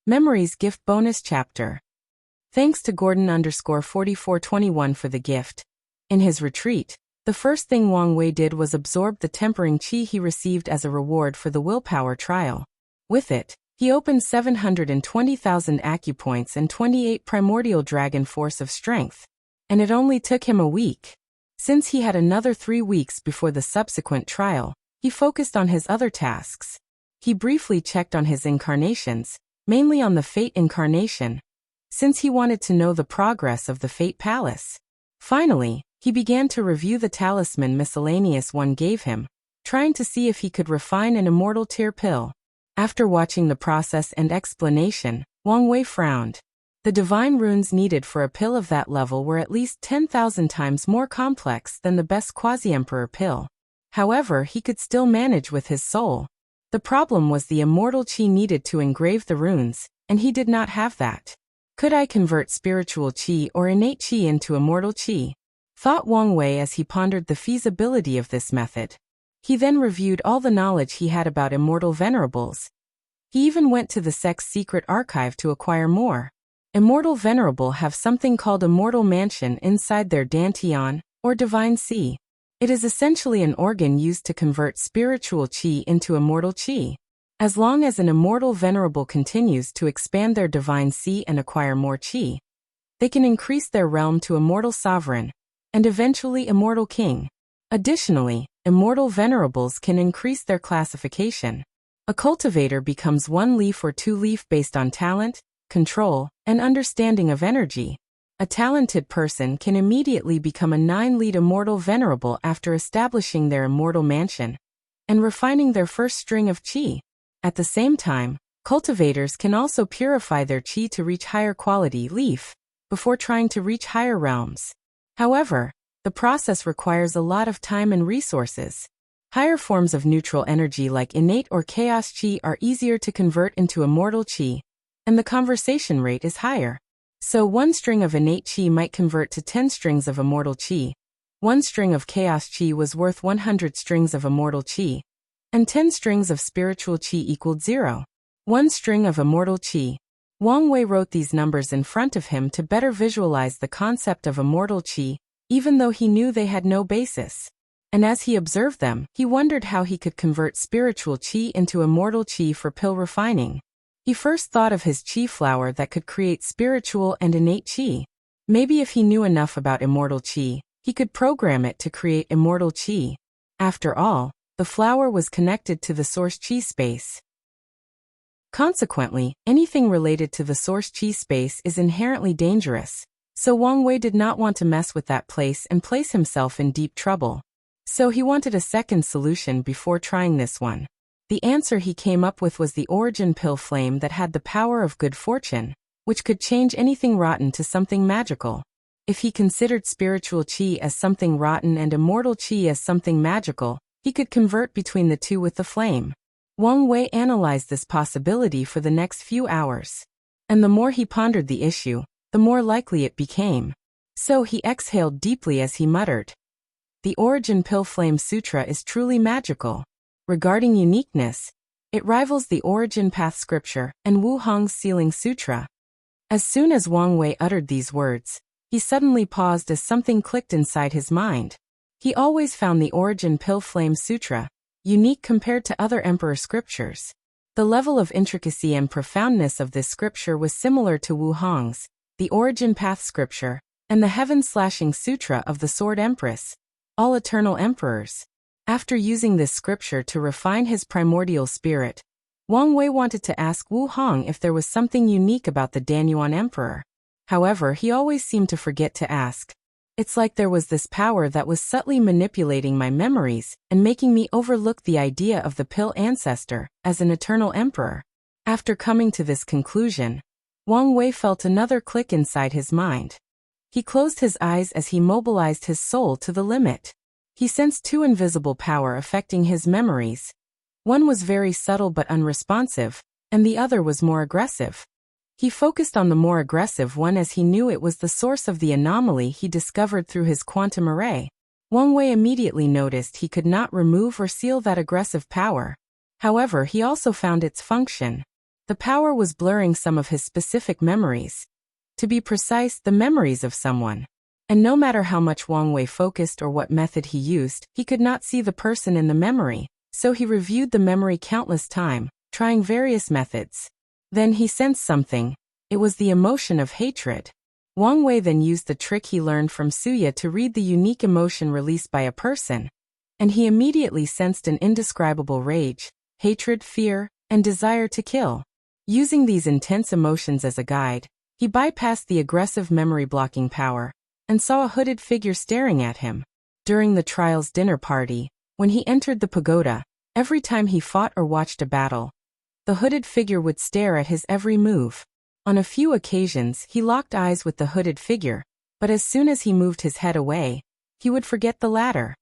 Memories Gift Bonus Chapter. Thanks to Gordon_4421 for the gift. In his retreat, the first thing Wang Wei did was absorb the tempering qi he received as a reward for the willpower trial. With it, he opened 720,000 acupoints and 28 primordial dragon force of strength. And it only took him a week. Since he had another 3 weeks before the subsequent trial, he focused on his other tasks. He briefly checked on his incarnations, mainly on the Fate incarnation, since he wanted to know the progress of the Fate Palace. Finally, he began to review the talisman miscellaneous one gave him, trying to see if he could refine an immortal tier pill. After watching the process and explanation, Wang Wei frowned. The divine runes needed for a pill of that level were at least 10,000 times more complex than the best quasi-emperor pill. However, he could still manage with his soul. The problem was the immortal qi needed to engrave the runes, and he did not have that. Could I convert spiritual qi or innate qi into immortal qi? Thought Wang Wei as he pondered the feasibility of this method. He then reviewed all the knowledge he had about immortal venerables. He even went to the sect's secret archive to acquire more. Immortal venerable have something called immortal mansion inside their dantian, or divine sea. It is essentially an organ used to convert spiritual qi into immortal qi. As long as an immortal venerable continues to expand their divine sea and acquire more qi, they can increase their realm to immortal sovereign, and eventually immortal king. Additionally, immortal venerables can increase their classification. A cultivator becomes 1 leaf or 2 leaf based on talent, control, and understanding of energy. A talented person can immediately become a 9-lead immortal venerable after establishing their immortal mansion and refining their first string of qi. At the same time, cultivators can also purify their qi to reach higher quality leaf before trying to reach higher realms. However, the process requires a lot of time and resources. Higher forms of neutral energy like innate or chaos qi are easier to convert into immortal qi, and the conversion rate is higher. So 1 string of innate qi might convert to 10 strings of immortal qi. 1 string of chaos qi was worth 100 strings of immortal qi, and 10 strings of spiritual qi equaled 0. 1 string of immortal qi. Wang Wei wrote these numbers in front of him to better visualize the concept of immortal qi, even though he knew they had no basis. And as he observed them, he wondered how he could convert spiritual qi into immortal qi for pill refining. He first thought of his qi flower that could create spiritual and innate qi. Maybe if he knew enough about immortal qi, he could program it to create immortal qi. After all, the flower was connected to the source qi space. Consequently, anything related to the source qi space is inherently dangerous, so Wang Wei did not want to mess with that place and place himself in deep trouble. So he wanted a second solution before trying this one. The answer he came up with was the origin pill flame that had the power of good fortune, which could change anything rotten to something magical. If he considered spiritual qi as something rotten and immortal qi as something magical, he could convert between the two with the flame. Wang Wei analyzed this possibility for the next few hours. And the more he pondered the issue, the more likely it became. So he exhaled deeply as he muttered. The Origin Pill Flame Sutra is truly magical. Regarding uniqueness, it rivals the Origin Path Scripture and Wu Hong's Sealing Sutra. As soon as Wang Wei uttered these words, he suddenly paused as something clicked inside his mind. He always found the Origin Pill Flame Sutra unique compared to other emperor scriptures. The level of intricacy and profoundness of this scripture was similar to Wu Hong's, the Origin Path Scripture, and the Heaven-Slashing Sutra of the Sword Empress, all eternal emperors. After using this scripture to refine his primordial spirit, Wang Wei wanted to ask Wu Hong if there was something unique about the Danyuan emperor. However, he always seemed to forget to ask. It's like there was this power that was subtly manipulating my memories and making me overlook the idea of the Pill ancestor as an eternal emperor. After coming to this conclusion, Wang Wei felt another click inside his mind. He closed his eyes as he mobilized his soul to the limit. He sensed two invisible power affecting his memories. One was very subtle but unresponsive, and the other was more aggressive. He focused on the more aggressive one as he knew it was the source of the anomaly he discovered through his quantum array. Wang Wei immediately noticed he could not remove or seal that aggressive power. However, he also found its function. The power was blurring some of his specific memories. To be precise, the memories of someone. And no matter how much Wang Wei focused or what method he used, he could not see the person in the memory, so he reviewed the memory countless times, trying various methods. Then he sensed something. It was the emotion of hatred. Wang Wei then used the trick he learned from Suya to read the unique emotion released by a person, and he immediately sensed an indescribable rage, hatred, fear, and desire to kill. Using these intense emotions as a guide, he bypassed the aggressive memory-blocking power and saw a hooded figure staring at him. During the trial's dinner party, when he entered the pagoda, every time he fought or watched a battle, the hooded figure would stare at his every move. On a few occasions, he locked eyes with the hooded figure, but as soon as he moved his head away, he would forget the latter.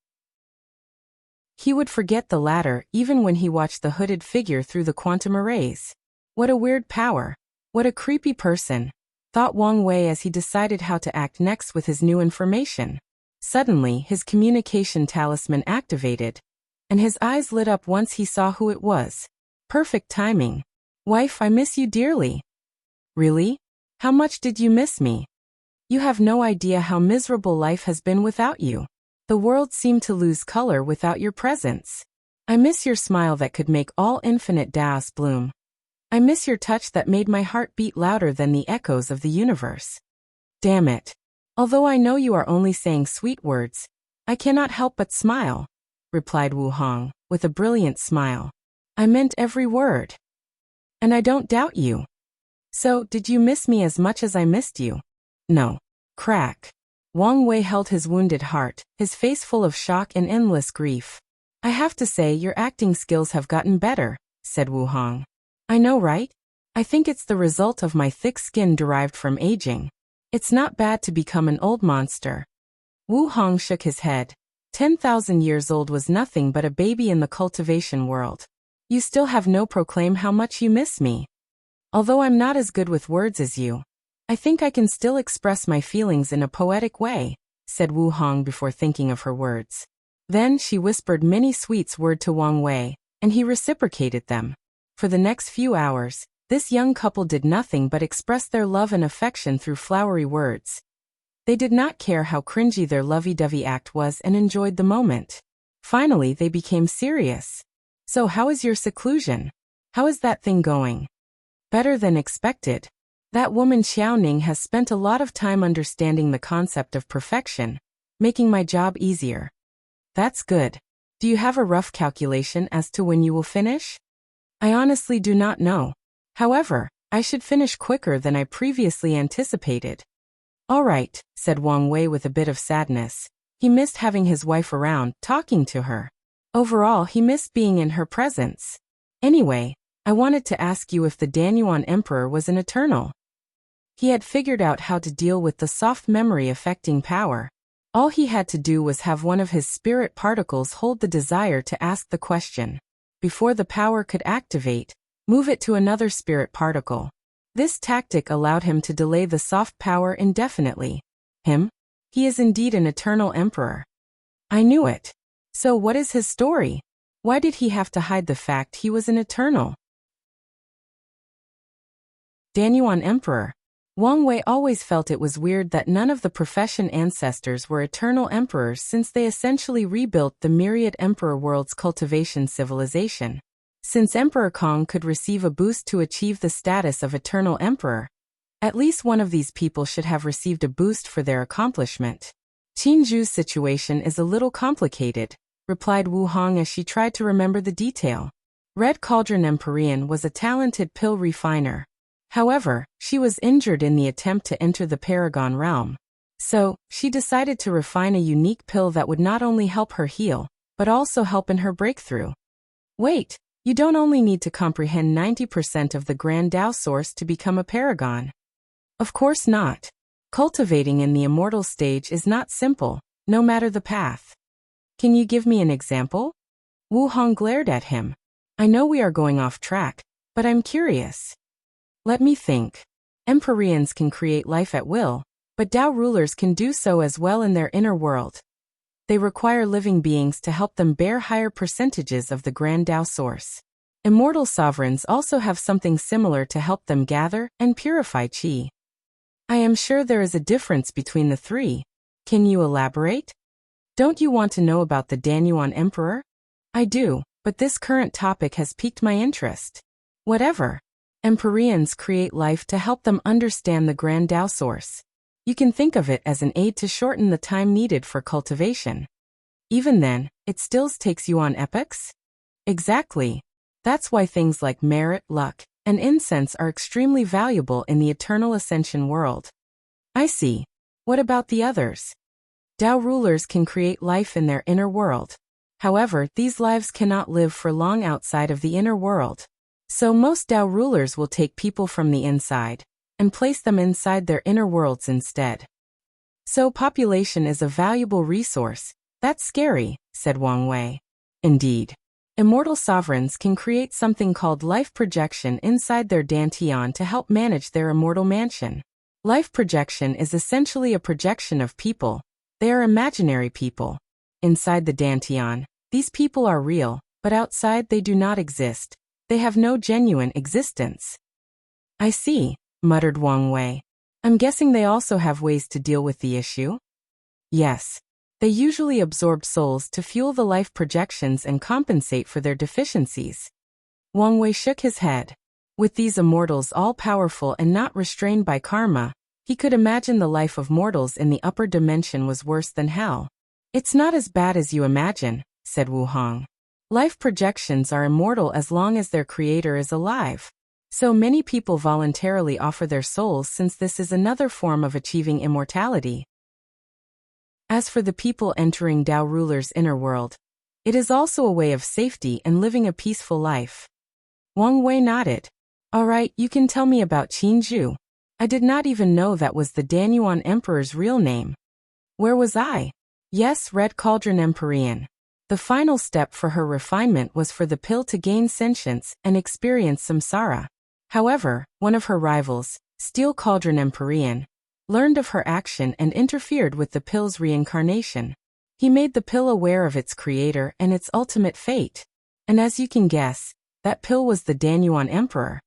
Even when he watched the hooded figure through the quantum arrays. What a weird power. What a creepy person, thought Wang Wei as he decided how to act next with his new information. Suddenly, his communication talisman activated, and his eyes lit up once he saw who it was. Perfect timing. Wife, I miss you dearly. Really? How much did you miss me? You have no idea how miserable life has been without you. The world seemed to lose color without your presence. I miss your smile that could make all infinite Taoists bloom. I miss your touch that made my heart beat louder than the echoes of the universe. Damn it. Although I know you are only saying sweet words, I cannot help but smile, replied Wu Hong, with a brilliant smile. I meant every word. And I don't doubt you. So, did you miss me as much as I missed you? No. Crack. Wang Wei held his wounded heart, his face full of shock and endless grief. I have to say your acting skills have gotten better, said Wu Hong. I know, right? I think it's the result of my thick skin derived from aging. It's not bad to become an old monster. Wu Hong shook his head. 10,000 years old was nothing but a baby in the cultivation world. You still have no proclaim how much you miss me. Although I'm not as good with words as you, I think I can still express my feelings in a poetic way, said Wu Hong before thinking of her words. Then she whispered many sweet words to Wang Wei, and he reciprocated them. For the next few hours, this young couple did nothing but express their love and affection through flowery words. They did not care how cringy their lovey-dovey act was and enjoyed the moment. Finally, they became serious. So how is your seclusion? How is that thing going? Better than expected. That woman Xiaoning has spent a lot of time understanding the concept of perfection, making my job easier. That's good. Do you have a rough calculation as to when you will finish? I honestly do not know. However, I should finish quicker than I previously anticipated. All right, said Wang Wei with a bit of sadness. He missed having his wife around, talking to her. Overall, he missed being in her presence. Anyway, I wanted to ask you if the Danyuan Emperor was an eternal. He had figured out how to deal with the soft memory affecting power. All he had to do was have one of his spirit particles hold the desire to ask the question. Before the power could activate, move it to another spirit particle. This tactic allowed him to delay the soft power indefinitely. Him? He is indeed an eternal emperor. I knew it. So what is his story? Why did he have to hide the fact he was an eternal? Danyuan Emperor. Wang Wei always felt it was weird that none of the profession ancestors were eternal emperors since they essentially rebuilt the myriad emperor world's cultivation civilization. Since Emperor Kong could receive a boost to achieve the status of eternal emperor, at least one of these people should have received a boost for their accomplishment. Qin Zhu's situation is a little complicated, replied Wu Hong as she tried to remember the detail. Red Cauldron Empyrean was a talented pill refiner. However, she was injured in the attempt to enter the Paragon realm. So, she decided to refine a unique pill that would not only help her heal, but also help in her breakthrough. Wait, you don't only need to comprehend 90% of the Grand Tao source to become a paragon. Of course not. Cultivating in the immortal stage is not simple, no matter the path. Can you give me an example? Wu Hong glared at him. I know we are going off track, but I'm curious. Let me think. Empyreans can create life at will, but Tao rulers can do so as well in their inner world. They require living beings to help them bear higher percentages of the Grand Tao source. Immortal sovereigns also have something similar to help them gather and purify qi. I am sure there is a difference between the three. Can you elaborate? Don't you want to know about the Danyuan Emperor? I do, but this current topic has piqued my interest. Whatever. Empyreans create life to help them understand the grand Tao source. You can think of it as an aid to shorten the time needed for cultivation. Even then, it still takes you on epochs? Exactly. That's why things like merit, luck, and incense are extremely valuable in the eternal ascension world. I see. What about the others? Tao rulers can create life in their inner world. However, these lives cannot live for long outside of the inner world. So most Tao rulers will take people from the inside and place them inside their inner worlds instead. So population is a valuable resource. That's scary, said Wang Wei. Indeed. Immortal sovereigns can create something called life projection inside their dantian to help manage their immortal mansion. Life projection is essentially a projection of people. They are imaginary people. Inside the dantian, these people are real, but outside they do not exist. They have no genuine existence. I see, muttered Wang Wei. I'm guessing they also have ways to deal with the issue? Yes. They usually absorb souls to fuel the life projections and compensate for their deficiencies. Wang Wei shook his head. With these immortals all-powerful and not restrained by karma, he could imagine the life of mortals in the upper dimension was worse than hell. It's not as bad as you imagine, said Wu Hong. Life projections are immortal as long as their creator is alive. So many people voluntarily offer their souls since this is another form of achieving immortality. As for the people entering Tao rulers' inner world, it is also a way of safety and living a peaceful life. Wang Wei nodded. All right, you can tell me about Qinju. I did not even know that was the Danyuan Emperor's real name. Where was I? Yes, Red Cauldron Empyrean. The final step for her refinement was for the pill to gain sentience and experience samsara. However, one of her rivals, Steel Cauldron Empyrean, learned of her action and interfered with the pill's reincarnation. He made the pill aware of its creator and its ultimate fate. And as you can guess, that pill was the Danyuan Emperor.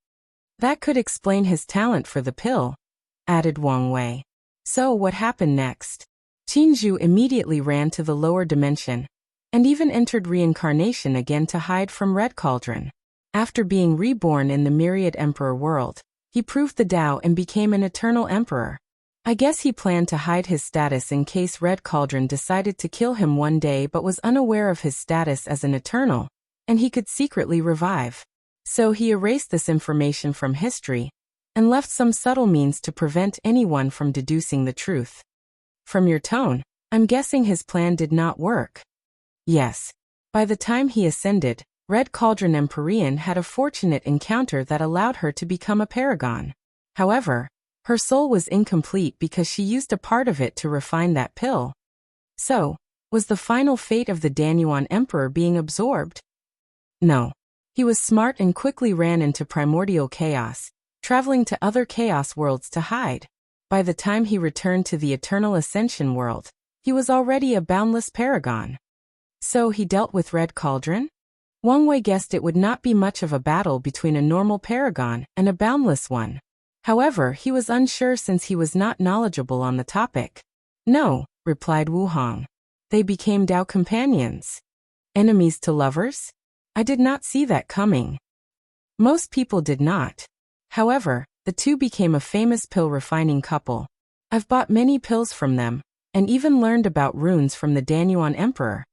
That could explain his talent for the pill, added Wang Wei. So what happened next? Qinju immediately ran to the lower dimension, and even entered reincarnation again to hide from Red Cauldron. After being reborn in the Myriad Emperor world, he proved the Tao and became an eternal emperor. I guess he planned to hide his status in case Red Cauldron decided to kill him one day but was unaware of his status as an eternal, and he could secretly revive. So he erased this information from history, and left some subtle means to prevent anyone from deducing the truth. From your tone, I'm guessing his plan did not work. Yes. By the time he ascended, Red Cauldron Empyrean had a fortunate encounter that allowed her to become a paragon. However, her soul was incomplete because she used a part of it to refine that pill. So, was the final fate of the Danyuan Emperor being absorbed? No. He was smart and quickly ran into primordial chaos, traveling to other chaos worlds to hide. By the time he returned to the Eternal Ascension world, he was already a boundless paragon. So he dealt with Red Cauldron? Wang Wei guessed it would not be much of a battle between a normal paragon and a boundless one. However, he was unsure since he was not knowledgeable on the topic. No, replied Wu Hong. They became Tao companions. Enemies to lovers? I did not see that coming. Most people did not. However, the two became a famous pill refining couple. I've bought many pills from them, and even learned about runes from the Danyuan Emperor.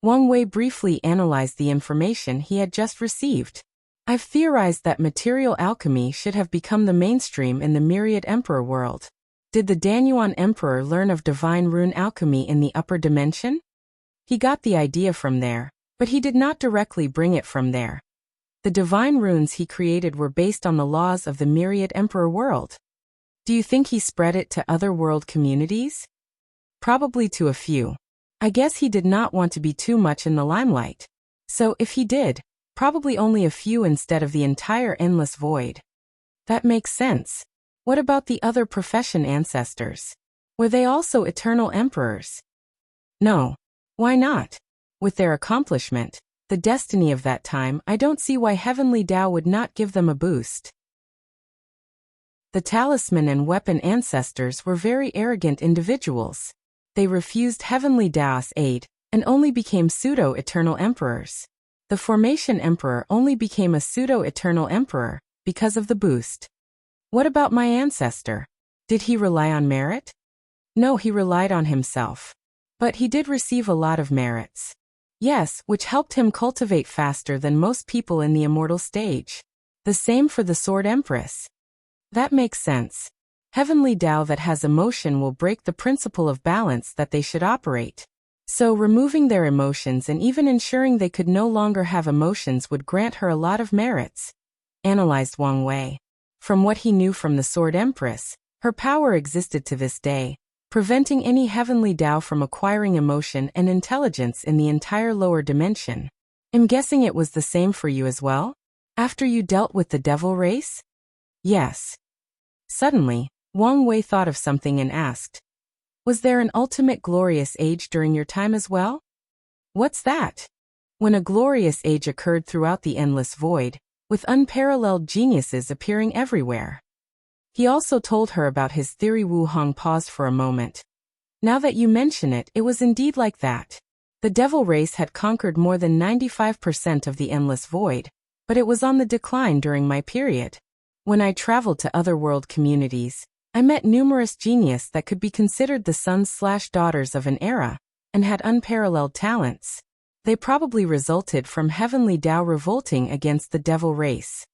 Wang Wei briefly analyzed the information he had just received. I've theorized that material alchemy should have become the mainstream in the Myriad Emperor world. Did the Danyuan Emperor learn of divine rune alchemy in the upper dimension? He got the idea from there, but he did not directly bring it from there. The divine runes he created were based on the laws of the Myriad Emperor world. Do you think he spread it to other world communities? Probably to a few. I guess he did not want to be too much in the limelight. So if he did, probably only a few instead of the entire endless void. That makes sense. What about the other profession ancestors? Were they also eternal emperors? No. Why not? With their accomplishment, The destiny of that time, I don't see why Heavenly Tao would not give them a boost. The talisman and weapon ancestors were very arrogant individuals. They refused Heavenly Tao's aid, and only became pseudo-eternal emperors. The Formation Emperor only became a pseudo-eternal emperor, because of the boost. What about my ancestor? Did he rely on merit? No, he relied on himself. But he did receive a lot of merits. Yes, which helped him cultivate faster than most people in the immortal stage. The same for the Sword Empress. That makes sense. Heavenly Tao that has emotion will break the principle of balance that they should operate. So removing their emotions and even ensuring they could no longer have emotions would grant her a lot of merits, analyzed Wang Wei. From what he knew from the Sword Empress, her power existed to this day, preventing any Heavenly Tao from acquiring emotion and intelligence in the entire lower dimension. I'm guessing it was the same for you as well? After you dealt with the devil race? Yes. Suddenly, Wang Wei thought of something and asked, was there an ultimate glorious age during your time as well? What's that? When a glorious age occurred throughout the endless void, with unparalleled geniuses appearing everywhere. He also told her about his theory. Wu Hong paused for a moment. Now that you mention it, it was indeed like that. The devil race had conquered more than 95% of the endless void, but it was on the decline during my period. When I traveled to other world communities, I met numerous genius that could be considered the sons/daughters of an era, and had unparalleled talents. They probably resulted from Heavenly Tao revolting against the devil race.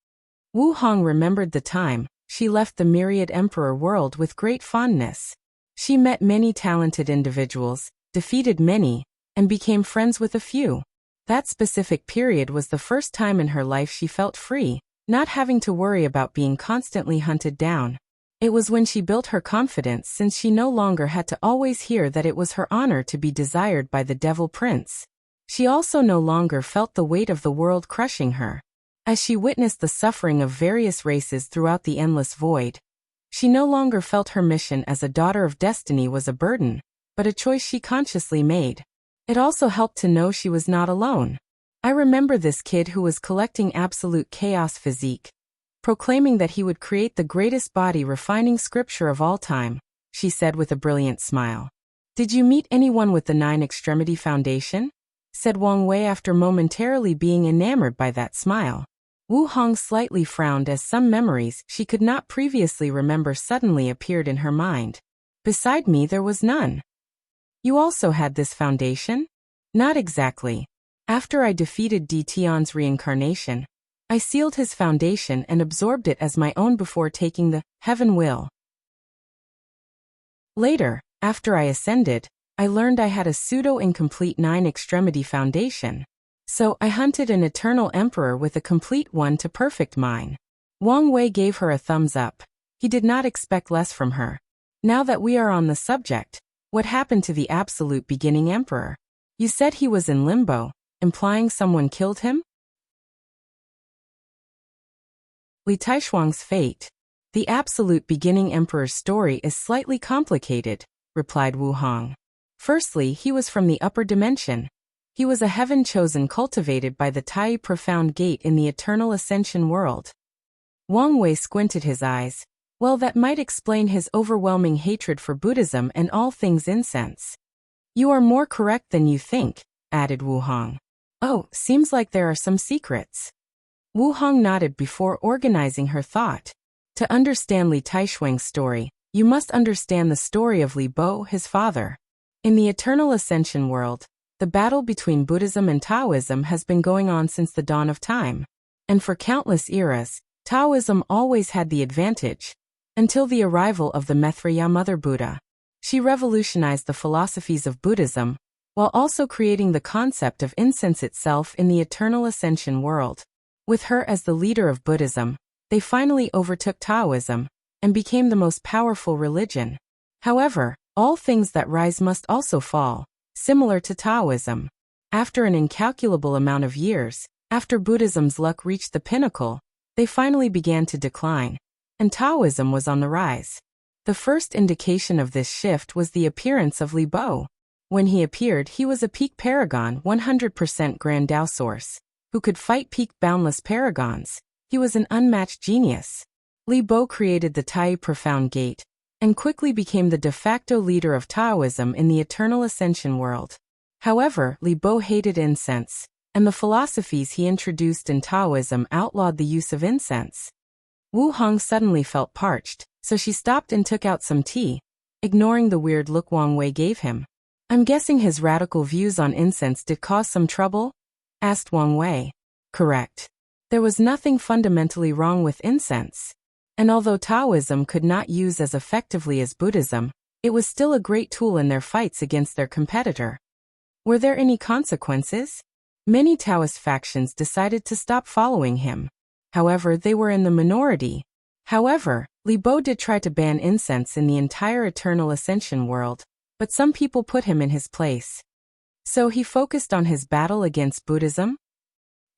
Wu Hong remembered the time she left the myriad emperor world with great fondness. She met many talented individuals, defeated many, and became friends with a few. That specific period was the first time in her life she felt free, not having to worry about being constantly hunted down. It was when she built her confidence, since she no longer had to always hear that it was her honor to be desired by the Devil Prince. She also no longer felt the weight of the world crushing her. As she witnessed the suffering of various races throughout the endless void, she no longer felt her mission as a daughter of destiny was a burden, but a choice she consciously made. It also helped to know she was not alone. I remember this kid who was collecting absolute chaos physique, proclaiming that he would create the greatest body-refining scripture of all time, she said with a brilliant smile. Did you meet anyone with the 9-Extremity Foundation? Said Wang Wei after momentarily being enamored by that smile. Wu Hong slightly frowned as some memories she could not previously remember suddenly appeared in her mind. Beside me there was none. You also had this foundation? Not exactly. After I defeated Di Tian's reincarnation, I sealed his foundation and absorbed it as my own before taking the heaven will. Later, after I ascended, I learned I had a pseudo-incomplete 9-extremity foundation. So I hunted an eternal emperor with a complete one to perfect mine. Wang Wei gave her a thumbs up. He did not expect less from her. Now that we are on the subject, what happened to the absolute beginning emperor? You said he was in limbo, implying someone killed him? Li Taishuang's fate. The absolute beginning emperor's story is slightly complicated, replied Wu Hong. Firstly, he was from the upper dimension. He was a heaven chosen cultivated by the Tai profound gate in the eternal ascension world. Wang Wei squinted his eyes. Well, that might explain his overwhelming hatred for Buddhism and all things incense. You are more correct than you think, added Wu Hong. Oh, seems like there are some secrets. Wu Hong nodded before organizing her thought. To understand Li Taishuang's story, you must understand the story of Li Bo, his father. In the eternal ascension world, the battle between Buddhism and Taoism has been going on since the dawn of time. And for countless eras, Taoism always had the advantage, until the arrival of the Maitreya Mother Buddha. She revolutionized the philosophies of Buddhism, while also creating the concept of incense itself in the eternal ascension world. With her as the leader of Buddhism, they finally overtook Taoism, and became the most powerful religion. However, all things that rise must also fall, similar to Taoism. After an incalculable amount of years, after Buddhism's luck reached the pinnacle, they finally began to decline, and Taoism was on the rise. The first indication of this shift was the appearance of Li Bo. When he appeared, he was a peak paragon, 100% Grand Dao source, who could fight peak boundless paragons. He was an unmatched genius. Li Bo created the Tai Profound Gate, and quickly became the de facto leader of Taoism in the Eternal Ascension world. However, Li Bo hated incense, and the philosophies he introduced in Taoism outlawed the use of incense. Wu Hong suddenly felt parched, so she stopped and took out some tea, ignoring the weird look Wang Wei gave him. "I'm guessing his radical views on incense did cause some trouble?" asked Wang Wei. "Correct. There was nothing fundamentally wrong with incense. And although Taoism could not use as effectively as Buddhism, it was still a great tool in their fights against their competitor." "Were there any consequences?" Many Taoist factions decided to stop following him. However, they were in the minority. However, Li Bo did try to ban incense in the entire Eternal Ascension world, but some people put him in his place. So he focused on his battle against Buddhism?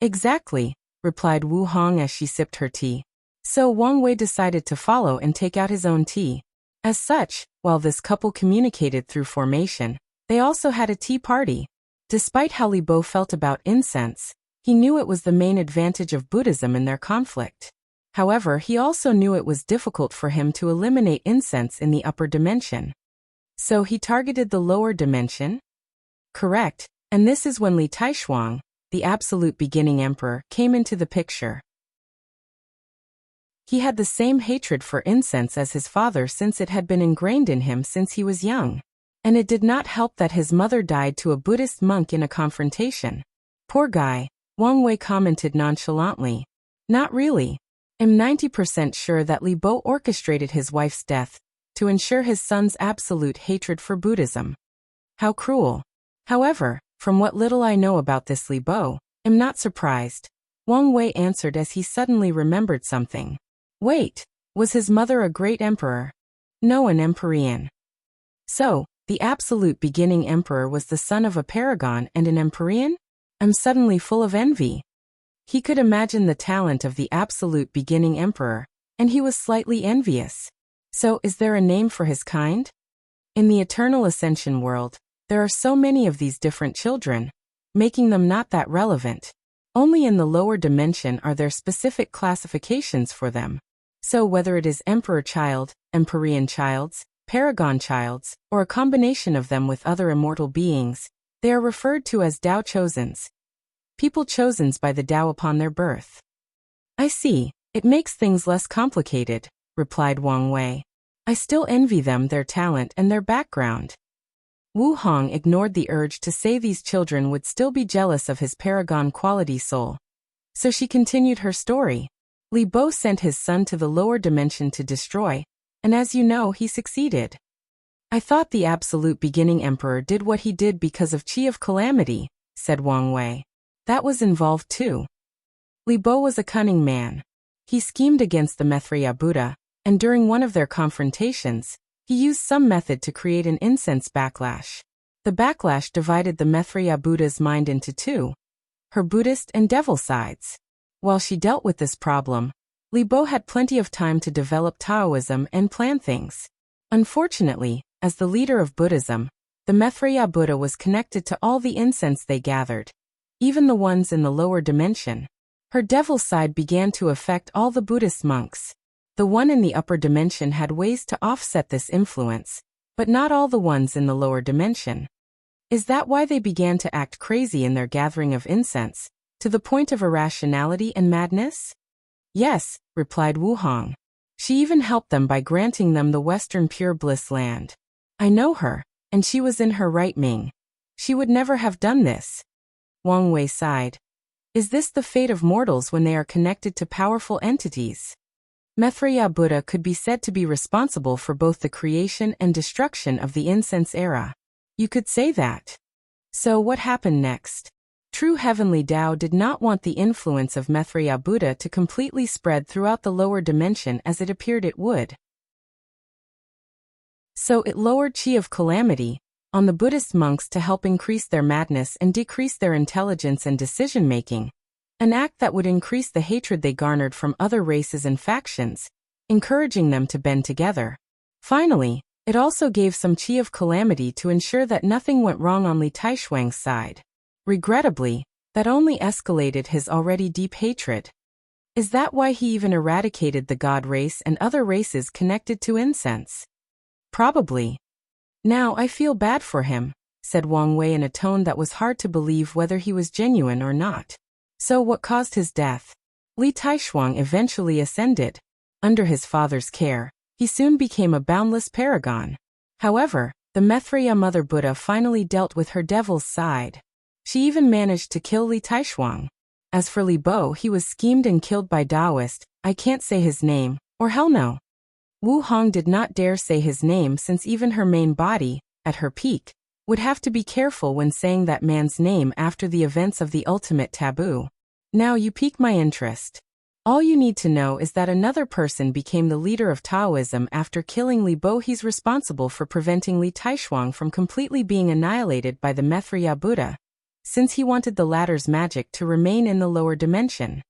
"Exactly," replied Wu Hong as she sipped her tea. So Wang Wei decided to follow and take out his own tea. As such, while this couple communicated through formation, they also had a tea party. Despite how Li Bo felt about incense, he knew it was the main advantage of Buddhism in their conflict. However, he also knew it was difficult for him to eliminate incense in the upper dimension. So he targeted the lower dimension? Correct, and this is when Li Taishuang, the absolute beginning emperor, came into the picture. He had the same hatred for incense as his father since it had been ingrained in him since he was young. And it did not help that his mother died to a Buddhist monk in a confrontation. "Poor guy," Wang Wei commented nonchalantly. "Not really. I'm 90% sure that Li Bo orchestrated his wife's death to ensure his son's absolute hatred for Buddhism." "How cruel." "However, from what little I know about this Li Bo, I'm not surprised," Wang Wei answered as he suddenly remembered something. "Wait, was his mother a great emperor?" "No, an empyrean." "So, the absolute beginning emperor was the son of a paragon and an empyrean? I'm suddenly full of envy." He could imagine the talent of the absolute beginning emperor, and he was slightly envious. So, is there a name for his kind? In the Eternal Ascension world, there are so many of these different children, making them not that relevant. Only in the lower dimension are there specific classifications for them. So whether it is emperor child, empyrean childs, paragon childs, or a combination of them with other immortal beings, they are referred to as Tao Chosens. People chosen by the Tao upon their birth. "I see, it makes things less complicated," replied Wang Wei. "I still envy them their talent and their background." Wu Hong ignored the urge to say these children would still be jealous of his paragon quality soul. So she continued her story. Li Bo sent his son to the lower dimension to destroy, and as you know, he succeeded. "I thought the absolute beginning emperor did what he did because of Chi of Calamity," said Wang Wei. "That was involved too." Li Bo was a cunning man. He schemed against the Maitreya Buddha, and during one of their confrontations, he used some method to create an incense backlash. The backlash divided the Maitreya Buddha's mind into two, her Buddhist and devil sides. While she dealt with this problem, Li Bo had plenty of time to develop Taoism and plan things. Unfortunately, as the leader of Buddhism, the Maitreya Buddha was connected to all the incense they gathered, even the ones in the lower dimension. Her devil side began to affect all the Buddhist monks. The one in the upper dimension had ways to offset this influence, but not all the ones in the lower dimension. Is that why they began to act crazy in their gathering of incense, to the point of irrationality and madness? "Yes," replied Wu Hong. "She even helped them by granting them the Western Pure Bliss land. I know her, and she was in her right Ming. She would never have done this." Wang Wei sighed. "Is this the fate of mortals when they are connected to powerful entities?" Maitreya Buddha could be said to be responsible for both the creation and destruction of the incense era. You could say that. So what happened next? True heavenly Tao did not want the influence of Maitreya Buddha to completely spread throughout the lower dimension as it appeared it would. So it lowered Chi of Calamity on the Buddhist monks to help increase their madness and decrease their intelligence and decision-making, an act that would increase the hatred they garnered from other races and factions, encouraging them to band together. Finally, It also gave some qi of calamity to ensure that nothing went wrong on Li Taishuang's side. Regrettably, that only escalated his already deep hatred. Is that why he even eradicated the god race and other races connected to incense? Probably. Now I feel bad for him, said Wang Wei in a tone that was hard to believe whether he was genuine or not. So what caused his death? Li Taishuang eventually ascended. Under his father's care, he soon became a boundless paragon. However, the Maitreya Mother Buddha finally dealt with her devil's side. She even managed to kill Li Taishuang. As for Li Bo, he was schemed and killed by Taoist, I can't say his name, or hell no. Wu Hong did not dare say his name since even her main body, at her peak, would have to be careful when saying that man's name after the events of the ultimate taboo. Now you pique my interest. All you need to know is that another person became the leader of Taoism after killing Li Bo. He's responsible for preventing Li Taishuang from completely being annihilated by the Maitreya Buddha, since he wanted the latter's magic to remain in the lower dimension.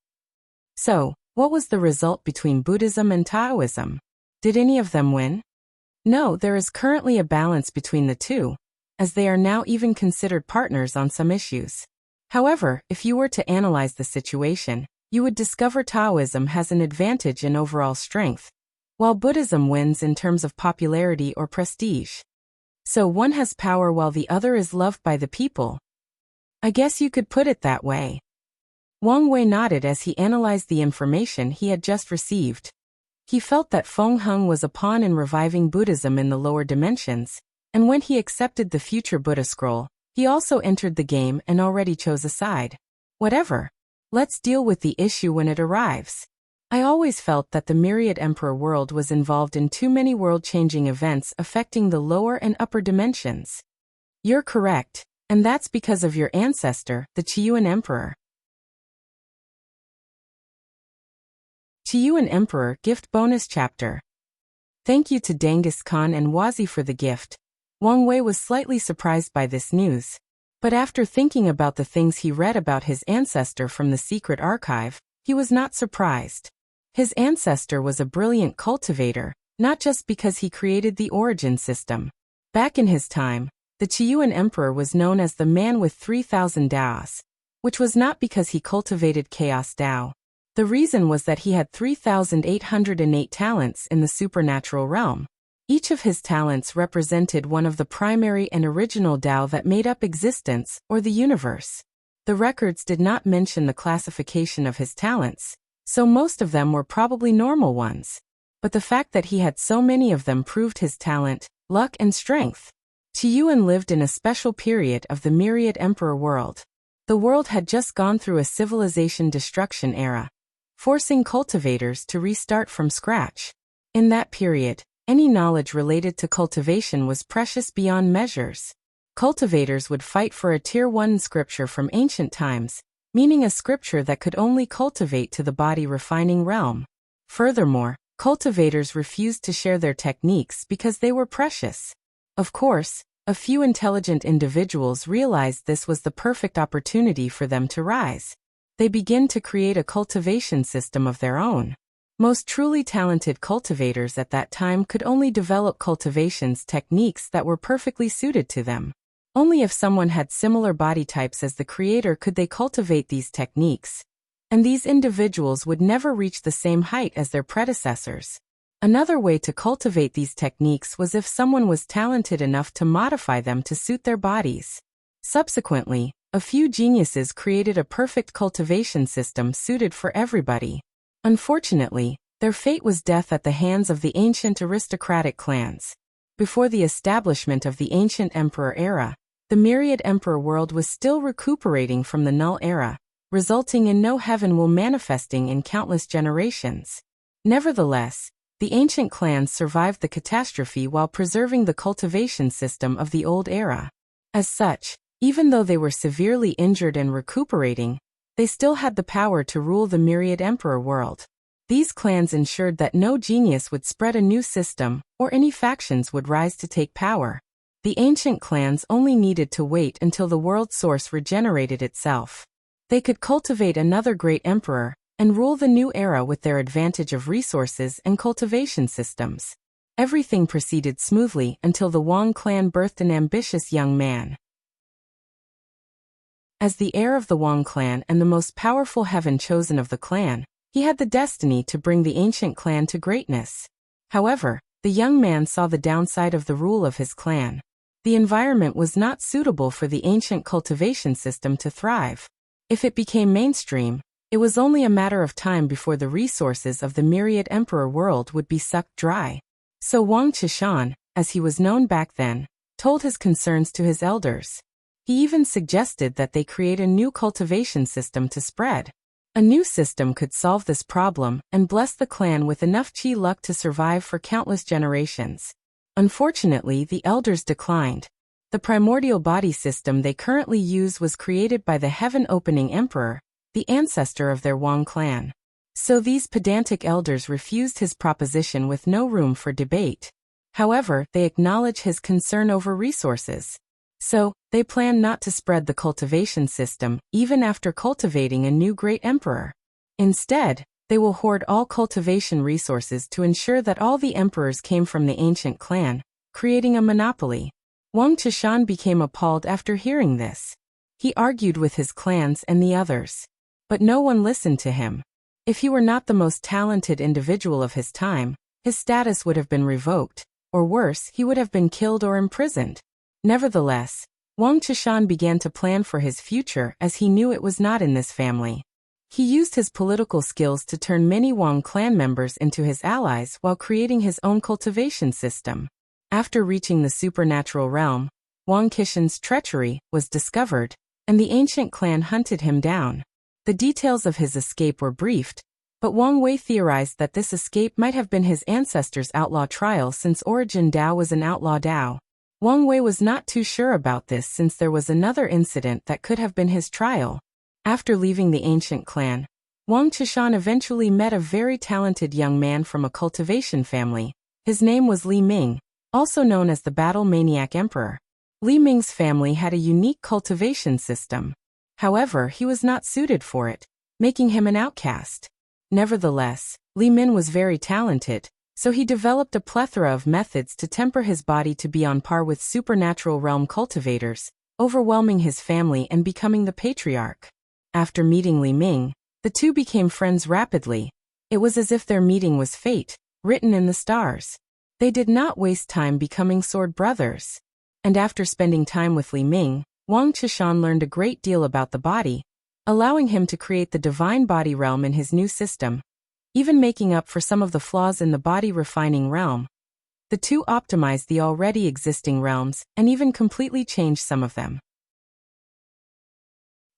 So, what was the result between Buddhism and Taoism? Did any of them win? No, there is currently a balance between the two, as they are now even considered partners on some issues. However, if you were to analyze the situation, you would discover Taoism has an advantage in overall strength, while Buddhism wins in terms of popularity or prestige. So one has power while the other is loved by the people. I guess you could put it that way. Wang Wei nodded as he analyzed the information he had just received. He felt that Feng Heng was a pawn in reviving Buddhism in the lower dimensions, and when he accepted the future Buddha scroll, he also entered the game and already chose a side. Whatever. Let's deal with the issue when it arrives. I always felt that the Myriad Emperor world was involved in too many world-changing events affecting the lower and upper dimensions. You're correct, and that's because of your ancestor, the Qiyuan Emperor. Qiyuan Emperor Gift Bonus Chapter. Thank you to Genghis Khan and Wazi for the gift. Wang Wei was slightly surprised by this news. But after thinking about the things he read about his ancestor from the secret archive, he was not surprised. His ancestor was a brilliant cultivator, not just because he created the origin system. Back in his time, the Qiyuan Emperor was known as the man with 3,000 Daos, which was not because he cultivated Chaos Dao. The reason was that he had 3,808 talents in the supernatural realm. Each of his talents represented one of the primary and original Tao that made up existence, or the universe. The records did not mention the classification of his talents, so most of them were probably normal ones. But the fact that he had so many of them proved his talent, luck and strength. Qiyuan lived in a special period of the Myriad Emperor world. The world had just gone through a civilization destruction era, forcing cultivators to restart from scratch. In that period, any knowledge related to cultivation was precious beyond measures. Cultivators would fight for a Tier 1 scripture from ancient times, meaning a scripture that could only cultivate to the body refining realm. Furthermore, cultivators refused to share their techniques because they were precious. Of course, a few intelligent individuals realized this was the perfect opportunity for them to rise. They began to create a cultivation system of their own. Most truly talented cultivators at that time could only develop cultivation's techniques that were perfectly suited to them. Only if someone had similar body types as the creator could they cultivate these techniques. And these individuals would never reach the same height as their predecessors. Another way to cultivate these techniques was if someone was talented enough to modify them to suit their bodies. Subsequently, a few geniuses created a perfect cultivation system suited for everybody. Unfortunately, their fate was death at the hands of the ancient aristocratic clans. Before the establishment of the ancient emperor era, the Myriad Emperor world was still recuperating from the Null era, resulting in no heaven will manifesting in countless generations. Nevertheless, the ancient clans survived the catastrophe while preserving the cultivation system of the old era. As such, even though they were severely injured and recuperating, they still had the power to rule the Myriad Emperor world. These clans ensured that no genius would spread a new system, or any factions would rise to take power. The ancient clans only needed to wait until the world source regenerated itself. They could cultivate another great emperor, and rule the new era with their advantage of resources and cultivation systems. Everything proceeded smoothly until the Wang clan birthed an ambitious young man. As the heir of the Wang clan and the most powerful heaven chosen of the clan, he had the destiny to bring the ancient clan to greatness. However, the young man saw the downside of the rule of his clan. The environment was not suitable for the ancient cultivation system to thrive. If it became mainstream, it was only a matter of time before the resources of the myriad emperor world would be sucked dry. So Wang Chishan, as he was known back then, told his concerns to his elders. He even suggested that they create a new cultivation system to spread. A new system could solve this problem and bless the clan with enough chi luck to survive for countless generations. Unfortunately, the elders declined. The primordial body system they currently use was created by the heaven-opening emperor, the ancestor of their Wang clan. So these pedantic elders refused his proposition with no room for debate. However, they acknowledge his concern over resources. So, they plan not to spread the cultivation system, even after cultivating a new great emperor. Instead, they will hoard all cultivation resources to ensure that all the emperors came from the ancient clan, creating a monopoly. Wang Chishan became appalled after hearing this. He argued with his clans and the others. But no one listened to him. If he were not the most talented individual of his time, his status would have been revoked, or worse, he would have been killed or imprisoned. Nevertheless, Wang Chishan began to plan for his future as he knew it was not in this family. He used his political skills to turn many Wang clan members into his allies while creating his own cultivation system. After reaching the supernatural realm, Wang Chishan's treachery was discovered, and the ancient clan hunted him down. The details of his escape were briefed, but Wang Wei theorized that this escape might have been his ancestors' outlaw trial since Origin Dao was an outlaw Dao. Wang Wei was not too sure about this since there was another incident that could have been his trial. After leaving the ancient clan, Wang Chishan eventually met a very talented young man from a cultivation family. His name was Li Ming, also known as the Battle Maniac Emperor. Li Ming's family had a unique cultivation system. However, he was not suited for it, making him an outcast. Nevertheless, Li Ming was very talented, so he developed a plethora of methods to temper his body to be on par with supernatural realm cultivators, overwhelming his family and becoming the patriarch. After meeting Li Ming, the two became friends rapidly. It was as if their meeting was fate, written in the stars. They did not waste time becoming sword brothers. And after spending time with Li Ming, Wang Chishan learned a great deal about the body, allowing him to create the divine body realm in his new system, even making up for some of the flaws in the body refining realm. The two optimized the already existing realms and even completely changed some of them.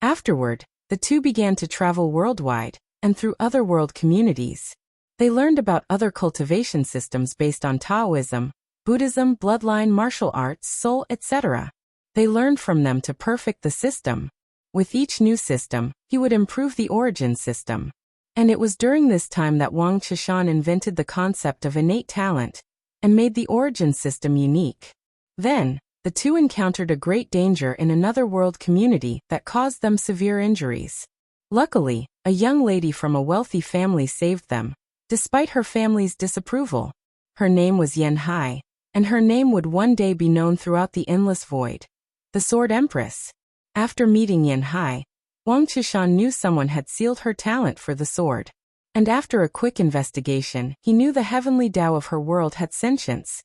Afterward, the two began to travel worldwide and through other world communities. They learned about other cultivation systems based on Taoism, Buddhism, bloodline, martial arts, soul, etc. They learned from them to perfect the system. With each new system, he would improve the origin system. And it was during this time that Wang Chishan invented the concept of innate talent and made the origin system unique. Then, the two encountered a great danger in another world community that caused them severe injuries. Luckily, a young lady from a wealthy family saved them, despite her family's disapproval. Her name was Yan Hai, and her name would one day be known throughout the endless void. The Sword Empress. After meeting Yan Hai, Wang Chishan knew someone had sealed her talent for the sword. And after a quick investigation, he knew the heavenly Tao of her world had sentience.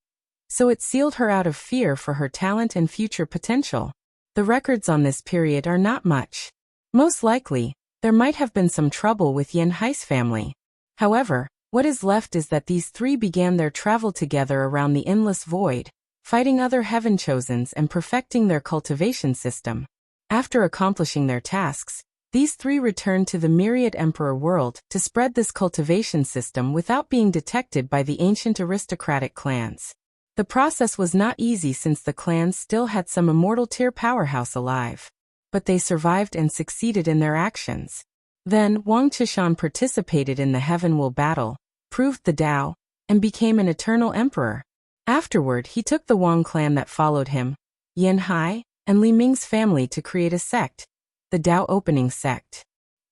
So it sealed her out of fear for her talent and future potential. The records on this period are not much. Most likely, there might have been some trouble with Yan Hai's family. However, what is left is that these three began their travel together around the endless void, fighting other heaven chosens and perfecting their cultivation system. After accomplishing their tasks, these three returned to the myriad emperor world to spread this cultivation system without being detected by the ancient aristocratic clans. The process was not easy since the clans still had some immortal tier powerhouse alive. But they survived and succeeded in their actions. Then Wang Chishan participated in the Heaven Will battle, proved the Tao, and became an eternal emperor. Afterward, he took the Wang clan that followed him, Yan Hai, and Li Ming's family to create a sect, the Tao Opening Sect.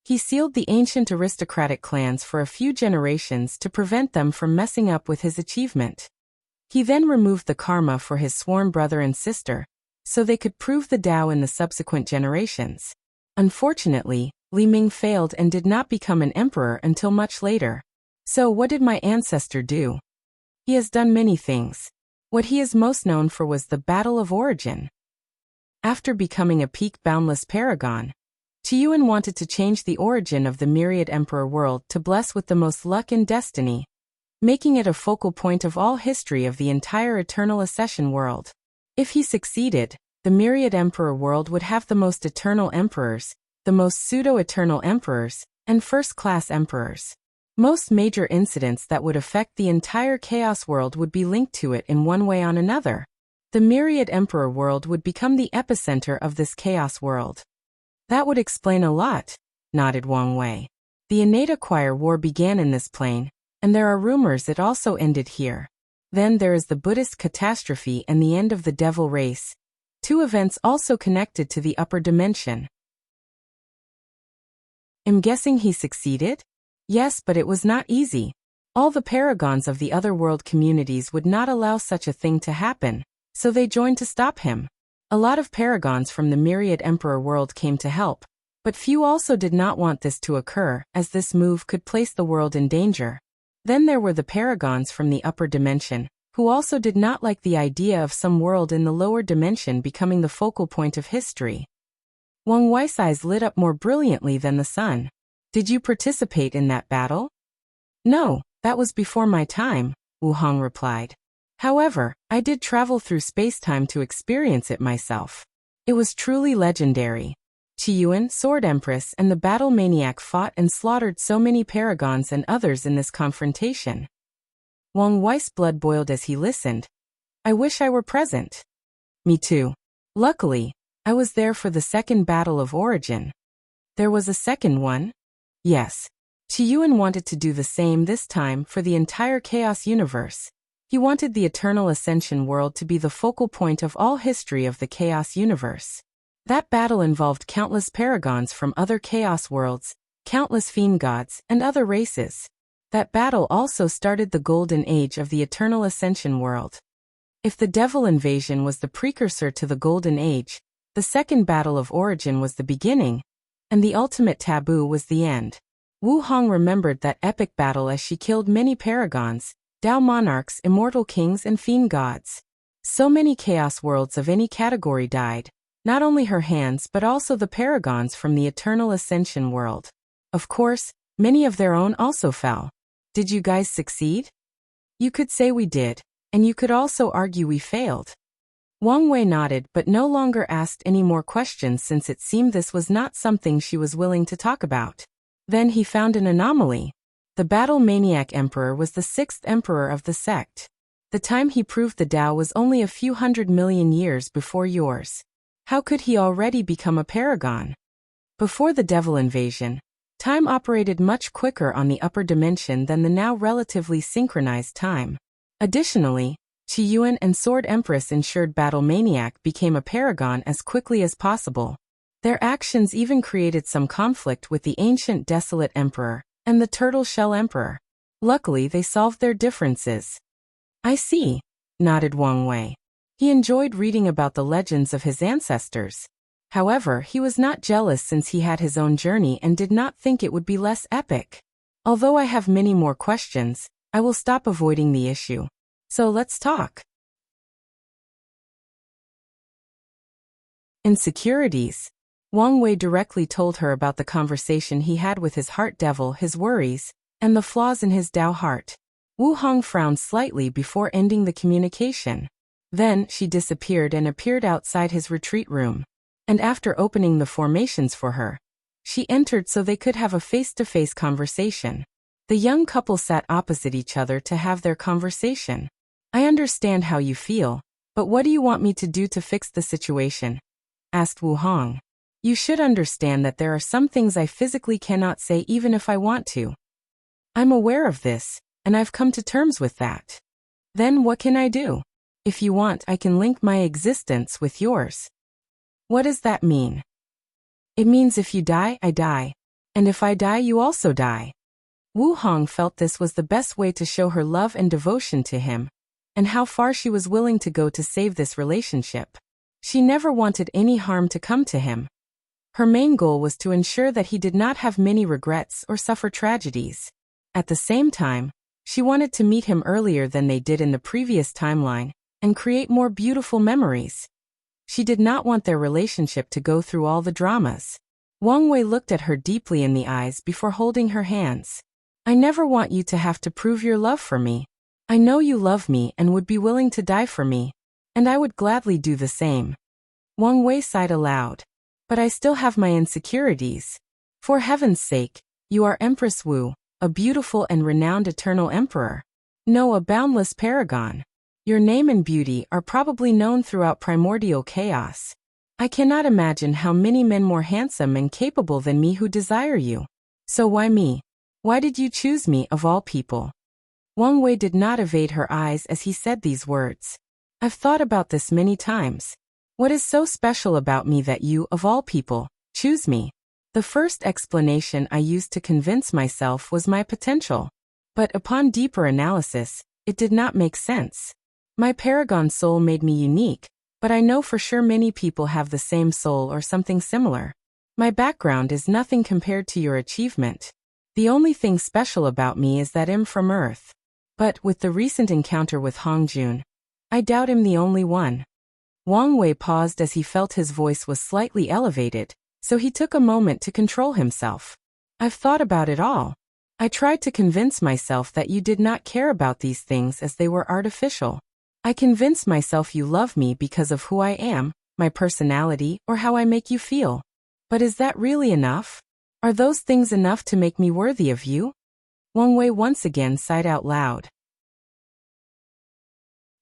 He sealed the ancient aristocratic clans for a few generations to prevent them from messing up with his achievement. He then removed the karma for his sworn brother and sister, so they could prove the Tao in the subsequent generations. Unfortunately, Li Ming failed and did not become an emperor until much later. So what did my ancestor do? He has done many things. What he is most known for was the Battle of Origin. After becoming a peak boundless paragon, Qiyuan wanted to change the origin of the myriad emperor world to bless with the most luck and destiny, making it a focal point of all history of the entire eternal accession world. If he succeeded, the myriad emperor world would have the most eternal emperors, the most pseudo-eternal emperors, and first-class emperors. Most major incidents that would affect the entire chaos world would be linked to it in one way or another. The myriad emperor world would become the epicenter of this chaos world. That would explain a lot, nodded Wang Wei. The innate acquire war began in this plane, and there are rumors it also ended here. Then there is the Buddhist catastrophe and the end of the devil race, two events also connected to the upper dimension. I'm guessing he succeeded? Yes, but it was not easy. All the paragons of the other world communities would not allow such a thing to happen, so they joined to stop him. A lot of paragons from the myriad emperor world came to help, but few also did not want this to occur, as this move could place the world in danger. Then there were the paragons from the upper dimension, who also did not like the idea of some world in the lower dimension becoming the focal point of history. Wang Wei's eyes lit up more brilliantly than the sun. Did you participate in that battle? No, that was before my time, Wu Hong replied. However, I did travel through space-time to experience it myself. It was truly legendary. Qiyuan, Sword Empress, and the Battle Maniac fought and slaughtered so many paragons and others in this confrontation. Wang Wei's blood boiled as he listened. I wish I were present. Me too. Luckily, I was there for the second Battle of Origin. There was a second one? Yes. Qiyuan wanted to do the same this time for the entire Chaos universe. He wanted the Eternal Ascension world to be the focal point of all history of the Chaos universe. That battle involved countless paragons from other Chaos worlds, countless fiend gods, and other races. That battle also started the Golden Age of the Eternal Ascension world. If the Devil Invasion was the precursor to the Golden Age, the second Battle of Origin was the beginning, and the ultimate taboo was the end. Wu Hong remembered that epic battle as she killed many paragons, Tao monarchs, immortal kings, and fiend gods. So many chaos worlds of any category died, not only her hands but also the paragons from the Eternal Ascension world. Of course, many of their own also fell. Did you guys succeed? You could say we did, and you could also argue we failed. Wang Wei nodded but no longer asked any more questions since it seemed this was not something she was willing to talk about. Then he found an anomaly. The Battle Maniac Emperor was the sixth emperor of the sect. The time he proved the Tao was only a few 100 million years before yours. How could he already become a paragon? Before the Devil Invasion, time operated much quicker on the upper dimension than the now relatively synchronized time. Additionally, Qiyuan and Sword Empress ensured Battle Maniac became a paragon as quickly as possible. Their actions even created some conflict with the ancient Desolate Emperor and the Turtle Shell Emperor. Luckily, they solved their differences. I see, nodded Wang Wei. He enjoyed reading about the legends of his ancestors. However, he was not jealous since he had his own journey and did not think it would be less epic. Although I have many more questions, I will stop avoiding the issue. So let's talk. Insecurities. Wang Wei directly told her about the conversation he had with his heart devil, his worries, and the flaws in his Tao heart. Wu Hong frowned slightly before ending the communication. Then she disappeared and appeared outside his retreat room. And after opening the formations for her, she entered so they could have a face-to-face conversation. The young couple sat opposite each other to have their conversation. I understand how you feel, but what do you want me to do to fix the situation? Asked Wu Hong. You should understand that there are some things I physically cannot say even if I want to. I'm aware of this, and I've come to terms with that. Then what can I do? If you want, I can link my existence with yours. What does that mean? It means if you die, I die. And if I die, you also die. Wu Hong felt this was the best way to show her love and devotion to him. and how far she was willing to go to save this relationship. She never wanted any harm to come to him. Her main goal was to ensure that he did not have many regrets or suffer tragedies. At the same time, she wanted to meet him earlier than they did in the previous timeline and create more beautiful memories. She did not want their relationship to go through all the dramas. Wang Wei looked at her deeply in the eyes before holding her hands. I never want you to have to prove your love for me. I know you love me and would be willing to die for me, and I would gladly do the same. Wang Wei sighed aloud. But I still have my insecurities. For heaven's sake, you are Empress Wu, a beautiful and renowned eternal emperor. No, a boundless paragon. Your name and beauty are probably known throughout primordial chaos. I cannot imagine how many men more handsome and capable than me who desire you. So why me? Why did you choose me of all people? Wang Wei did not evade her eyes as he said these words. I've thought about this many times. What is so special about me that you, of all people, choose me? The first explanation I used to convince myself was my potential. But upon deeper analysis, it did not make sense. My paragon soul made me unique, but I know for sure many people have the same soul or something similar. My background is nothing compared to your achievement. The only thing special about me is that I'm from Earth. But with the recent encounter with Hongjun, I doubt I'm the only one. Wang Wei paused as he felt his voice was slightly elevated, so he took a moment to control himself. I've thought about it all. I tried to convince myself that you did not care about these things as they were artificial. I convinced myself you love me because of who I am, my personality, or how I make you feel. But is that really enough? Are those things enough to make me worthy of you? Wang Wei once again sighed out loud.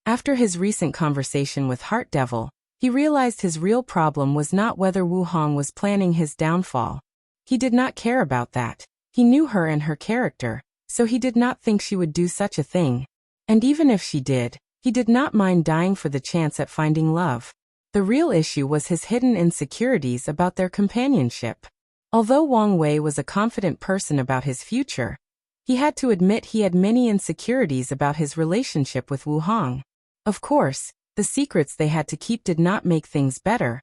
After his recent conversation with Heart Devil, he realized his real problem was not whether Wu Hong was planning his downfall. He did not care about that. He knew her and her character, so he did not think she would do such a thing. And even if she did, he did not mind dying for the chance at finding love. The real issue was his hidden insecurities about their companionship. Although Wang Wei was a confident person about his future, he had to admit he had many insecurities about his relationship with Wu Hong. Of course, the secrets they had to keep did not make things better.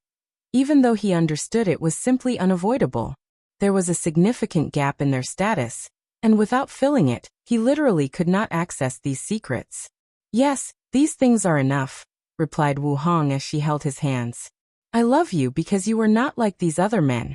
Even though he understood it was simply unavoidable. There was a significant gap in their status, and without filling it, he literally could not access these secrets. Yes, these things are enough, replied Wu Hong as she held his hands. I love you because you were not like these other men.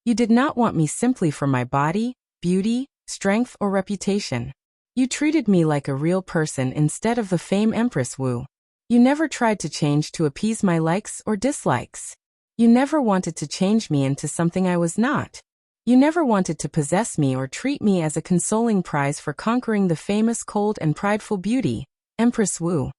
You did not want me simply for my body, beauty, strength, or reputation. You treated me like a real person instead of the fame Empress Wu. You never tried to change to appease my likes or dislikes. You never wanted to change me into something I was not. You never wanted to possess me or treat me as a consoling prize for conquering the famous cold and prideful beauty, Empress Wu.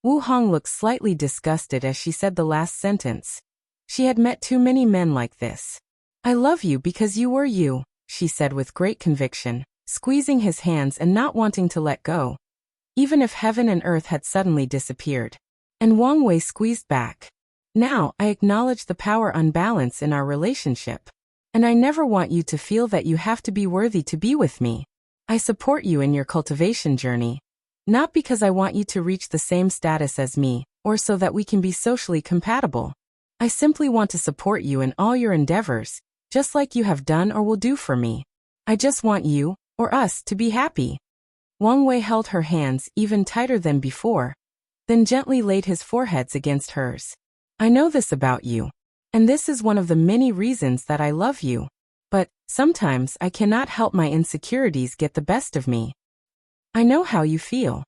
Wu Hong looked slightly disgusted as she said the last sentence. She had met too many men like this. I love you because you were you, she said with great conviction, squeezing his hands and not wanting to let go. Even if heaven and earth had suddenly disappeared. And Wang Wei squeezed back. Now, I acknowledge the power unbalance in our relationship. And I never want you to feel that you have to be worthy to be with me. I support you in your cultivation journey. Not because I want you to reach the same status as me, or so that we can be socially compatible. I simply want to support you in all your endeavors, just like you have done or will do for me. I just want you, or us, to be happy. Wang Wei held her hands even tighter than before, then gently laid his foreheads against hers. I know this about you, and this is one of the many reasons that I love you. But, sometimes I cannot help my insecurities get the best of me. I know how you feel.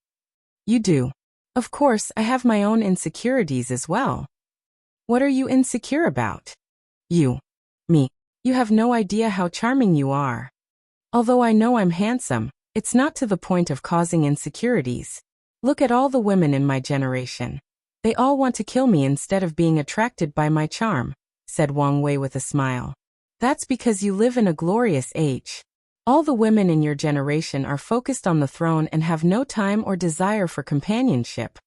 You do. Of course, I have my own insecurities as well. What are you insecure about? You. Me. You have no idea how charming you are. Although I know I'm handsome, it's not to the point of causing insecurities. Look at all the women in my generation. They all want to kill me instead of being attracted by my charm, said Wang Wei with a smile. That's because you live in a glorious age. All the women in your generation are focused on the throne and have no time or desire for companionship,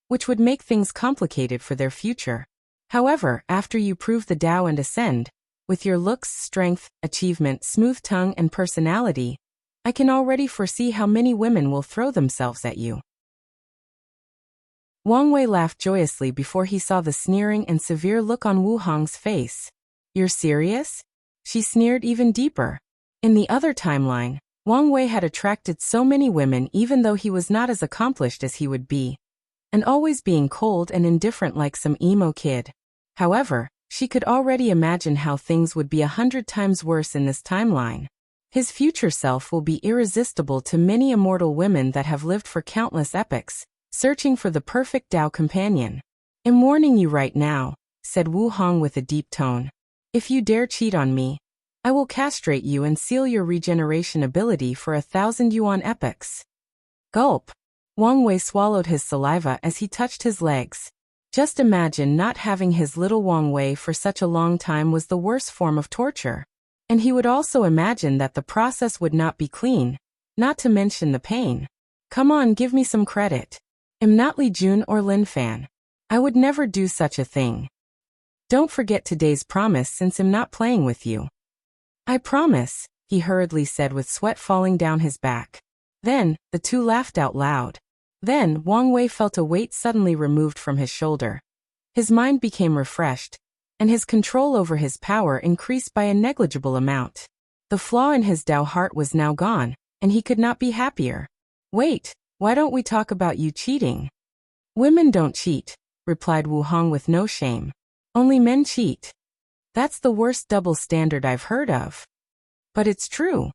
which would make things complicated for their future. However, after you prove the Tao and ascend, with your looks, strength, achievement, smooth tongue, and personality, I can already foresee how many women will throw themselves at you. Wang Wei laughed joyously before he saw the sneering and severe look on Wu Hong's face. You're serious? She sneered even deeper. In the other timeline, Wang Wei had attracted so many women even though he was not as accomplished as he would be, and always being cold and indifferent like some emo kid. However, she could already imagine how things would be 100 times worse in this timeline. His future self will be irresistible to many immortal women that have lived for countless epochs, searching for the perfect Tao companion. I'm warning you right now, said Wu Hong with a deep tone. If you dare cheat on me, I will castrate you and seal your regeneration ability for 1,000 yuan epochs. Gulp. Wang Wei swallowed his saliva as he touched his legs. Just imagine not having his little Wang Wei for such a long time was the worst form of torture. And he would also imagine that the process would not be clean, not to mention the pain. Come on, give me some credit. I'm not Li Jun or Lin Fan. I would never do such a thing. Don't forget today's promise since I'm not playing with you. I promise, he hurriedly said with sweat falling down his back. Then, the two laughed out loud. Then, Wang Wei felt a weight suddenly removed from his shoulder. His mind became refreshed, and his control over his power increased by a negligible amount. The flaw in his Tao heart was now gone, and he could not be happier. Wait, why don't we talk about you cheating? Women don't cheat, replied Wu Hong with no shame. Only men cheat. That's the worst double standard I've heard of. But it's true.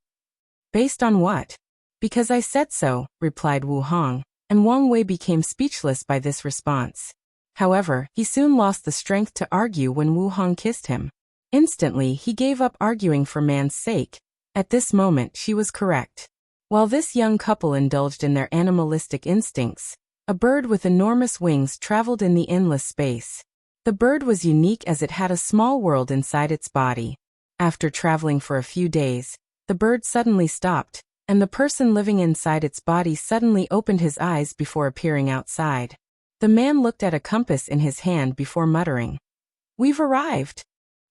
Based on what? Because I said so, replied Wu Hong, and Wang Wei became speechless by this response. However, he soon lost the strength to argue when Wu Hong kissed him. Instantly, he gave up arguing for man's sake. At this moment, she was correct. While this young couple indulged in their animalistic instincts, a bird with enormous wings traveled in the endless space. The bird was unique as it had a small world inside its body. After traveling for a few days, the bird suddenly stopped, and the person living inside its body suddenly opened his eyes before appearing outside. The man looked at a compass in his hand before muttering, "We've arrived."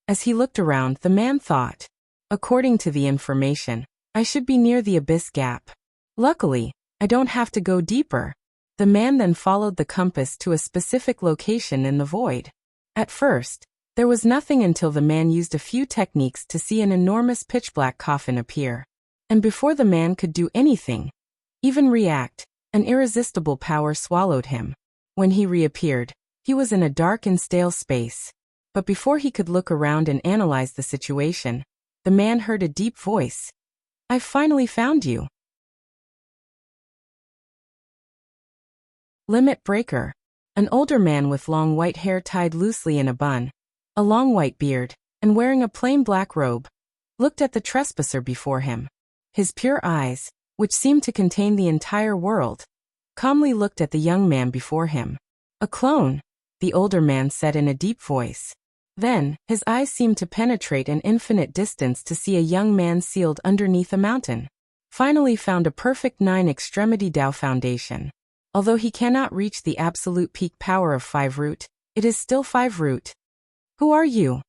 As he looked around, the man thought, "According to the information, I should be near the abyss gap. Luckily, I don't have to go deeper." The man then followed the compass to a specific location in the void. At first, there was nothing until the man used a few techniques to see an enormous pitch-black coffin appear. And before the man could do anything, even react, an irresistible power swallowed him. When he reappeared, he was in a dark and stale space. But before he could look around and analyze the situation, the man heard a deep voice. "I've finally found you." Limit breaker. An older man with long white hair tied loosely in a bun, a long white beard, and wearing a plain black robe, looked at the trespasser before him. His pure eyes, which seemed to contain the entire world, calmly looked at the young man before him. "A clone," the older man said in a deep voice. Then, his eyes seemed to penetrate an infinite distance to see a young man sealed underneath a mountain. Finally found a perfect 9-extremity Tao foundation. Although he cannot reach the absolute peak power of 5 root, it is still 5 root. "Who are you?"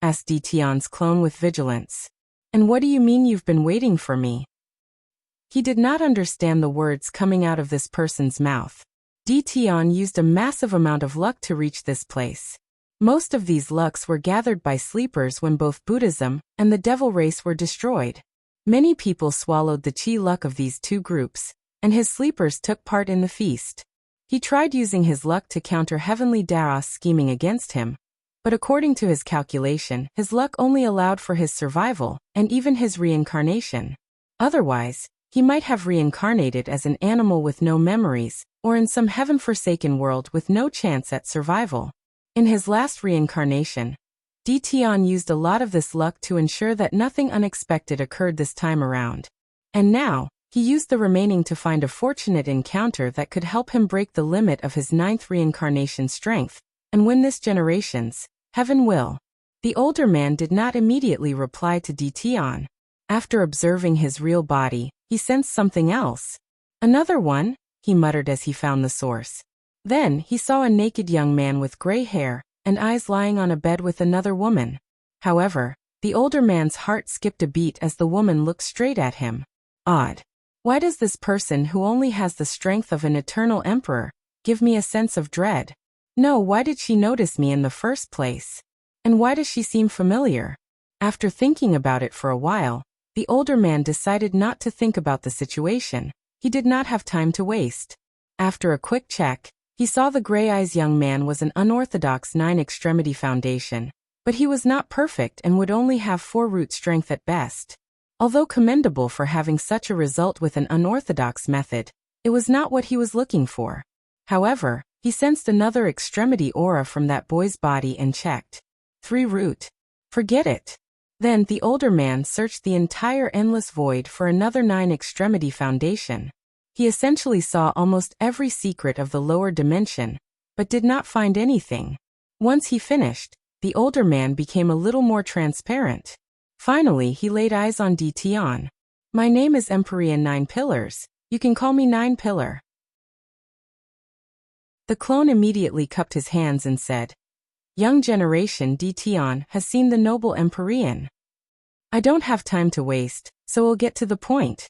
asked Tian's clone with vigilance. "And what do you mean you've been waiting for me?" He did not understand the words coming out of this person's mouth. Tian used a massive amount of luck to reach this place. Most of these lucks were gathered by sleepers when both Buddhism and the devil race were destroyed. Many people swallowed the chi luck of these two groups, and his sleepers took part in the feast. He tried using his luck to counter heavenly Daos scheming against him, but according to his calculation, his luck only allowed for his survival and even his reincarnation. Otherwise, he might have reincarnated as an animal with no memories, or in some heaven-forsaken world with no chance at survival. In his last reincarnation, Tian used a lot of this luck to ensure that nothing unexpected occurred this time around. And now, he used the remaining to find a fortunate encounter that could help him break the limit of his 9th reincarnation strength, and win this generation's heaven will. The older man did not immediately reply to Tian. After observing his real body, he sensed something else. "Another one?" he muttered as he found the source. Then, he saw a naked young man with gray hair and eyes lying on a bed with another woman. However, the older man's heart skipped a beat as the woman looked straight at him. Odd. Why does this person who only has the strength of an eternal emperor give me a sense of dread? No, why did she notice me in the first place? And why does she seem familiar? After thinking about it for a while, the older man decided not to think about the situation. He did not have time to waste. After a quick check, he saw the gray eyes young man was an unorthodox 9-extremity foundation, but he was not perfect and would only have 4 root strength at best. Although commendable for having such a result with an unorthodox method, it was not what he was looking for. However, he sensed another extremity aura from that boy's body and checked. 3 root. Forget it. Then the older man searched the entire endless void for another 9-extremity foundation. He essentially saw almost every secret of the lower dimension, but did not find anything. Once he finished, the older man became a little more transparent. Finally, he laid eyes on Defying. My name is Empyrean 9 Pillars. You can call me 9 Pillar. The clone immediately cupped his hands and said, Young generation Defying has seen the noble Empyrean. I don't have time to waste, so we'll get to the point.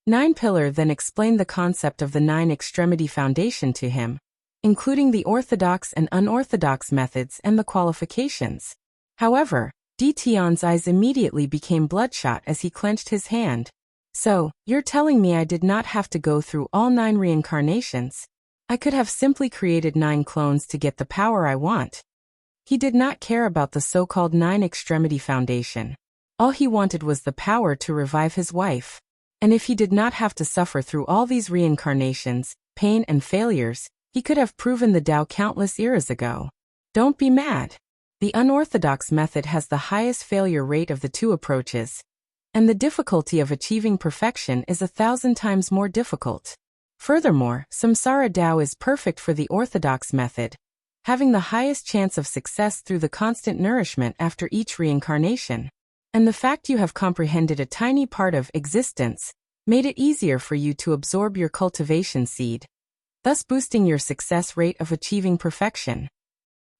9 Pillar then explained the concept of the 9-extremity foundation to him, including the orthodox and unorthodox methods and the qualifications. However, Defying's eyes immediately became bloodshot as he clenched his hand. So, you're telling me I did not have to go through all 9 reincarnations? I could have simply created 9 clones to get the power I want. He did not care about the so-called 9-extremity foundation. All he wanted was the power to revive his wife. And if he did not have to suffer through all these reincarnations, pain and failures, he could have proven the Tao countless eras ago. Don't be mad. The unorthodox method has the highest failure rate of the 2 approaches, and the difficulty of achieving perfection is 1,000 times more difficult. Furthermore, Samsara Tao is perfect for the orthodox method, having the highest chance of success through the constant nourishment after each reincarnation. And the fact you have comprehended a tiny part of existence made it easier for you to absorb your cultivation seed, thus boosting your success rate of achieving perfection.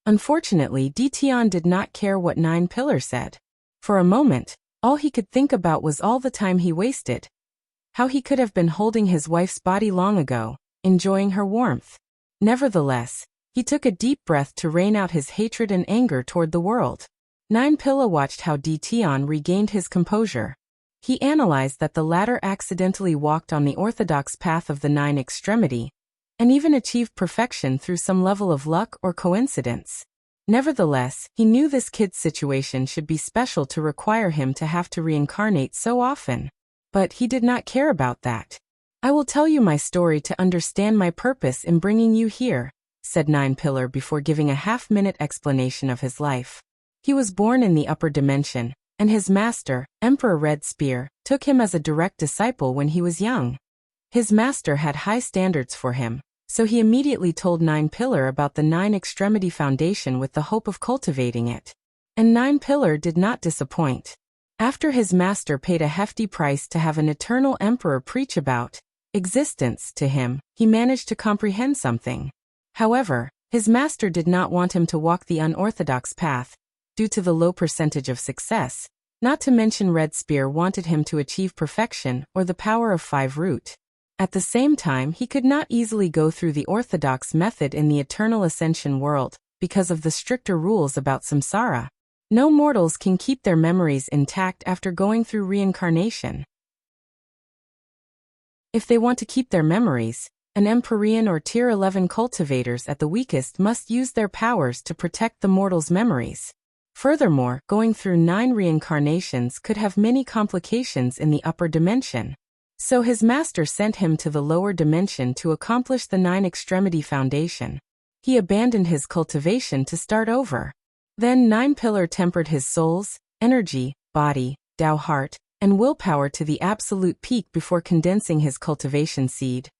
Unfortunately, Defying did not care what 9 Pillar said. For a moment, all he could think about was all the time he wasted. How he could have been holding his wife's body long ago, enjoying her warmth. Nevertheless, he took a deep breath to rain out his hatred and anger toward the world. 9 Pillar watched how Defying regained his composure. He analyzed that the latter accidentally walked on the orthodox path of the 9-extremity, and even achieved perfection through some level of luck or coincidence. Nevertheless, he knew this kid's situation should be special to require him to have to reincarnate so often. But he did not care about that. I will tell you my story to understand my purpose in bringing you here, said 9 Pillar before giving a half-minute explanation of his life. He was born in the upper dimension, and his master, Emperor Red Spear, took him as a direct disciple when he was young. His master had high standards for him, so he immediately told 9 Pillar about the 9-extremity foundation with the hope of cultivating it. And 9 Pillar did not disappoint. After his master paid a hefty price to have an eternal emperor preach about existence to him, he managed to comprehend something. However, his master did not want him to walk the unorthodox path, due to the low percentage of success, not to mention Red Spear wanted him to achieve perfection or the power of 5 root. At the same time, he could not easily go through the orthodox method in the eternal ascension world, because of the stricter rules about samsara. No mortals can keep their memories intact after going through reincarnation. If they want to keep their memories, an Empyrean or Tier 11 cultivators at the weakest must use their powers to protect the mortal's memories. Furthermore, going through 9 reincarnations could have many complications in the upper dimension. So his master sent him to the lower dimension to accomplish the 9-extremity foundation. He abandoned his cultivation to start over. Then 9 Pillar tempered his soul's energy, body, Tao heart, and willpower to the absolute peak before condensing his cultivation seed,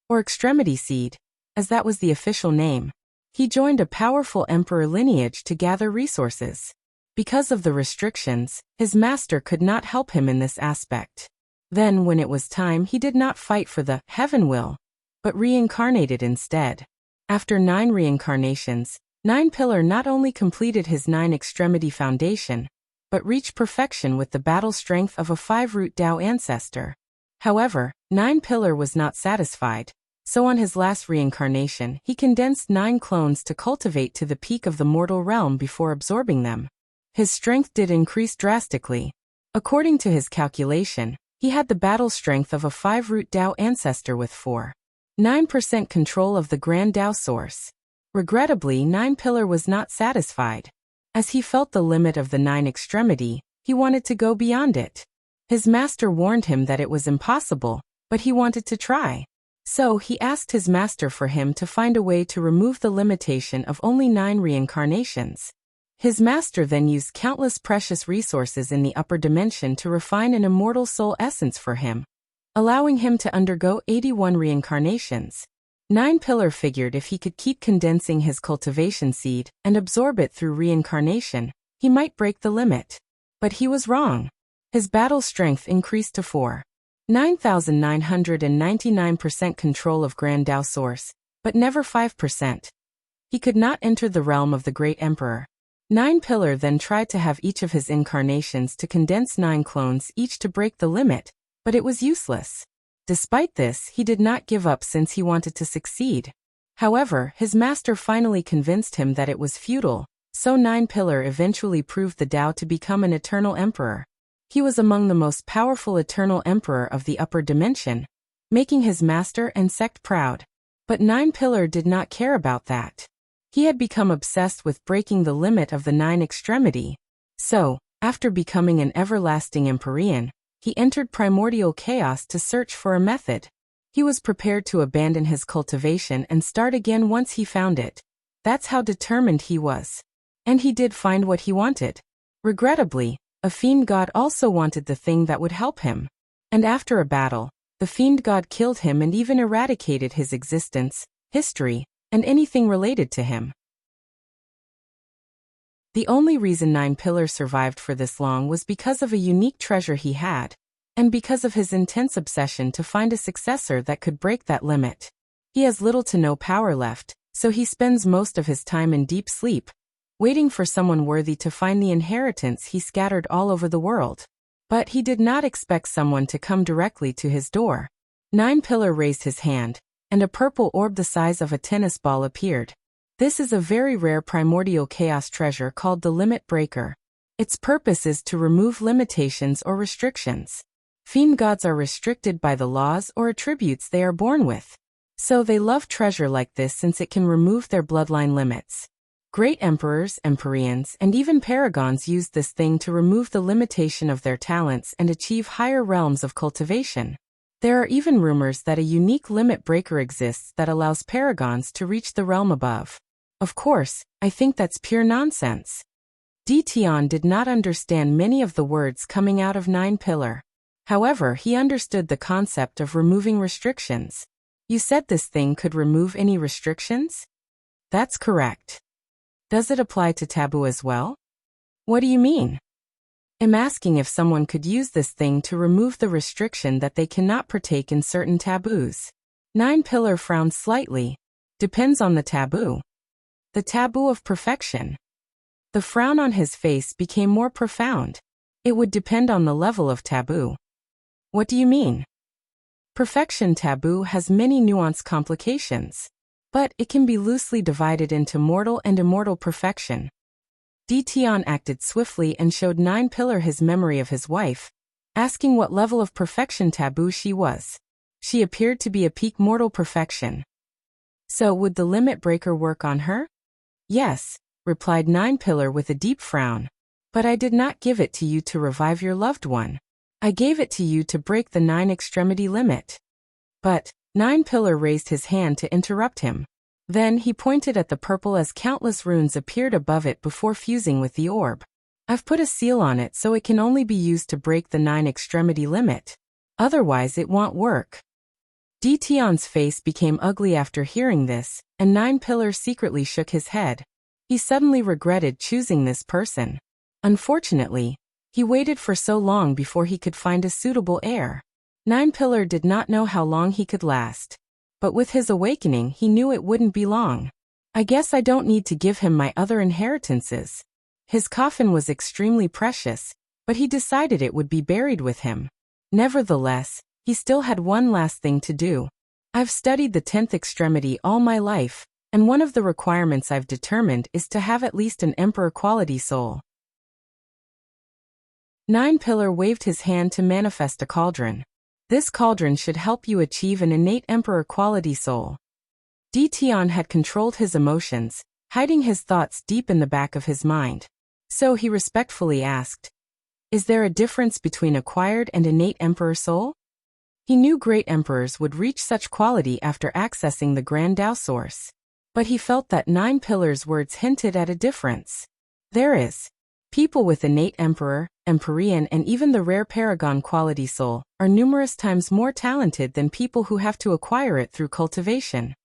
or extremity seed, as that was the official name. He joined a powerful emperor lineage to gather resources. Because of the restrictions, his master could not help him in this aspect. Then, when it was time, he did not fight for the heaven will, but reincarnated instead. After 9 reincarnations, 9 Pillar not only completed his 9-extremity foundation, but reached perfection with the battle strength of a 5 root Tao ancestor. However, 9 Pillar was not satisfied. So on his last reincarnation, he condensed 9 clones to cultivate to the peak of the mortal realm before absorbing them. His strength did increase drastically. According to his calculation, he had the battle strength of a 5-root Dao ancestor with 4.9% control of the Grand Dao source. Regrettably, 9-Pillar was not satisfied. As he felt the limit of the 9 extremity, he wanted to go beyond it. His master warned him that it was impossible, but he wanted to try. So he asked his master for him to find a way to remove the limitation of only 9 reincarnations. His master then used countless precious resources in the upper dimension to refine an immortal soul essence for him, allowing him to undergo 81 reincarnations. 9-Pillar figured if he could keep condensing his cultivation seed and absorb it through reincarnation, he might break the limit. But he was wrong. His battle strength increased to 4.999% control of Grand Dao Source, but never 5%. He could not enter the realm of the Great Emperor. 9-Pillar then tried to have each of his incarnations to condense 9 clones each to break the limit, but it was useless. Despite this, he did not give up since he wanted to succeed. However, his master finally convinced him that it was futile, so 9-Pillar eventually proved the Dao to become an eternal emperor. He was among the most powerful eternal emperor of the upper dimension, making his master and sect proud. But 9-Pillar did not care about that. He had become obsessed with breaking the limit of the 9 extremity. So, after becoming an everlasting Empyrean, he entered primordial chaos to search for a method. He was prepared to abandon his cultivation and start again once he found it. That's how determined he was. And he did find what he wanted. Regrettably, a fiend god also wanted the thing that would help him. And after a battle, the fiend god killed him and even eradicated his existence, history, and anything related to him. The only reason 9-Pillar survived for this long was because of a unique treasure he had, and because of his intense obsession to find a successor that could break that limit. He has little to no power left, so he spends most of his time in deep sleep, waiting for someone worthy to find the inheritance he scattered all over the world. But he did not expect someone to come directly to his door. 9-Pillar raised his hand, and a purple orb the size of a tennis ball appeared. This is a very rare primordial chaos treasure called the Limit Breaker. Its purpose is to remove limitations or restrictions. Fiend gods are restricted by the laws or attributes they are born with. So they love treasure like this since it can remove their bloodline limits. Great emperors, empyreans, and even paragons use this thing to remove the limitation of their talents and achieve higher realms of cultivation. There are even rumors that a unique limit breaker exists that allows paragons to reach the realm above. Of course, I think that's pure nonsense. Defying did not understand many of the words coming out of 9-Pillar. However, he understood the concept of removing restrictions. You said this thing could remove any restrictions? That's correct. Does it apply to taboo as well? What do you mean? I'm asking if someone could use this thing to remove the restriction that they cannot partake in certain taboos. 9-Pillar frowned slightly. Depends on the taboo. The taboo of perfection. The frown on his face became more profound. It would depend on the level of taboo. What do you mean? Perfection taboo has many nuanced complications, but it can be loosely divided into mortal and immortal perfection. Defying acted swiftly and showed 9-Pillar his memory of his wife, asking what level of perfection taboo she was. She appeared to be a peak mortal perfection. So would the limit breaker work on her? Yes, replied 9-Pillar with a deep frown. But I did not give it to you to revive your loved one. I gave it to you to break the 9 extremity limit. But 9-Pillar raised his hand to interrupt him. Then he pointed at the purple as countless runes appeared above it before fusing with the orb. I've put a seal on it so it can only be used to break the 9 extremity limit. Otherwise it won't work. Defying's face became ugly after hearing this, and 9-Pillar secretly shook his head. He suddenly regretted choosing this person. Unfortunately, he waited for so long before he could find a suitable heir. 9-Pillar did not know how long he could last. But with his awakening he knew it wouldn't be long. I guess I don't need to give him my other inheritances. His coffin was extremely precious, but he decided it would be buried with him. Nevertheless, he still had one last thing to do. I've studied the 10th extremity all my life, and one of the requirements I've determined is to have at least an emperor quality soul. 9 Pillar waved his hand to manifest a cauldron. This cauldron should help you achieve an innate emperor quality soul. Defying had controlled his emotions, hiding his thoughts deep in the back of his mind. So he respectfully asked, "Is there a difference between acquired and innate emperor soul?" He knew great emperors would reach such quality after accessing the Grand Tao source. But he felt that 9 Pillars' words hinted at a difference. There is. People with innate emperor, empyrean and even the rare paragon quality soul are numerous times more talented than people who have to acquire it through cultivation.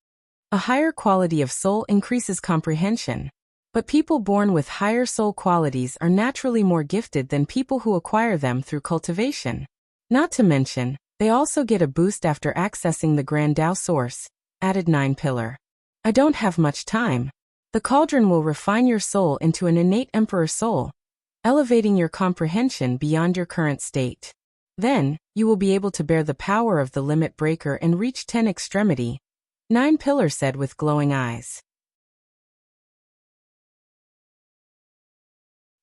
A higher quality of soul increases comprehension. But people born with higher soul qualities are naturally more gifted than people who acquire them through cultivation. Not to mention, they also get a boost after accessing the Grand Tao source, added 9 Pillar. I don't have much time. The cauldron will refine your soul into an innate emperor soul, elevating your comprehension beyond your current state. Then, you will be able to bear the power of the limit breaker and reach 10 extremity, 9 Pillar said with glowing eyes.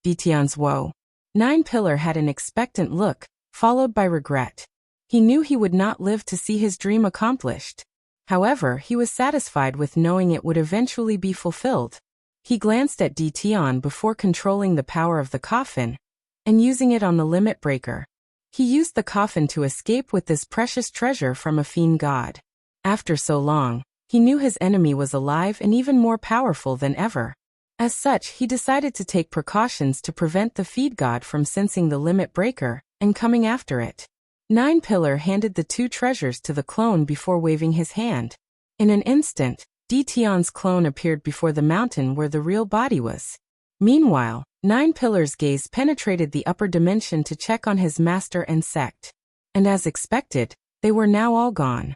Defying's woe. 9 Pillar had an expectant look, followed by regret. He knew he would not live to see his dream accomplished. However, he was satisfied with knowing it would eventually be fulfilled. He glanced at Defying before controlling the power of the coffin and using it on the limit breaker. He used the coffin to escape with this precious treasure from a fiend god. After so long, he knew his enemy was alive and even more powerful than ever. As such, he decided to take precautions to prevent the fiend god from sensing the limit breaker and coming after it. 9 Pillar handed the 2 treasures to the clone before waving his hand. In an instant, Defying's clone appeared before the mountain where the real body was. Meanwhile, 9 Pillar's gaze penetrated the upper dimension to check on his master and sect. And as expected, they were now all gone.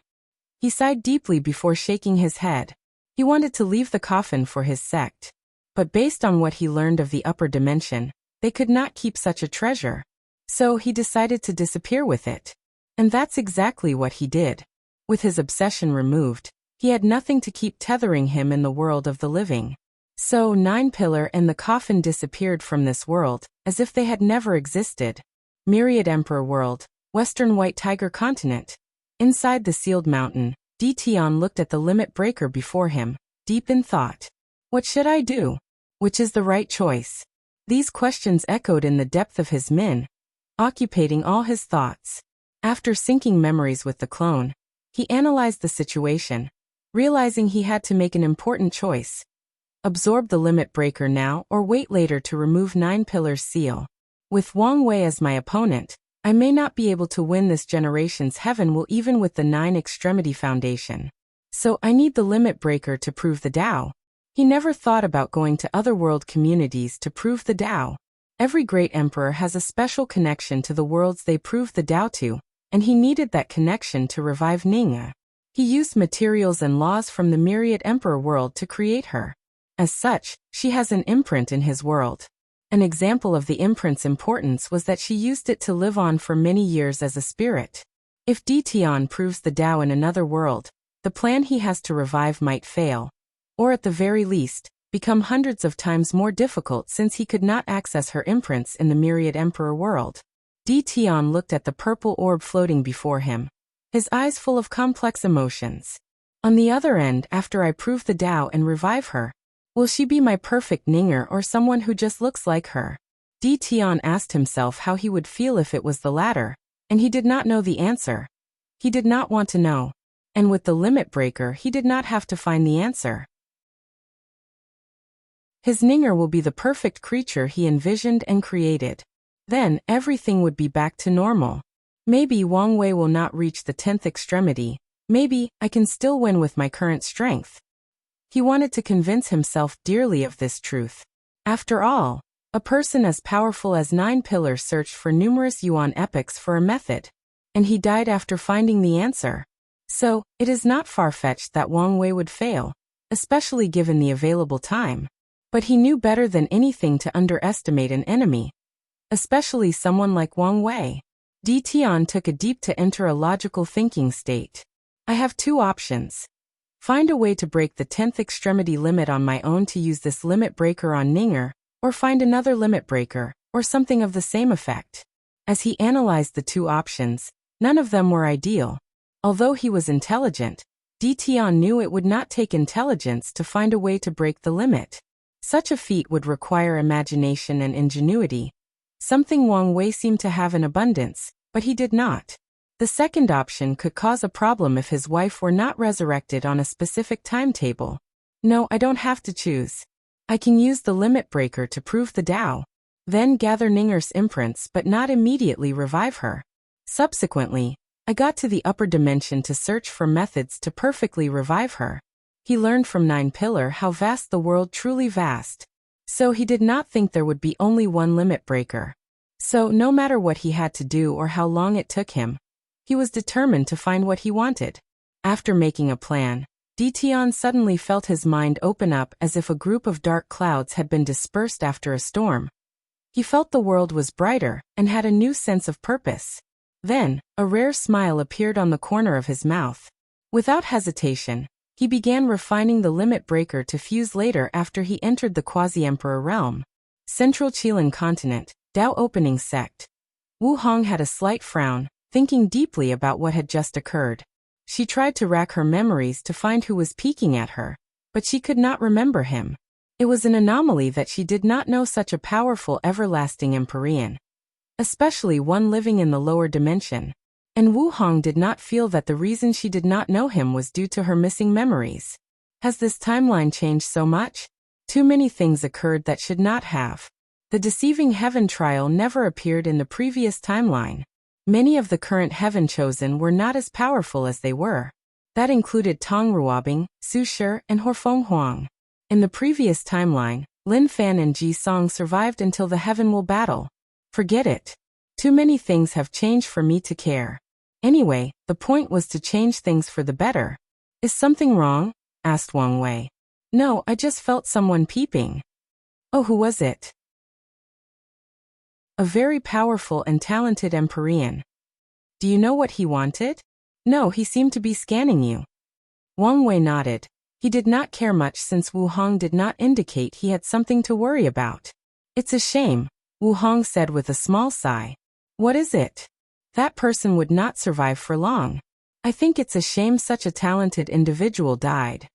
He sighed deeply before shaking his head. He wanted to leave the coffin for his sect. But based on what he learned of the upper dimension, they could not keep such a treasure. So he decided to disappear with it. And that's exactly what he did. With his obsession removed, he had nothing to keep tethering him in the world of the living. So 9 Pillar and the coffin disappeared from this world, as if they had never existed. Myriad Emperor World, Western White Tiger Continent. Inside the sealed mountain, Defying looked at the limit breaker before him, deep in thought. What should I do? Which is the right choice? These questions echoed in the depth of his min, occupating all his thoughts. After syncing memories with the clone, he analyzed the situation, realizing he had to make an important choice. Absorb the limit breaker now or wait later to remove 9 Pillar's seal. With Wang Wei as my opponent, I may not be able to win this generation's heaven will even with the 9 Extremity Foundation. So I need the limit breaker to prove the Tao. He never thought about going to otherworld communities to prove the Tao. Every great emperor has a special connection to the worlds they prove the Tao to, and he needed that connection to revive Ning'e. He used materials and laws from the Myriad Emperor world to create her. As such, she has an imprint in his world. An example of the imprint's importance was that she used it to live on for many years as a spirit. If Defying proves the Tao in another world, the plan he has to revive might fail, or at the very least, become hundreds of times more difficult since he could not access her imprints in the Myriad Emperor world. Defying looked at the purple orb floating before him, his eyes full of complex emotions. On the other end, after I prove the Tao and revive her, will she be my perfect Ning'e or someone who just looks like her? Defying asked himself how he would feel if it was the latter, and he did not know the answer. He did not want to know. And with the limit breaker he did not have to find the answer. His Ning'e will be the perfect creature he envisioned and created. Then, everything would be back to normal. Maybe Wang Wei will not reach the 10th extremity. Maybe I can still win with my current strength. He wanted to convince himself dearly of this truth. After all, a person as powerful as 9 Pillars searched for numerous Yuan epochs for a method, and he died after finding the answer. So, it is not far-fetched that Wang Wei would fail, especially given the available time. But he knew better than anything to underestimate an enemy, especially someone like Wang Wei. Defying took a deep to enter a logical thinking state. I have two options. Find a way to break the 10th extremity limit on my own to use this limit breaker on Ninger, or find another limit breaker, or something of the same effect. As he analyzed the two options, none of them were ideal. Although he was intelligent, Ditian knew it would not take intelligence to find a way to break the limit. Such a feat would require imagination and ingenuity, something Wang Wei seemed to have in abundance, but he did not. The second option could cause a problem if his wife were not resurrected on a specific timetable. No, I don't have to choose. I can use the limit breaker to prove the Tao, then gather Ninger's imprints but not immediately revive her. Subsequently, I got to the upper dimension to search for methods to perfectly revive her. He learned from Nine Pillar how vast the world truly vast. So he did not think there would be only one limit breaker. So no matter what he had to do or how long it took him, he was determined to find what he wanted. After making a plan, Ditian suddenly felt his mind open up as if a group of dark clouds had been dispersed after a storm. He felt the world was brighter and had a new sense of purpose. Then, a rare smile appeared on the corner of his mouth. Without hesitation, he began refining the limit breaker to fuse later after he entered the Quasi-Emperor realm. Central Chilan continent, Tao opening sect. Wu Hong had a slight frown, thinking deeply about what had just occurred. She tried to rack her memories to find who was peeking at her, but she could not remember him. It was an anomaly that she did not know such a powerful everlasting Empyrean, especially one living in the lower dimension. And Wu Hong did not feel that the reason she did not know him was due to her missing memories. Has this timeline changed so much? Too many things occurred that should not have. The deceiving heaven trial never appeared in the previous timeline. Many of the current heaven chosen were not as powerful as they were. That included Tong Ruobing, Su Shi, and Horfeng Huang. In the previous timeline, Lin Fan and Ji Song survived until the heaven will battle. Forget it. Too many things have changed for me to care. Anyway, the point was to change things for the better. Is something wrong? Asked Wang Wei. No, I just felt someone peeping. Oh, who was it? A very powerful and talented Empyrean. Do you know what he wanted? No, he seemed to be scanning you. Wang Wei nodded. He did not care much since Wu Hong did not indicate he had something to worry about. It's a shame, Wu Hong said with a small sigh. What is it? That person would not survive for long. I think it's a shame such a talented individual died.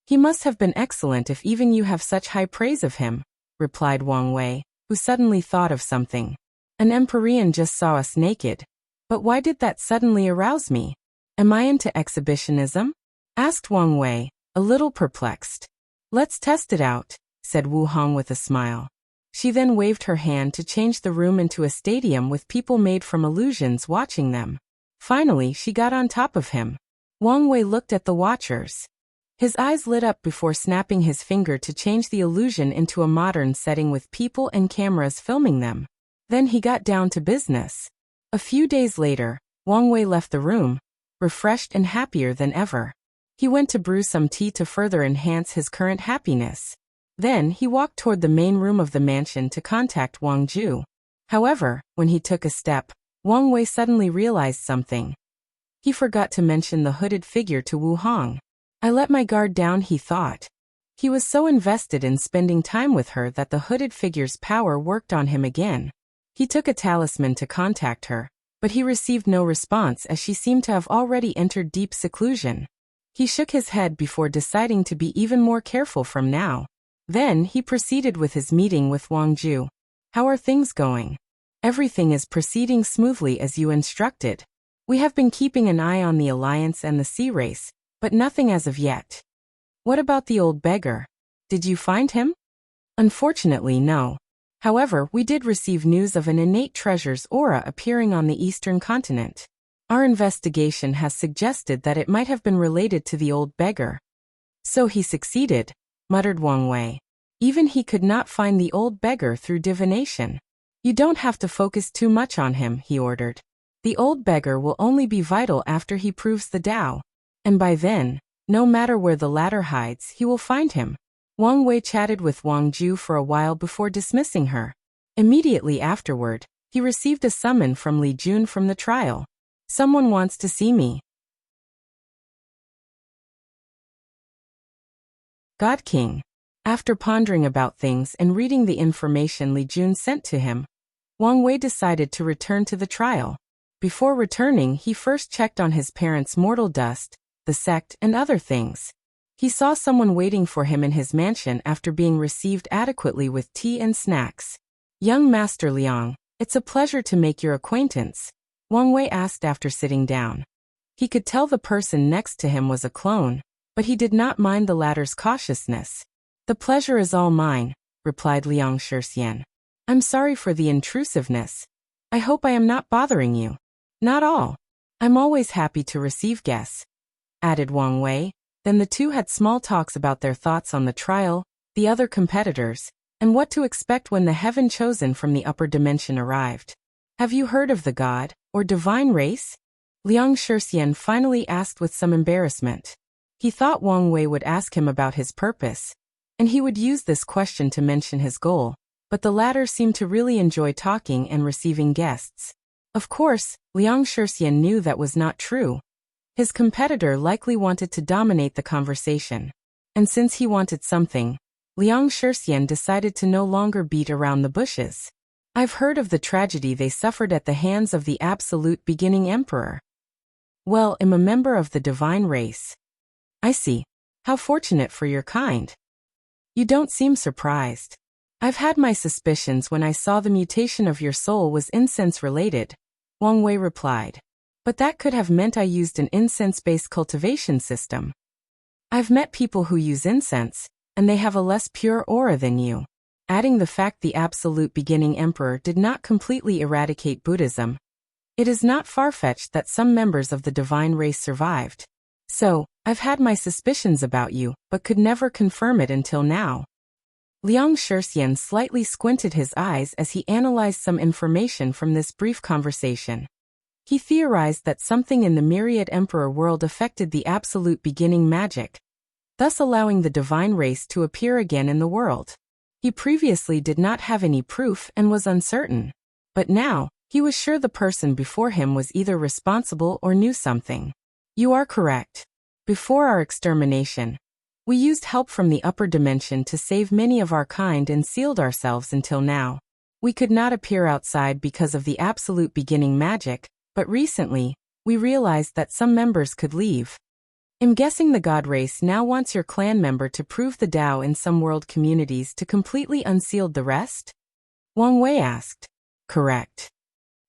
He must have been excellent if even you have such high praise of him, replied Wang Wei, who suddenly thought of something. An Empyrean just saw us naked. But why did that suddenly arouse me? Am I into exhibitionism? Asked Wang Wei, a little perplexed. Let's test it out, said Wu Hong with a smile. She then waved her hand to change the room into a stadium with people made from illusions watching them. Finally, she got on top of him. Wang Wei looked at the watchers. His eyes lit up before snapping his finger to change the illusion into a modern setting with people and cameras filming them. Then he got down to business. A few days later, Wang Wei left the room, refreshed and happier than ever. He went to brew some tea to further enhance his current happiness. Then he walked toward the main room of the mansion to contact Wang Ju. However, when he took a step, Wang Wei suddenly realized something. He forgot to mention the hooded figure to Wu Hong. I let my guard down, he thought. He was so invested in spending time with her that the hooded figure's power worked on him again. He took a talisman to contact her, but he received no response as she seemed to have already entered deep seclusion. He shook his head before deciding to be even more careful from now. Then he proceeded with his meeting with Wang Ju. How are things going? Everything is proceeding smoothly as you instructed. We have been keeping an eye on the Alliance and the sea race, but nothing as of yet. What about the old beggar? Did you find him? Unfortunately, no. However, we did receive news of an innate treasure's aura appearing on the eastern continent. Our investigation has suggested that it might have been related to the old beggar. So he succeeded, muttered Wang Wei. Even he could not find the old beggar through divination. You don't have to focus too much on him, he ordered. The old beggar will only be vital after he proves the Tao. And by then, no matter where the latter hides, he will find him. Wang Wei chatted with Wang Ju for a while before dismissing her. Immediately afterward, he received a summon from Li Jun from the trial. Someone wants to see me. God King. After pondering about things and reading the information Li Jun sent to him, Wang Wei decided to return to the trial. Before returning, he first checked on his parents' mortal dust, the sect, and other things. He saw someone waiting for him in his mansion after being received adequately with tea and snacks. Young Master Liang, it's a pleasure to make your acquaintance, Wang Wei asked after sitting down. He could tell the person next to him was a clone, but he did not mind the latter's cautiousness. The pleasure is all mine, replied Liang Shixian. I'm sorry for the intrusiveness. I hope I am not bothering you. Not all. I'm always happy to receive guests, added Wang Wei. Then the two had small talks about their thoughts on the trial, the other competitors, and what to expect when the heaven chosen from the upper dimension arrived. Have you heard of the god, or divine race? Liang Shixian finally asked with some embarrassment. He thought Wang Wei would ask him about his purpose, and he would use this question to mention his goal, but the latter seemed to really enjoy talking and receiving guests. Of course, Liang Shixian knew that was not true. His competitor likely wanted to dominate the conversation. And since he wanted something, Liang Shixian decided to no longer beat around the bushes. I've heard of the tragedy they suffered at the hands of the absolute beginning emperor. Well, I'm a member of the divine race. I see. How fortunate for your kind. You don't seem surprised. I've had my suspicions when I saw the mutation of your soul was incense-related, Wang Wei replied. But that could have meant I used an incense-based cultivation system. I've met people who use incense, and they have a less pure aura than you. Adding the fact the absolute beginning emperor did not completely eradicate Buddhism, it is not far-fetched that some members of the divine race survived. So, I've had my suspicions about you, but could never confirm it until now. Liang Shixian slightly squinted his eyes as he analyzed some information from this brief conversation. He theorized that something in the myriad emperor world affected the absolute beginning magic, thus allowing the divine race to appear again in the world. He previously did not have any proof and was uncertain, but now, he was sure the person before him was either responsible or knew something. You are correct. Before our extermination, we used help from the upper dimension to save many of our kind and sealed ourselves until now. We could not appear outside because of the absolute beginning magic, but recently, we realized that some members could leave. I'm guessing the god race now wants your clan member to prove the Tao in some world communities to completely unseal the rest? Wang Wei asked. Correct.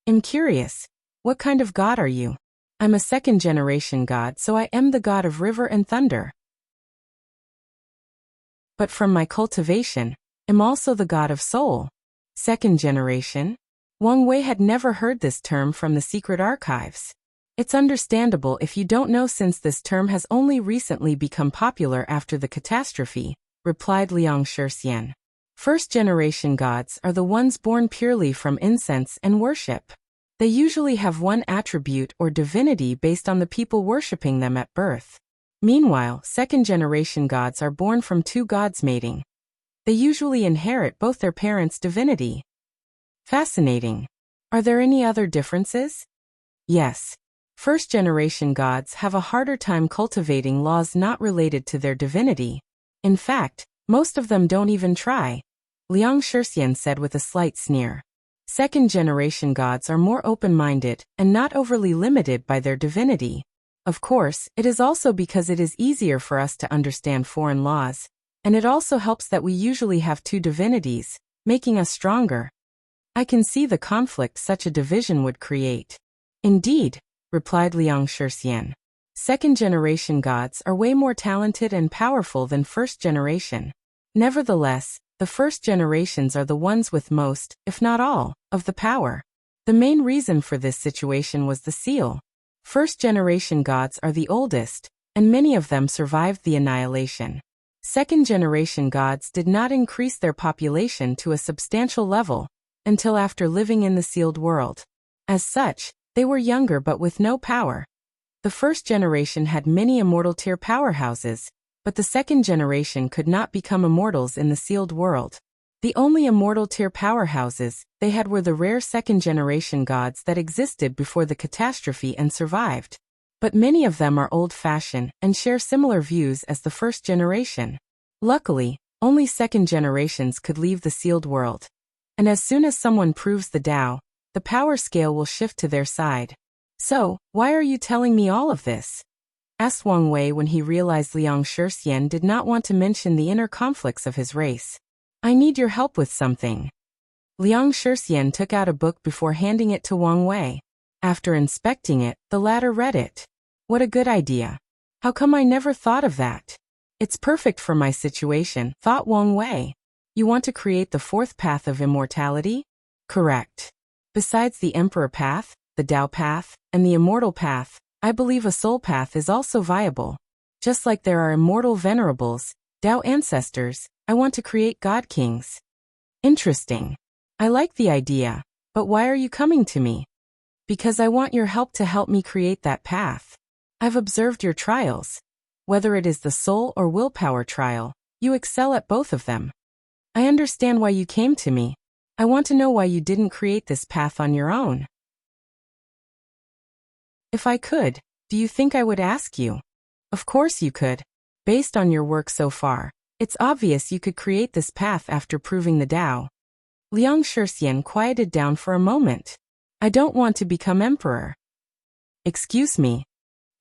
I'm curious, what kind of god are you? I'm a second-generation god, so I am the god of river and thunder. But from my cultivation, I'm also the god of soul. Second generation? Wang Wei had never heard this term from the secret archives. It's understandable if you don't know since this term has only recently become popular after the catastrophe, replied Liang Shixian. First-generation gods are the ones born purely from incense and worship. They usually have one attribute or divinity based on the people worshipping them at birth. Meanwhile, second-generation gods are born from two gods mating. They usually inherit both their parents' divinity. Fascinating. Are there any other differences? Yes. First-generation gods have a harder time cultivating laws not related to their divinity. In fact, most of them don't even try, Liang Shixian said with a slight sneer. Second-generation gods are more open-minded and not overly limited by their divinity. Of course, it is also because it is easier for us to understand foreign laws, and it also helps that we usually have two divinities, making us stronger. I can see the conflict such a division would create. Indeed, replied Liang Shixian. Second-generation gods are way more talented and powerful than first-generation. Nevertheless, the first generations are the ones with most, if not all, of the power. The main reason for this situation was the seal. First-generation gods are the oldest, and many of them survived the annihilation. Second-generation gods did not increase their population to a substantial level until after living in the sealed world. As such, they were younger but with no power. The first generation had many immortal tier powerhouses, but the second generation could not become immortals in the sealed world. The only immortal tier powerhouses they had were the rare second-generation gods that existed before the catastrophe and survived. But many of them are old-fashioned and share similar views as the first generation. Luckily, only second generations could leave the sealed world. And as soon as someone proves the Tao, the power scale will shift to their side. So, why are you telling me all of this? Asked Wang Wei when he realized Liang Shixian did not want to mention the inner conflicts of his race. I need your help with something. Liang Shixian took out a book before handing it to Wang Wei. After inspecting it, the latter read it. What a good idea. How come I never thought of that? It's perfect for my situation, thought Wang Wei. You want to create the fourth path of immortality? Correct. Besides the Emperor path, the Tao path, and the Immortal path, I believe a soul path is also viable. Just like there are immortal venerables, Tao ancestors, I want to create God Kings. Interesting. I like the idea, but why are you coming to me? Because I want your help to help me create that path. I've observed your trials. Whether it is the soul or willpower trial, you excel at both of them. I understand why you came to me. I want to know why you didn't create this path on your own. If I could, do you think I would ask you? Of course you could. Based on your work so far, it's obvious you could create this path after proving the Tao. Liang Shixian quieted down for a moment. I don't want to become emperor. Excuse me.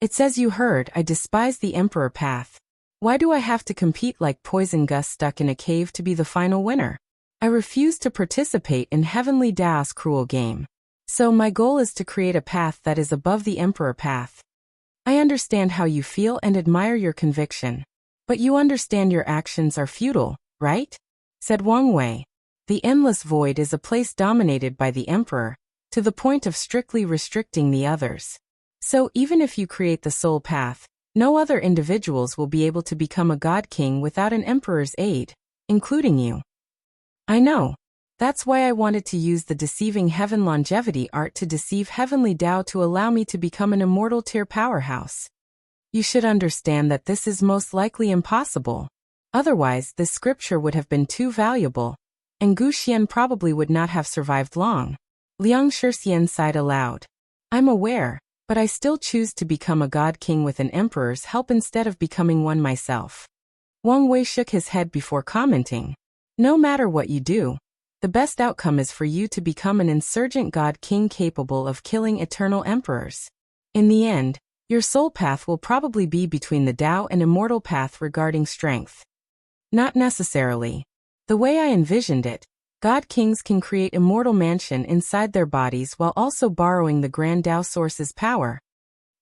It says you heard I despise the emperor path. Why do I have to compete like Poison Gus stuck in a cave to be the final winner? I refuse to participate in Heavenly Tao's cruel game. So my goal is to create a path that is above the emperor path. I understand how you feel and admire your conviction. But you understand your actions are futile, right? Said Wang Wei. The endless void is a place dominated by the emperor, to the point of strictly restricting the others. So even if you create the soul path, no other individuals will be able to become a God King without an emperor's aid, including you. I know. That's why I wanted to use the deceiving heaven longevity art to deceive Heavenly Tao to allow me to become an immortal tier powerhouse. You should understand that this is most likely impossible. Otherwise, this scripture would have been too valuable, and Gu Xian probably would not have survived long. Liang Shixian sighed aloud. I'm aware, but I still choose to become a God King with an emperor's help instead of becoming one myself. Wang Wei shook his head before commenting. No matter what you do, the best outcome is for you to become an insurgent God King capable of killing eternal emperors. In the end, your soul path will probably be between the Tao and immortal path regarding strength. Not necessarily. The way I envisioned it, God Kings can create immortal mansion inside their bodies while also borrowing the Grand Tao Source's power.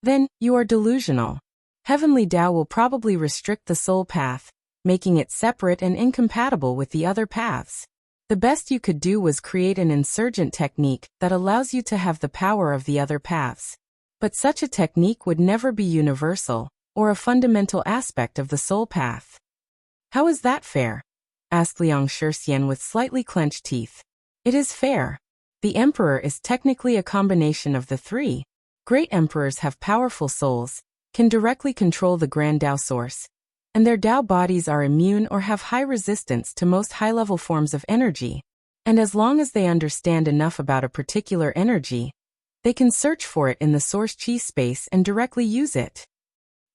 Then, you are delusional. Heavenly Tao will probably restrict the soul path, making it separate and incompatible with the other paths. The best you could do was create an insurgent technique that allows you to have the power of the other paths. But such a technique would never be universal, or a fundamental aspect of the soul path. How is that fair? Asked Liang Shixian with slightly clenched teeth. It is fair. The emperor is technically a combination of the three. Great emperors have powerful souls, can directly control the Grand Tao Source, and their Tao bodies are immune or have high resistance to most high-level forms of energy. And as long as they understand enough about a particular energy, they can search for it in the source chi space and directly use it.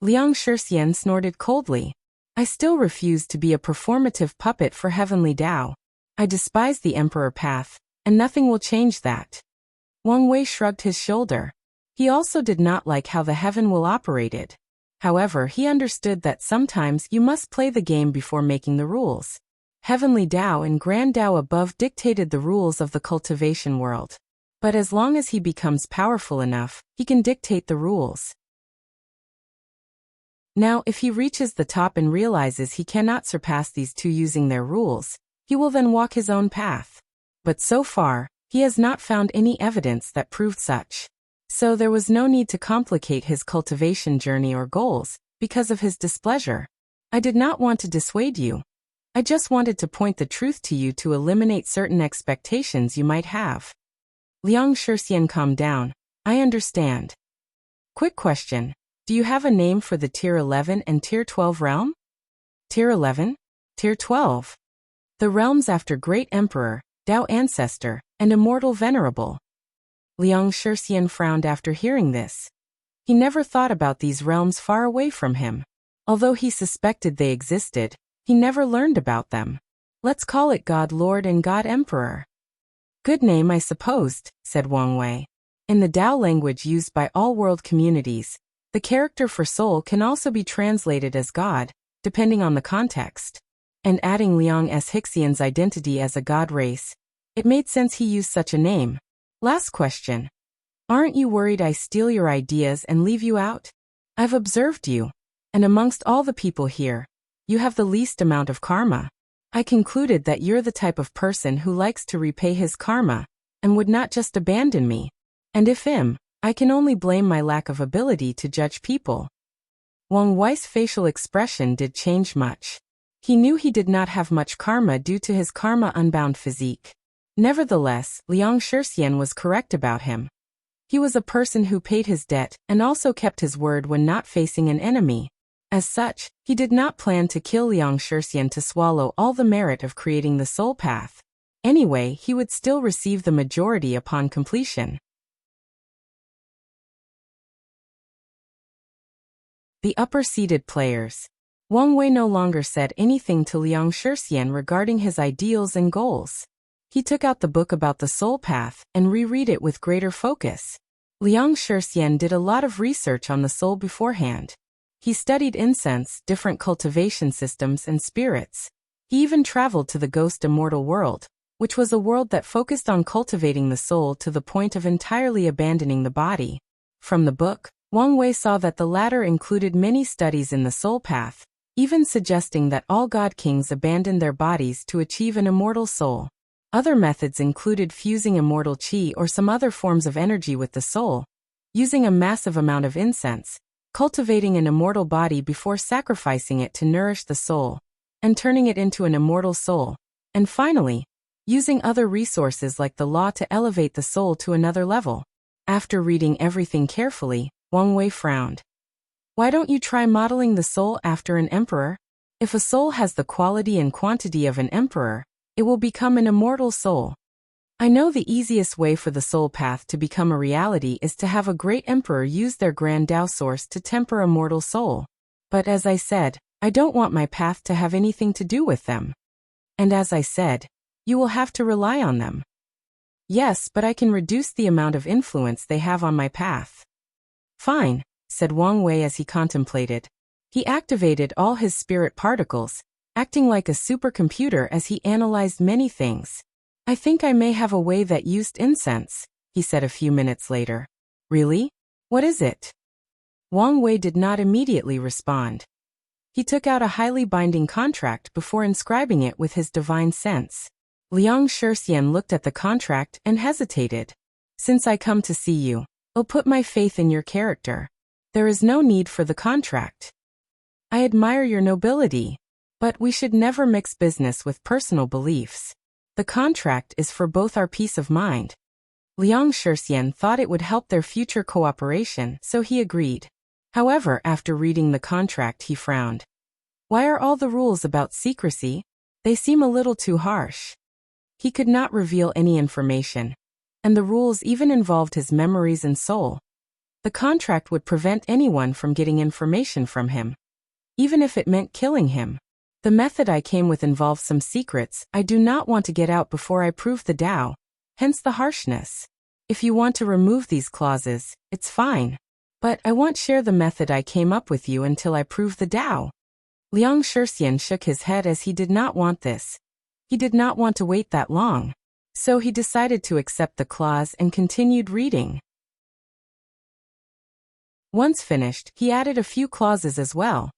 Liang Shixian snorted coldly. I still refuse to be a performative puppet for Heavenly Tao. I despise the emperor path, and nothing will change that. Wang Wei shrugged his shoulder. He also did not like how the heaven will operated. However, he understood that sometimes you must play the game before making the rules. Heavenly Tao and Grand Tao above dictated the rules of the cultivation world. But as long as he becomes powerful enough, he can dictate the rules. Now, if he reaches the top and realizes he cannot surpass these two using their rules, he will then walk his own path. But so far, he has not found any evidence that proved such. So there was no need to complicate his cultivation journey or goals, because of his displeasure. I did not want to dissuade you. I just wanted to point the truth to you to eliminate certain expectations you might have. Liang Shixian calmed down. I understand. Quick question. Do you have a name for the Tier 11 and Tier 12 realm? Tier 11? Tier 12. The realms after Great Emperor, Tao Ancestor, and Immortal Venerable. Liang Shixian frowned after hearing this. He never thought about these realms far away from him. Although he suspected they existed, He never learned about them. Let's call it God Lord and God Emperor. Good name, I supposed, said Wang Wei. In the Tao language used by all world communities, the character for soul can also be translated as God, depending on the context. And adding Liang S. Hixian's identity as a God race, it made sense he used such a name. Last question. Aren't you worried I steal your ideas and leave you out? I've observed you, and amongst all the people here, you have the least amount of karma. I concluded that you're the type of person who likes to repay his karma, and would not just abandon me. And if I can only blame my lack of ability to judge people. Wang Wei's facial expression did change much. He knew he did not have much karma due to his karma-unbound physique. Nevertheless, Liang Shixian was correct about him. He was a person who paid his debt and also kept his word when not facing an enemy. As such, he did not plan to kill Liang Shixian to swallow all the merit of creating the soul path. Anyway, he would still receive the majority upon completion. The upper-seated players. Wang Wei no longer said anything to Liang Shixian regarding his ideals and goals. He took out the book about the soul path and reread it with greater focus. Liang Shixian did a lot of research on the soul beforehand. He studied incense, different cultivation systems, and spirits. He even traveled to the ghost immortal world, which was a world that focused on cultivating the soul to the point of entirely abandoning the body. From the book, Wang Wei saw that the latter included many studies in the soul path, even suggesting that all god kings abandoned their bodies to achieve an immortal soul. Other methods included fusing immortal qi or some other forms of energy with the soul, using a massive amount of incense, cultivating an immortal body before sacrificing it to nourish the soul, and turning it into an immortal soul, and finally, using other resources like the law to elevate the soul to another level. After reading everything carefully, Wang Wei frowned. Why don't you try modeling the soul after an emperor? If a soul has the quality and quantity of an emperor, it will become an immortal soul. I know the easiest way for the soul path to become a reality is to have a great emperor use their grand Tao source to temper a mortal soul. But as I said, I don't want my path to have anything to do with them. And as I said, you will have to rely on them. Yes, but I can reduce the amount of influence they have on my path. Fine, said Wang Wei as he contemplated. He activated all his spirit particles, acting like a supercomputer as he analyzed many things. I think I may have a way that used incense, he said a few minutes later. Really? What is it? Wang Wei did not immediately respond. He took out a highly binding contract before inscribing it with his divine sense. Liang Shixian looked at the contract and hesitated. Since I come to see you, I'll put my faith in your character. There is no need for the contract. I admire your nobility, but we should never mix business with personal beliefs. The contract is for both our peace of mind. Liang Shixian thought it would help their future cooperation, so he agreed. However, after reading the contract, he frowned. Why are all the rules about secrecy? They seem a little too harsh. He could not reveal any information, and the rules even involved his memories and soul. The contract would prevent anyone from getting information from him, even if it meant killing him. The method I came with involves some secrets I do not want to get out before I prove the Tao, hence the harshness. If you want to remove these clauses, it's fine. But I won't share the method I came up with you until I prove the Tao. Liang Shixian shook his head as he did not want this. He did not want to wait that long. So he decided to accept the clause and continued reading. Once finished, he added a few clauses as well.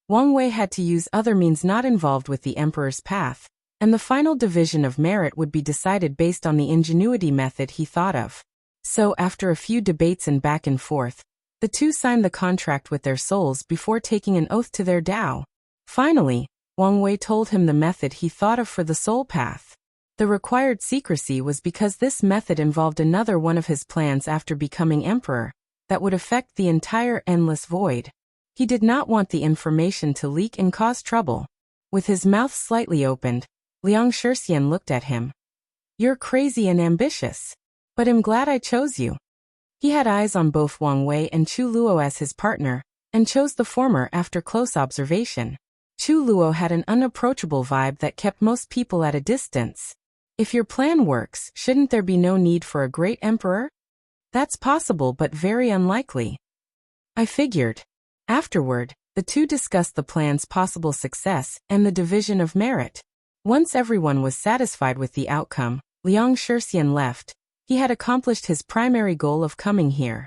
Wang Wei had to use other means not involved with the emperor's path, and the final division of merit would be decided based on the ingenuity method he thought of. So after a few debates and back and forth, the two signed the contract with their souls before taking an oath to their Tao. Finally, Wang Wei told him the method he thought of for the soul path. The required secrecy was because this method involved another one of his plans after becoming emperor, that would affect the entire endless void. He did not want the information to leak and cause trouble. With his mouth slightly opened, Liang Shixian looked at him. You're crazy and ambitious. But I'm glad I chose you. He had eyes on both Wang Wei and Chu Luo as his partner, and chose the former after close observation. Chu Luo had an unapproachable vibe that kept most people at a distance. If your plan works, shouldn't there be no need for a great emperor? That's possible but very unlikely. I figured. Afterward, the two discussed the plan's possible success and the division of merit. Once everyone was satisfied with the outcome, Liang Shixian left. He had accomplished his primary goal of coming here.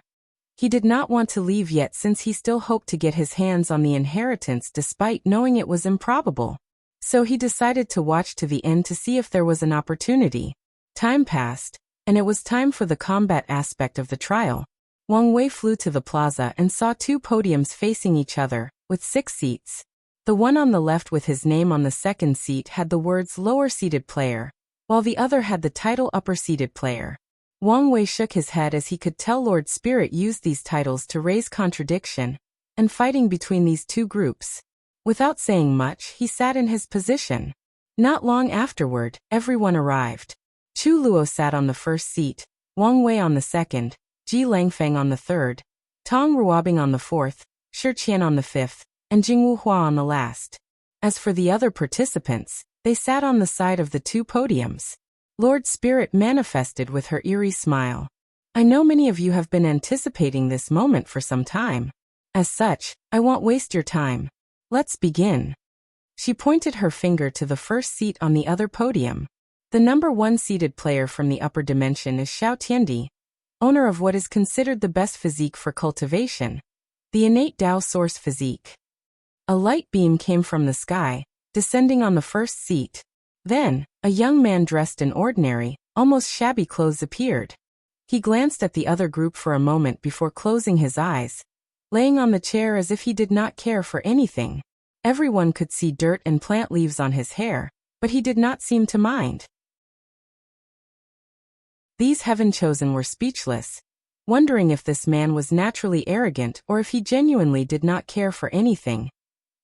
He did not want to leave yet since he still hoped to get his hands on the inheritance despite knowing it was improbable. So he decided to watch to the end to see if there was an opportunity. Time passed, and it was time for the combat aspect of the trial. Wang Wei flew to the plaza and saw two podiums facing each other, with 6 seats. The one on the left with his name on the second seat had the words lower-seated player, while the other had the title upper-seated player. Wang Wei shook his head as he could tell Lord Spirit used these titles to raise contradiction and fighting between these two groups. Without saying much, he sat in his position. Not long afterward, everyone arrived. Chu Luo sat on the first seat, Wang Wei on the second, Ji Langfeng on the third, Tong Ruobing on the fourth, Shi Qian on the fifth, and Jingwu Hua on the last. As for the other participants, they sat on the side of the two podiums. Lord Spirit manifested with her eerie smile. I know many of you have been anticipating this moment for some time. As such, I won't waste your time. Let's begin. She pointed her finger to the first seat on the other podium. The number 1 seated player from the upper dimension is Xiao Tiandi, owner of what is considered the best physique for cultivation, the innate Tao source physique. A light beam came from the sky, descending on the first seat. Then, a young man dressed in ordinary, almost shabby clothes appeared. He glanced at the other group for a moment before closing his eyes, laying on the chair as if he did not care for anything. Everyone could see dirt and plant leaves on his hair, but he did not seem to mind. These heaven-chosen were speechless, wondering if this man was naturally arrogant or if he genuinely did not care for anything,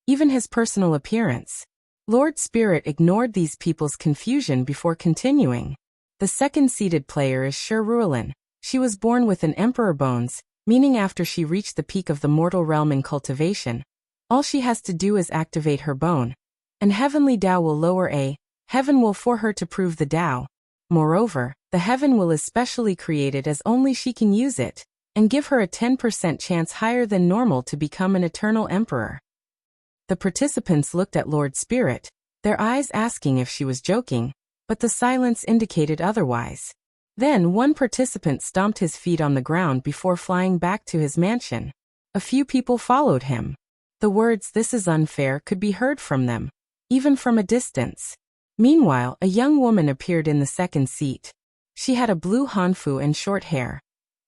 even his personal appearance. Lord Spirit ignored these people's confusion before continuing. The second-seated player is Shi Ruolin. She was born with an emperor bones, meaning after she reached the peak of the mortal realm in cultivation, all she has to do is activate her bone, and heavenly Tao will lower a heaven will for her to prove the Tao. Moreover, the heaven will is specially created as only she can use it, and give her a 10% chance higher than normal to become an eternal emperor. The participants looked at Lord Spirit, their eyes asking if she was joking, but the silence indicated otherwise. Then one participant stomped his feet on the ground before flying back to his mansion. A few people followed him. The words "this is unfair" could be heard from them, even from a distance. Meanwhile, a young woman appeared in the second seat. She had a blue hanfu and short hair,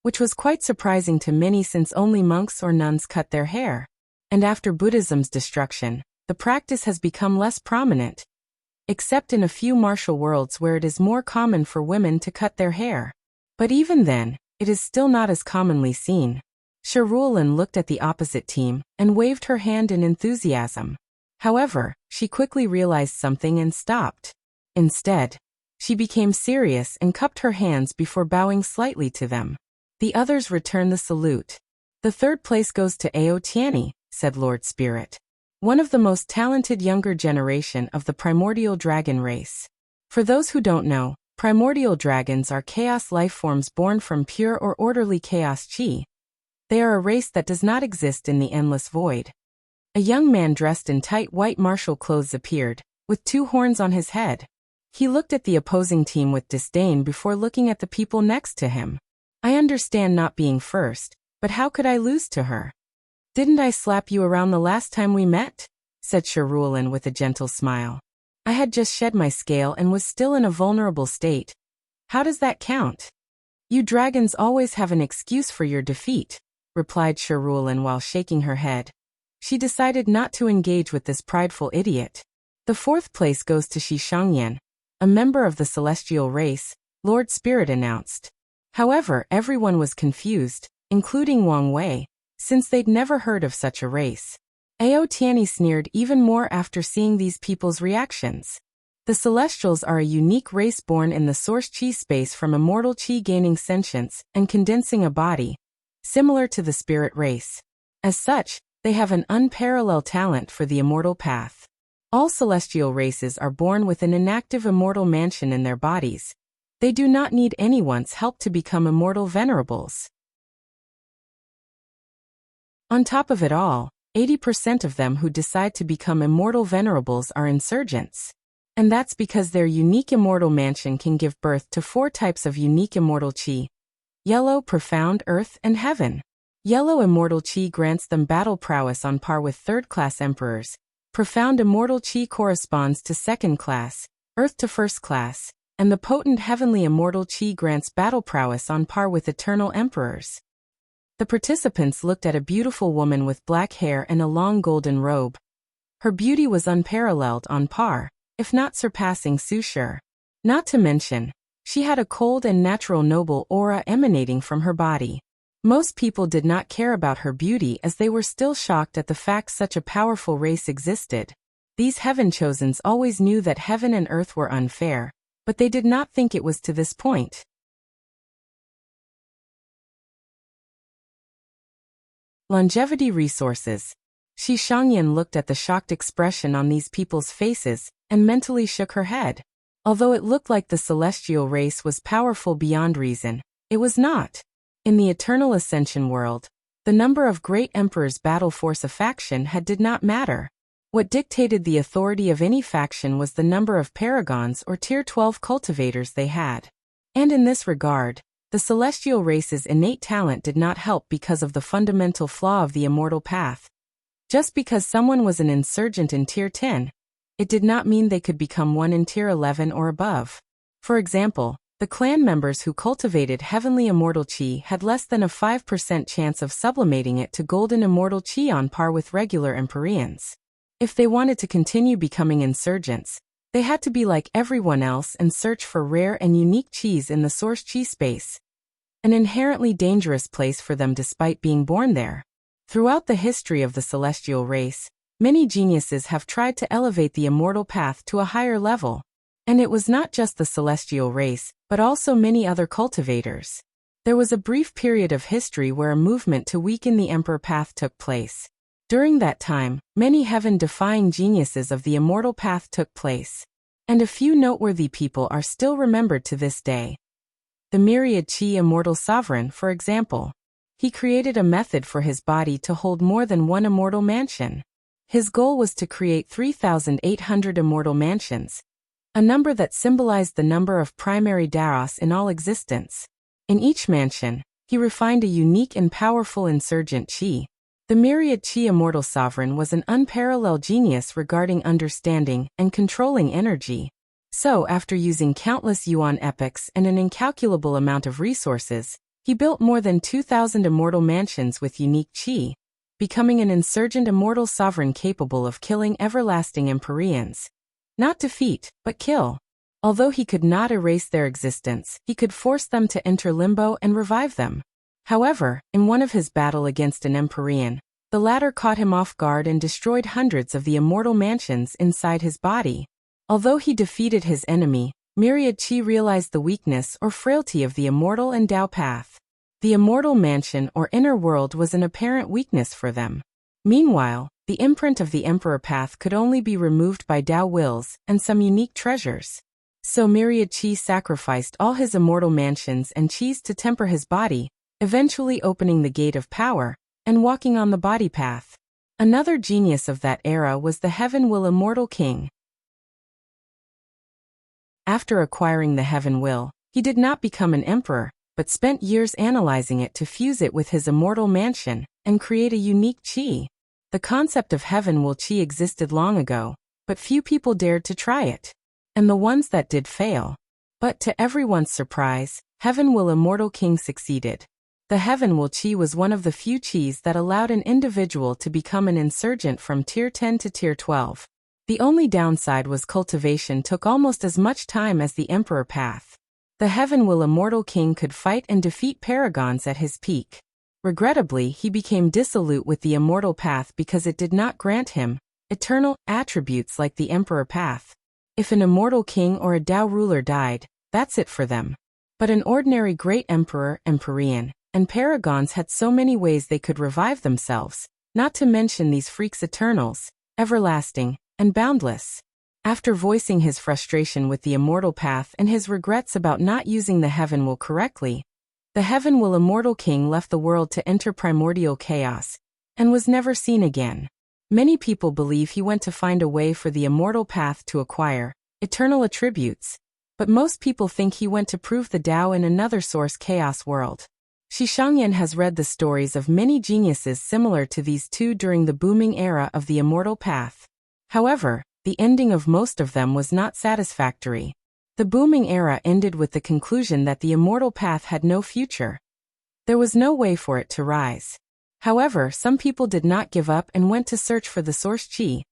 which was quite surprising to many since only monks or nuns cut their hair. And after Buddhism's destruction, the practice has become less prominent, except in a few martial worlds where it is more common for women to cut their hair. But even then, it is still not as commonly seen. Shi Ruolin looked at the opposite team and waved her hand in enthusiasm. However, she quickly realized something and stopped. Instead, she became serious and cupped her hands before bowing slightly to them. The others returned the salute. The third place goes to Ao Tianyi, said Lord Spirit, one of the most talented younger generation of the primordial dragon race. For those who don't know, primordial dragons are chaos life forms born from pure or orderly chaos chi. They are a race that does not exist in the endless void. A young man dressed in tight white martial clothes appeared, with 2 horns on his head. He looked at the opposing team with disdain before looking at the people next to him. I understand not being first, but how could I lose to her? Didn't I slap you around the last time we met? Said Shi Ruolin with a gentle smile. I had just shed my scale and was still in a vulnerable state. How does that count? You dragons always have an excuse for your defeat, replied Shi Ruolin while shaking her head. She decided not to engage with this prideful idiot. The fourth place goes to Shi Shangyan, a member of the celestial race, Lord Spirit announced. However, everyone was confused, including Wang Wei, since they'd never heard of such a race. Ao Tianyi sneered even more after seeing these people's reactions. The Celestials are a unique race born in the source chi space from immortal chi gaining sentience and condensing a body, similar to the spirit race. As such, they have an unparalleled talent for the immortal path. All celestial races are born with an inactive immortal mansion in their bodies. They do not need anyone's help to become immortal venerables. On top of it all, 80% of them who decide to become immortal venerables are insurgents. And that's because their unique immortal mansion can give birth to 4 types of unique immortal chi: yellow, profound, earth, and heaven. Yellow immortal chi grants them battle prowess on par with third-class emperors. Profound immortal chi corresponds to second class, earth to first class, and the potent heavenly immortal chi grants battle prowess on par with eternal emperors. The participants looked at a beautiful woman with black hair and a long golden robe. Her beauty was unparalleled, on par, if not surpassing Sushur. Not to mention, she had a cold and natural noble aura emanating from her body. Most people did not care about her beauty as they were still shocked at the fact such a powerful race existed. These heaven-chosens always knew that heaven and earth were unfair, but they did not think it was to this point. Longevity resources. Shi Shangyan looked at the shocked expression on these people's faces and mentally shook her head. Although it looked like the celestial race was powerful beyond reason, it was not. In the eternal ascension world, the number of great emperors battle force a faction did not matter. What dictated the authority of any faction was the number of paragons or tier 12 cultivators they had. And in this regard, the celestial race's innate talent did not help because of the fundamental flaw of the immortal path. Just because someone was an insurgent in tier 10, it did not mean they could become one in tier 11 or above. For example, the clan members who cultivated heavenly immortal chi had less than a 5% chance of sublimating it to golden immortal chi on par with regular Empyreans. If they wanted to continue becoming insurgents, they had to be like everyone else and search for rare and unique chis in the source chi space. An inherently dangerous place for them despite being born there. Throughout the history of the celestial race, many geniuses have tried to elevate the immortal path to a higher level. And it was not just the celestial race, but also many other cultivators. There was a brief period of history where a movement to weaken the emperor path took place. During that time, many heaven-defying geniuses of the immortal path took place. And a few noteworthy people are still remembered to this day. The myriad chi immortal sovereign, for example. He created a method for his body to hold more than one immortal mansion. His goal was to create 3,800 immortal mansions, a number that symbolized the number of primary Daros in all existence. In each mansion, he refined a unique and powerful insurgent chi. The myriad chi immortal sovereign was an unparalleled genius regarding understanding and controlling energy. So, after using countless yuan epochs and an incalculable amount of resources, he built more than 2,000 immortal mansions with unique chi, becoming an insurgent immortal sovereign capable of killing everlasting Empyreans. Not defeat, but kill. Although he could not erase their existence, he could force them to enter limbo and revive them. However, in one of his battle against an Empyrean, the latter caught him off guard and destroyed hundreds of the immortal mansions inside his body. Although he defeated his enemy, myriad chi realized the weakness or frailty of the immortal and Tao path. The immortal mansion or inner world was an apparent weakness for them. Meanwhile, the imprint of the emperor path could only be removed by Tao wills and some unique treasures. So myriad chi sacrificed all his immortal mansions and chis to temper his body, eventually opening the gate of power and walking on the body path. Another genius of that era was the Heaven Will Immortal King. After acquiring the Heaven Will, he did not become an emperor, but spent years analyzing it to fuse it with his immortal mansion and create a unique chi. The concept of Heaven Will Chi existed long ago, but few people dared to try it. And the ones that did fail. But to everyone's surprise, Heaven Will Immortal King succeeded. The Heaven Will Chi was one of the few chis that allowed an individual to become an insurgent from tier 10 to tier 12. The only downside was cultivation took almost as much time as the Emperor path. The Heaven Will Immortal King could fight and defeat paragons at his peak. Regrettably, he became dissolute with the Immortal path because it did not grant him eternal attributes like the Emperor path. If an immortal king or a Tao ruler died, that's it for them. But an ordinary great emperor, Empyrean, and paragons had so many ways they could revive themselves, not to mention these freaks eternals, everlasting, and boundless. After voicing his frustration with the immortal path and his regrets about not using the Heaven Will correctly, the Heaven Will immortal king left the world to enter primordial chaos, and was never seen again. Many people believe he went to find a way for the immortal path to acquire eternal attributes, but most people think he went to prove the Tao in another source chaos world. Shishangyan has read the stories of many geniuses similar to these two during the booming era of the immortal path. However, the ending of most of them was not satisfactory. The booming era ended with the conclusion that the immortal path had no future. There was no way for it to rise. However, some people did not give up and went to search for the source chi,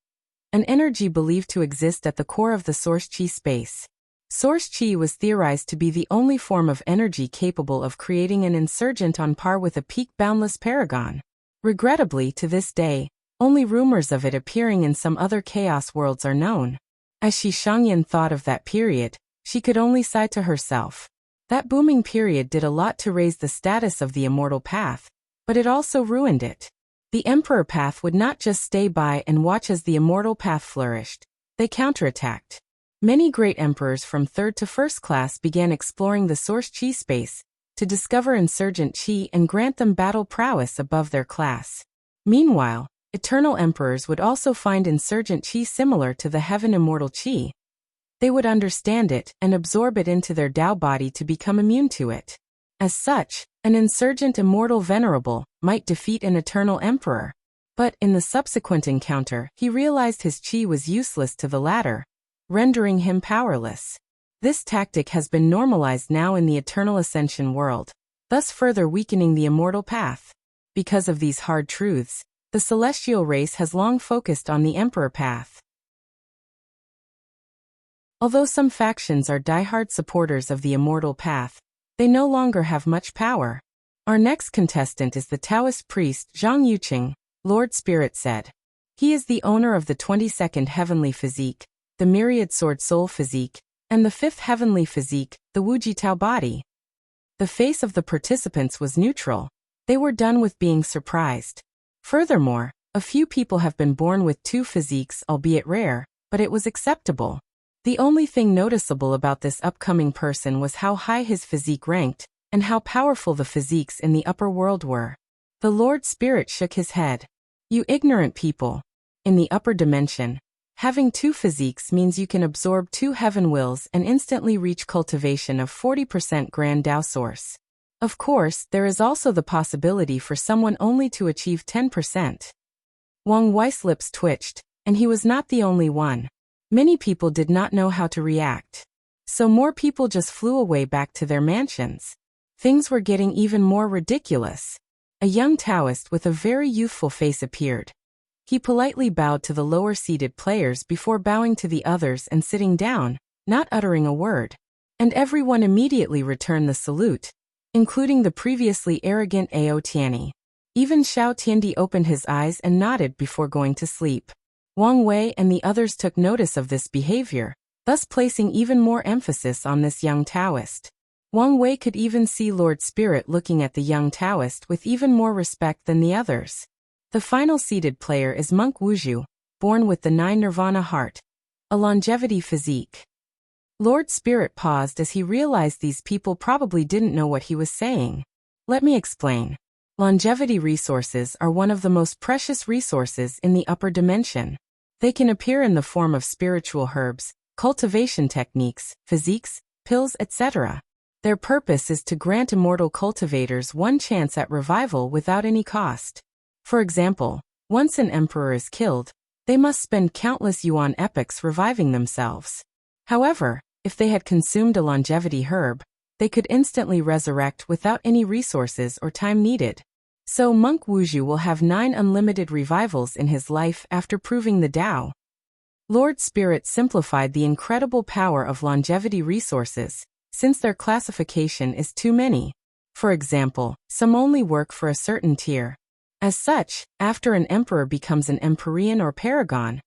an energy believed to exist at the core of the source chi space. Source chi was theorized to be the only form of energy capable of creating an insurgent on par with a peak boundless paragon. Regrettably, to this day, only rumors of it appearing in some other chaos worlds are known. As Shishangyan thought of that period, she could only sigh to herself. That booming period did a lot to raise the status of the immortal path, but it also ruined it. The Emperor path would not just stay by and watch as the immortal path flourished. They counterattacked. Many great emperors from 3rd to 1st class began exploring the source chi space to discover insurgent chi and grant them battle prowess above their class. Meanwhile, eternal emperors would also find insurgent chi similar to the heaven immortal chi. They would understand it and absorb it into their Tao body to become immune to it. As such, an insurgent immortal venerable might defeat an eternal emperor. But in the subsequent encounter, he realized his chi was useless to the latter, rendering him powerless. This tactic has been normalized now in the eternal ascension world, thus further weakening the immortal path. Because of these hard truths, the celestial race has long focused on the emperor path. Although some factions are diehard supporters of the immortal path, they no longer have much power. Our next contestant is the Taoist priest Zhang Yuqing, Lord Spirit said. He is the owner of the 22nd heavenly physique, the myriad sword soul physique, and the 5th heavenly physique, the Wuji Tao body. The face of the participants was neutral. They were done with being surprised. Furthermore, a few people have been born with 2 physiques, albeit rare, but it was acceptable. The only thing noticeable about this upcoming person was how high his physique ranked, and how powerful the physiques in the upper world were. The Lord Spirit shook his head. You ignorant people. In the upper dimension, having 2 physiques means you can absorb 2 heaven wills and instantly reach cultivation of 40% Grand Tao Source. Of course, there is also the possibility for someone only to achieve 10%. Wang Wei's lips twitched, and he was not the only one. Many people did not know how to react. So more people just flew away back to their mansions. Things were getting even more ridiculous. A young Taoist with a very youthful face appeared. He politely bowed to the lower-seated players before bowing to the others and sitting down, not uttering a word. And everyone immediately returned the salute, including the previously arrogant Ao Tianyi. Even Xiao Tiandi opened his eyes and nodded before going to sleep. Wang Wei and the others took notice of this behavior, thus placing even more emphasis on this young Taoist. Wang Wei could even see Lord Spirit looking at the young Taoist with even more respect than the others. The final seated player is Monk Wuzhu, born with the 9 Nirvana heart, a longevity physique. Lord Spirit paused as he realized these people probably didn't know what he was saying. Let me explain. Longevity resources are one of the most precious resources in the upper dimension. They can appear in the form of spiritual herbs, cultivation techniques, physiques, pills, etc. Their purpose is to grant immortal cultivators one chance at revival without any cost. For example, once an emperor is killed, they must spend countless yuan epochs reviving themselves. However, if they had consumed a longevity herb, they could instantly resurrect without any resources or time needed. So Monk Wuzhu will have 9 unlimited revivals in his life after proving the Tao. Lord Spirit simplified the incredible power of longevity resources, since their classification is too many. For example, some only work for a certain tier. As such, after an emperor becomes an empyrean or paragon,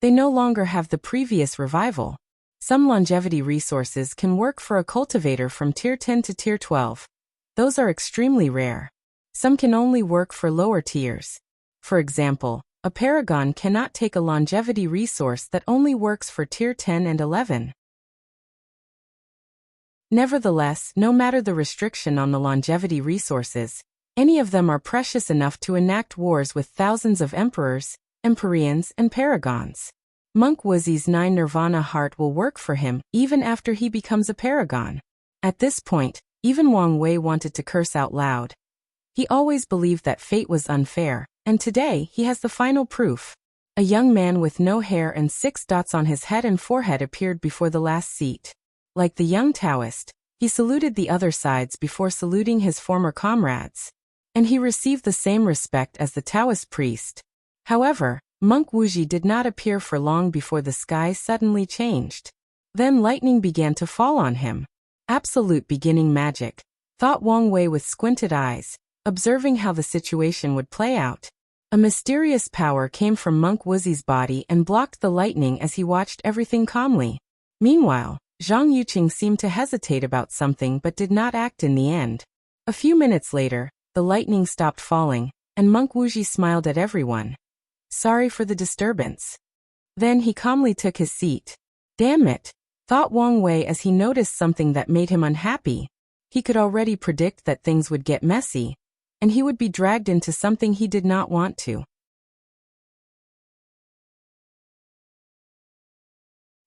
they no longer have the previous revival. Some longevity resources can work for a cultivator from tier 10 to tier 12. Those are extremely rare. Some can only work for lower tiers. For example, A paragon cannot take a longevity resource that only works for tier 10 and 11. Nevertheless, no matter the restriction on the longevity resources, any of them are precious enough to enact wars with thousands of emperors, empyreans, and paragons. Monk Wuxia's 9 Nirvana heart will work for him even after he becomes a paragon. At this point, even Wang Wei wanted to curse out loud. He always believed that fate was unfair, and today he has the final proof. A young man with no hair and 6 dots on his head and forehead appeared before the last seat. Like the young Taoist, he saluted the other sides before saluting his former comrades. And he received the same respect as the Taoist priest. However, Monk Wuxia did not appear for long before the sky suddenly changed. Then lightning began to fall on him. Absolute beginning magic, thought Wang Wei with squinted eyes, observing how the situation would play out. A mysterious power came from Monk Wuxia's body and blocked the lightning as he watched everything calmly. Meanwhile, Zhang Yuqing seemed to hesitate about something but did not act in the end. A few minutes later, the lightning stopped falling, and Monk Wuxia smiled at everyone. Sorry for the disturbance. Then he calmly took his seat. Damn it, thought Wang Wei as he noticed something that made him unhappy. He could already predict that things would get messy, and he would be dragged into something he did not want to.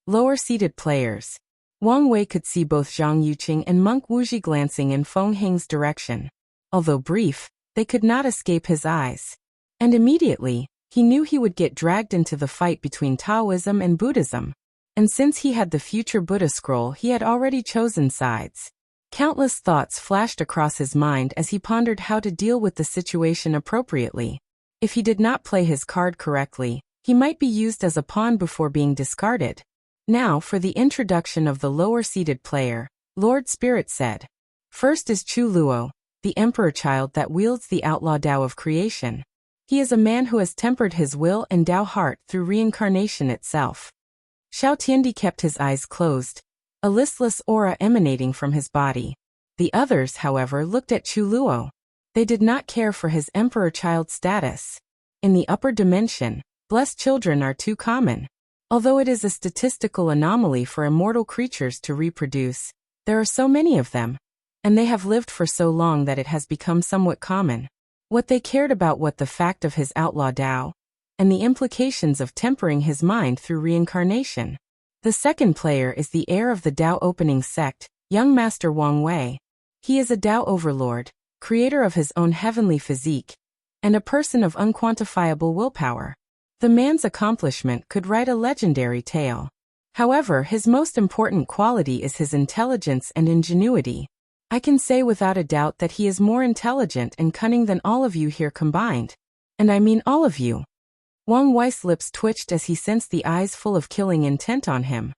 Lower-seated players. Wang Wei could see both Zhang Yuqing and Monk Wuxia glancing in Feng Heng's direction. Although brief, they could not escape his eyes. And immediately, he knew he would get dragged into the fight between Taoism and Buddhism. And since he had the future Buddha scroll, he had already chosen sides. Countless thoughts flashed across his mind as he pondered how to deal with the situation appropriately. If he did not play his card correctly, he might be used as a pawn before being discarded. Now for the introduction of the lower-seated player, Lord Spirit said. First is Chu Luo, the emperor child that wields the outlaw Tao of creation. He is a man who has tempered his will and Tao heart through reincarnation itself. Xiao Tiandi kept his eyes closed, a listless aura emanating from his body. The others, however, looked at Chu Luo. They did not care for his emperor child status. In the upper dimension, blessed children are too common. Although it is a statistical anomaly for immortal creatures to reproduce, there are so many of them, and they have lived for so long that it has become somewhat common. What they cared about was the fact of his outlaw Tao, and the implications of tempering his mind through reincarnation. The second player is the heir of the Tao opening sect, young Master Wang Wei. He is a Tao overlord, creator of his own heavenly physique, and a person of unquantifiable willpower. The man's accomplishment could write a legendary tale. However, his most important quality is his intelligence and ingenuity. I can say without a doubt that he is more intelligent and cunning than all of you here combined. And I mean all of you. Wang Wei's lips twitched as he sensed the eyes full of killing intent on him.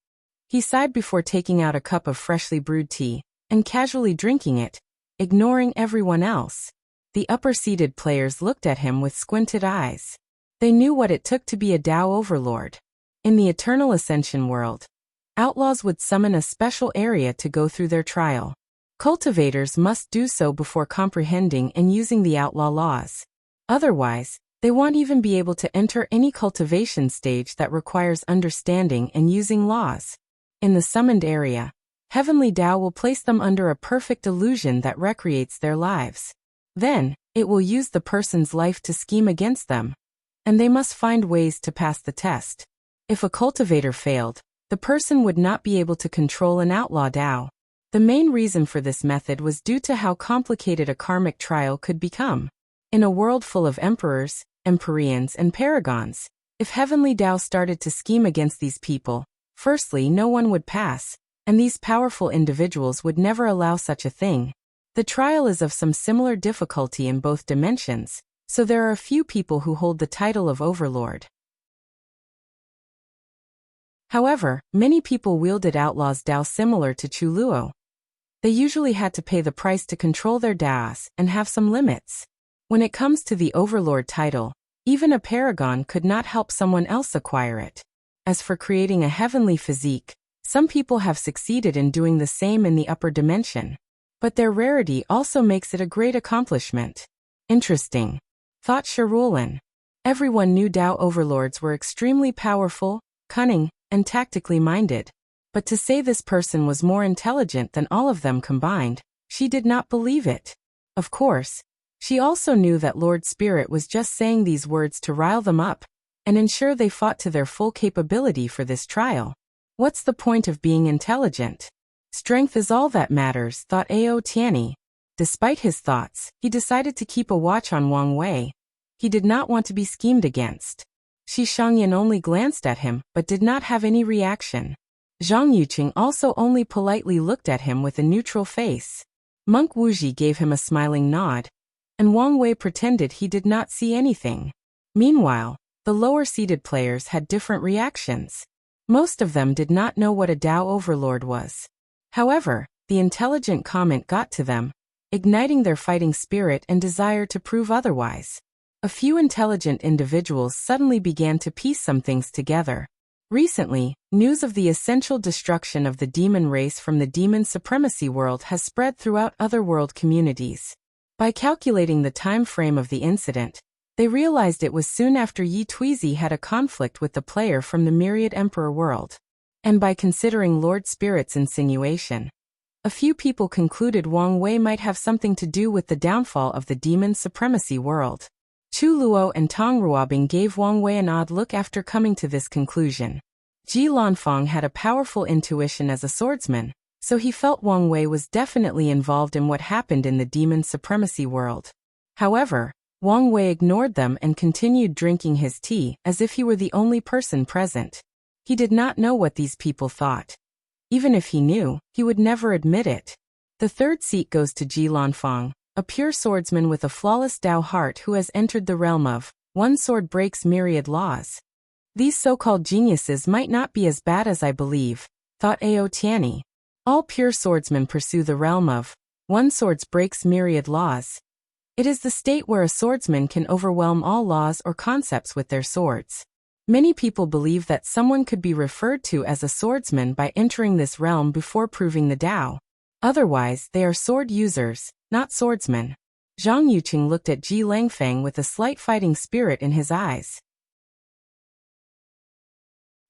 He sighed before taking out a cup of freshly brewed tea, and casually drinking it, ignoring everyone else. The upper-seated players looked at him with squinted eyes. They knew what it took to be a Tao overlord. In the Eternal Ascension world, outlaws would summon a special area to go through their trial. Cultivators must do so before comprehending and using the outlaw laws. Otherwise, they won't even be able to enter any cultivation stage that requires understanding and using laws. In the summoned area, Heavenly Tao will place them under a perfect illusion that recreates their lives. Then, it will use the person's life to scheme against them. And they must find ways to pass the test. If a cultivator failed, the person would not be able to control an outlaw Tao. The main reason for this method was due to how complicated a karmic trial could become. In a world full of emperors, empyreans, and paragons, if Heavenly Tao started to scheme against these people, firstly, no one would pass, and these powerful individuals would never allow such a thing. The trial is of some similar difficulty in both dimensions, so there are a few people who hold the title of Overlord. However, many people wielded outlaws' Tao similar to Chu Luo. They usually had to pay the price to control their Taos and have some limits. When it comes to the Overlord title, even a paragon could not help someone else acquire it. As for creating a heavenly physique, some people have succeeded in doing the same in the upper dimension. But their rarity also makes it a great accomplishment. Interesting, thought Sharulin. Everyone knew Tao overlords were extremely powerful, cunning, and tactically minded. But to say this person was more intelligent than all of them combined, she did not believe it. Of course, she also knew that Lord Spirit was just saying these words to rile them up and ensure they fought to their full capability for this trial. What's the point of being intelligent? Strength is all that matters, thought Ao Tianyi. Despite his thoughts, he decided to keep a watch on Wang Wei. He did not want to be schemed against. Shi Shangyan only glanced at him, but did not have any reaction. Zhang Yuqing also only politely looked at him with a neutral face. Monk Wuji gave him a smiling nod, and Wang Wei pretended he did not see anything. Meanwhile, the lower-seated players had different reactions. Most of them did not know what a Tao overlord was. However, the intelligent comment got to them, igniting their fighting spirit and desire to prove otherwise. A few intelligent individuals suddenly began to piece some things together. Recently, news of the essential destruction of the demon race from the demon supremacy world has spread throughout other world communities. By calculating the time frame of the incident, they realized it was soon after Yi Tuizi had a conflict with the player from the Myriad Emperor world. And by considering Lord Spirit's insinuation, a few people concluded Wang Wei might have something to do with the downfall of the demon supremacy world. Chu Luo and Tong Ruobing gave Wang Wei an odd look after coming to this conclusion. Ji Lanfang had a powerful intuition as a swordsman, so he felt Wang Wei was definitely involved in what happened in the demon supremacy world. However, Wang Wei ignored them and continued drinking his tea as if he were the only person present. He did not know what these people thought. Even if he knew, he would never admit it. The third seat goes to Ji Lanfang, a pure swordsman with a flawless Tao heart who has entered the realm of one sword breaks myriad laws. These so-called geniuses might not be as bad as I believe, thought Ao Tianyi. All pure swordsmen pursue the realm of one sword breaks myriad laws. It is the state where a swordsman can overwhelm all laws or concepts with their swords. Many people believe that someone could be referred to as a swordsman by entering this realm before proving the Tao. Otherwise, they are sword users, not swordsmen. Zhang Yuqing looked at Ji Langfang with a slight fighting spirit in his eyes.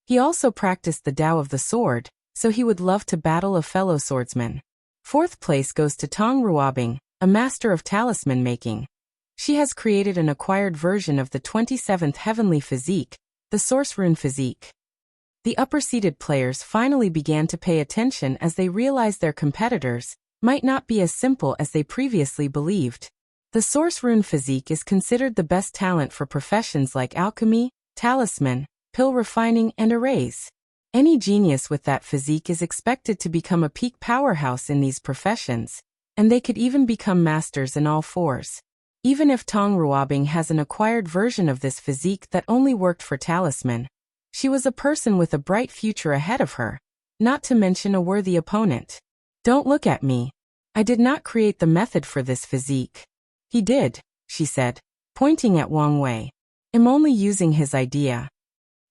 He also practiced the Tao of the sword, so he would love to battle a fellow swordsman. Fourth place goes to Tong Ruobing, a master of talisman making. She has created an acquired version of the 27th heavenly physique, the Source Rune physique. The upper-seated players finally began to pay attention as they realized their competitors might not be as simple as they previously believed. The Source Rune physique is considered the best talent for professions like alchemy, talisman, pill refining, and arrays. Any genius with that physique is expected to become a peak powerhouse in these professions, and they could even become masters in all fours. Even if Tong Ruobing has an acquired version of this physique that only worked for talisman, she was a person with a bright future ahead of her, not to mention a worthy opponent. Don't look at me. I did not create the method for this physique. He did, she said, pointing at Wang Wei. I'm only using his idea.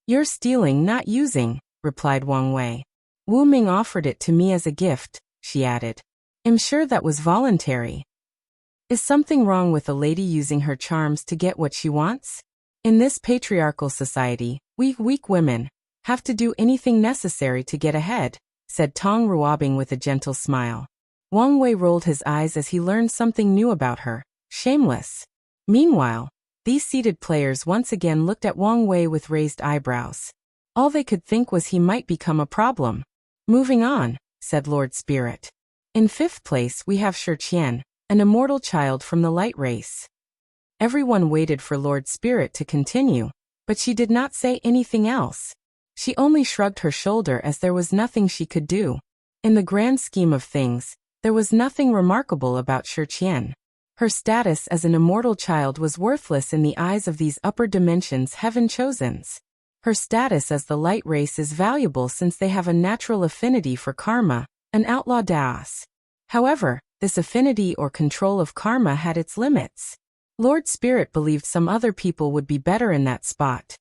You're stealing, not using, replied Wang Wei. Wu Ming offered it to me as a gift, she added. I'm sure that was voluntary. Is something wrong with a lady using her charms to get what she wants? In this patriarchal society, we weak women have to do anything necessary to get ahead, said Tong Ruobing with a gentle smile. Wang Wei rolled his eyes as he learned something new about her. Shameless. Meanwhile, these seated players once again looked at Wang Wei with raised eyebrows. All they could think was he might become a problem. Moving on, said Lord Spirit. In fifth place we have Shi Qian, an immortal child from the light race. Everyone waited for Lord Spirit to continue, but she did not say anything else. She only shrugged her shoulder as there was nothing she could do. In the grand scheme of things, there was nothing remarkable about Shi Qian. Her status as an immortal child was worthless in the eyes of these upper dimensions heaven-chosens. Her status as the light race is valuable since they have a natural affinity for karma, an outlaw Daos. However, this affinity or control of karma had its limits. Lord Spirit believed some other people would be better in that spot.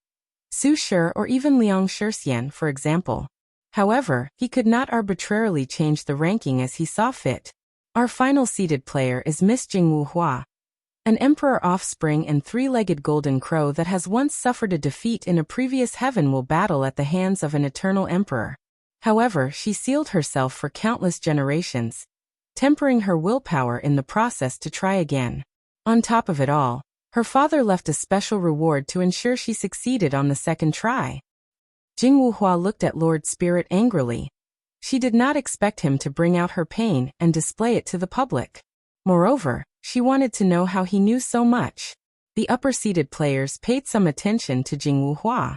Su Shi or even Liang Shixian, for example. However, he could not arbitrarily change the ranking as he saw fit. Our final seeded player is Miss Jingwu Hua. An emperor offspring and three-legged golden crow that has once suffered a defeat in a previous heaven will battle at the hands of an eternal emperor. However, she sealed herself for countless generations, tempering her willpower in the process to try again. On top of it all, her father left a special reward to ensure she succeeded on the second try. Jing Wuhua looked at Lord Spirit angrily. She did not expect him to bring out her pain and display it to the public. Moreover, she wanted to know how he knew so much. The upper-seated players paid some attention to Jing Wuhua.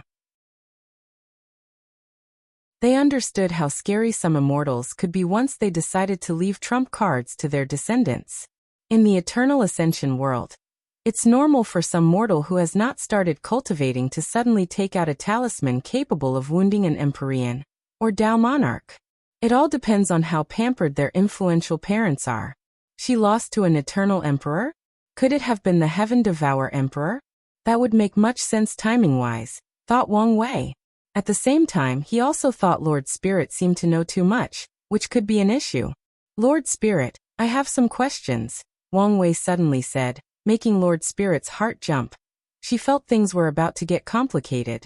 They understood how scary some immortals could be once they decided to leave trump cards to their descendants. In the Eternal Ascension world, it's normal for some mortal who has not started cultivating to suddenly take out a talisman capable of wounding an Empyrean or Dao monarch. It all depends on how pampered their influential parents are. She lost to an eternal emperor? Could it have been the Heaven Devour Emperor? That would make much sense timing-wise, thought Wang Wei. At the same time, he also thought Lord Spirit seemed to know too much, which could be an issue. Lord Spirit, I have some questions, Wang Wei suddenly said, making Lord Spirit's heart jump. She felt things were about to get complicated.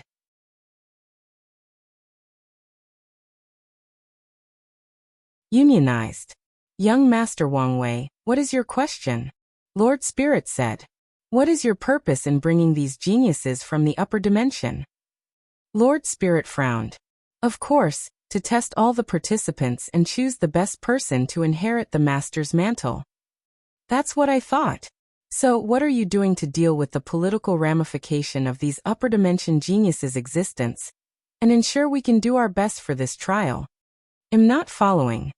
Unionized. Young Master Wang Wei, what is your question? Lord Spirit said. What is your purpose in bringing these geniuses from the upper dimension? Lord Spirit frowned. Of course, to test all the participants and choose the best person to inherit the Master's mantle. That's what I thought. So, what are you doing to deal with the political ramification of these upper dimension geniuses' existence and ensure we can do our best for this trial? I'm not following.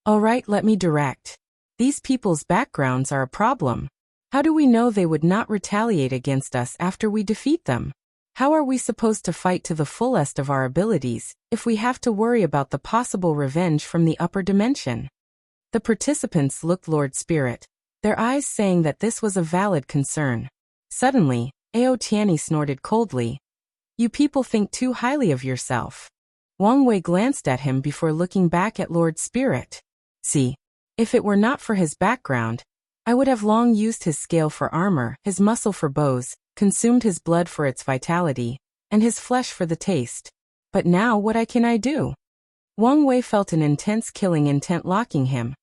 All right, let me direct. These people's backgrounds are a problem. How do we know they would not retaliate against us after we defeat them? How are we supposed to fight to the fullest of our abilities if we have to worry about the possible revenge from the upper dimension? The participants looked Lord Spirit, their eyes saying that this was a valid concern. Suddenly, Ao Tianyi snorted coldly. You people think too highly of yourself. Wang Wei glanced at him before looking back at Lord Spirit. See, if it were not for his background, I would have long used his scale for armor, his muscle for bows, consumed his blood for its vitality, and his flesh for the taste. But now what can I do? Wang Wei felt an intense killing intent locking him.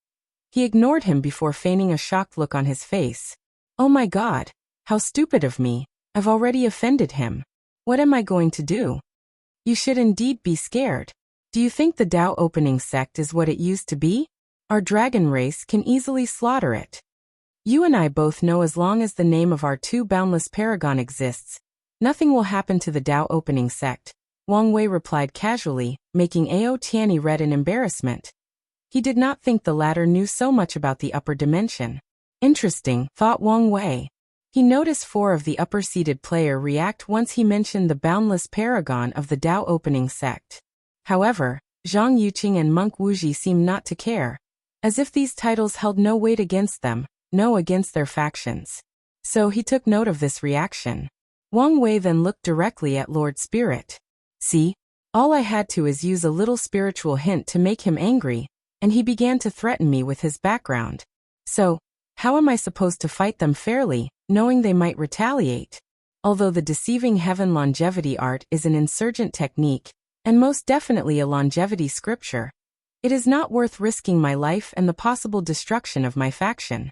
He ignored him before feigning a shocked look on his face. Oh my God, how stupid of me, I've already offended him. What am I going to do? You should indeed be scared. Do you think the Dao opening sect is what it used to be? Our dragon race can easily slaughter it. You and I both know as long as the name of our two boundless paragon exists, nothing will happen to the Dao opening sect, Wang Wei replied casually, making Ao Tianyi red in embarrassment. He did not think the latter knew so much about the upper dimension. Interesting, thought Wang Wei. He noticed 4 of the upper-seated player react once he mentioned the boundless paragon of the Dao opening sect. However, Zhang Yuqing and Monk Wuji seemed not to care, as if these titles held no weight against them, no against their factions. So he took note of this reaction. Wang Wei then looked directly at Lord Spirit. See, all I had to is use a little spiritual hint to make him angry, and he began to threaten me with his background. So, how am I supposed to fight them fairly, knowing they might retaliate? Although the deceiving heaven longevity art is an insurgent technique, and most definitely a longevity scripture, it is not worth risking my life and the possible destruction of my faction.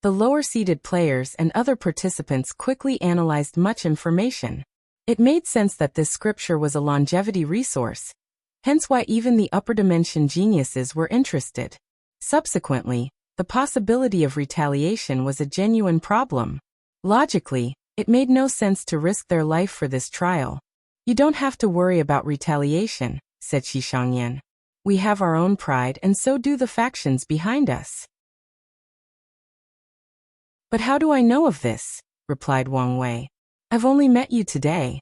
The lower-seated players and other participants quickly analyzed much information. It made sense that this scripture was a longevity resource, hence why even the upper dimension geniuses were interested. Subsequently, the possibility of retaliation was a genuine problem. Logically, it made no sense to risk their life for this trial. You don't have to worry about retaliation, said Shi Shangyan. We have our own pride and so do the factions behind us. But how do I know of this? Replied Wang Wei. I've only met you today.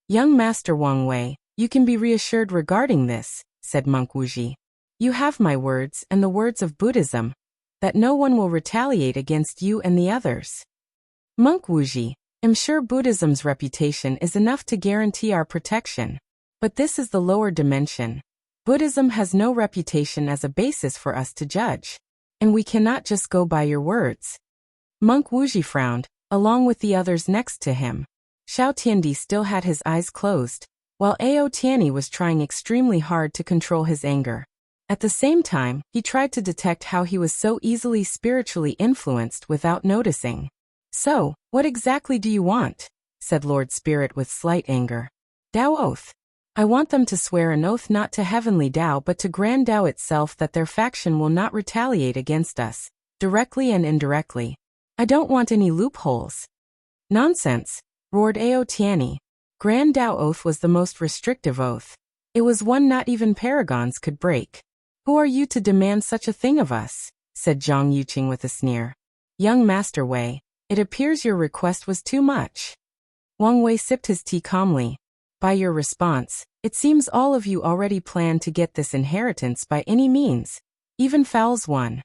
Young Master Wang Wei, you can be reassured regarding this, said Monk Wuji. You have my words and the words of Buddhism, that no one will retaliate against you and the others. Monk Wuji, I'm sure Buddhism's reputation is enough to guarantee our protection. But this is the lower dimension. Buddhism has no reputation as a basis for us to judge. And we cannot just go by your words. Monk Wuxia frowned, along with the others next to him. Xiao Tiandi still had his eyes closed, while Ao Tianyi was trying extremely hard to control his anger. At the same time, he tried to detect how he was so easily spiritually influenced without noticing. "So, what exactly do you want?" said Lord Spirit with slight anger. "Dao oath. I want them to swear an oath not to heavenly Dao but to Grand Dao itself that their faction will not retaliate against us, directly and indirectly. I don't want any loopholes." "Nonsense," roared Ao Tianyi. Grand Dao oath was the most restrictive oath. It was one not even paragons could break. "Who are you to demand such a thing of us?" said Zhang Yuqing with a sneer. "Young Master Wei, it appears your request was too much." Wang Wei sipped his tea calmly. "By your response, it seems all of you already plan to get this inheritance by any means, even Fowl's one."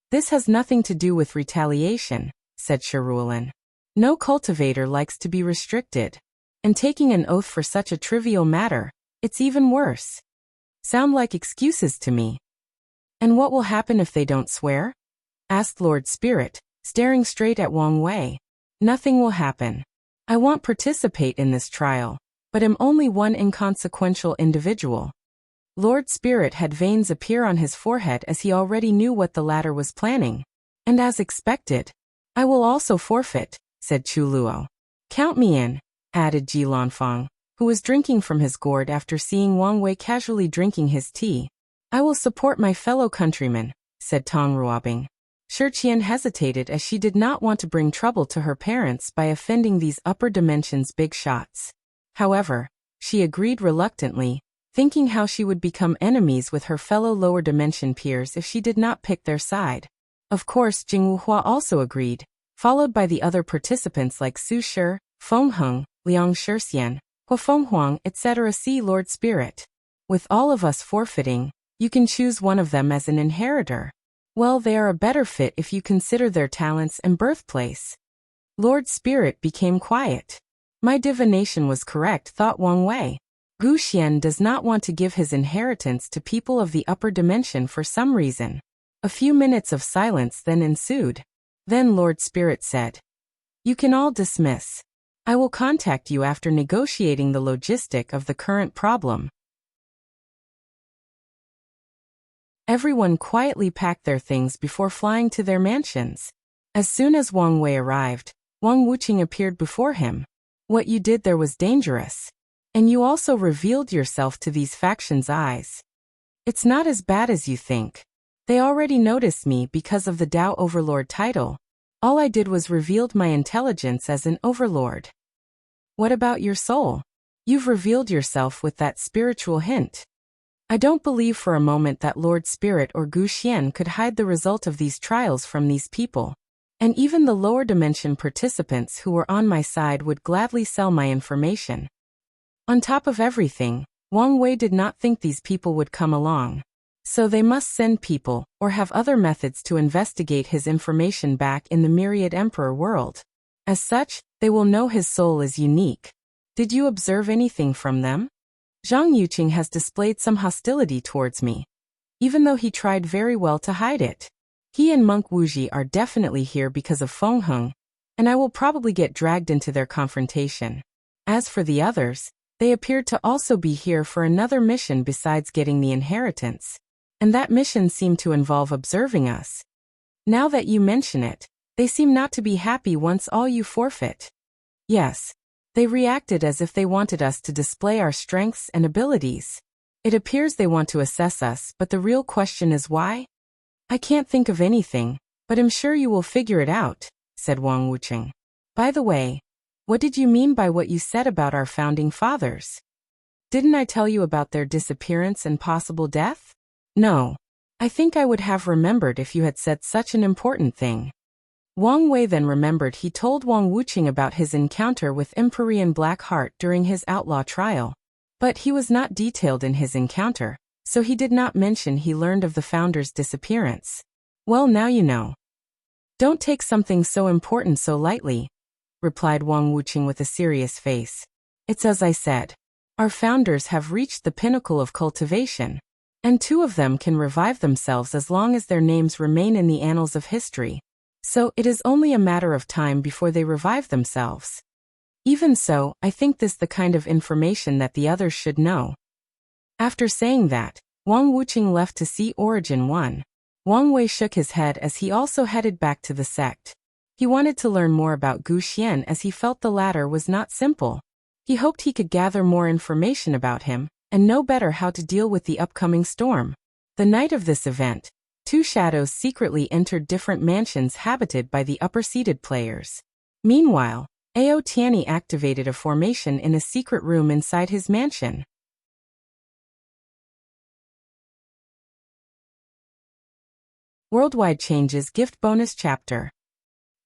"This has nothing to do with retaliation," said Shirulan. "No cultivator likes to be restricted. And taking an oath for such a trivial matter, it's even worse. Sound like excuses to me." "And what will happen if they don't swear?" asked Lord Spirit, staring straight at Wang Wei. "Nothing will happen. I won't participate in this trial, but am only one inconsequential individual." Lord Spirit had veins appear on his forehead as he already knew what the latter was planning. And as expected, "I will also forfeit," said Chu Luo. "Count me in," added Ji Lanfang, who was drinking from his gourd after seeing Wang Wei casually drinking his tea. "I will support my fellow countrymen," said Tong Ruobing. Shi Qian hesitated as she did not want to bring trouble to her parents by offending these upper dimensions big shots. However, she agreed reluctantly, thinking how she would become enemies with her fellow lower dimension peers if she did not pick their side. Of course, Jing Wuhua also agreed, followed by the other participants like Su Shi, Feng Heng, Liang Shixian, Hua Fenghuang, etc. See Lord Spirit. "With all of us forfeiting, you can choose one of them as an inheritor. Well, they are a better fit if you consider their talents and birthplace." Lord Spirit became quiet. "My divination was correct," thought Wang Wei. Gu Xian does not want to give his inheritance to people of the upper dimension for some reason. A few minutes of silence then ensued. Then Lord Spirit said, "You can all dismiss. I will contact you after negotiating the logistic of the current problem." Everyone quietly packed their things before flying to their mansions. As soon as Wang Wei arrived, Wang Wuqing appeared before him. "What you did there was dangerous. And you also revealed yourself to these factions' eyes. It's not as bad as you think. They already noticed me because of the Dao Overlord title. All I did was revealed my intelligence as an overlord." "What about your soul? You've revealed yourself with that spiritual hint." "I don't believe for a moment that Lord Spirit or Gu Xian could hide the result of these trials from these people. And even the lower dimension participants who were on my side would gladly sell my information." On top of everything, Wang Wei did not think these people would come along. So they must send people, or have other methods to investigate his information back in the Myriad Emperor world. As such, they will know his soul is unique. "Did you observe anything from them? Zhang Yuqing has displayed some hostility towards me, even though he tried very well to hide it. He and Monk Wuxia are definitely here because of Feng Heng, and I will probably get dragged into their confrontation. As for the others, they appeared to also be here for another mission besides getting the inheritance. And that mission seemed to involve observing us. Now that you mention it, they seem not to be happy once all you forfeit." "Yes. They reacted as if they wanted us to display our strengths and abilities. It appears they want to assess us, but the real question is why? I can't think of anything, but I'm sure you will figure it out," said Wang Wuqing. "By the way, what did you mean by what you said about our founding fathers? Didn't I tell you about their disappearance and possible death?" "No. I think I would have remembered if you had said such an important thing." Wang Wei then remembered he told Wang Wuqing about his encounter with Empyrean Blackheart during his outlaw trial. But he was not detailed in his encounter, so he did not mention he learned of the founder's disappearance. "Well, now you know. Don't take something so important so lightly," replied Wang Wuqing with a serious face. "It's as I said. Our founders have reached the pinnacle of cultivation. And 2 of them can revive themselves as long as their names remain in the annals of history. So it is only a matter of time before they revive themselves. Even so, I think this the kind of information that the others should know. After saying that, Wang Wuqing left to see Origin 1. Wang Wei shook his head as he also headed back to the sect. He wanted to learn more about Gu Xian as he felt the latter was not simple. He hoped he could gather more information about him, and know better how to deal with the upcoming storm. The night of this event, two shadows secretly entered different mansions habited by the upper-seated players. Meanwhile, Ao Tianyi activated a formation in a secret room inside his mansion. Worldwide Changes Gift Bonus Chapter.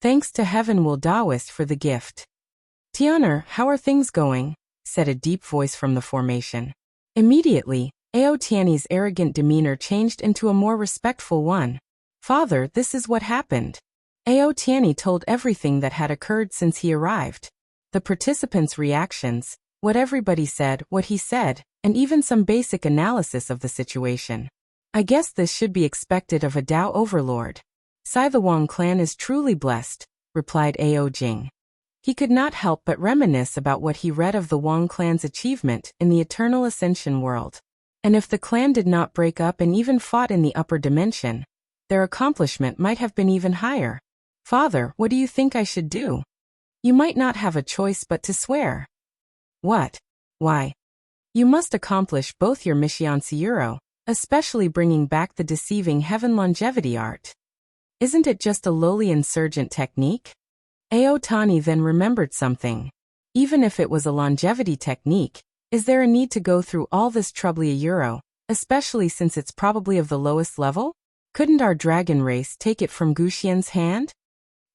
Thanks to Heaven Will Daoist for the gift. Tian'er, how are things going? Said a deep voice from the formation. Immediately, Ao Tianyi's arrogant demeanor changed into a more respectful one. Father, this is what happened. Ao Tianyi told everything that had occurred since he arrived. The participants' reactions, what everybody said, what he said, and even some basic analysis of the situation. I guess this should be expected of a Dao overlord. Sai the Wang clan is truly blessed, replied Ao Jing. He could not help but reminisce about what he read of the Wang clan's achievement in the Eternal Ascension world. And if the clan did not break up and even fought in the upper dimension, their accomplishment might have been even higher. Father, what do you think I should do? You might not have a choice but to swear. What? Why? You must accomplish both your Mission, especially bringing back the deceiving heaven longevity art. Isn't it just a lowly insurgent technique? Ao Tianyi then remembered something. Even if it was a longevity technique, is there a need to go through all this trouble, especially since it's probably of the lowest level? Couldn't our dragon race take it from Gu Xian's hand?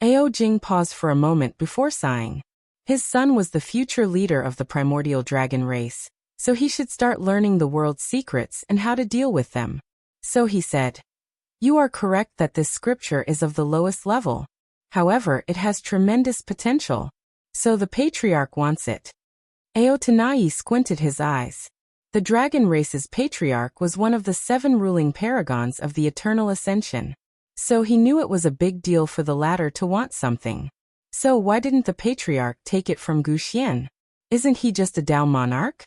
Ao Jing paused for a moment before sighing. His son was the future leader of the primordial dragon race, so he should start learning the world's secrets and how to deal with them. So he said, "You are correct that this scripture is of the lowest level. However, it has tremendous potential. So the patriarch wants it." Ao Tianyi squinted his eyes. The dragon race's patriarch was one of the 7 ruling paragons of the Eternal Ascension. So he knew it was a big deal for the latter to want something. So why didn't the patriarch take it from Gu Xian? Isn't he just a Dao monarch?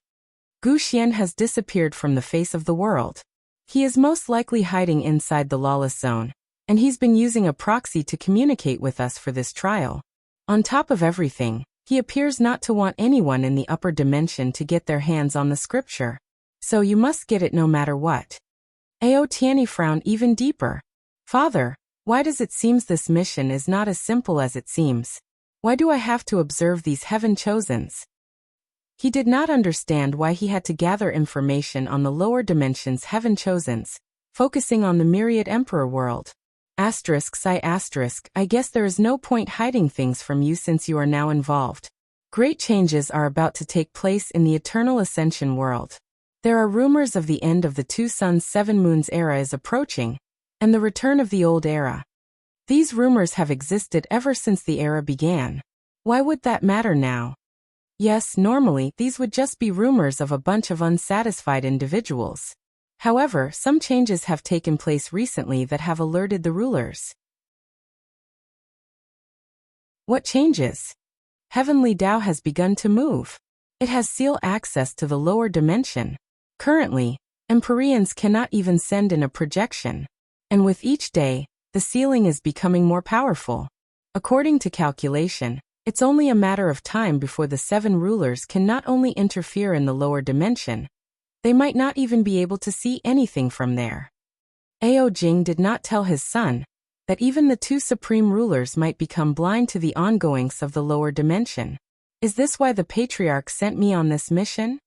Gu Xian has disappeared from the face of the world. He is most likely hiding inside the lawless zone, and he's been using a proxy to communicate with us for this trial. On top of everything, he appears not to want anyone in the upper dimension to get their hands on the scripture. So you must get it no matter what. Ao Tianyi frowned even deeper. Father, why does it seem this mission is not as simple as it seems? Why do I have to observe these heaven chosens? He did not understand why he had to gather information on the lower dimensions heaven chosens, focusing on the myriad emperor world. I guess there is no point hiding things from you since you are now involved. Great changes are about to take place in the Eternal Ascension world. There are rumors of the end of the 2 suns 7 moons era is approaching, and the return of the old era. These rumors have existed ever since the era began. Why would that matter now? Yes, normally, these would just be rumors of a bunch of unsatisfied individuals. However, some changes have taken place recently that have alerted the rulers. What changes? Heavenly Dao has begun to move. It has seal access to the lower dimension. Currently, Empyreans cannot even send in a projection. And with each day, the sealing is becoming more powerful. According to calculation, it's only a matter of time before the 7 rulers can not only interfere in the lower dimension, they might not even be able to see anything from there. Ao Jing did not tell his son that even the 2 supreme rulers might become blind to the ongoings of the lower dimension. Is this why the patriarch sent me on this mission?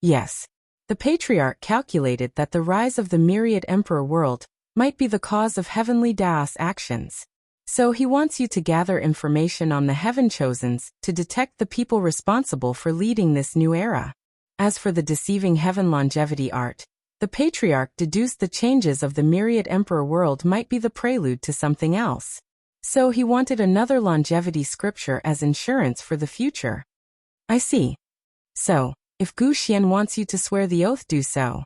Yes. The patriarch calculated that the rise of the myriad emperor world might be the cause of heavenly Daos actions. So he wants you to gather information on the heaven chosens to detect the people responsible for leading this new era. As for the deceiving heaven longevity art, the patriarch deduced the changes of the myriad emperor world might be the prelude to something else. So he wanted another longevity scripture as insurance for the future. I see. So, if Gu Xian wants you to swear the oath, do so.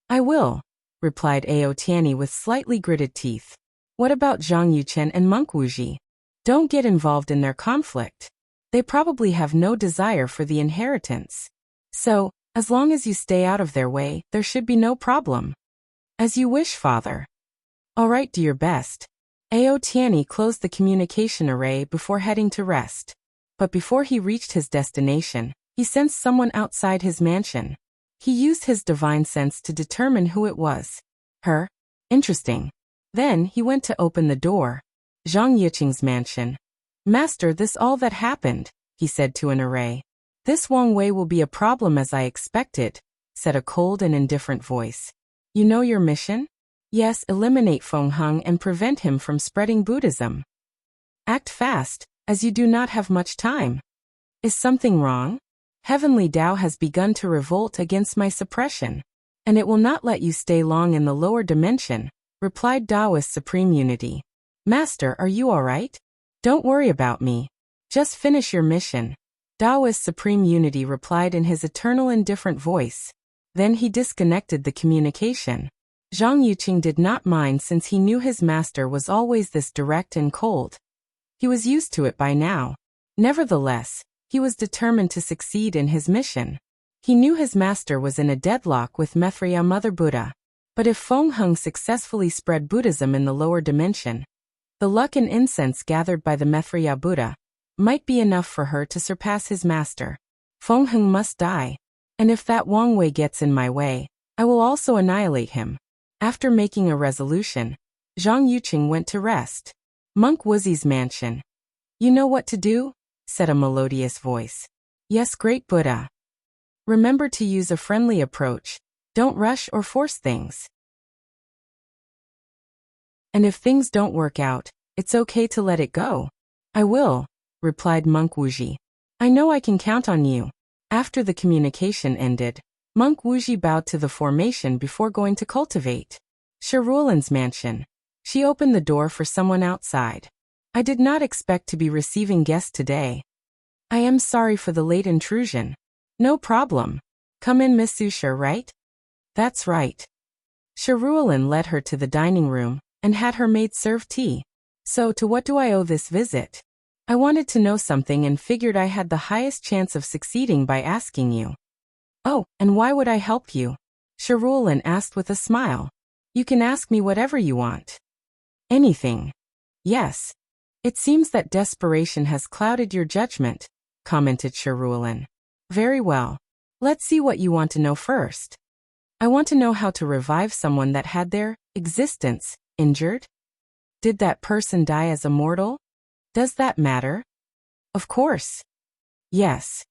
I will, replied Ao Tianyi with slightly gritted teeth. What about Zhang Yuchen and Monk Wuji? Don't get involved in their conflict. They probably have no desire for the inheritance. So, as long as you stay out of their way, there should be no problem. As you wish, father. All right, do your best. Ao Tianyi closed the communication array before heading to rest. But before he reached his destination, he sensed someone outside his mansion. He used his divine sense to determine who it was. Her? Interesting. Then he went to open the door. Zhang Yiqing's mansion. Master, this all that happened, he said to an array. This Wang Wei will be a problem as I expected, said a cold and indifferent voice. You know your mission? Yes, eliminate Feng Heng and prevent him from spreading Buddhism. Act fast, as you do not have much time. Is something wrong? Heavenly Tao has begun to revolt against my suppression, and it will not let you stay long in the lower dimension, replied Taoist Supreme Unity. Master, are you all right? Don't worry about me. Just finish your mission. Taoist Supreme Unity replied in his eternal indifferent voice. Then he disconnected the communication. Zhang Yuqing did not mind since he knew his master was always this direct and cold. He was used to it by now. Nevertheless, he was determined to succeed in his mission. He knew his master was in a deadlock with Maitreya Mother Buddha. But if Feng Heng successfully spread Buddhism in the lower dimension, the luck and incense gathered by the Maitreya Buddha might be enough for her to surpass his master. Feng Heng must die. And if that Wang Wei gets in my way, I will also annihilate him. After making a resolution, Zhang Yuqing went to rest. Monk Wuxi's mansion. You know what to do? Said a melodious voice. Yes, great Buddha. Remember to use a friendly approach. Don't rush or force things. And if things don't work out, it's okay to let it go. I will, replied Monk Wuxi. I know I can count on you. After the communication ended, Monk Wuxi bowed to the formation before going to cultivate. Shiruolin's mansion. She opened the door for someone outside. I did not expect to be receiving guests today. I am sorry for the late intrusion. No problem. Come in, Miss Susha, right? That's right. Shiruolin led her to the dining room and had her maid serve tea. So, to what do I owe this visit? I wanted to know something and figured I had the highest chance of succeeding by asking you. Oh, and why would I help you? Shiruolin asked with a smile. You can ask me whatever you want. Anything. Yes. It seems that desperation has clouded your judgment, commented Shiruolin. Very well. Let's see what you want to know first. I want to know how to revive someone that had their existence injured. Did that person die as a mortal? Does that matter? Of course. Yes.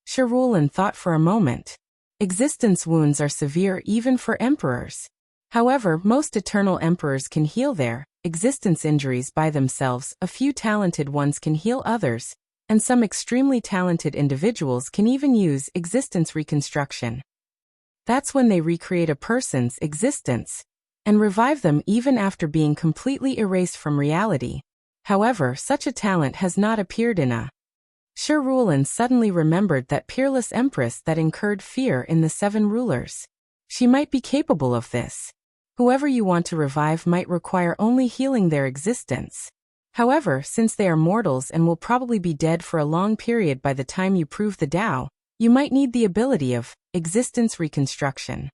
Shiruolin thought for a moment. Existence wounds are severe even for emperors. However, most eternal emperors can heal their existence injuries by themselves. A few talented ones can heal others, and some extremely talented individuals can even use existence reconstruction. That's when they recreate a person's existence and revive them even after being completely erased from reality. However, such a talent has not appeared in a. Shiruolin suddenly remembered that peerless empress that incurred fear in the 7 rulers. She might be capable of this. Whoever you want to revive might require only healing their existence. However, since they are mortals and will probably be dead for a long period by the time you prove the Tao, you might need the ability of existence reconstruction.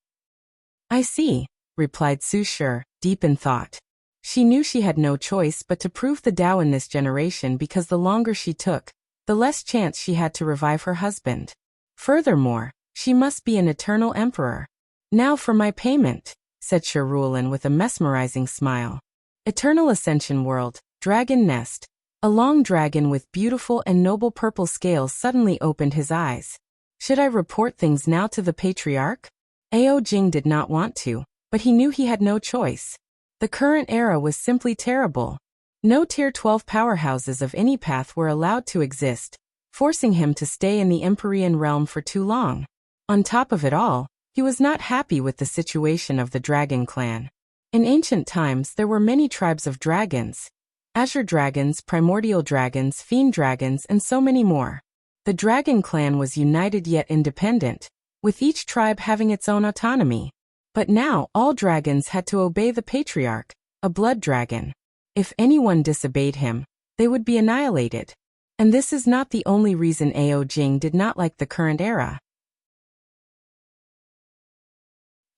I see, replied Su Shi, deep in thought. She knew she had no choice but to prove the Tao in this generation because the longer she took, the less chance she had to revive her husband. Furthermore, she must be an eternal emperor. Now for my payment, said Shiruolin with a mesmerizing smile. Eternal Ascension World, Dragon Nest. A long dragon with beautiful and noble purple scales suddenly opened his eyes. Should I report things now to the Patriarch? Ao Jing did not want to, but he knew he had no choice. The current era was simply terrible. No Tier 12 powerhouses of any path were allowed to exist, forcing him to stay in the Empyrean realm for too long. On top of it all, he was not happy with the situation of the Dragon Clan. In ancient times there were many tribes of dragons. Azure dragons, primordial dragons, fiend dragons, and so many more. The Dragon Clan was united yet independent, with each tribe having its own autonomy. But now all dragons had to obey the Patriarch, a blood dragon. If anyone disobeyed him, they would be annihilated. And this is not the only reason Ao Jing did not like the current era.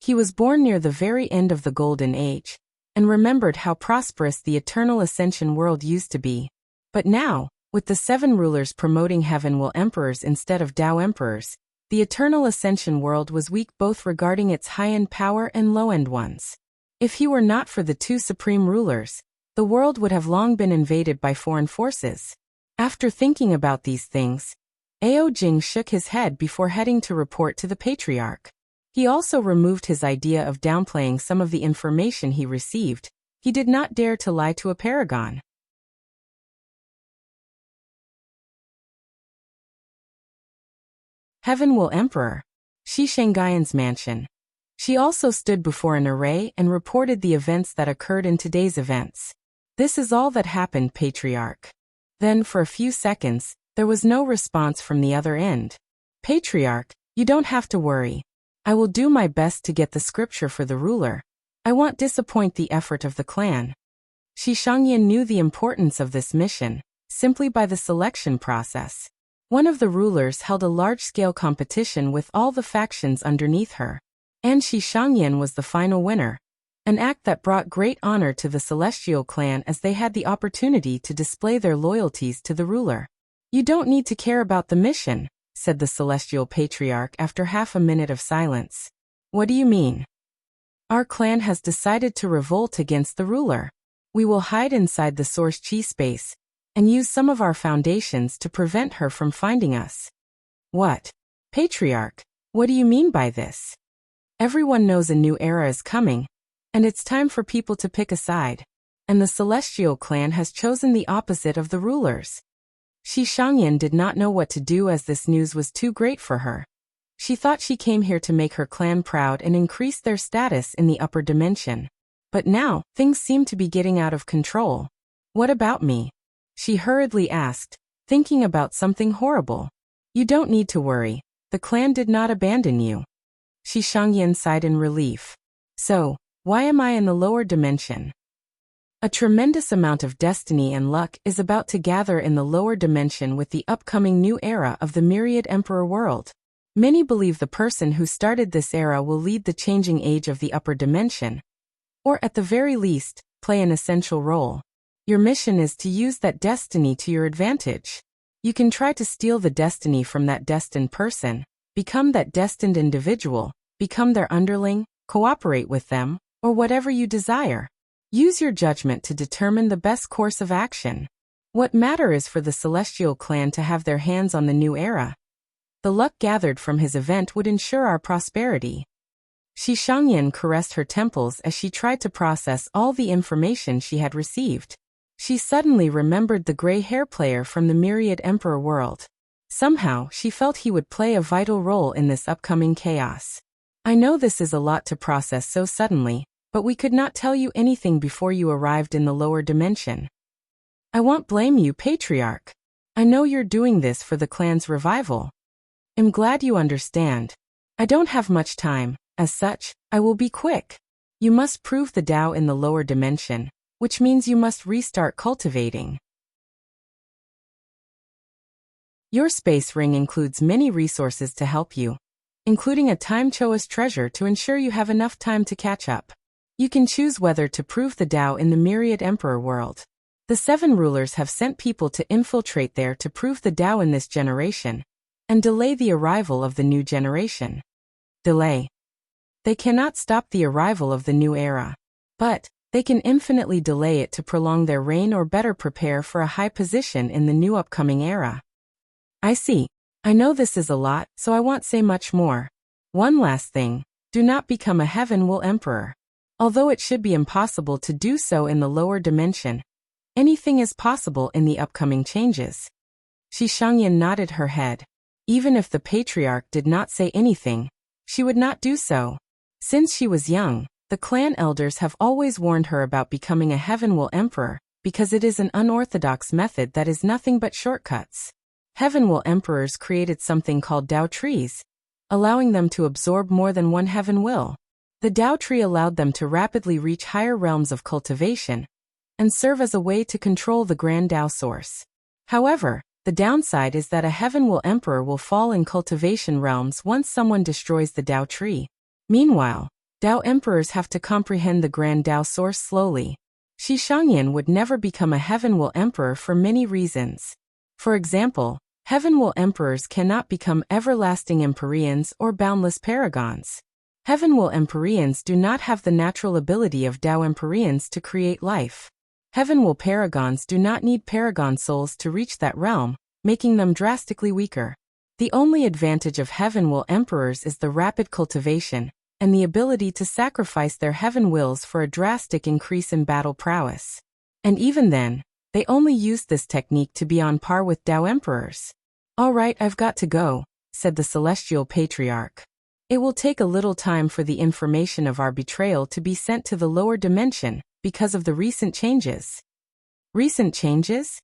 He was born near the very end of the Golden Age, and remembered how prosperous the Eternal Ascension world used to be. But now, with the 7 rulers promoting Heaven Will Emperors instead of Tao Emperors, the Eternal Ascension world was weak both regarding its high-end power and low-end ones. If he were not for the 2 supreme rulers, the world would have long been invaded by foreign forces. After thinking about these things, Ao Jing shook his head before heading to report to the Patriarch. He also removed his idea of downplaying some of the information he received. He did not dare to lie to a paragon. Heaven Will Emperor. Shi Shangaian's mansion. She also stood before an array and reported the events that occurred in today's events. This is all that happened, Patriarch. Then, for a few seconds, there was no response from the other end. Patriarch, you don't have to worry. I will do my best to get the scripture for the ruler. I won't disappoint the effort of the clan. Shi Shangyan knew the importance of this mission, simply by the selection process. One of the rulers held a large-scale competition with all the factions underneath her. And Shi Shangyan was the final winner, an act that brought great honor to the Celestial clan as they had the opportunity to display their loyalties to the ruler. You don't need to care about the mission, said the Celestial Patriarch after half a minute of silence. What do you mean? Our clan has decided to revolt against the ruler. We will hide inside the Source Chi space and use some of our foundations to prevent her from finding us. What? Patriarch, what do you mean by this? Everyone knows a new era is coming, and it's time for people to pick a side. And the Celestial clan has chosen the opposite of the rulers. Shi Shangyan did not know what to do as this news was too great for her. She thought she came here to make her clan proud and increase their status in the upper dimension. But now, things seem to be getting out of control. What about me? She hurriedly asked, thinking about something horrible. You don't need to worry. The clan did not abandon you. Shi Shangyan sighed in relief. So, why am I in the lower dimension? A tremendous amount of destiny and luck is about to gather in the lower dimension with the upcoming new era of the Myriad Emperor world. Many believe the person who started this era will lead the changing age of the upper dimension, or at the very least, play an essential role. Your mission is to use that destiny to your advantage. You can try to steal the destiny from that destined person, become that destined individual, become their underling, cooperate with them, or whatever you desire. Use your judgment to determine the best course of action. What matter is for the Celestial clan to have their hands on the new era. The luck gathered from his event would ensure our prosperity. Shi Shangyan caressed her temples as she tried to process all the information she had received. She suddenly remembered the gray hair player from the Myriad Emperor world. Somehow, she felt he would play a vital role in this upcoming chaos. I know this is a lot to process so suddenly, but we could not tell you anything before you arrived in the lower dimension. I won't blame you, Patriarch. I know you're doing this for the clan's revival. I'm glad you understand. I don't have much time. As such, I will be quick. You must prove the Tao in the lower dimension, which means you must restart cultivating. Your space ring includes many resources to help you, including a time Choa's treasure to ensure you have enough time to catch up. You can choose whether to prove the Tao in the Myriad Emperor world. The 7 rulers have sent people to infiltrate there to prove the Tao in this generation, and delay the arrival of the new generation. Delay. They cannot stop the arrival of the new era, but they can infinitely delay it to prolong their reign or better prepare for a high position in the new upcoming era. I see. I know this is a lot, so I won't say much more. One last thing. Do not become a Heaven Will Emperor. Although it should be impossible to do so in the lower dimension, anything is possible in the upcoming changes. Shi Shangyan nodded her head. Even if the Patriarch did not say anything, she would not do so. Since she was young, the clan elders have always warned her about becoming a Heaven Will Emperor, because it is an unorthodox method that is nothing but shortcuts. Heaven Will Emperors created something called Tao trees, allowing them to absorb more than one Heaven Will. The Tao tree allowed them to rapidly reach higher realms of cultivation, and serve as a way to control the grand Tao source. However, the downside is that a Heaven Will Emperor will fall in cultivation realms once someone destroys the Tao tree. Meanwhile, Tao Emperors have to comprehend the grand Tao source slowly. Shi Shangyan would never become a Heaven Will Emperor for many reasons. For example, Heaven Will Emperors cannot become everlasting Empyreans or boundless Paragons. Heaven Will Empyreans do not have the natural ability of Tao Empyreans to create life. Heaven Will Paragons do not need Paragon souls to reach that realm, making them drastically weaker. The only advantage of Heaven Will Emperors is the rapid cultivation, and the ability to sacrifice their Heaven Wills for a drastic increase in battle prowess. And even then, they only used this technique to be on par with Tao Emperors. "All right, I've got to go," said the Celestial Patriarch. "It will take a little time for the information of our betrayal to be sent to the lower dimension, because of the recent changes." Recent changes?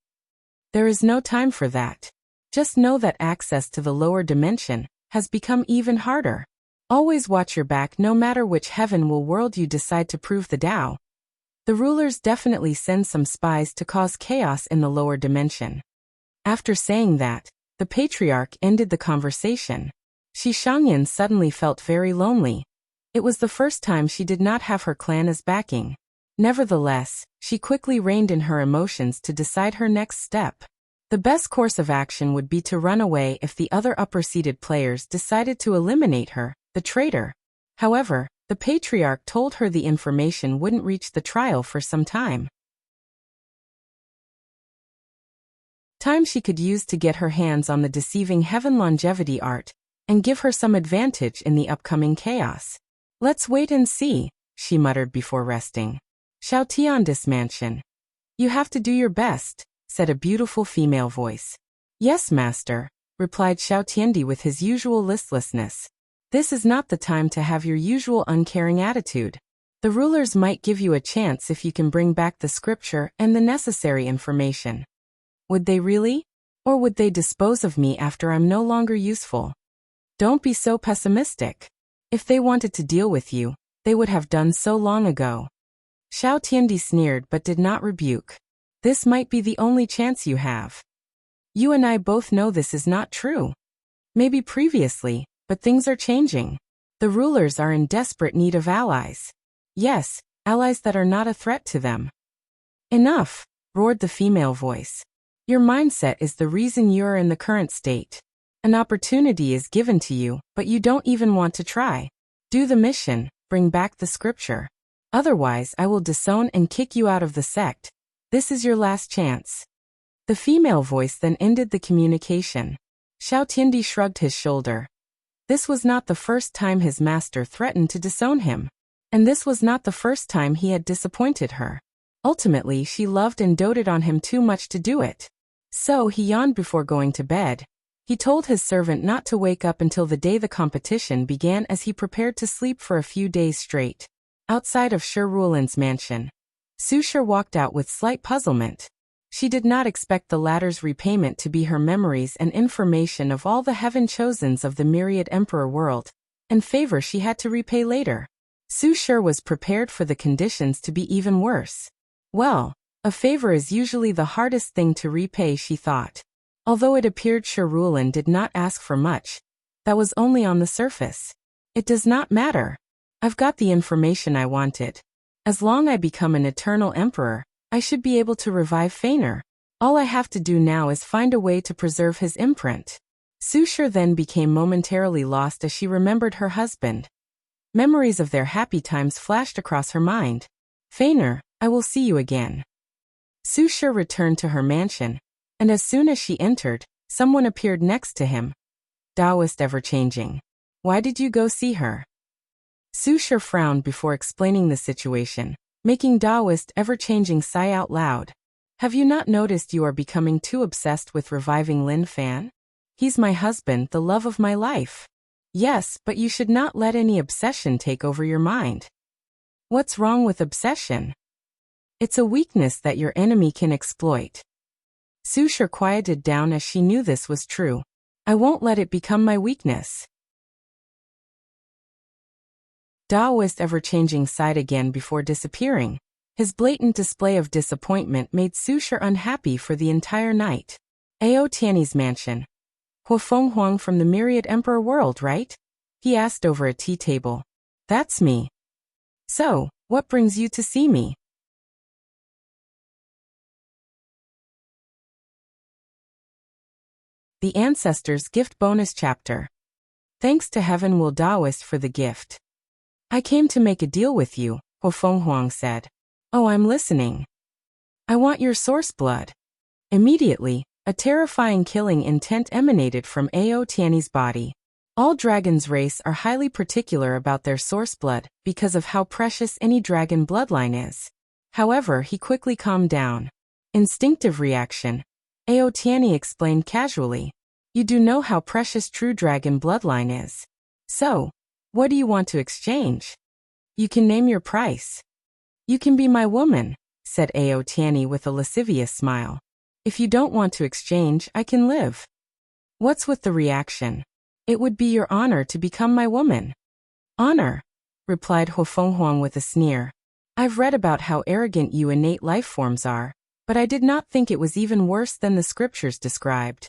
There is no time for that. Just know that access to the lower dimension has become even harder. Always watch your back no matter which Heaven Will world you decide to prove the Tao. The rulers definitely send some spies to cause chaos in the lower dimension. After saying that, the Patriarch ended the conversation. Shi Shangyan suddenly felt very lonely. It was the first time she did not have her clan as backing. Nevertheless, she quickly reined in her emotions to decide her next step. The best course of action would be to run away if the other upper-seated players decided to eliminate her, the traitor. However, the Patriarch told her the information wouldn't reach the trial for some time. Time she could use to get her hands on the deceiving Heaven Longevity art, and give her some advantage in the upcoming chaos. "Let's wait and see," she muttered before resting. "Xiao Tiandis Mansion. You have to do your best," said a beautiful female voice. "Yes, master," replied Xiao Tiendi with his usual listlessness. "This is not the time to have your usual uncaring attitude. The rulers might give you a chance if you can bring back the scripture and the necessary information." "Would they really? Or would they dispose of me after I'm no longer useful?" "Don't be so pessimistic. If they wanted to deal with you, they would have done so long ago." Xiao Tiendi sneered but did not rebuke. "This might be the only chance you have. You and I both know this is not true. Maybe previously, but things are changing. The rulers are in desperate need of allies. Yes, allies that are not a threat to them." "Enough," roared the female voice. "Your mindset is the reason you are in the current state. An opportunity is given to you, but you don't even want to try. Do the mission, bring back the scripture. Otherwise, I will disown and kick you out of the sect. This is your last chance." The female voice then ended the communication. Xiao Tiendi shrugged his shoulder. This was not the first time his master threatened to disown him. And this was not the first time he had disappointed her. Ultimately, she loved and doted on him too much to do it. So he yawned before going to bed. He told his servant not to wake up until the day the competition began as he prepared to sleep for a few days straight. Outside of Shi Ruolin's mansion, Su Shi walked out with slight puzzlement. She did not expect the latter's repayment to be her memories and information of all the heaven chosens of the myriad emperor world, and favor she had to repay later. Su Shi was prepared for the conditions to be even worse. Well, a favor is usually the hardest thing to repay, she thought. Although it appeared Shi Ruolin did not ask for much, that was only on the surface. It does not matter. I've got the information I wanted. As long as I become an eternal emperor, I should be able to revive Fener. All I have to do now is find a way to preserve his imprint. Su Shi then became momentarily lost as she remembered her husband. Memories of their happy times flashed across her mind. Fener, I will see you again. Su Shi returned to her mansion, and as soon as she entered, someone appeared next to him. Taoist ever-changing. Why did you go see her? Su Shi frowned before explaining the situation, making Taoist ever-changing sigh out loud. Have you not noticed you are becoming too obsessed with reviving Lin Fan? He's my husband, the love of my life. Yes, but you should not let any obsession take over your mind. What's wrong with obsession? It's a weakness that your enemy can exploit. Su Shi quieted down as she knew this was true. I won't let it become my weakness. Taoist ever-changing sighed again before disappearing. His blatant display of disappointment made Su Shi unhappy for the entire night. Ao Tianyi's mansion. Huofeng Huang from the Myriad Emperor world, right? He asked over a tea table. That's me. So, what brings you to see me? The Ancestors Gift Bonus Chapter. Thanks to Heaven will Taoist for the gift. I came to make a deal with you, Huofeng Huang said. Oh, I'm listening. I want your source blood. Immediately, a terrifying killing intent emanated from Ao Tianyi's body. All dragons' race are highly particular about their source blood because of how precious any dragon bloodline is. However, he quickly calmed down. Instinctive reaction. Ao Tianyi explained casually. You do know how precious true dragon bloodline is. So, what do you want to exchange? You can name your price. You can be my woman, said Ao Tianyi with a lascivious smile. If you don't want to exchange, I can live. What's with the reaction? It would be your honor to become my woman. Honor, replied Huofeng Huang with a sneer. I've read about how arrogant you innate life forms are, but I did not think it was even worse than the scriptures described.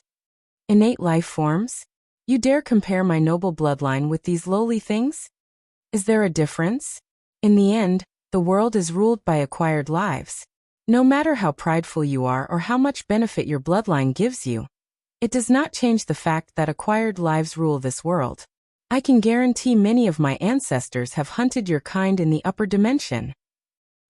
Innate life forms? You dare compare my noble bloodline with these lowly things? Is there a difference? In the end, the world is ruled by acquired lives. No matter how prideful you are or how much benefit your bloodline gives you, it does not change the fact that acquired lives rule this world. I can guarantee many of my ancestors have hunted your kind in the upper dimension.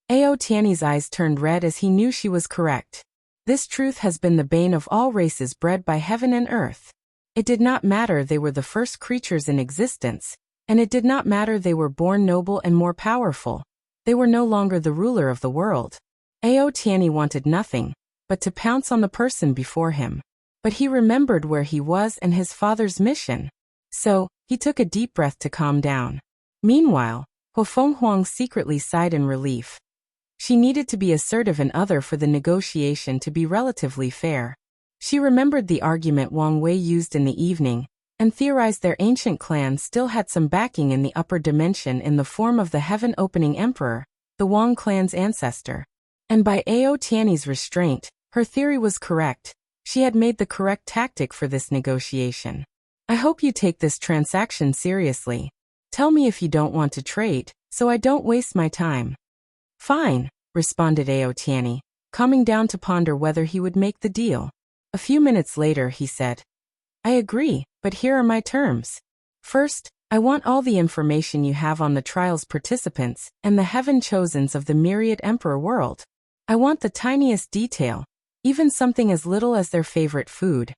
Ao Tianyi's eyes turned red as he knew she was correct. This truth has been the bane of all races bred by heaven and earth. It did not matter they were the first creatures in existence, and it did not matter they were born noble and more powerful. They were no longer the ruler of the world. Ao Tianyi wanted nothing but to pounce on the person before him. But he remembered where he was and his father's mission. So, he took a deep breath to calm down. Meanwhile, Huofeng Huang secretly sighed in relief. She needed to be assertive and other for the negotiation to be relatively fair. She remembered the argument Wang Wei used in the evening, and theorized their ancient clan still had some backing in the upper dimension in the form of the heaven-opening emperor, the Wang clan's ancestor. And by Ao Tianyi's restraint, her theory was correct. She had made the correct tactic for this negotiation. I hope you take this transaction seriously. Tell me if you don't want to trade, so I don't waste my time. Fine, responded Ao Tianyi, calming down to ponder whether he would make the deal. A few minutes later he said, I agree, but here are my terms. First, I want all the information you have on the trial's participants and the heaven-chosens of the Myriad Emperor world. I want the tiniest detail, even something as little as their favorite food.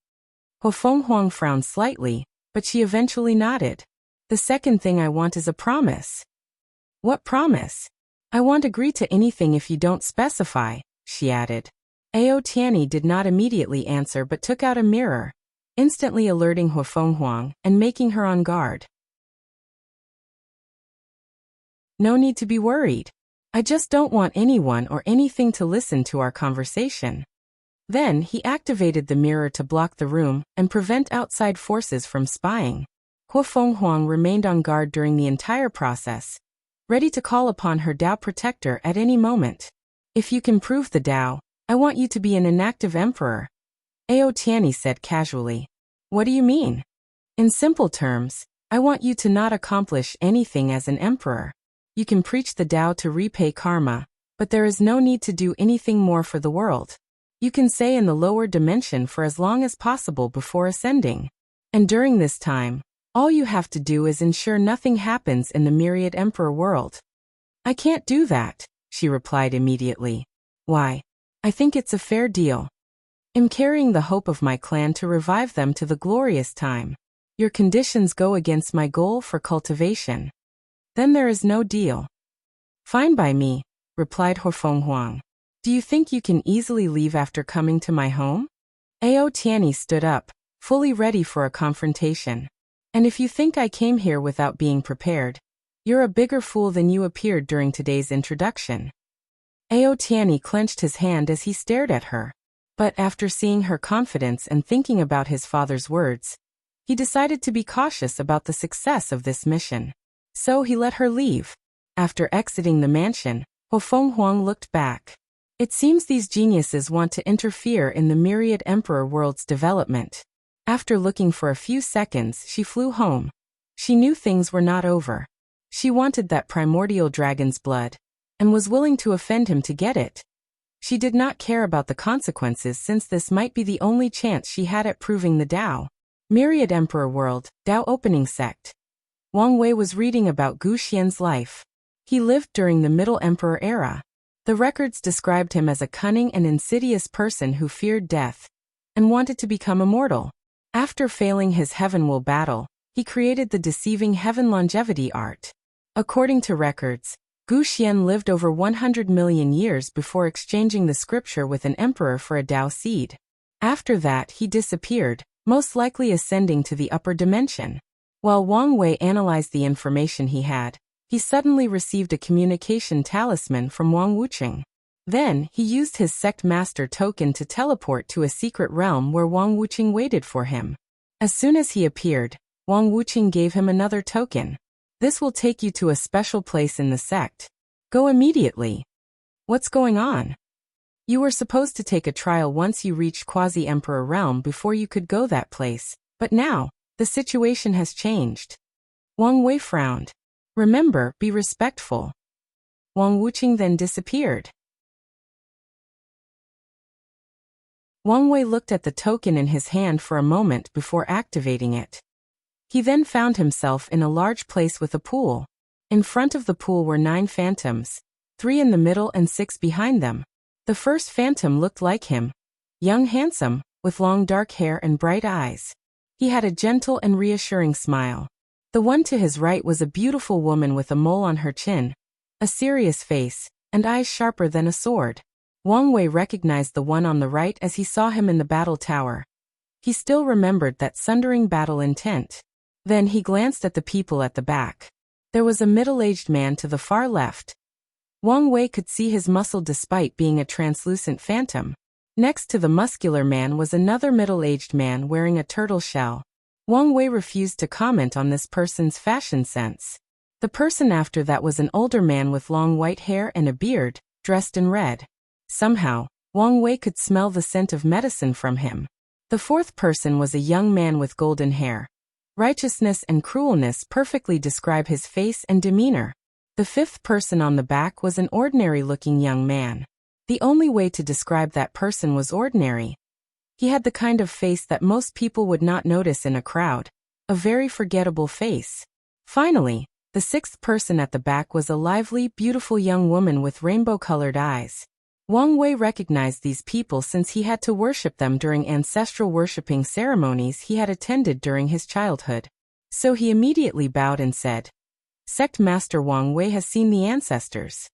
Huofeng Huang frowned slightly, but she eventually nodded. The second thing I want is a promise. What promise? I won't agree to anything if you don't specify, she added. Ao Tianyi did not immediately answer but took out a mirror, instantly alerting Huofeng Huang and making her on guard. No need to be worried. I just don't want anyone or anything to listen to our conversation. Then he activated the mirror to block the room and prevent outside forces from spying. Huofeng Huang remained on guard during the entire process, ready to call upon her Tao protector at any moment. If you can prove the Tao, I want you to be an inactive emperor, Ao Tianyi said casually. What do you mean? In simple terms, I want you to not accomplish anything as an emperor. You can preach the Tao to repay karma, but there is no need to do anything more for the world. You can stay in the lower dimension for as long as possible before ascending. And during this time, all you have to do is ensure nothing happens in the Myriad Emperor world. I can't do that, she replied immediately. Why? I think it's a fair deal. I'm carrying the hope of my clan to revive them to the glorious time. Your conditions go against my goal for cultivation. Then there is no deal. Fine by me, replied Huofeng Huang. Do you think you can easily leave after coming to my home? Ao Tianyi stood up, fully ready for a confrontation. And if you think I came here without being prepared, you're a bigger fool than you appeared during today's introduction. Ao Tianyi clenched his hand as he stared at her. But after seeing her confidence and thinking about his father's words, he decided to be cautious about the success of this mission. So he let her leave. After exiting the mansion, Feng Huang looked back. It seems these geniuses want to interfere in the myriad emperor world's development. After looking for a few seconds, she flew home. She knew things were not over. She wanted that primordial dragon's blood, and was willing to offend him to get it. She did not care about the consequences since this might be the only chance she had at proving the Tao. Myriad Emperor World, Tao Opening Sect. Wang Wei was reading about Gu Xian's life. He lived during the Middle Emperor era. The records described him as a cunning and insidious person who feared death and wanted to become immortal. After failing his Heaven Will battle, he created the deceiving Heaven Longevity art. According to records, Gu Xian lived over 100 million years before exchanging the scripture with an emperor for a Tao seed. After that he disappeared, most likely ascending to the upper dimension. While Wang Wei analyzed the information he had, he suddenly received a communication talisman from Wang Wuqing. Then, he used his sect master token to teleport to a secret realm where Wang Wuqing waited for him. As soon as he appeared, Wang Wuqing gave him another token. This will take you to a special place in the sect. Go immediately. What's going on? You were supposed to take a trial once you reached Quasi-Emperor realm before you could go that place, but now, the situation has changed. Wang Wei frowned. Remember, be respectful. Wang Wuqing then disappeared. Wang Wei looked at the token in his hand for a moment before activating it. He then found himself in a large place with a pool. In front of the pool were 9 phantoms, 3 in the middle and 6 behind them. The first phantom looked like him, young, handsome, with long dark hair and bright eyes. He had a gentle and reassuring smile. The one to his right was a beautiful woman with a mole on her chin, a serious face, and eyes sharper than a sword. Wang Wei recognized the one on the right as he saw him in the battle tower. He still remembered that sundering battle intent. Then he glanced at the people at the back. There was a middle-aged man to the far left. Wang Wei could see his muscle despite being a translucent phantom. Next to the muscular man was another middle-aged man wearing a turtle shell. Wang Wei refused to comment on this person's fashion sense. The person after that was an older man with long white hair and a beard, dressed in red. Somehow, Wang Wei could smell the scent of medicine from him. The fourth person was a young man with golden hair. Righteousness and cruelness perfectly describe his face and demeanor. The fifth person on the back was an ordinary-looking young man. The only way to describe that person was ordinary. He had the kind of face that most people would not notice in a crowd, a very forgettable face. Finally, the sixth person at the back was a lively, beautiful young woman with rainbow-colored eyes. Wang Wei recognized these people since he had to worship them during ancestral worshipping ceremonies he had attended during his childhood. So he immediately bowed and said, "Sect Master Wang Wei has seen the ancestors."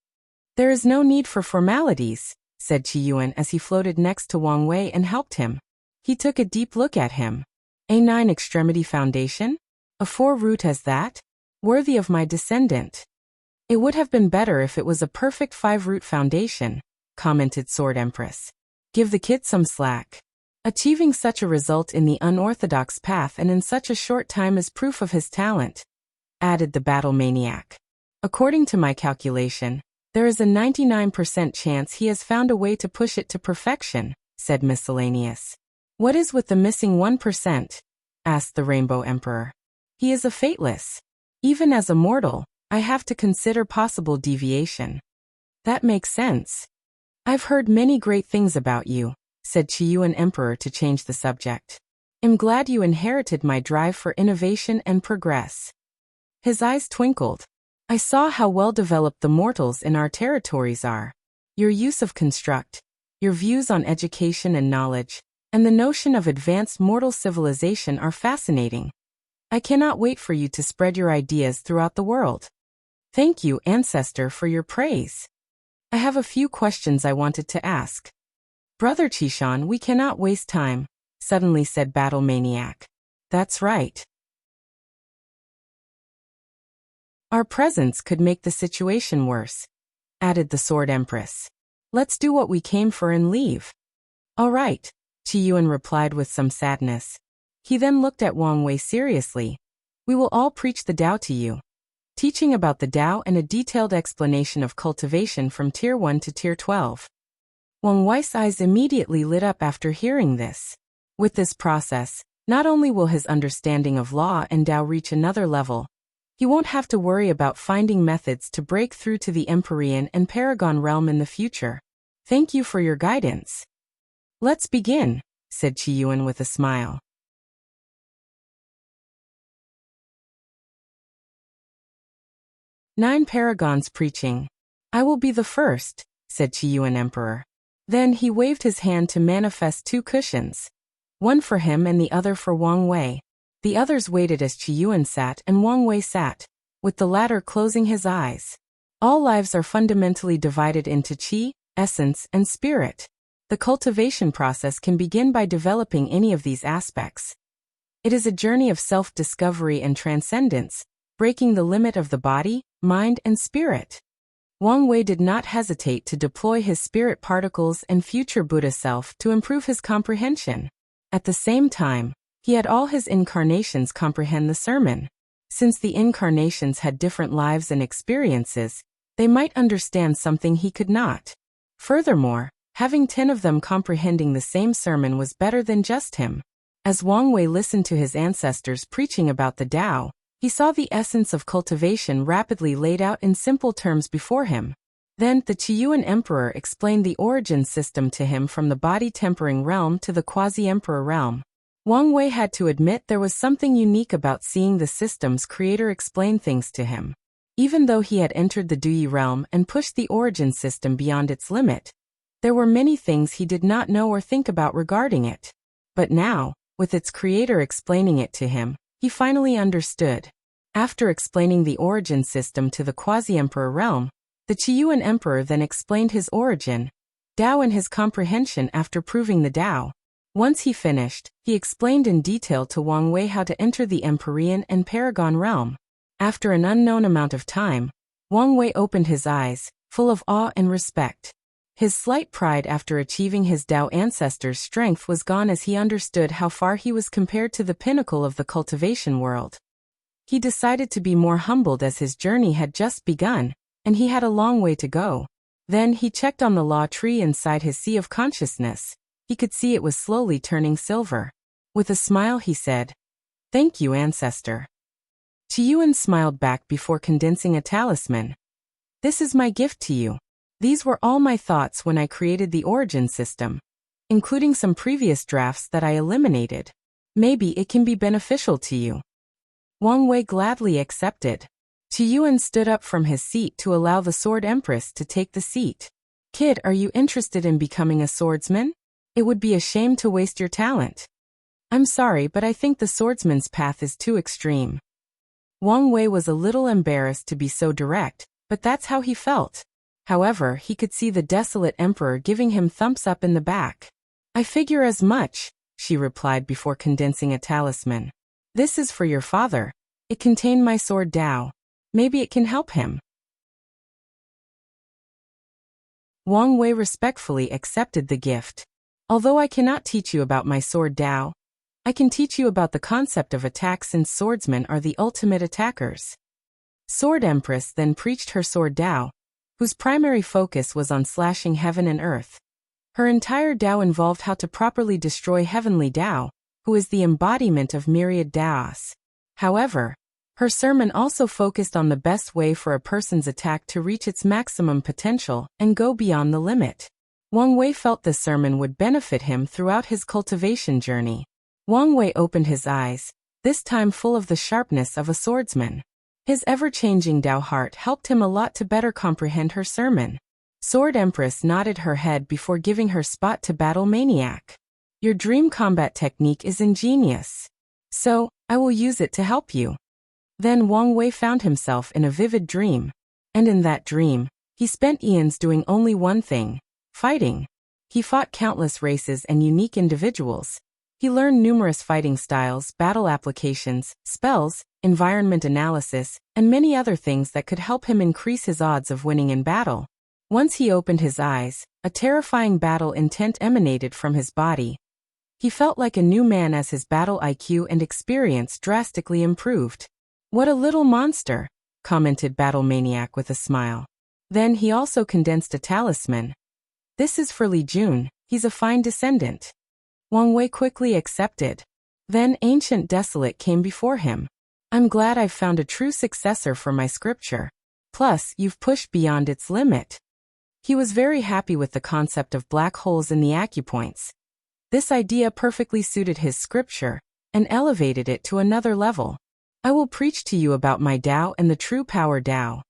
"There is no need for formalities," said Qiyuan as he floated next to Wang Wei and helped him. He took a deep look at him. "A 9-extremity foundation? A 4-root as that? Worthy of my descendant. It would have been better if it was a perfect 5-root foundation," commented Sword Empress. "Give the kid some slack. Achieving such a result in the unorthodox path and in such a short time is proof of his talent," added the battle maniac. "According to my calculation, there is a 99% chance he has found a way to push it to perfection," said Miscellaneous. "What is with the missing 1%? Asked the Rainbow Emperor. "He is a fateless. Even as a mortal, I have to consider possible deviation." "That makes sense. I've heard many great things about you," said Qiyuan Emperor to change the subject. "I'm glad you inherited my drive for innovation and progress." His eyes twinkled. "I saw how well developed the mortals in our territories are. Your use of construct, your views on education and knowledge, and the notion of advanced mortal civilization are fascinating. I cannot wait for you to spread your ideas throughout the world." "Thank you, Ancestor, for your praise. I have a few questions I wanted to ask." "Brother Qishan, we cannot waste time," suddenly said Battle Maniac. "That's right. Our presence could make the situation worse," added the Sword Empress. "Let's do what we came for and leave." "All right," Qiyuan replied with some sadness. He then looked at Wang Wei seriously. "We will all preach the Tao to you. teaching about the Tao and a detailed explanation of cultivation from Tier 1 to Tier 12. Wang Wei's eyes immediately lit up after hearing this. With this process, not only will his understanding of law and Tao reach another level, he won't have to worry about finding methods to break through to the Empyrean and Paragon realm in the future. Thank you for your guidance. Let's begin, said Qiyuan with a smile. 9 Paragons preaching. I will be the first, said Qiyuan Emperor. Then he waved his hand to manifest 2 cushions. One for him and the other for Wang Wei. The others waited as Qiyuan sat and Wang Wei sat, with the latter closing his eyes. All lives are fundamentally divided into qi, essence, and spirit. The cultivation process can begin by developing any of these aspects. It is a journey of self-discovery and transcendence, breaking the limit of the body, mind, and spirit. Wang Wei did not hesitate to deploy his spirit particles and future Buddha self to improve his comprehension. At the same time, he had all his incarnations comprehend the sermon. Since the incarnations had different lives and experiences, they might understand something he could not. Furthermore, having 10 of them comprehending the same sermon was better than just him. As Wang Wei listened to his ancestors preaching about the Tao, he saw the essence of cultivation rapidly laid out in simple terms before him. Then, the Qiyuan Emperor explained the origin system to him from the body-tempering realm to the quasi-emperor realm. Wang Wei had to admit there was something unique about seeing the system's creator explain things to him. Even though he had entered the Duyi realm and pushed the origin system beyond its limit, there were many things he did not know or think about regarding it. But now, with its creator explaining it to him, he finally understood. After explaining the origin system to the quasi-emperor realm, the Qiyuan Emperor then explained his origin, Tao, and his comprehension after proving the Tao. Once he finished, he explained in detail to Wang Wei how to enter the Empyrean and Paragon realm. After an unknown amount of time, Wang Wei opened his eyes, full of awe and respect. His slight pride after achieving his Tao ancestors' strength was gone as he understood how far he was compared to the pinnacle of the cultivation world. He decided to be more humbled as his journey had just begun, and he had a long way to go. Then he checked on the law tree inside his sea of consciousness. He could see it was slowly turning silver. With a smile he said, "Thank you, ancestor." Qiyuan smiled back before condensing a talisman. "This is my gift to you. These were all my thoughts when I created the origin system, including some previous drafts that I eliminated. Maybe it can be beneficial to you." Wang Wei gladly accepted. Qiyuan stood up from his seat to allow the Sword Empress to take the seat. "Kid, are you interested in becoming a swordsman? It would be a shame to waste your talent." "I'm sorry, but I think the swordsman's path is too extreme." Wang Wei was a little embarrassed to be so direct, but that's how he felt. However, he could see the desolate emperor giving him thumbs up in the back. "I figure as much," she replied before condensing a talisman. "This is for your father. It contained my sword Tao. Maybe it can help him." Wang Wei respectfully accepted the gift. "Although I cannot teach you about my sword Tao, I can teach you about the concept of attack since swordsmen are the ultimate attackers." Sword Empress then preached her sword Tao, whose primary focus was on slashing heaven and earth. Her entire Tao involved how to properly destroy heavenly Tao, who is the embodiment of myriad Taos. However, her sermon also focused on the best way for a person's attack to reach its maximum potential and go beyond the limit. Wang Wei felt this sermon would benefit him throughout his cultivation journey. Wang Wei opened his eyes, this time full of the sharpness of a swordsman. His ever-changing Tao heart helped him a lot to better comprehend her sermon. Sword Empress nodded her head before giving her spot to Battle Maniac. "Your dream combat technique is ingenious. So, I will use it to help you." Then Wang Wei found himself in a vivid dream. And in that dream, he spent eons doing only one thing: fighting. He fought countless races and unique individuals. He learned numerous fighting styles, battle applications, spells, environment analysis, and many other things that could help him increase his odds of winning in battle. Once he opened his eyes, a terrifying battle intent emanated from his body. He felt like a new man as his battle IQ and experience drastically improved. "What a little monster," commented Battle Maniac with a smile. Then he also condensed a talisman. This is for Li Jun, he's a fine descendant. Wang Wei quickly accepted. Then Ancient Desolate came before him. I'm glad I've found a true successor for my scripture. Plus, you've pushed beyond its limit. He was very happy with the concept of black holes in the acupoints. This idea perfectly suited his scripture, and elevated it to another level. I will preach to you about my Tao and the true power Tao.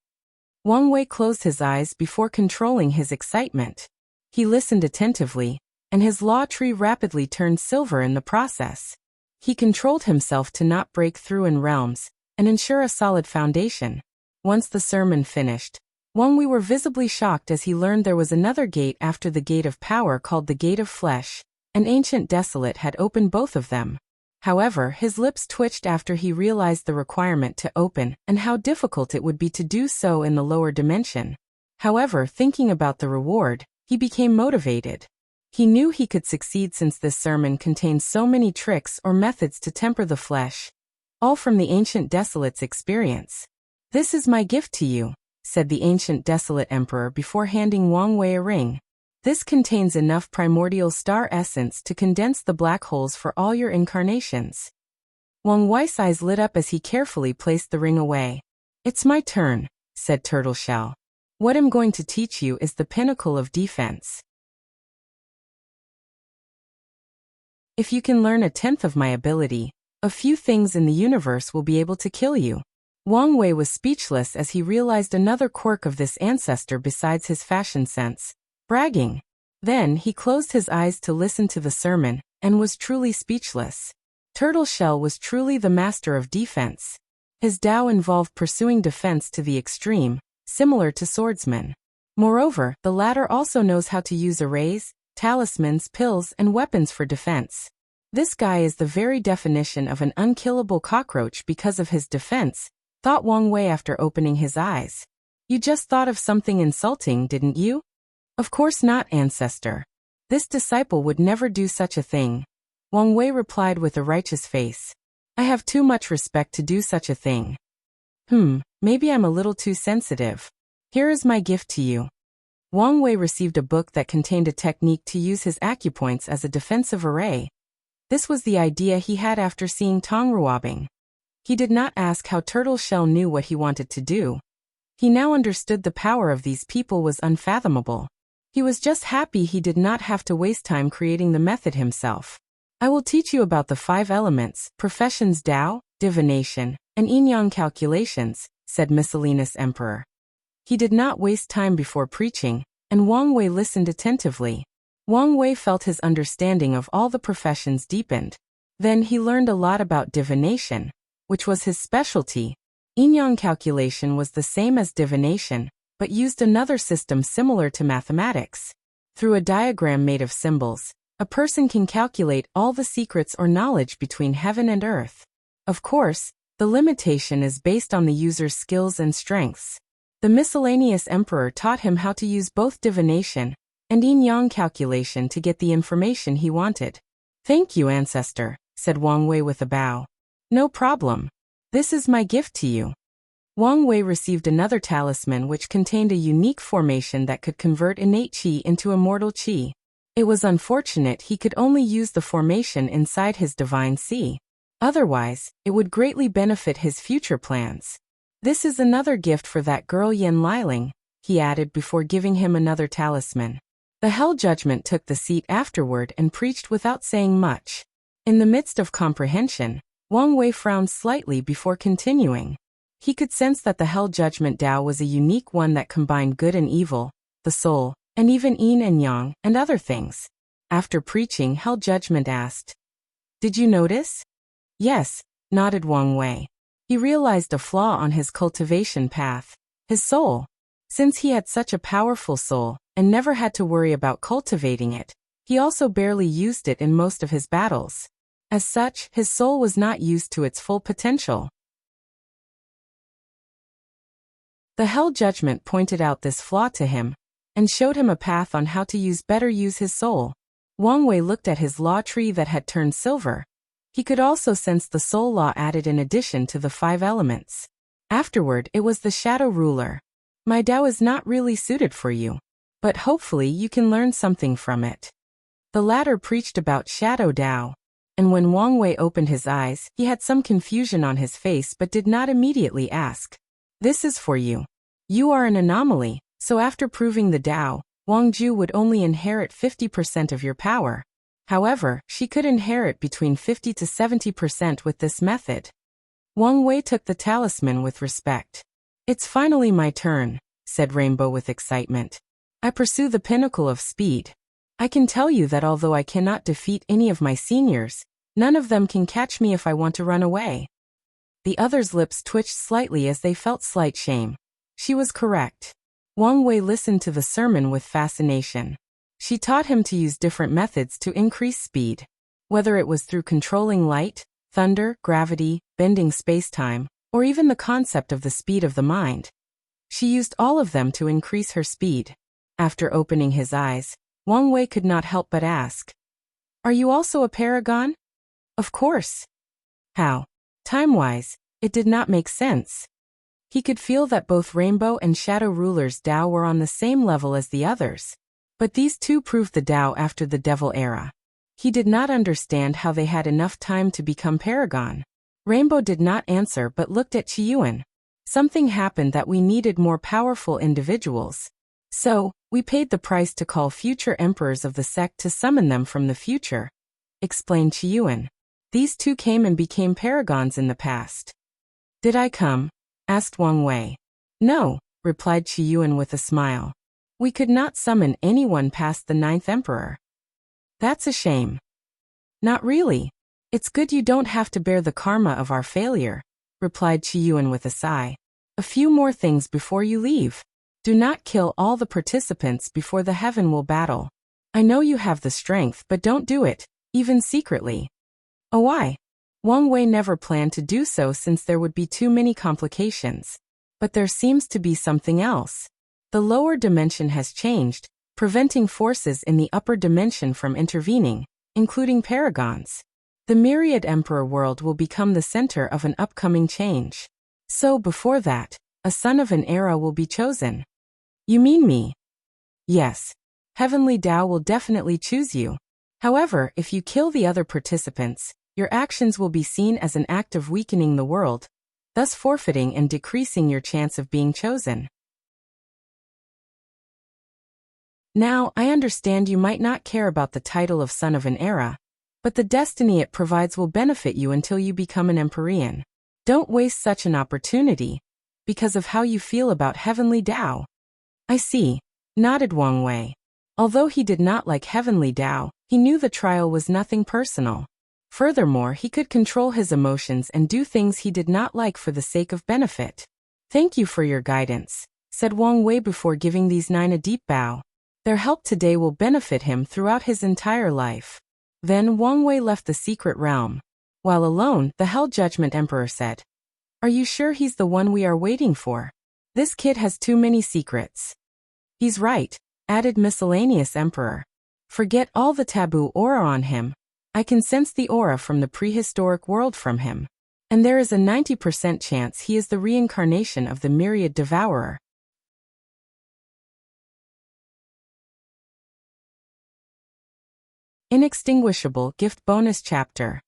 Wang Wei closed his eyes before controlling his excitement. He listened attentively, and his law tree rapidly turned silver in the process. He controlled himself to not break through in realms, and ensure a solid foundation. Once the sermon finished, Wang Wei were visibly shocked as he learned there was another gate after the Gate of Power called the Gate of Flesh, and Ancient Desolate had opened both of them. However, his lips twitched after he realized the requirement to open and how difficult it would be to do so in the lower dimension. However, thinking about the reward, he became motivated. He knew he could succeed since this sermon contained so many tricks or methods to temper the flesh, all from the Ancient Desolate's experience. This is my gift to you, said the Ancient Desolate Emperor before handing Wang Wei a ring. This contains enough primordial star essence to condense the black holes for all your incarnations. Wang Wei's eyes lit up as he carefully placed the ring away. It's my turn, said Turtleshell. What I'm going to teach you is the pinnacle of defense. If you can learn 1/10 of my ability, a few things in the universe will be able to kill you. Wang Wei was speechless as he realized another quirk of this ancestor besides his fashion sense. Bragging. Then he closed his eyes to listen to the sermon, and was truly speechless. Turtleshell was truly the master of defense. His Tao involved pursuing defense to the extreme, similar to swordsman. Moreover, the latter also knows how to use arrays, talismans, pills, and weapons for defense. This guy is the very definition of an unkillable cockroach because of his defense, thought Wang Wei after opening his eyes. You just thought of something insulting, didn't you? Of course not, ancestor. This disciple would never do such a thing. Wang Wei replied with a righteous face. I have too much respect to do such a thing. Maybe I'm a little too sensitive. Here is my gift to you. Wang Wei received a book that contained a technique to use his acupoints as a defensive array. This was the idea he had after seeing Tongruabing. He did not ask how Turtleshell knew what he wanted to do. He now understood the power of these people was unfathomable. He was just happy he did not have to waste time creating the method himself. I will teach you about the 5 elements, professions Tao, divination, and yin-yang calculations, said Miscellaneous Emperor. He did not waste time before preaching, and Wang Wei listened attentively. Wang Wei felt his understanding of all the professions deepened. Then he learned a lot about divination, which was his specialty. Yin-yang calculation was the same as divination, but used another system similar to mathematics. Through a diagram made of symbols, a person can calculate all the secrets or knowledge between heaven and earth. Of course, the limitation is based on the user's skills and strengths. The Miscellaneous Emperor taught him how to use both divination and yin-yang calculation to get the information he wanted. Thank you, ancestor, said Wang Wei with a bow. No problem. This is my gift to you. Wang Wei received another talisman which contained a unique formation that could convert innate qi into immortal qi. It was unfortunate he could only use the formation inside his divine sea. Otherwise, it would greatly benefit his future plans. This is another gift for that girl Yen Liling, he added before giving him another talisman. The Hell Judgment took the seat afterward and preached without saying much. In the midst of comprehension, Wang Wei frowned slightly before continuing. He could sense that the Hell Judgment Tao was a unique one that combined good and evil, the soul, and even yin and yang, and other things. After preaching, Hell Judgment asked, Did you notice? Yes, nodded Wang Wei. He realized a flaw on his cultivation path, his soul. Since he had such a powerful soul, and never had to worry about cultivating it, he also barely used it in most of his battles. As such, his soul was not used to its full potential. The Hell Judgment pointed out this flaw to him, and showed him a path on how to better use his soul. Wang Wei looked at his law tree that had turned silver. He could also sense the soul law added in addition to the 5 elements. Afterward, it was the Shadow Ruler. My Tao is not really suited for you, but hopefully you can learn something from it. The latter preached about Shadow Tao, and when Wang Wei opened his eyes, he had some confusion on his face but did not immediately ask. This is for you. You are an anomaly, so after proving the Tao, Wang Ju would only inherit 50% of your power. However, she could inherit between 50 to 70% with this method. Wang Wei took the talisman with respect. It's finally my turn, said Rainbow with excitement. I pursue the pinnacle of speed. I can tell you that although I cannot defeat any of my seniors, none of them can catch me if I want to run away. The others' lips twitched slightly as they felt slight shame. She was correct. Wang Wei listened to the sermon with fascination. She taught him to use different methods to increase speed. Whether it was through controlling light, thunder, gravity, bending space-time, or even the concept of the speed of the mind. She used all of them to increase her speed. After opening his eyes, Wang Wei could not help but ask, "Are you also a paragon?" "Of course." "How?" Time-wise, it did not make sense. He could feel that both Rainbow and Shadow Ruler's Tao were on the same level as the others. But these two proved the Tao after the Devil Era. He did not understand how they had enough time to become paragon. Rainbow did not answer but looked at Qiyuan. Something happened that we needed more powerful individuals. So, we paid the price to call future emperors of the sect to summon them from the future, explained Qiyuan. These two came and became paragons in the past. Did I come? Asked Wang Wei. No, replied Qiyuan with a smile. We could not summon anyone past the 9th emperor. That's a shame. Not really. It's good you don't have to bear the karma of our failure, replied Qiyuan with a sigh. A few more things before you leave. Do not kill all the participants before the heaven will battle. I know you have the strength, but don't do it, even secretly. Oh, why? Wang Wei never planned to do so since there would be too many complications. But there seems to be something else. The lower dimension has changed, preventing forces in the upper dimension from intervening, including paragons. The Myriad Emperor world will become the center of an upcoming change. So before that, a son of an era will be chosen. You mean me? Yes. Heavenly Tao will definitely choose you. However, if you kill the other participants, your actions will be seen as an act of weakening the world, thus forfeiting and decreasing your chance of being chosen. Now, I understand you might not care about the title of Son of an Era, but the destiny it provides will benefit you until you become an Empyrean. Don't waste such an opportunity, because of how you feel about Heavenly Tao. I see, nodded Wang Wei. Although he did not like Heavenly Tao, he knew the trial was nothing personal. Furthermore, he could control his emotions and do things he did not like for the sake of benefit. Thank you for your guidance, said Wang Wei before giving these 9 a deep bow. Their help today will benefit him throughout his entire life. Then Wang Wei left the secret realm. While alone, the Hell Judgment Emperor said, Are you sure he's the one we are waiting for? This kid has too many secrets. He's right, added Miscellaneous Emperor. Forget all the taboo aura on him. I can sense the aura from the prehistoric world from him. And there is a 90% chance he is the reincarnation of the Myriad Devourer. Inextinguishable Gift Bonus Chapter.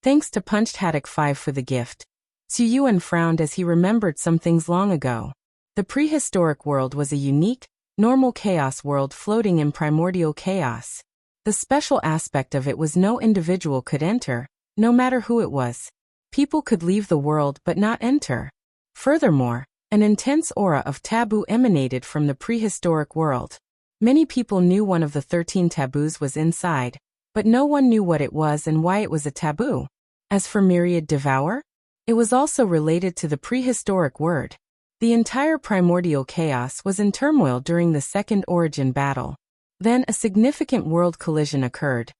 Thanks to Punched Haddock 5 for the gift. Xu Yuan frowned as he remembered some things long ago. The prehistoric world was a unique, normal chaos world floating in primordial chaos. The special aspect of it was no individual could enter, no matter who it was. People could leave the world but not enter. Furthermore, an intense aura of taboo emanated from the prehistoric world. Many people knew one of the 13 taboos was inside, but no one knew what it was and why it was a taboo. As for Myriad Devour, it was also related to the prehistoric word. The entire primordial chaos was in turmoil during the Second Origin battle. Then a significant world collision occurred.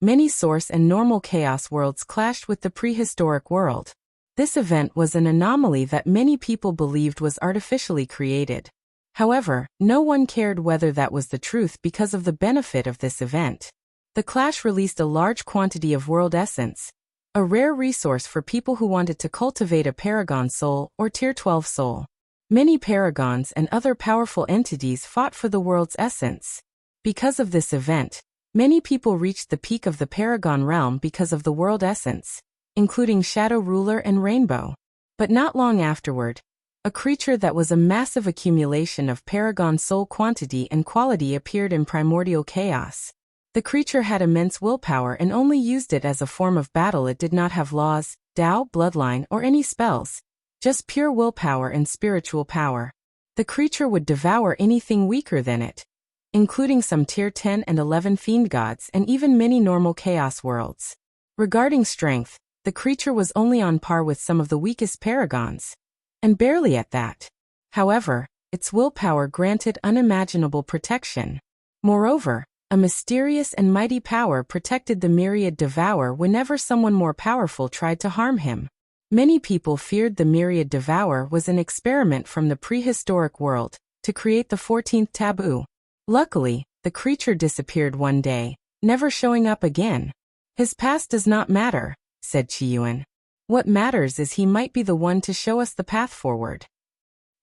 Many source and normal chaos worlds clashed with the prehistoric world. This event was an anomaly that many people believed was artificially created. However, no one cared whether that was the truth because of the benefit of this event. The clash released a large quantity of world essence, a rare resource for people who wanted to cultivate a paragon soul or Tier 12 soul. Many paragons and other powerful entities fought for the world's essence. Because of this event, many people reached the peak of the paragon realm because of the world essence, including Shadow Ruler and Rainbow. But not long afterward, a creature that was a massive accumulation of paragon soul quantity and quality appeared in primordial chaos. The creature had immense willpower and only used it as a form of battle. It did not have laws, Tao, bloodline, or any spells. Just pure willpower and spiritual power. The creature would devour anything weaker than it, including some Tier 10 and 11 fiend gods and even many normal chaos worlds. Regarding strength, the creature was only on par with some of the weakest paragons, and barely at that. However, its willpower granted unimaginable protection. Moreover, a mysterious and mighty power protected the myriad devourer whenever someone more powerful tried to harm him. Many people feared the myriad devourer was an experiment from the prehistoric world to create the 14th taboo. Luckily, the creature disappeared one day, never showing up again. His past does not matter, said Qiyuan. What matters is he might be the one to show us the path forward.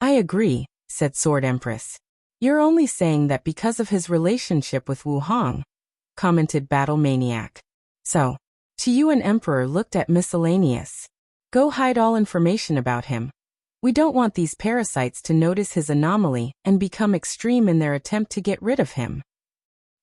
I agree, said Sword Empress. You're only saying that because of his relationship with Wu Hong, commented Battle Maniac. So, Qiyuan Emperor looked at Miscellaneous. Go hide all information about him. We don't want these parasites to notice his anomaly and become extreme in their attempt to get rid of him.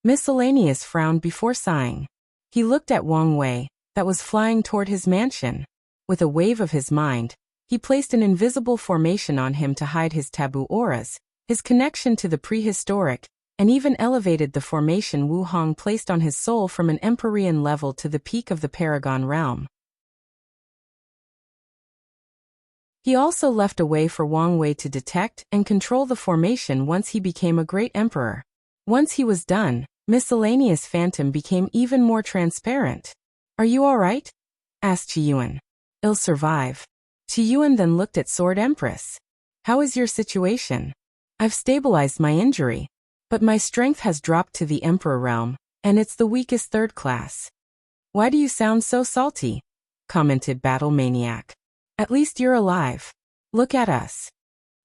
Miscellaneous frowned before sighing. He looked at Wang Wei, that was flying toward his mansion. With a wave of his mind, he placed an invisible formation on him to hide his taboo auras, his connection to the prehistoric, and even elevated the formation Wu Hong placed on his soul from an Empyrean level to the peak of the Paragon realm. He also left a way for Wang Wei to detect and control the formation once he became a great emperor. Once he was done, Miscellaneous Phantom became even more transparent. Are you all right? Asked Qiyuan. I'll survive. Qiyuan then looked at Sword Empress. How is your situation? I've stabilized my injury, but my strength has dropped to the Emperor realm, and it's the weakest 3rd class. Why do you sound so salty? Commented Battle Maniac. At least you're alive. Look at us.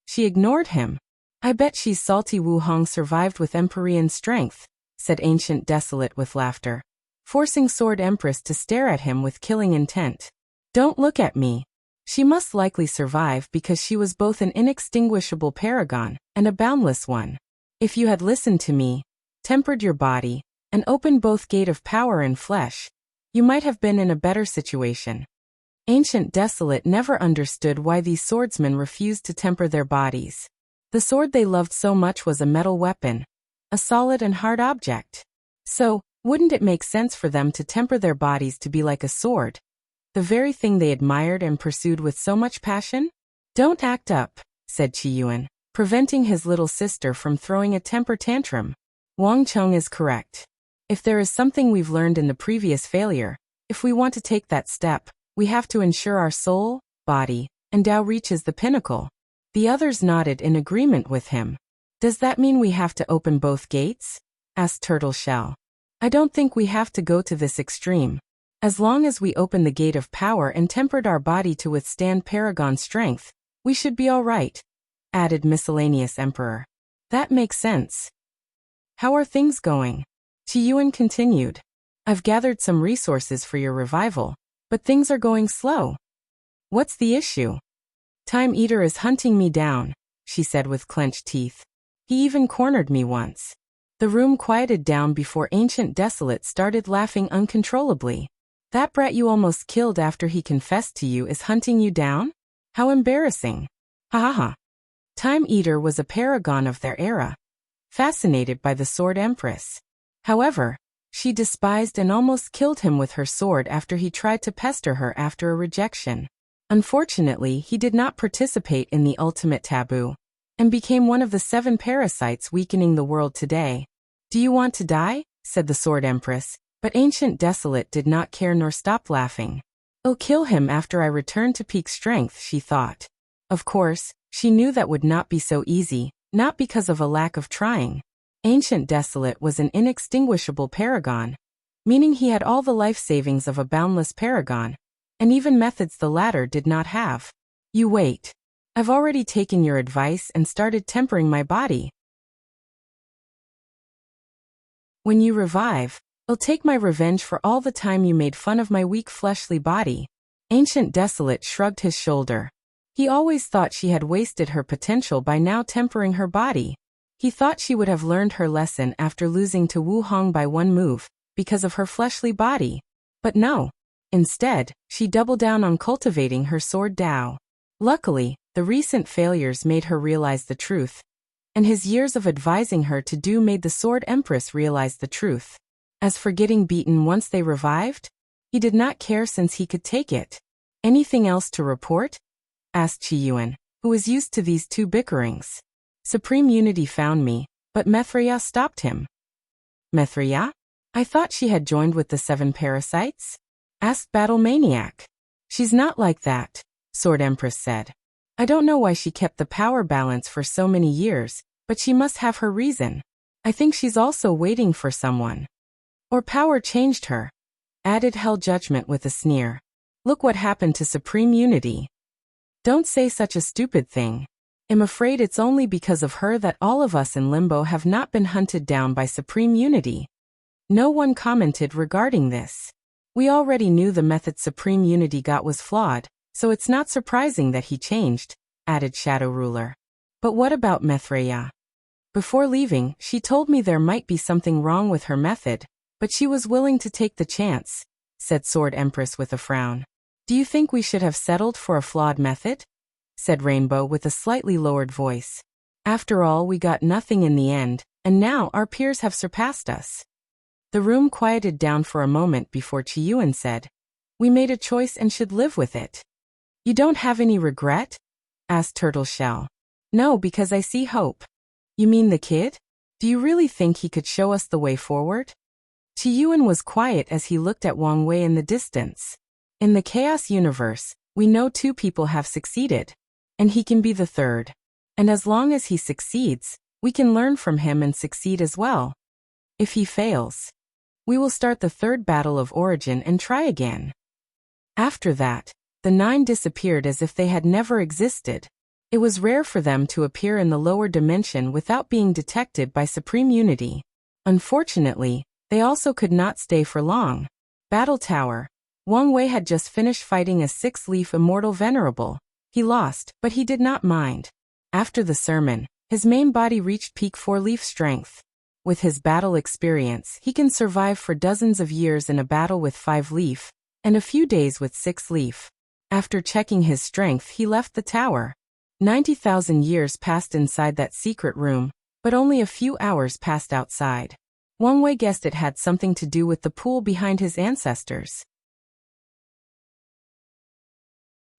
She ignored him. I bet she's salty. Wu Hong survived with Empyrean strength, said Ancient Desolate with laughter, forcing Sword Empress to stare at him with killing intent. Don't look at me. She must likely survive because she was both an inextinguishable paragon and a boundless one. If you had listened to me, tempered your body, and opened both gate of power and flesh, you might have been in a better situation. Ancient Desolate never understood why these swordsmen refused to temper their bodies. The sword they loved so much was a metal weapon, a solid and hard object. So, wouldn't it make sense for them to temper their bodies to be like a sword? The very thing they admired and pursued with so much passion? Don't act up, said Qiyuan, preventing his little sister from throwing a temper tantrum. Wang Cheng is correct. If there is something we've learned in the previous failure, if we want to take that step, we have to ensure our soul, body, and Tao reaches the pinnacle. The others nodded in agreement with him. Does that mean we have to open both gates? Asked Turtle Shell. I don't think we have to go to this extreme. As long as we open the gate of power and tempered our body to withstand Paragon strength, we should be all right, added Miscellaneous Emperor. That makes sense. How are things going? Qiyuan continued. I've gathered some resources for your revival, but things are going slow. What's the issue? Time Eater is hunting me down, she said with clenched teeth. He even cornered me once. The room quieted down before Ancient Desolate started laughing uncontrollably. That brat you almost killed after he confessed to you is hunting you down? How embarrassing. Ha ha ha. Time Eater was a paragon of their era, fascinated by the Sword Empress. However, she despised and almost killed him with her sword after he tried to pester her after a rejection. Unfortunately, he did not participate in the ultimate taboo, and became one of the 7 parasites weakening the world today. Do you want to die? Said the Sword Empress, but Ancient Desolate did not care nor stop laughing. I'll kill him after I return to peak strength, she thought. Of course, she knew that would not be so easy, not because of a lack of trying. Ancient Desolate was an inextinguishable paragon, meaning he had all the life savings of a boundless paragon, and even methods the latter did not have. You wait. I've already taken your advice and started tempering my body. When you revive, I'll take my revenge for all the time you made fun of my weak fleshly body. Ancient Desolate shrugged his shoulder. He always thought she had wasted her potential by now tempering her body. He thought she would have learned her lesson after losing to Wu Hong by one move, because of her fleshly body. But no. Instead, she doubled down on cultivating her sword Dao. Luckily, the recent failures made her realize the truth. And his years of advising her to do made the Sword Empress realize the truth. As for getting beaten once they revived, he did not care since he could take it. Anything else to report? Asked Qiyuan, who was used to these two bickerings. Supreme Unity found me, but Methreya stopped him. Methreya? I thought she had joined with the 7 parasites? Asked Battle Maniac. She's not like that, Sword Empress said. I don't know why she kept the power balance for so many years, but she must have her reason. I think she's also waiting for someone. Or power changed her. Added Hell Judgment with a sneer. Look what happened to Supreme Unity. Don't say such a stupid thing. I'm afraid it's only because of her that all of us in Limbo have not been hunted down by Supreme Unity. No one commented regarding this. We already knew the method Supreme Unity got was flawed, so it's not surprising that he changed, added Shadow Ruler. But what about Methreya? Before leaving, she told me there might be something wrong with her method, but she was willing to take the chance, said Sword Empress with a frown. Do you think we should have settled for a flawed method? Said Rainbow with a slightly lowered voice. After all, we got nothing in the end, and now our peers have surpassed us. The room quieted down for a moment before Qiyuan said, We made a choice and should live with it. You don't have any regret? Asked Turtle Shell. No, because I see hope. You mean the kid? Do you really think he could show us the way forward? Qiyuan was quiet as he looked at Wang Wei in the distance. In the Chaos universe, we know 2 people have succeeded. And he can be the third. And as long as he succeeds, we can learn from him and succeed as well. If he fails, we will start the 3rd battle of origin and try again. After that, the 9 disappeared as if they had never existed. It was rare for them to appear in the lower dimension without being detected by Supreme Unity. Unfortunately, they also could not stay for long. Battle Tower. Wang Wei had just finished fighting a 6-leaf immortal venerable. He lost, but he did not mind. After the sermon, his main body reached peak 4-leaf strength. With his battle experience, he can survive for dozens of years in a battle with 5-leaf, and a few days with 6-leaf. After checking his strength, he left the tower. 90,000 years passed inside that secret room, but only a few hours passed outside. Wang Wei guessed it had something to do with the pool behind his ancestors.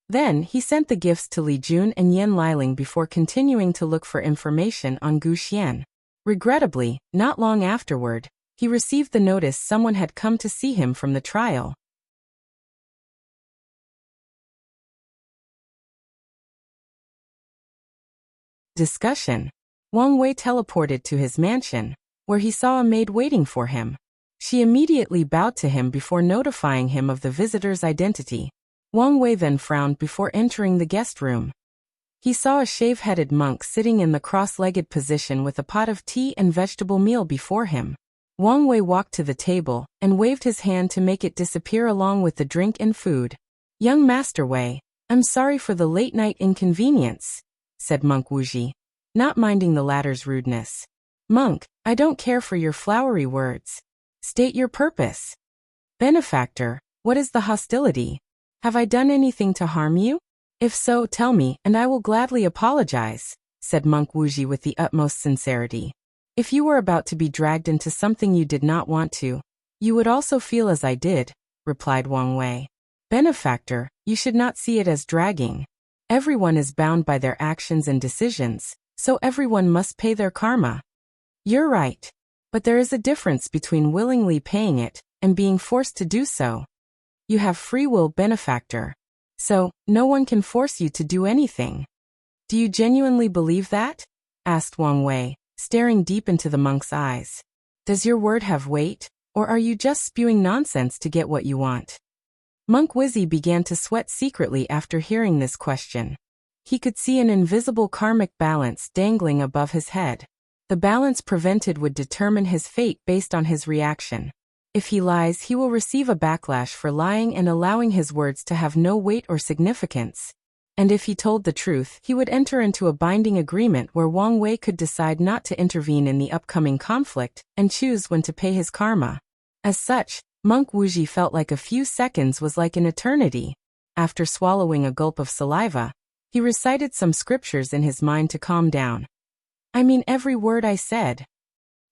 Then, he sent the gifts to Li Jun and Yan Liling before continuing to look for information on Gu Xian. Regrettably, not long afterward, he received the notice someone had come to see him from the trial. Discussion. Wang Wei teleported to his mansion, where he saw a maid waiting for him. She immediately bowed to him before notifying him of the visitor's identity. Wang Wei then frowned before entering the guest room. He saw a shave-headed monk sitting in the cross-legged position with a pot of tea and vegetable meal before him. Wang Wei walked to the table and waved his hand to make it disappear along with the drink and food. Young Master Wei, I'm sorry for the late-night inconvenience, said Monk Wuji, not minding the latter's rudeness. Monk, I don't care for your flowery words. State your purpose. Benefactor, what is the hostility? Have I done anything to harm you? If so, tell me, and I will gladly apologize, said Monk Wuji with the utmost sincerity. If you were about to be dragged into something you did not want to, you would also feel as I did, replied Wang Wei. Benefactor, you should not see it as dragging. Everyone is bound by their actions and decisions, so everyone must pay their karma. You're right. But there is a difference between willingly paying it and being forced to do so. You have free will, benefactor. So, no one can force you to do anything. Do you genuinely believe that? Asked Wang Wei, staring deep into the monk's eyes. Does your word have weight, or are you just spewing nonsense to get what you want? Monk Wuxia began to sweat secretly after hearing this question. He could see an invisible karmic balance dangling above his head. The balance prevented would determine his fate based on his reaction. If he lies, he will receive a backlash for lying and allowing his words to have no weight or significance. And if he told the truth, he would enter into a binding agreement where Wang Wei could decide not to intervene in the upcoming conflict and choose when to pay his karma. As such, Monk Wuxia felt like a few seconds was like an eternity. After swallowing a gulp of saliva, he recited some scriptures in his mind to calm down. I mean every word I said.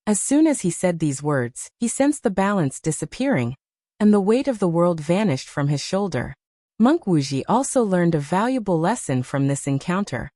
As soon as he said these words, he sensed the balance disappearing, and the weight of the world vanished from his shoulder. Monk Wuxia also learned a valuable lesson from this encounter.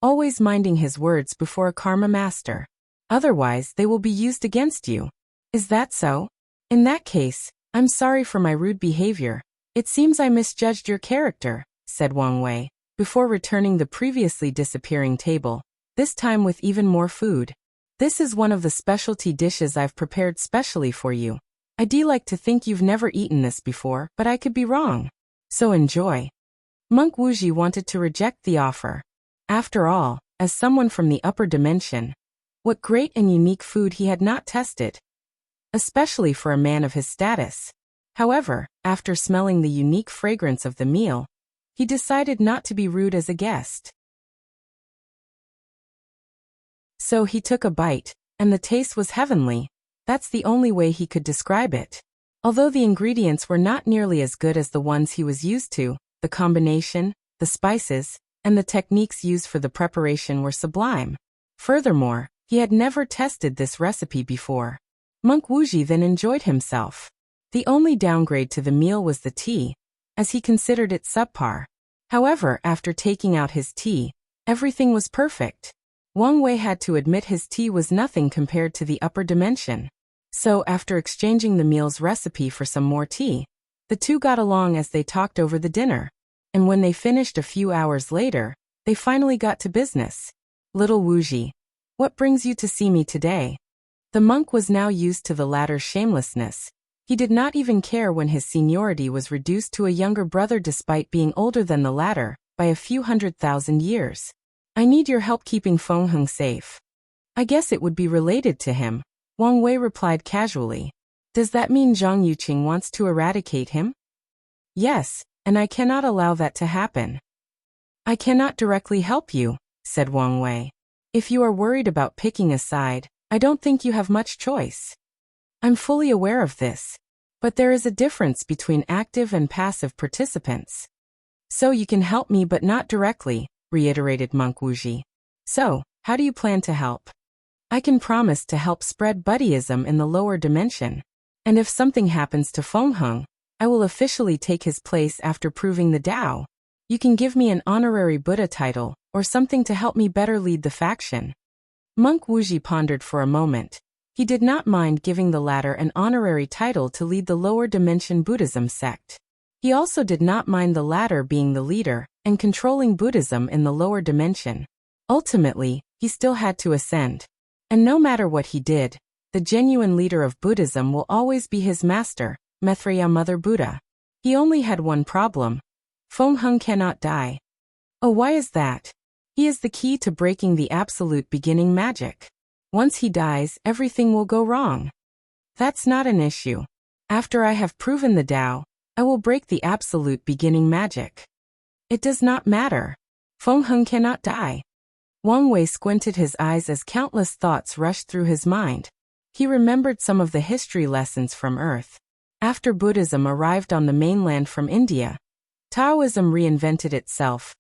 Always minding his words before a karma master. Otherwise, they will be used against you. Is that so? In that case, I'm sorry for my rude behavior. It seems I misjudged your character, said Wang Wei, before returning the previously disappearing table, this time with even more food. This is one of the specialty dishes I've prepared specially for you. I'd like to think you've never eaten this before, but I could be wrong. So enjoy. Monk Wuxia wanted to reject the offer. After all, as someone from the upper dimension, what great and unique food he had not tested. Especially for a man of his status. However, after smelling the unique fragrance of the meal, he decided not to be rude as a guest. So he took a bite, and the taste was heavenly. That's the only way he could describe it. Although the ingredients were not nearly as good as the ones he was used to, the combination, the spices, and the techniques used for the preparation were sublime. Furthermore, he had never tested this recipe before. Monk Wuxia then enjoyed himself. The only downgrade to the meal was the tea, as he considered it subpar. However, after taking out his tea, everything was perfect. Wang Wei had to admit his tea was nothing compared to the upper dimension. So, after exchanging the meal's recipe for some more tea, the two got along as they talked over the dinner. And when they finished a few hours later, they finally got to business. Little Wuxia, what brings you to see me today? The monk was now used to the latter's shamelessness. He did not even care when his seniority was reduced to a younger brother despite being older than the latter by a few 100,000 years. I need your help keeping Feng Heng safe. I guess it would be related to him, Wang Wei replied casually. Does that mean Zhang Yuqing wants to eradicate him? Yes, and I cannot allow that to happen. I cannot directly help you, said Wang Wei. If you are worried about picking a side, I don't think you have much choice. I'm fully aware of this. But there is a difference between active and passive participants. So you can help me but not directly, reiterated Monk Wuxia. So, how do you plan to help? I can promise to help spread Buddhism in the lower dimension. And if something happens to Feng Heng, I will officially take his place after proving the Tao. You can give me an honorary Buddha title, or something to help me better lead the faction. Monk Wuxia pondered for a moment. He did not mind giving the latter an honorary title to lead the lower dimension Buddhism sect. He also did not mind the latter being the leader and controlling Buddhism in the lower dimension. Ultimately, he still had to ascend. And no matter what he did, the genuine leader of Buddhism will always be his master, Maitreya Mother Buddha. He only had one problem. Feng Heng cannot die. Oh, why is that? He is the key to breaking the absolute beginning magic. Once he dies, everything will go wrong. That's not an issue. After I have proven the Tao, I will break the absolute beginning magic. It does not matter. Feng Heng cannot die. Wang Wei squinted his eyes as countless thoughts rushed through his mind. He remembered some of the history lessons from Earth. After Buddhism arrived on the mainland from India, Taoism reinvented itself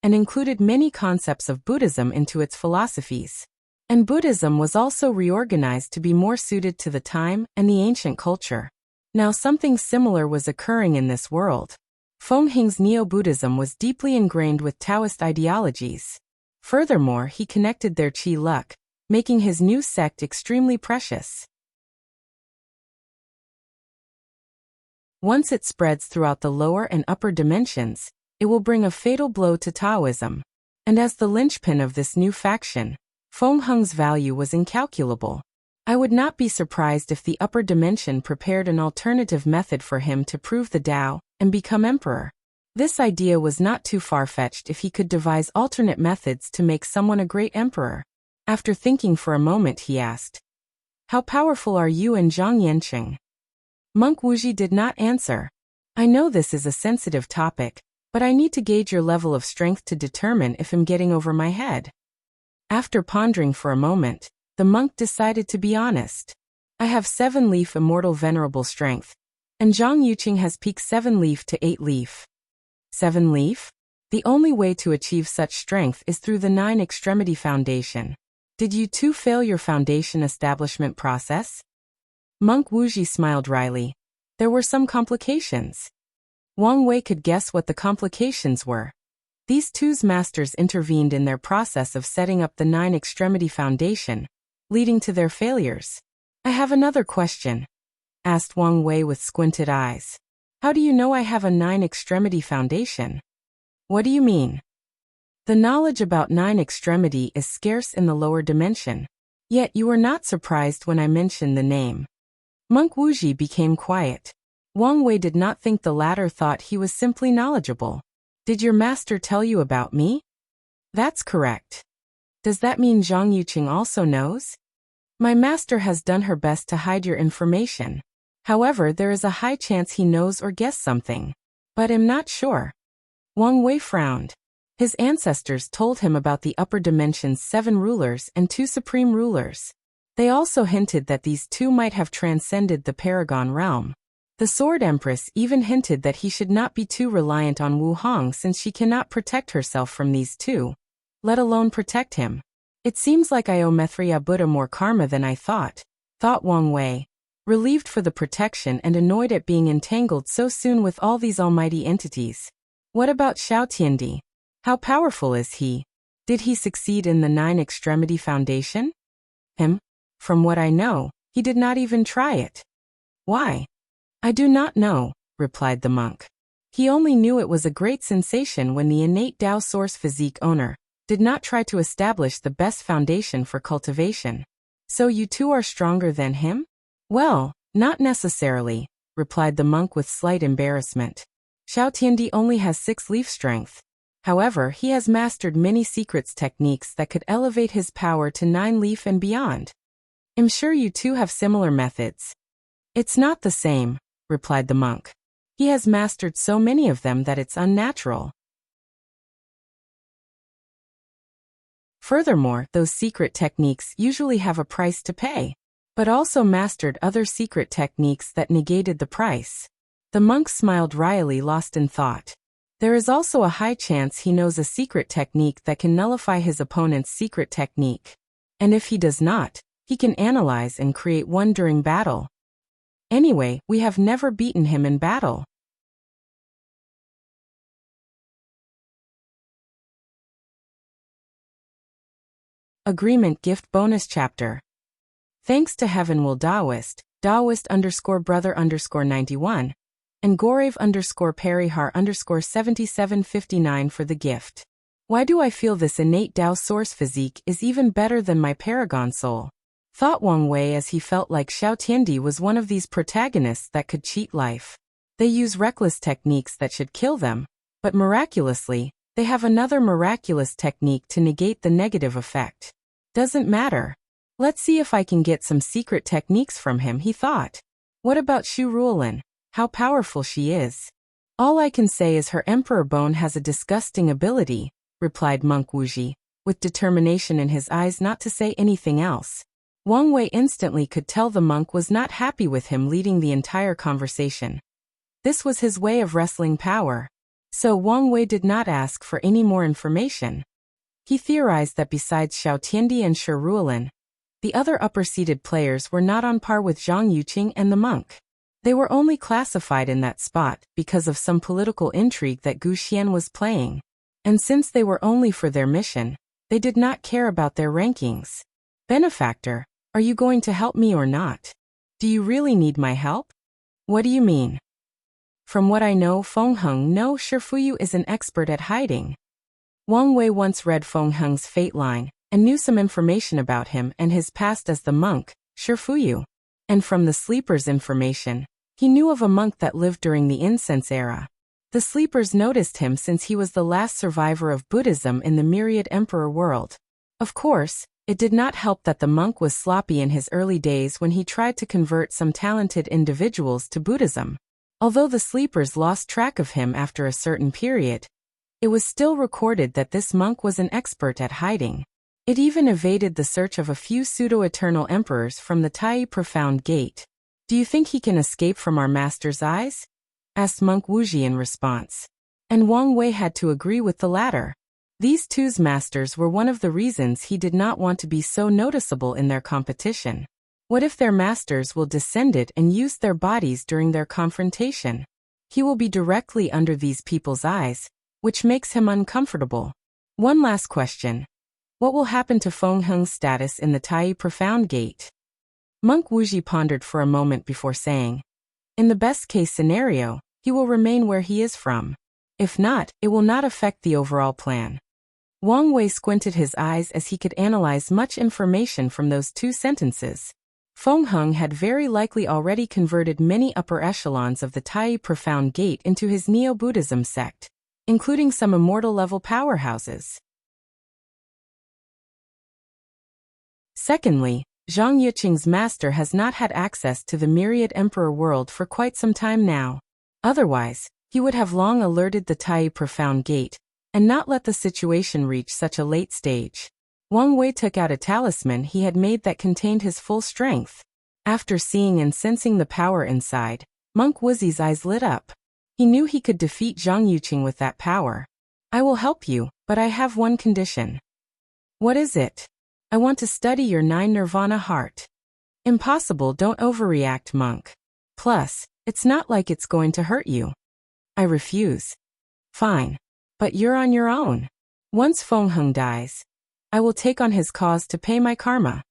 and included many concepts of Buddhism into its philosophies. And Buddhism was also reorganized to be more suited to the time and the ancient culture. Now something similar was occurring in this world. Feng Heng's Neo-Buddhism was deeply ingrained with Taoist ideologies. Furthermore, he connected their Qi luck, making his new sect extremely precious. Once it spreads throughout the lower and upper dimensions, it will bring a fatal blow to Taoism. And as the linchpin of this new faction, Feng Heng's value was incalculable. I would not be surprised if the upper dimension prepared an alternative method for him to prove the Tao and become emperor. This idea was not too far-fetched if he could devise alternate methods to make someone a great emperor. After thinking for a moment, he asked, "How powerful are you and Zhang Yanqing?" Monk Wuxi did not answer. "I know this is a sensitive topic, but I need to gauge your level of strength to determine if I'm getting over my head." After pondering for a moment, the monk decided to be honest. "I have 7-leaf immortal venerable strength, and Zhang Yuqing has peak 7-leaf to 8-leaf. 7-leaf? The only way to achieve such strength is through the 9-extremity foundation. Did you too fail your foundation establishment process?" Monk Wuxi smiled wryly. There were some complications. Wang Wei could guess what the complications were. These two's masters intervened in their process of setting up the 9-extremity foundation, leading to their failures. "I have another question," asked Wang Wei with squinted eyes. "How do you know I have a 9-extremity foundation?" "What do you mean?" "The knowledge about 9-extremity is scarce in the lower dimension. Yet you were not surprised when I mentioned the name." Monk Wuxi became quiet. Wang Wei did not think the latter thought he was simply knowledgeable. "Did your master tell you about me?" "That's correct." "Does that mean Zhang Yuqing also knows?" "My master has done her best to hide your information. However, there is a high chance he knows or guessed something. But I'm not sure." Wang Wei frowned. His ancestors told him about the upper dimension's 7 rulers and 2 supreme rulers. They also hinted that these 2 might have transcended the Paragon realm. The Sword Empress even hinted that he should not be too reliant on Wu Hong since she cannot protect herself from these 2, let alone protect him. "It seems like I owe Mithriya Buddha more karma than I thought Wang Wei, relieved for the protection and annoyed at being entangled so soon with all these almighty entities. "What about Xiao Tiandi? How powerful is he? Did he succeed in the 9-extremity foundation?" "From what I know, he did not even try it." "Why?" "I do not know," replied the monk. He only knew it was a great sensation when the innate Tao Source physique owner did not try to establish the best foundation for cultivation. "So you 2 are stronger than him?" "Well, not necessarily," replied the monk with slight embarrassment. "Xiao Tiandi only has 6-leaf strength. However, he has mastered many secrets techniques that could elevate his power to 9-leaf and beyond. I'm sure you 2 have similar methods." "It's not the same," replied the monk. "He has mastered so many of them that it's unnatural. Furthermore, those secret techniques usually have a price to pay, but also mastered other secret techniques that negated the price." The monk smiled wryly, lost in thought. "There is also a high chance he knows a secret technique that can nullify his opponent's secret technique. And if he does not, he can analyze and create one during battle. Anyway, we have never beaten him in battle." Agreement Gift Bonus Chapter. Thanks to Heaven Will Daoist, Daoist_brother_91, and Gorev_Perihar_7759 for the gift. "Why do I feel this innate Tao Source physique is even better than my Paragon soul?" thought Wang Wei as he felt like Xiao Tiandi was one of these protagonists that could cheat life. They use reckless techniques that should kill them, but miraculously, they have another miraculous technique to negate the negative effect. Doesn't matter. Let's see if I can get some secret techniques from him, he thought. What about Shu Ruolin? How powerful she is. "All I can say is her Emperor Bone has a disgusting ability," replied Monk Wuxi, with determination in his eyes not to say anything else. Wang Wei instantly could tell the monk was not happy with him leading the entire conversation. This was his way of wresting power. So Wang Wei did not ask for any more information. He theorized that besides Xiao Tiandi and Shu Ruolin, the other upper-seated players were not on par with Zhang Yuqing and the monk. They were only classified in that spot because of some political intrigue that Gu Xian was playing. And since they were only for their mission, they did not care about their rankings. "Benefactor, are you going to help me or not? Do you really need my help?" "What do you mean?" "From what I know, Feng Heng no Shifuyu is an expert at hiding." Wang Wei once read Feng Heng's fate line and knew some information about him and his past as the monk, Shifuyu. And from the sleeper's information, He knew of a monk that lived during the incense era. The sleepers noticed him since he was the last survivor of Buddhism in the myriad emperor world. Of course, it did not help that the monk was sloppy in his early days when he tried to convert some talented individuals to Buddhism. Although the sleepers lost track of him after a certain period, it was still recorded that this monk was an expert at hiding. It even evaded the search of a few pseudo-eternal emperors from the Tai Profound Gate. "Do you think he can escape from our master's eyes?" asked Monk Wuxia in response. And Wang Wei had to agree with the latter. These two's masters were one of the reasons he did not want to be so noticeable in their competition. What if their masters will descended and use their bodies during their confrontation? He will be directly under these people's eyes, which makes him uncomfortable. One last question. What will happen to Feng Heng's status in the Tai Profound Gate? Monk Wuxia pondered for a moment before saying, "In the best-case scenario, he will remain where he is from. If not, it will not affect the overall plan." Wang Wei squinted his eyes as he could analyze much information from those two sentences. Feng Heng had very likely already converted many upper echelons of the Tai Profound Gate into his Neo-Buddhism sect, including some immortal-level powerhouses. Secondly, Zhang Yuqing's master has not had access to the myriad emperor world for quite some time now. Otherwise, he would have long alerted the Tai Profound Gate, and not let the situation reach such a late stage. Wang Wei took out a talisman he had made that contained his full strength. After seeing and sensing the power inside, Monk Wuxia's eyes lit up. He knew he could defeat Zhang Yuqing with that power. "I will help you, but I have one condition." "What is it?" "I want to study your 9 nirvana heart." "Impossible, don't overreact, monk. Plus, it's not like it's going to hurt you." "I refuse." "Fine. But you're on your own. Once Feng Heng dies, I will take on his cause to pay my karma."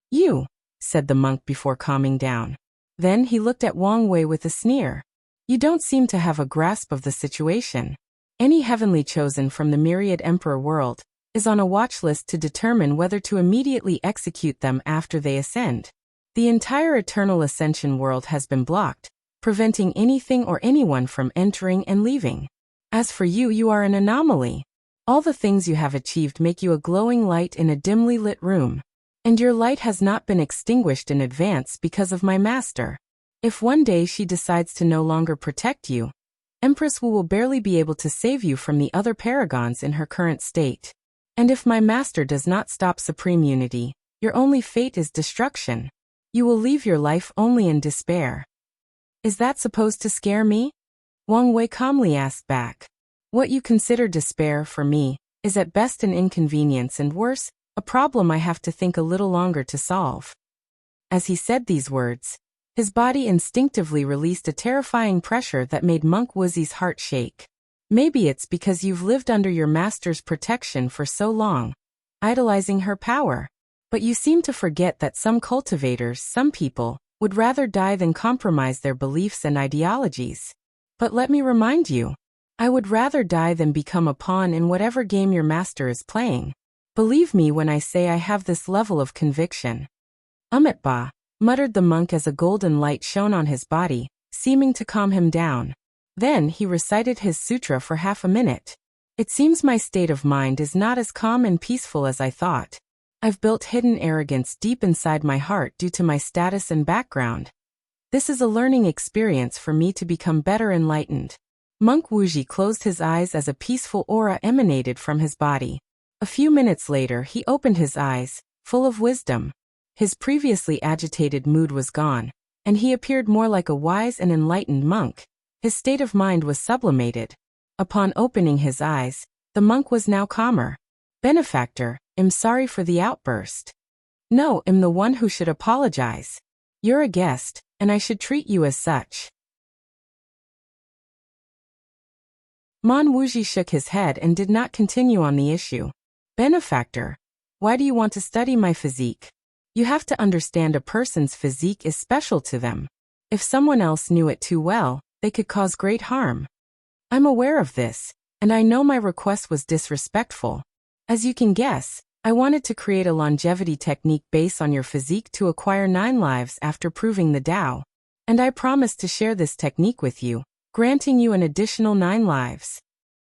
"You," said the monk before calming down. Then he looked at Wang Wei with a sneer. "You don't seem to have a grasp of the situation. Any heavenly chosen from the myriad emperor world is on a watch list to determine whether to immediately execute them after they ascend. The entire eternal ascension world has been blocked, preventing anything or anyone from entering and leaving. As for you, you are an anomaly. All the things you have achieved make you a glowing light in a dimly lit room. And your light has not been extinguished in advance because of my master. If one day she decides to no longer protect you, Empress Wu will barely be able to save you from the other paragons in her current state. And if my master does not stop supreme unity, your only fate is destruction. You will leave your life only in despair." "Is that supposed to scare me?" Wang Wei calmly asked back. "What you consider despair for me is at best an inconvenience and worse, a problem I have to think a little longer to solve." As he said these words, his body instinctively released a terrifying pressure that made Monk Wuxia's heart shake. "Maybe it's because you've lived under your master's protection for so long, idolizing her power. But you seem to forget that some cultivators, some people, would rather die than compromise their beliefs and ideologies. But let me remind you, I would rather die than become a pawn in whatever game your master is playing. Believe me when I say I have this level of conviction." "Ba," muttered the monk as a golden light shone on his body, seeming to calm him down. Then he recited his sutra for half a minute. "It seems my state of mind is not as calm and peaceful as I thought. I've built hidden arrogance deep inside my heart due to my status and background. This is a learning experience for me to become better enlightened." Monk Wuxia closed his eyes as a peaceful aura emanated from his body. A few minutes later he opened his eyes, full of wisdom. His previously agitated mood was gone, and he appeared more like a wise and enlightened monk. His state of mind was sublimated. Upon opening his eyes, the monk was now calmer. "Benefactor, I'm sorry for the outburst." "No, I'm the one who should apologize. You're a guest, and I should treat you as such." Mon Wuxia shook his head and did not continue on the issue. "Benefactor, why do you want to study my physique? You have to understand a person's physique is special to them. If someone else knew it too well, they could cause great harm. I'm aware of this, and I know my request was disrespectful. As you can guess, I wanted to create a longevity technique based on your physique to acquire 9 lives after proving the Tao. And I promise to share this technique with you, granting you an additional 9 lives.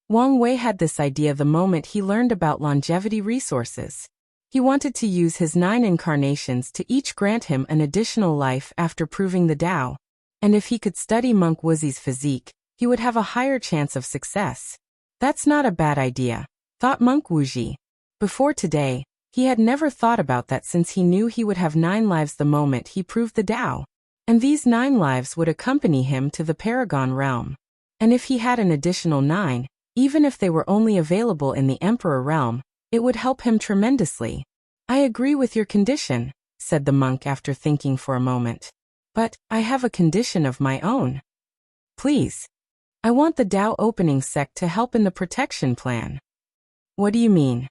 Wang Wei had this idea the moment he learned about longevity resources. He wanted to use his 9 incarnations to each grant him an additional life after proving the Tao. And if he could study Monk Wuxi's physique, he would have a higher chance of success. That's not a bad idea, thought Monk Wuxi. Before today, he had never thought about that since he knew he would have 9 lives the moment he proved the Tao. And these 9 lives would accompany him to the Paragon realm. And if he had an additional 9, even if they were only available in the Emperor realm, it would help him tremendously. I agree with your condition, said the monk after thinking for a moment. But I have a condition of my own. Please. I want the Tao opening sect to help in the protection plan. What do you mean?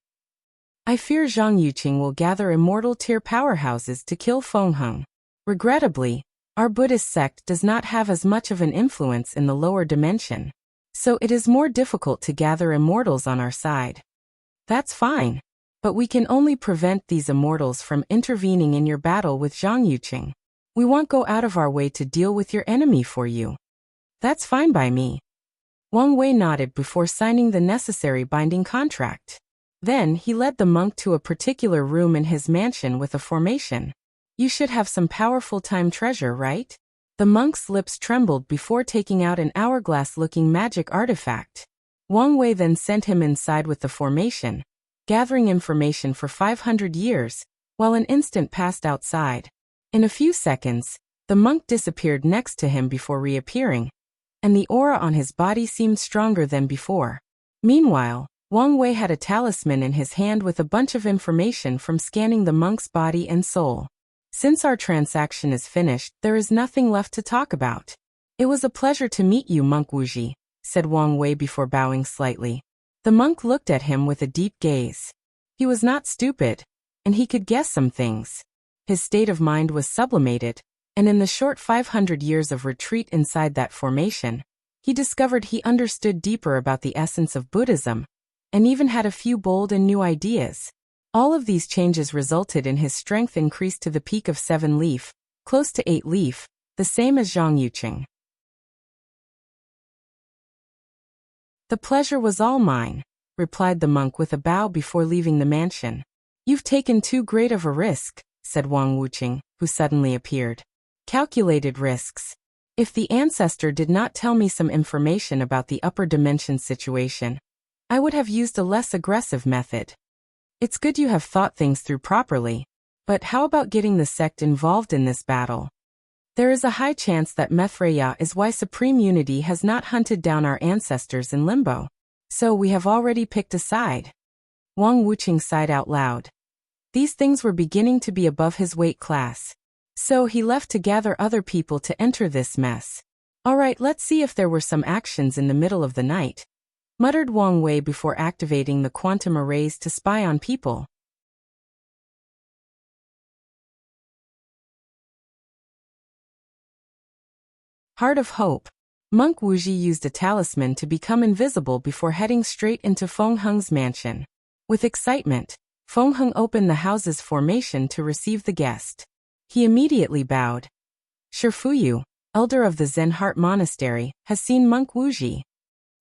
I fear Zhang Yuqing will gather immortal tier powerhouses to kill Feng Heng. Regrettably, our Buddhist sect does not have as much of an influence in the lower dimension, so it is more difficult to gather immortals on our side. That's fine, but we can only prevent these immortals from intervening in your battle with Zhang Yuqing. We won't go out of our way to deal with your enemy for you. That's fine by me. Wang Wei nodded before signing the necessary binding contract. Then he led the monk to a particular room in his mansion with a formation. You should have some powerful time treasure, right? The monk's lips trembled before taking out an hourglass-looking magic artifact. Wang Wei then sent him inside with the formation, gathering information for 500 years, while an instant passed outside. In a few seconds, the monk disappeared next to him before reappearing, and the aura on his body seemed stronger than before. Meanwhile, Wang Wei had a talisman in his hand with a bunch of information from scanning the monk's body and soul. Since our transaction is finished, there is nothing left to talk about. It was a pleasure to meet you, Monk Wuxi, said Wang Wei before bowing slightly. The monk looked at him with a deep gaze. He was not stupid, and he could guess some things. His state of mind was sublimated, and in the short 500 years of retreat inside that formation, he discovered he understood deeper about the essence of Buddhism, and even had a few bold and new ideas. All of these changes resulted in his strength increased to the peak of 7 leaf, close to 8 leaf, the same as Zhang Yuqing. The pleasure was all mine, replied the monk with a bow before leaving the mansion. You've taken too great of a risk, said Wang Wuqing, who suddenly appeared. Calculated risks. If the ancestor did not tell me some information about the upper dimension situation, I would have used a less aggressive method. It's good you have thought things through properly, but how about getting the sect involved in this battle? There is a high chance that Methreya is why Supreme Unity has not hunted down our ancestors in limbo. So we have already picked a side. Wang Wuqing sighed out loud. These things were beginning to be above his weight class. So he left to gather other people to enter this mess. Alright, let's see if there were some actions in the middle of the night, muttered Wang Wei before activating the quantum arrays to spy on people. Heart of Hope. Monk Wuxi used a talisman to become invisible before heading straight into Feng Heng's mansion. With excitement, Feng Heng opened the house's formation to receive the guest. He immediately bowed. Shifuyu, elder of the Zen Heart Monastery, has seen Monk Wuxi.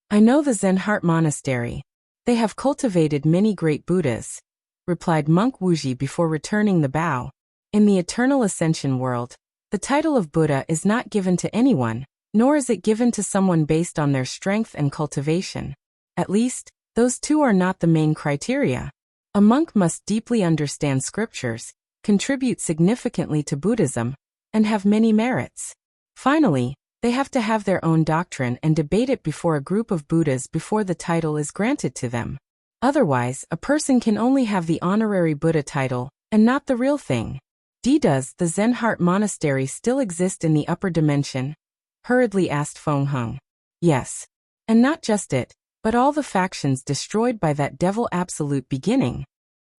I know the Zen Heart Monastery. They have cultivated many great Buddhas, replied Monk Wuxi before returning the bow. In the eternal ascension world, the title of Buddha is not given to anyone, nor is it given to someone based on their strength and cultivation. At least, those two are not the main criteria. A monk must deeply understand scriptures, contribute significantly to Buddhism, and have many merits. Finally, they have to have their own doctrine and debate it before a group of Buddhas before the title is granted to them. Otherwise, a person can only have the honorary Buddha title, and not the real thing. Does the Zen Heart Monastery still exist in the upper dimension? Hurriedly asked Feng Heng. Yes. And not just it, but all the factions destroyed by that devil absolute beginning.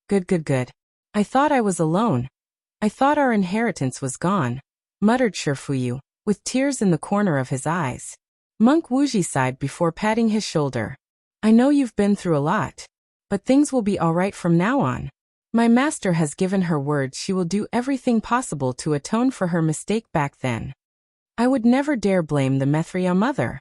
Good. I thought I was alone. I thought our inheritance was gone, muttered Shifuyu, with tears in the corner of his eyes. Monk Wuxi sighed before patting his shoulder. I know you've been through a lot, but things will be all right from now on. My master has given her word she will do everything possible to atone for her mistake back then. I would never dare blame the Mithria mother.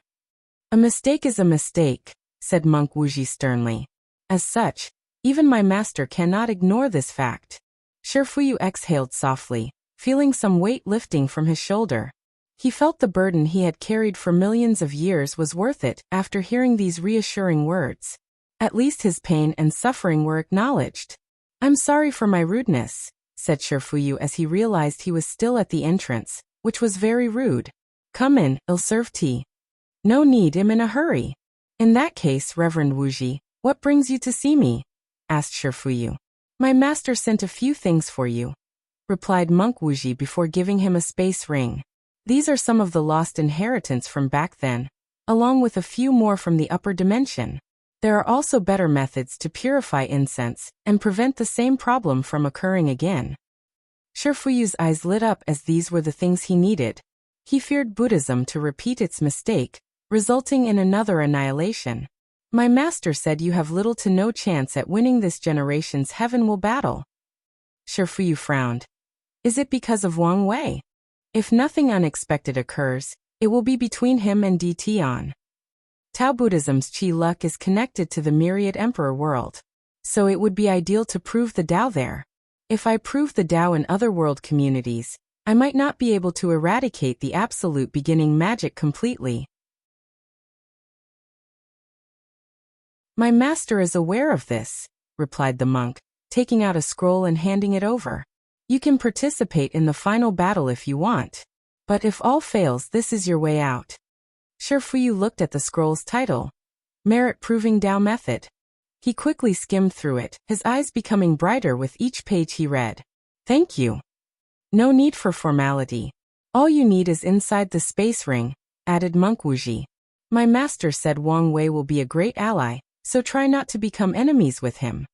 A mistake is a mistake, said monk Wuxia sternly. As such, even my master cannot ignore this fact. Shifuyu exhaled softly, feeling some weight lifting from his shoulder. He felt the burden he had carried for millions of years was worth it after hearing these reassuring words. At least his pain and suffering were acknowledged. I'm sorry for my rudeness, said Shifuyu as he realized he was still at the entrance, which was very rude. Come in, I'll serve tea. No need, I'm in a hurry. In that case, Reverend Wuxia, what brings you to see me? Asked Shifuyu. My master sent a few things for you, replied monk Wuxia before giving him a space ring. These are some of the lost inheritance from back then, along with a few more from the upper dimension. There are also better methods to purify incense and prevent the same problem from occurring again. Shifuyu's eyes lit up as these were the things he needed. He feared Buddhism to repeat its mistake, resulting in another annihilation. My master said you have little to no chance at winning this generation's heaven will battle. Shifuyu frowned. Is it because of Wang Wei? If nothing unexpected occurs, it will be between him and Tian. Tao Buddhism's Qi luck is connected to the myriad emperor world. So it would be ideal to prove the Tao there. If I prove the Tao in other world communities, I might not be able to eradicate the absolute beginning magic completely. My master is aware of this, replied the monk, taking out a scroll and handing it over. You can participate in the final battle if you want. But if all fails, this is your way out. Shifuyu looked at the scroll's title, Merit Proving Tao Method. He quickly skimmed through it, his eyes becoming brighter with each page he read. Thank you. No need for formality. All you need is inside the space ring, added monk Wuxia. My master said Wang Wei will be a great ally, so try not to become enemies with him.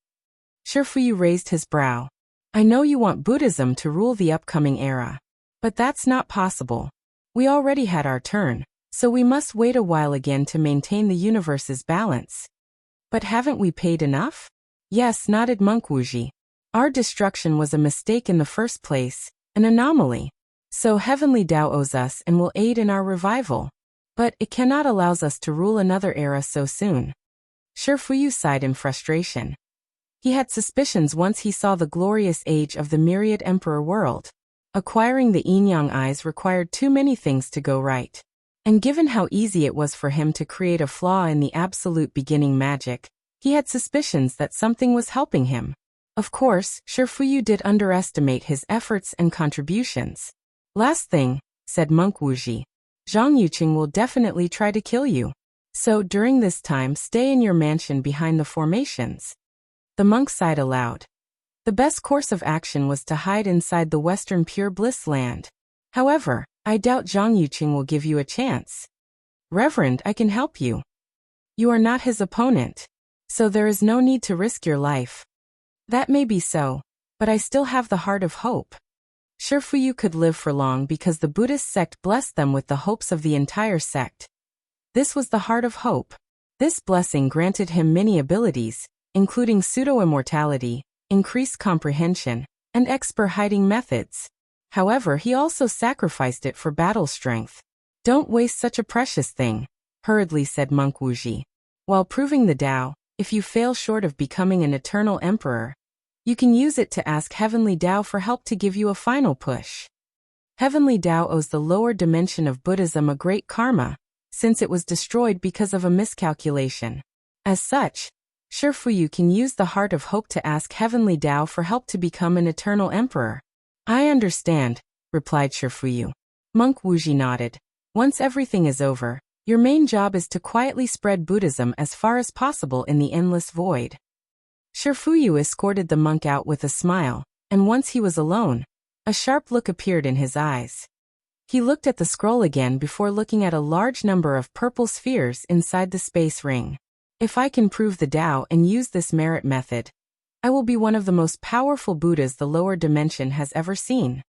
Shifuyu raised his brow. I know you want Buddhism to rule the upcoming era. But that's not possible. We already had our turn, so we must wait a while again to maintain the universe's balance. But haven't we paid enough? Yes, nodded monk Wuxia. Our destruction was a mistake in the first place, an anomaly. So Heavenly Tao owes us and will aid in our revival. But it cannot allow us to rule another era so soon. Shifuyu sighed in frustration. He had suspicions once he saw the glorious age of the myriad emperor world. Acquiring the yin-yang eyes required too many things to go right. And given how easy it was for him to create a flaw in the absolute beginning magic, he had suspicions that something was helping him. Of course, Shifuyu did underestimate his efforts and contributions. Last thing, said monk Wuxia. Zhang Yuqing will definitely try to kill you. So during this time stay in your mansion behind the formations. The monk sighed aloud. The best course of action was to hide inside the Western Pure Bliss land. However, I doubt Zhang Yuqing will give you a chance. Reverend, I can help you. You are not his opponent, so there is no need to risk your life. That may be so, but I still have the heart of hope. Shifuyu could live for long because the Buddhist sect blessed them with the hopes of the entire sect. This was the heart of hope. This blessing granted him many abilities, including pseudo-immortality, increased comprehension, and expert hiding methods. However, he also sacrificed it for battle strength. Don't waste such a precious thing, hurriedly said monk Wuxia. While proving the Tao, if you fail short of becoming an eternal emperor, you can use it to ask Heavenly Tao for help to give you a final push. Heavenly Tao owes the lower dimension of Buddhism a great karma, since it was destroyed because of a miscalculation. As such, Shifuyu can use the heart of hope to ask Heavenly Tao for help to become an eternal emperor. I understand, replied Shifuyu. Monk Wuxia nodded. Once everything is over, your main job is to quietly spread Buddhism as far as possible in the endless void. Shifuyu escorted the monk out with a smile, and once he was alone, a sharp look appeared in his eyes. He looked at the scroll again before looking at a large number of purple spheres inside the space ring. If I can prove the Tao and use this merit method, I will be one of the most powerful Buddhas the lower dimension has ever seen.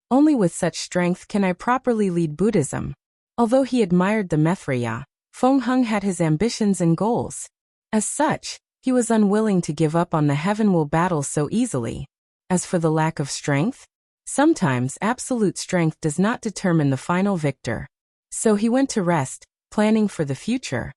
Only with such strength can I properly lead Buddhism. Although he admired the Mithria, Feng Heng had his ambitions and goals. As such, he was unwilling to give up on the heaven will battle so easily. As for the lack of strength, Sometimes absolute strength does not determine the final victor. So he went to rest, planning for the future.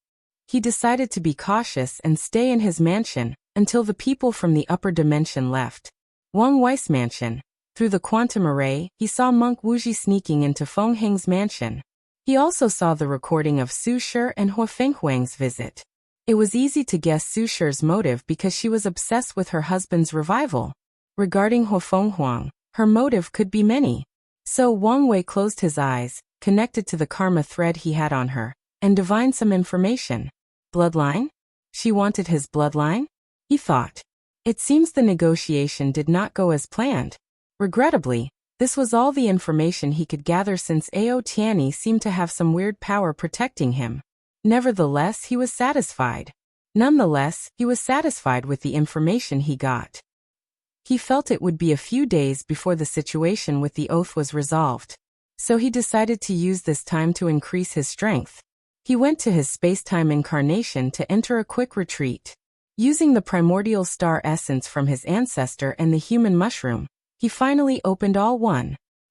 He decided to be cautious and stay in his mansion until the people from the upper dimension left. Wang Wei's mansion. Through the quantum array, he saw monk Wuxia sneaking into Feng Heng's mansion. He also saw the recording of Su Shi and Hua Fenghuang's visit. It was easy to guess Su Shi's motive because she was obsessed with her husband's revival. Regarding Hua Fenghuang, her motive could be many. So Wang Wei closed his eyes, connected to the karma thread he had on her, and divined some information. Bloodline? She wanted his bloodline? He thought. It seems the negotiation did not go as planned. Regrettably, this was all the information he could gather since Ao Tianyi seemed to have some weird power protecting him. Nevertheless, he was satisfied. Nonetheless, he was satisfied with the information he got. He felt it would be a few days before the situation with the oath was resolved. So he decided to use this time to increase his strength. He went to his space-time incarnation to enter a quick retreat. Using the primordial star essence from his ancestor and the human mushroom, he finally opened all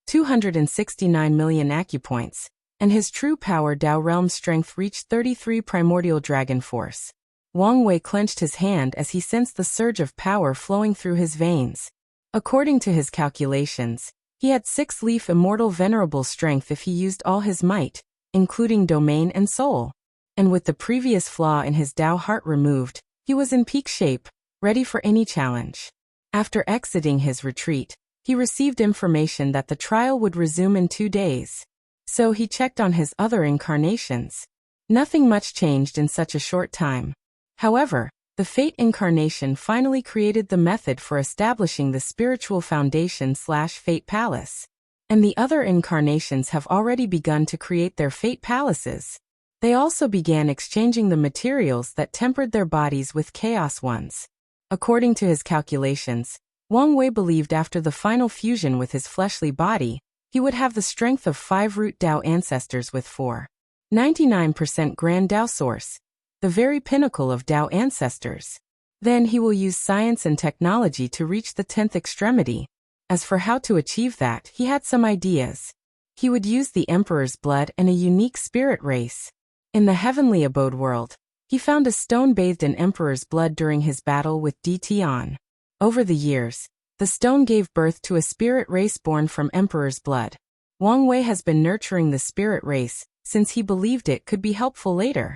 269 million acupoints, and his true power Dao realm strength reached 33 primordial dragon force. Wang Wei clenched his hand as he sensed the surge of power flowing through his veins. According to his calculations, he had 6-leaf immortal venerable strength if he used all his might, including domain and soul. And with the previous flaw in his Dao heart removed, he was in peak shape, ready for any challenge. After exiting his retreat, he received information that the trial would resume in 2 days. So he checked on his other incarnations. Nothing much changed in such a short time. However, the Fate incarnation finally created the method for establishing the spiritual foundation/Fate Palace. And the other incarnations have already begun to create their Fate Palaces. They also began exchanging the materials that tempered their bodies with chaos ones. According to his calculations, Wang Wei believed after the final fusion with his fleshly body, he would have the strength of 5 root Dao ancestors with 4.99% grand Dao source, the very pinnacle of Dao ancestors. Then he will use science and technology to reach the 10th extremity. As for how to achieve that, he had some ideas. He would use the Emperor's blood and a unique spirit race. In the heavenly abode world, he found a stone bathed in Emperor's blood during his battle with Dtion. Over the years, the stone gave birth to a spirit race born from Emperor's blood. Wang Wei has been nurturing the spirit race since he believed it could be helpful later.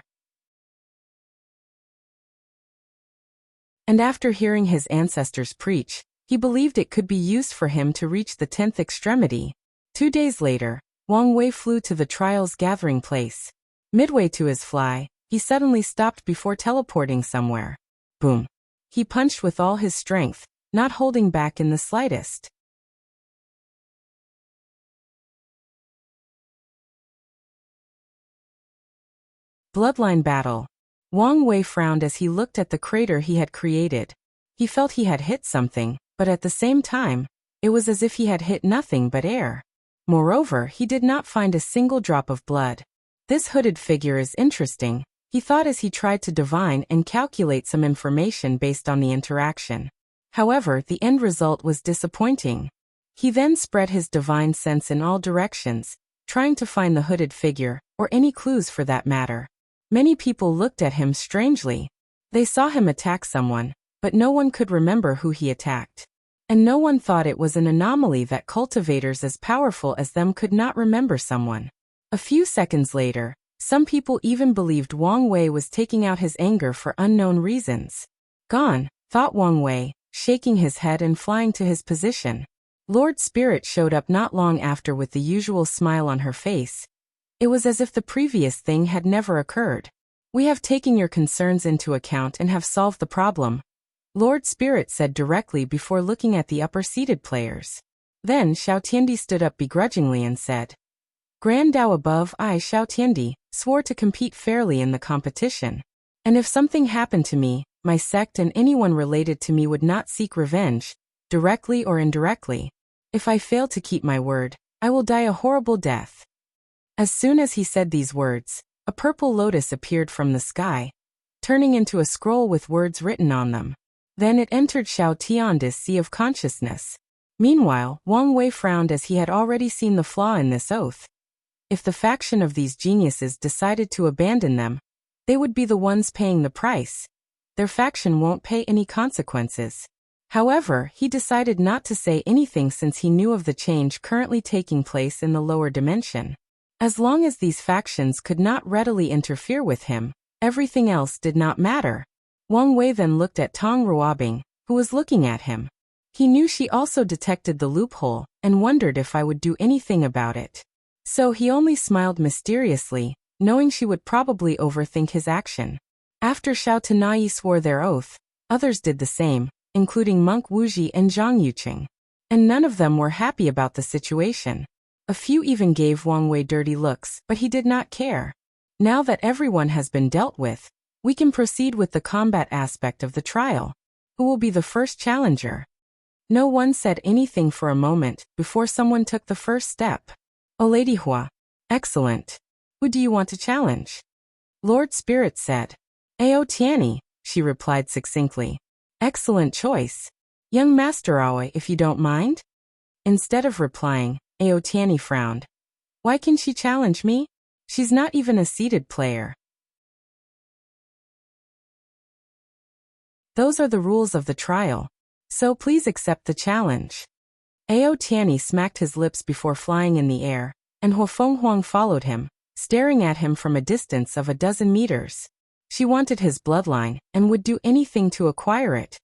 And after hearing his ancestors preach, he believed it could be used for him to reach the 10th extremity. 2 days later, Wang Wei flew to the trial's gathering place. Midway to his fly, he suddenly stopped before teleporting somewhere. Boom! He punched with all his strength, not holding back in the slightest. Bloodline battle. Wang Wei frowned as he looked at the crater he had created. He felt he had hit something, but at the same time, it was as if he had hit nothing but air. Moreover, he did not find a single drop of blood. This hooded figure is interesting, he thought as he tried to divine and calculate some information based on the interaction. However, the end result was disappointing. He then spread his divine sense in all directions, trying to find the hooded figure, or any clues for that matter. Many people looked at him strangely. They saw him attack someone, but no one could remember who he attacked. And no one thought it was an anomaly that cultivators as powerful as them could not remember someone. A few seconds later, some people even believed Wang Wei was taking out his anger for unknown reasons. Gone, thought Wang Wei, shaking his head and flying to his position. Lord Spirit showed up not long after with the usual smile on her face. It was as if the previous thing had never occurred. We have taken your concerns into account and have solved the problem, Lord Spirit said directly before looking at the upper-seated players. Then Xiao Tiandi stood up begrudgingly and said, Grand Dao above, I, Xiao Tiandi, swore to compete fairly in the competition. And if something happened to me, my sect and anyone related to me would not seek revenge, directly or indirectly. If I fail to keep my word, I will die a horrible death. As soon as he said these words, a purple lotus appeared from the sky, turning into a scroll with words written on them. Then it entered Xiao Tiandi's sea of consciousness. Meanwhile, Wang Wei frowned as he had already seen the flaw in this oath. If the faction of these geniuses decided to abandon them, they would be the ones paying the price. Their faction won't pay any consequences. However, he decided not to say anything since he knew of the change currently taking place in the lower dimension. As long as these factions could not readily interfere with him, everything else did not matter. Wang Wei then looked at Tong Ruobing, who was looking at him. He knew she also detected the loophole and wondered if I would do anything about it. So he only smiled mysteriously, knowing she would probably overthink his action. After Xiao Tenai swore their oath, others did the same, including Monk Wuxia and Zhang Yuqing. And none of them were happy about the situation. A few even gave Wang Wei dirty looks, but he did not care. Now that everyone has been dealt with, we can proceed with the combat aspect of the trial. Who will be the first challenger? No one said anything for a moment before someone took the first step. Oh, Lady Hua. Excellent. Who do you want to challenge? Lord Spirit said. Ao Tianyi, she replied succinctly. Excellent choice. Young Master Aoi, if you don't mind? Instead of replying, Ao Tianyi frowned. Why can she challenge me? She's not even a seated player. Those are the rules of the trial. So please accept the challenge. Ao Tianyi smacked his lips before flying in the air, and Hua Fenghuang followed him, staring at him from a distance of 12 meters. She wanted his bloodline and would do anything to acquire it,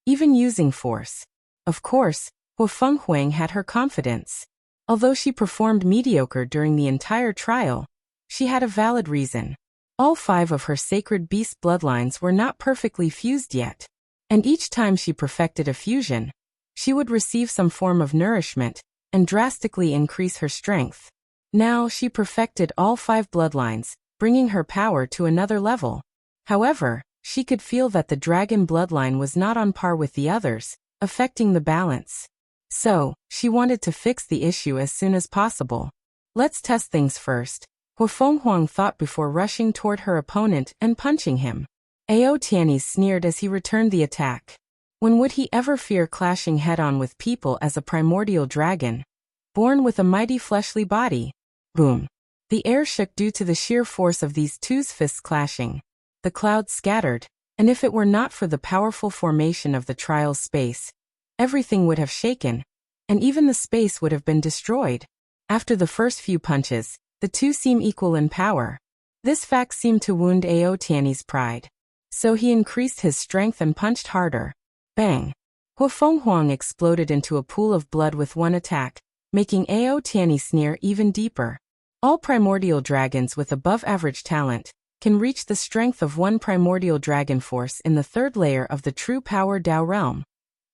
even using force. Of course, Hua Fenghuang had her confidence. Although she performed mediocre during the entire trial, she had a valid reason. All 5 of her sacred beast bloodlines were not perfectly fused yet, and each time she perfected a fusion, she would receive some form of nourishment and drastically increase her strength. Now she perfected all 5 bloodlines, bringing her power to another level. However, she could feel that the dragon bloodline was not on par with the others, affecting the balance. So, she wanted to fix the issue as soon as possible. Let's test things first, Hua Fenghuang thought before rushing toward her opponent and punching him. Ao Tianyi sneered as he returned the attack. When would he ever fear clashing head-on with people as a primordial dragon, born with a mighty fleshly body? Boom. The air shook due to the sheer force of these two fists clashing. The clouds scattered, and if it were not for the powerful formation of the trial's space, everything would have shaken, and even the space would have been destroyed. After the first few punches, the two seem equal in power. This fact seemed to wound Ao Tianyi's pride. So he increased his strength and punched harder. Bang! Hua Fenghuang exploded into a pool of blood with one attack, making Ao Tianyi sneer even deeper. All primordial dragons with above-average talent can reach the strength of one primordial dragon force in the 3rd layer of the true power Dao realm,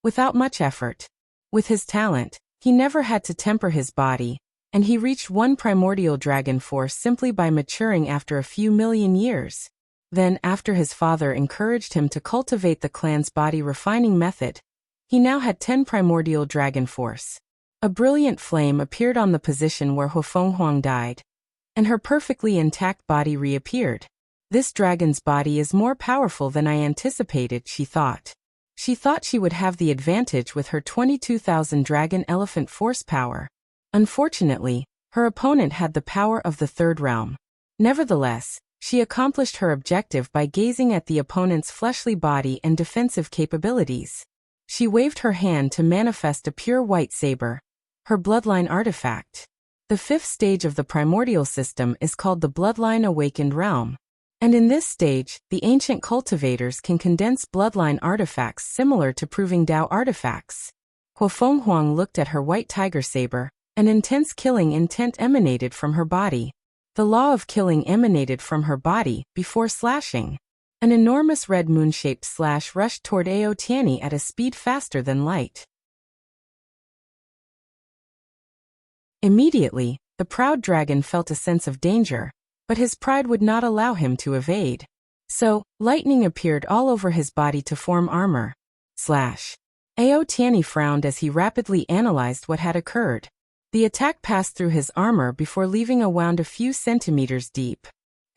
without much effort. With his talent, he never had to temper his body, and he reached one primordial dragon force simply by maturing after a few million years. Then, after his father encouraged him to cultivate the clan's body refining method, he now had 10 primordial dragon force. A brilliant flame appeared on the position where Hua Fenghuang died, and her perfectly intact body reappeared. This dragon's body is more powerful than I anticipated, she thought. She thought she would have the advantage with her 22,000 dragon elephant force power. Unfortunately, her opponent had the power of the 3rd realm. Nevertheless, she accomplished her objective by gazing at the opponent's fleshly body and defensive capabilities. She waved her hand to manifest a pure white saber, her bloodline artifact. The 5th stage of the primordial system is called the Bloodline Awakened Realm. And in this stage, the ancient cultivators can condense bloodline artifacts similar to proving Dao artifacts. Hua Fenghuang looked at her white tiger saber. An intense killing intent emanated from her body. The law of killing emanated from her body before slashing. An enormous red moon-shaped slash rushed toward Ao Tianyi at a speed faster than light. Immediately, the proud dragon felt a sense of danger, but his pride would not allow him to evade. So, lightning appeared all over his body to form armor. Slash. Ao Tianyi frowned as he rapidly analyzed what had occurred. The attack passed through his armor before leaving a wound a few centimeters deep.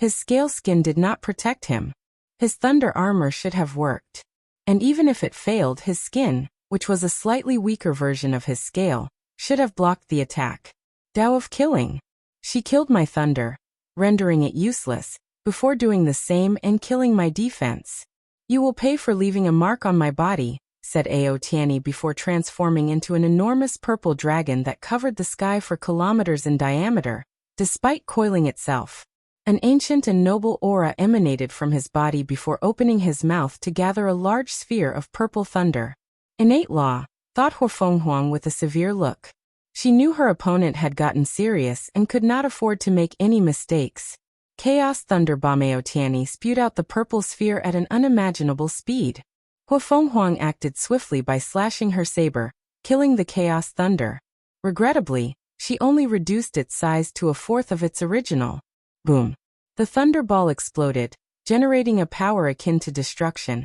His scale skin did not protect him. His thunder armor should have worked. And even if it failed, his skin, which was a slightly weaker version of his scale, should have blocked the attack. Tao of killing. She killed my thunder, rendering it useless, before doing the same and killing my defense. You will pay for leaving a mark on my body, said Ao Tianyi before transforming into an enormous purple dragon that covered the sky for kilometers in diameter, despite coiling itself. An ancient and noble aura emanated from his body before opening his mouth to gather a large sphere of purple thunder. Innate law, thought Huofenghuang with a severe look. She knew her opponent had gotten serious and could not afford to make any mistakes. Chaos Thunder Bomb. Ao Tianyi spewed out the purple sphere at an unimaginable speed. Huofenghuang acted swiftly by slashing her saber, killing the Chaos Thunder. Regrettably, she only reduced its size to a fourth of its original. Boom. The thunder ball exploded, generating a power akin to destruction.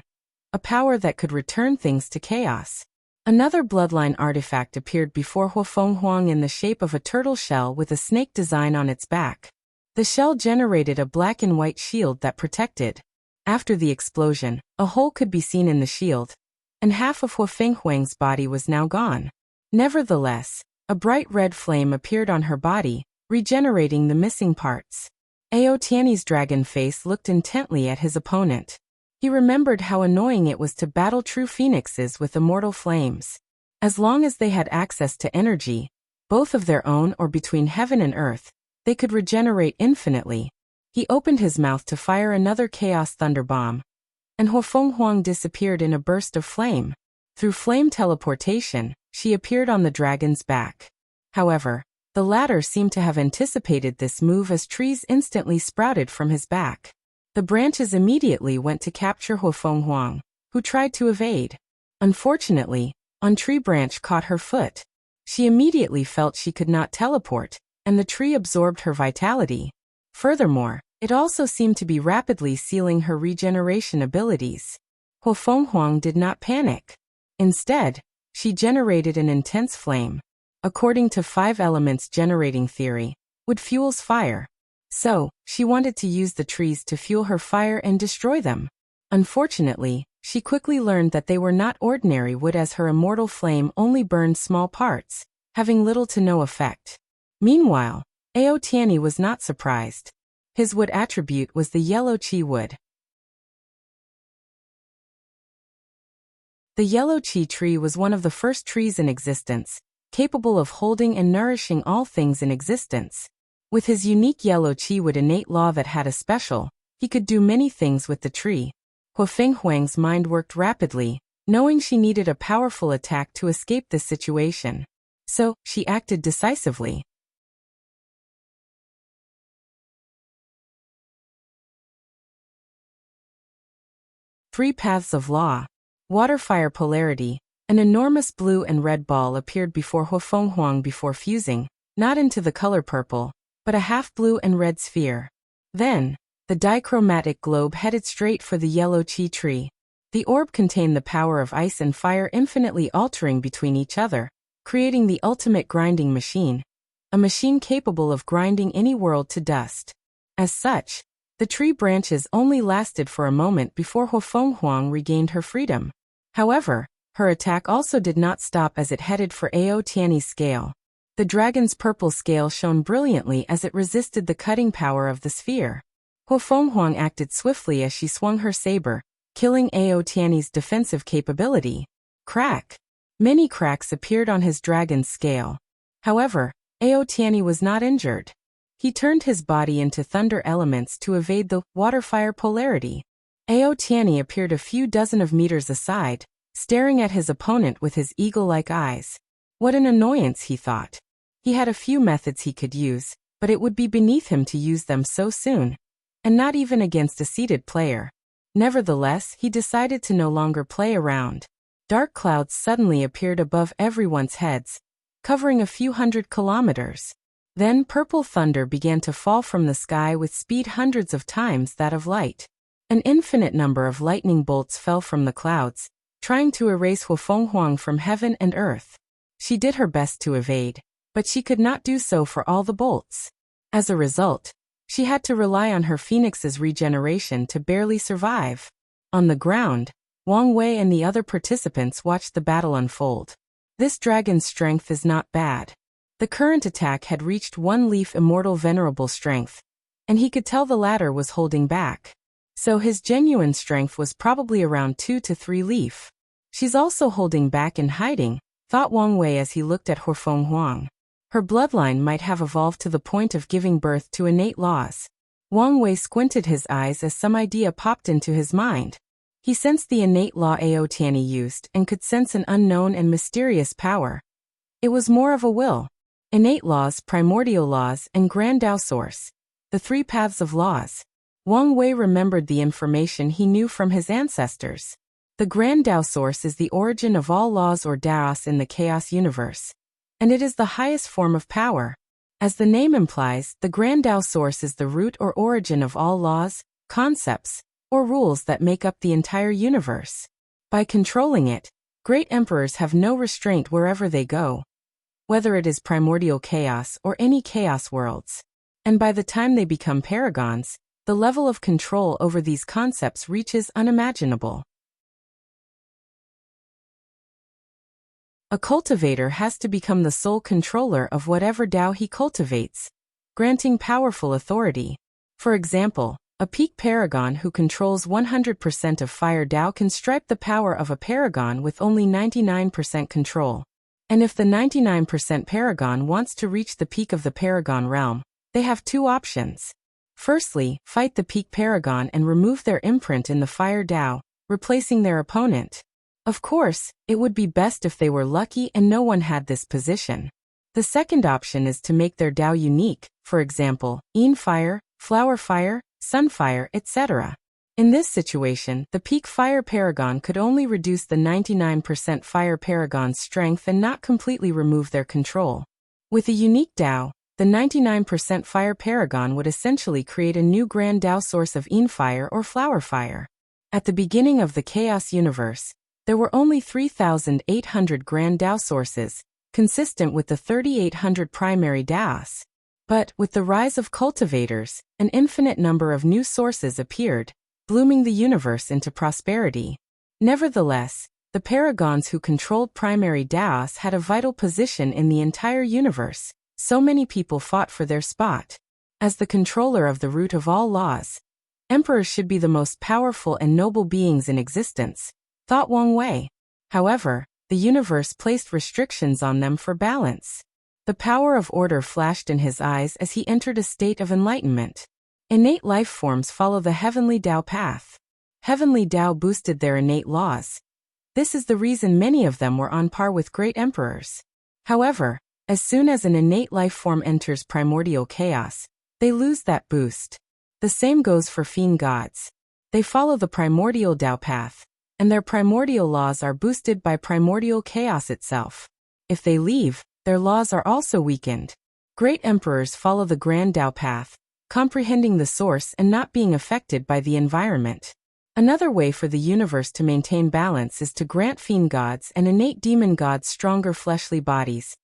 A power that could return things to chaos. Another bloodline artifact appeared before Huofenghuang in the shape of a turtle shell with a snake design on its back. The shell generated a black and white shield that protected. After the explosion, a hole could be seen in the shield, and half of Huofenghuang's body was now gone. Nevertheless, a bright red flame appeared on her body, regenerating the missing parts. Ao Tianyi's dragon face looked intently at his opponent. He remembered how annoying it was to battle true phoenixes with immortal flames. As long as they had access to energy, both of their own or between heaven and earth, they could regenerate infinitely. He opened his mouth to fire another Chaos Thunder Bomb, and Huofenghuang disappeared in a burst of flame. Through flame teleportation, she appeared on the dragon's back. However, the latter seemed to have anticipated this move as trees instantly sprouted from his back. The branches immediately went to capture Huofenghuang, who tried to evade. Unfortunately, a tree branch caught her foot. She immediately felt she could not teleport, and the tree absorbed her vitality. Furthermore, it also seemed to be rapidly sealing her regeneration abilities. Huofenghuang did not panic. Instead, she generated an intense flame. According to 5 elements generating theory, wood fuels fire. So, she wanted to use the trees to fuel her fire and destroy them. Unfortunately, she quickly learned that they were not ordinary wood as her immortal flame only burned small parts, having little to no effect. Meanwhile, Ao Tianyi was not surprised. His wood attribute was the yellow chi wood. The yellow chi tree was one of the first trees in existence, capable of holding and nourishing all things in existence. With his unique yellow chi wood innate law that had a special, he could do many things with the tree. Huofenghuang's mind worked rapidly, knowing she needed a powerful attack to escape this situation. So, she acted decisively. Three paths of law. Water-fire polarity. An enormous blue and red ball appeared before Huofenghuang before fusing, not into the color purple, but a half-blue and red sphere. Then, the dichromatic globe headed straight for the yellow chi tree. The orb contained the power of ice and fire infinitely altering between each other, creating the ultimate grinding machine, a machine capable of grinding any world to dust. As such, the tree branches only lasted for a moment before Huofenghuang regained her freedom. However, her attack also did not stop as it headed for Ao Tianyi's scale. The dragon's purple scale shone brilliantly as it resisted the cutting power of the sphere. Huofenghuang acted swiftly as she swung her saber, killing Ao Tianyi's defensive capability. Crack! Many cracks appeared on his dragon's scale. However, Ao Tianyi was not injured. He turned his body into thunder elements to evade the water-fire polarity. Ao Tianyi appeared a few dozen of meters aside, staring at his opponent with his eagle-like eyes. What an annoyance, he thought. He had a few methods he could use, but it would be beneath him to use them so soon, and not even against a seated player. Nevertheless, he decided to no longer play around. Dark clouds suddenly appeared above everyone's heads, covering a few hundred kilometers. Then purple thunder began to fall from the sky with speed hundreds of times that of light. An infinite number of lightning bolts fell from the clouds, trying to erase Huofenghuang from heaven and earth. She did her best to evade, but she could not do so for all the bolts. As a result, she had to rely on her phoenix's regeneration to barely survive. On the ground, Wang Wei and the other participants watched the battle unfold. This dragon's strength is not bad. The current attack had reached one leaf immortal venerable strength, and he could tell the latter was holding back. So his genuine strength was probably around 2 to 3 leaf. She's also holding back and hiding, thought Wang Wei as he looked at Horfeng Huang. Her bloodline might have evolved to the point of giving birth to innate laws. Wang Wei squinted his eyes as some idea popped into his mind. He sensed the innate law Ao Tianyi used and could sense an unknown and mysterious power. It was more of a will. Innate laws, primordial laws, and grand Tao source. The 3 paths of laws. Wang Wei remembered the information he knew from his ancestors. The grand Tao source is the origin of all laws or Taos in the chaos universe. And it is the highest form of power. As the name implies, the grand Tao source is the root or origin of all laws, concepts, or rules that make up the entire universe. By controlling it, great emperors have no restraint wherever they go, whether it is primordial chaos or any chaos worlds. And by the time they become paragons, the level of control over these concepts reaches unimaginable. A cultivator has to become the sole controller of whatever Tao he cultivates, granting powerful authority. For example, a peak paragon who controls 100% of fire Tao can stripe the power of a paragon with only 99% control. And if the 99% paragon wants to reach the peak of the paragon realm, they have 2 options. Firstly, fight the peak paragon and remove their imprint in the fire Tao, replacing their opponent. Of course, it would be best if they were lucky and no one had this position. The second option is to make their Tao unique, for example, Yin fire, flower fire, sun fire, etc. In this situation, the peak fire paragon could only reduce the 99% fire paragon's strength and not completely remove their control. With a unique Tao, the 99% fire paragon would essentially create a new grand Tao source of Yin fire or flower fire. At the beginning of the chaos universe, there were only 3,800 grand Tao sources, consistent with the 3,800 primary Taos. But, with the rise of cultivators, an infinite number of new sources appeared, blooming the universe into prosperity. Nevertheless, the paragons who controlled primary Taos had a vital position in the entire universe. So many people fought for their spot. As the controller of the root of all laws, emperors should be the most powerful and noble beings in existence, thought Wang Wei. However, the universe placed restrictions on them for balance. The power of order flashed in his eyes as he entered a state of enlightenment. Innate life forms follow the heavenly Tao path. Heavenly Tao boosted their innate laws. This is the reason many of them were on par with great emperors. However, as soon as an innate life form enters primordial chaos, they lose that boost. The same goes for fiend gods. They follow the primordial Tao path, and their primordial laws are boosted by primordial chaos itself. If they leave, their laws are also weakened. Great emperors follow the grand Tao path, comprehending the source and not being affected by the environment. Another way for the universe to maintain balance is to grant fiend gods and innate demon gods stronger fleshly bodies,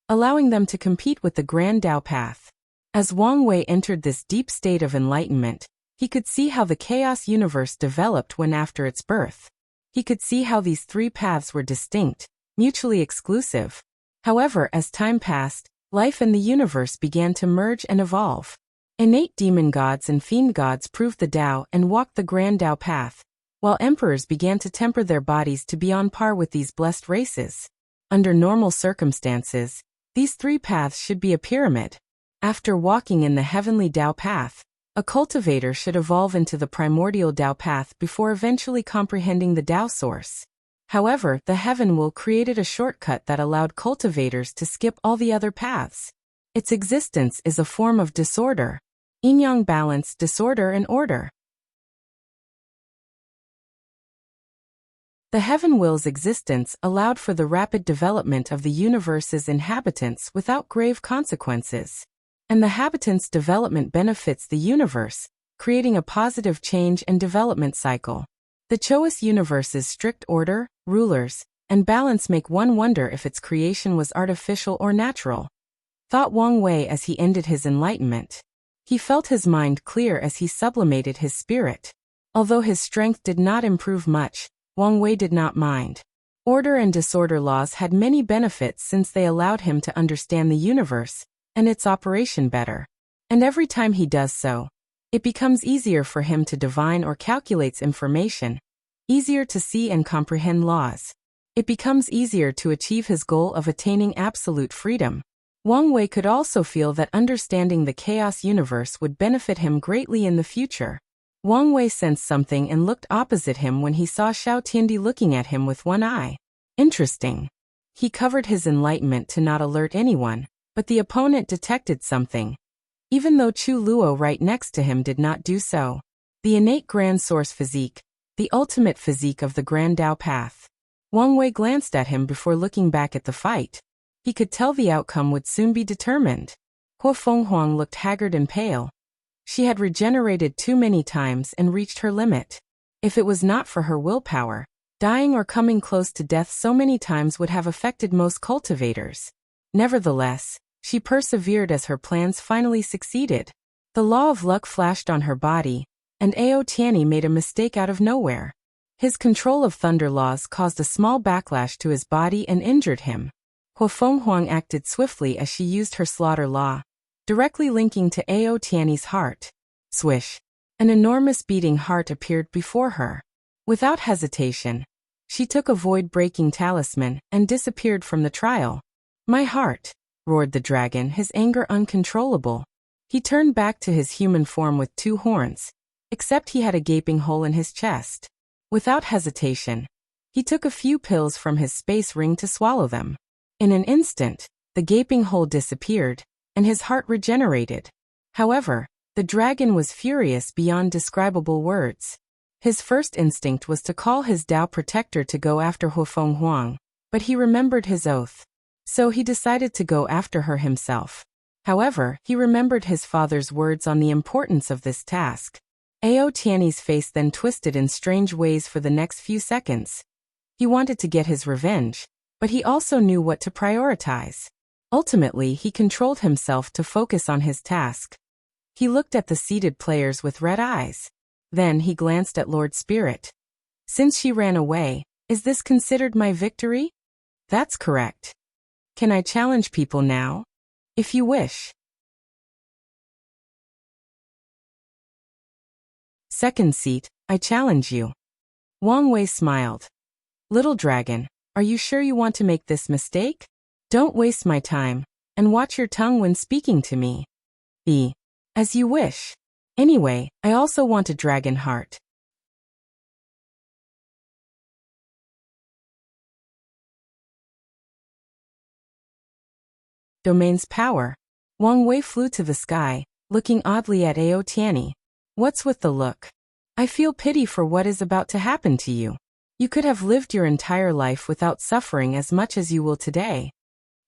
allowing them to compete with the grand Tao path. As Wang Wei entered this deep state of enlightenment, he could see how the chaos universe developed when after its birth. He could see how these 3 paths were distinct, mutually exclusive. However, as time passed, life and the universe began to merge and evolve. Innate demon gods and fiend gods proved the Tao and walked the grand Tao path, while emperors began to temper their bodies to be on par with these blessed races. Under normal circumstances, these 3 paths should be a pyramid. After walking in the heavenly Tao path, a cultivator should evolve into the primordial Tao path before eventually comprehending the Tao source. However, the heaven will created a shortcut that allowed cultivators to skip all the other paths. Its existence is a form of disorder. Yin-yang balance, disorder and order. The heaven will's existence allowed for the rapid development of the universe's inhabitants without grave consequences. And the habitants' development benefits the universe, creating a positive change and development cycle. The Choice universe's strict order, rulers, and balance make one wonder if its creation was artificial or natural. Thought Wang Wei as he ended his enlightenment. He felt his mind clear as he sublimated his spirit. Although his strength did not improve much, Wang Wei did not mind. Order and disorder laws had many benefits since they allowed him to understand the universe and its operation better. And every time he does so, it becomes easier for him to divine or calculate information, easier to see and comprehend laws. It becomes easier to achieve his goal of attaining absolute freedom. Wang Wei could also feel that understanding the chaos universe would benefit him greatly in the future. Wang Wei sensed something and looked opposite him when he saw Xiao Tiandi looking at him with one eye. Interesting. He covered his enlightenment to not alert anyone, but the opponent detected something, even though Chu Luo right next to him did not do so. The innate grand source physique, the ultimate physique of the Grand Tao path. Wang Wei glanced at him before looking back at the fight. He could tell the outcome would soon be determined. Hua Fenghuang looked haggard and pale. She had regenerated too many times and reached her limit. If it was not for her willpower, dying or coming close to death so many times would have affected most cultivators. Nevertheless, she persevered as her plans finally succeeded. The law of luck flashed on her body, and Ao Tianyi made a mistake out of nowhere. His control of thunder laws caused a small backlash to his body and injured him. Hua Fenghuang acted swiftly as she used her slaughter law, directly linking to Ao Tianyi's heart. Swish! An enormous beating heart appeared before her. Without hesitation, she took a void-breaking talisman and disappeared from the trial. "My heart!" roared the dragon, his anger uncontrollable. He turned back to his human form with 2 horns, except he had a gaping hole in his chest. Without hesitation, he took a few pills from his space ring to swallow them. In an instant, the gaping hole disappeared, and his heart regenerated. However, the dragon was furious beyond describable words. His first instinct was to call his Tao protector to go after Hua Fenghuang, but he remembered his oath. So he decided to go after her himself. However, he remembered his father's words on the importance of this task. Ao Tianyi's face then twisted in strange ways for the next few seconds. He wanted to get his revenge, but he also knew what to prioritize. Ultimately, he controlled himself to focus on his task. He looked at the seated players with red eyes. Then he glanced at Lord Spirit. "Since she ran away, is this considered my victory?" "That's correct. Can I challenge people now?" "If you wish." Second seat, I challenge you. Wang Wei smiled. "Little dragon, are you sure you want to make this mistake? Don't waste my time, and watch your tongue when speaking to me." As you wish. Anyway, I also want a dragon heart." Domain's power. Wang Wei flew to the sky, looking oddly at Ao Tianyi. "What's with the look? I feel pity for what is about to happen to you. You could have lived your entire life without suffering as much as you will today."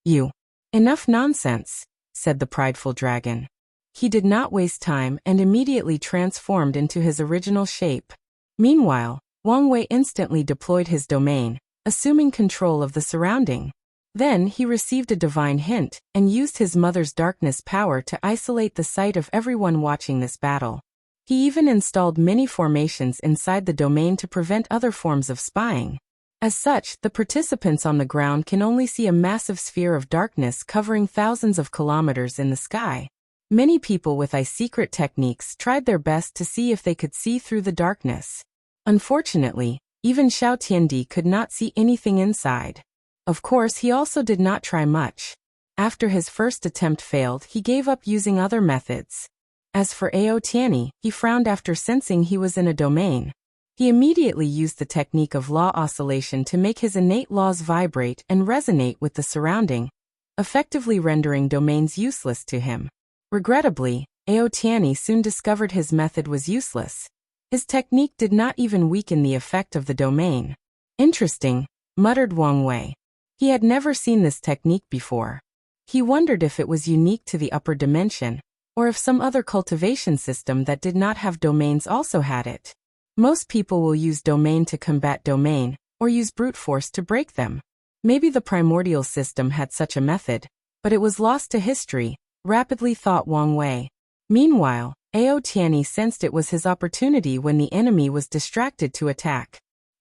"You. Enough nonsense," said the prideful dragon. He did not waste time and immediately transformed into his original shape. Meanwhile, Wang Wei instantly deployed his domain, assuming control of the surrounding. Then he received a divine hint and used his mother's darkness power to isolate the sight of everyone watching this battle. He even installed many formations inside the domain to prevent other forms of spying. As such, the participants on the ground can only see a massive sphere of darkness covering thousands of kilometers in the sky. Many people with secret techniques tried their best to see if they could see through the darkness. Unfortunately, even Xiao Tiandi could not see anything inside. Of course, he also did not try much. After his first attempt failed, he gave up using other methods. As for Ao Tianyi, he frowned after sensing he was in a domain. He immediately used the technique of law oscillation to make his innate laws vibrate and resonate with the surrounding, effectively rendering domains useless to him. Regrettably, Ao Tianyi soon discovered his method was useless. His technique did not even weaken the effect of the domain. "Interesting," muttered Wang Wei. He had never seen this technique before. He wondered if it was unique to the upper dimension, or if some other cultivation system that did not have domains also had it. Most people will use domain to combat domain, or use brute force to break them. Maybe the primordial system had such a method, but it was lost to history, rapidly thought Wang Wei. Meanwhile, Ao Tianyi sensed it was his opportunity when the enemy was distracted to attack.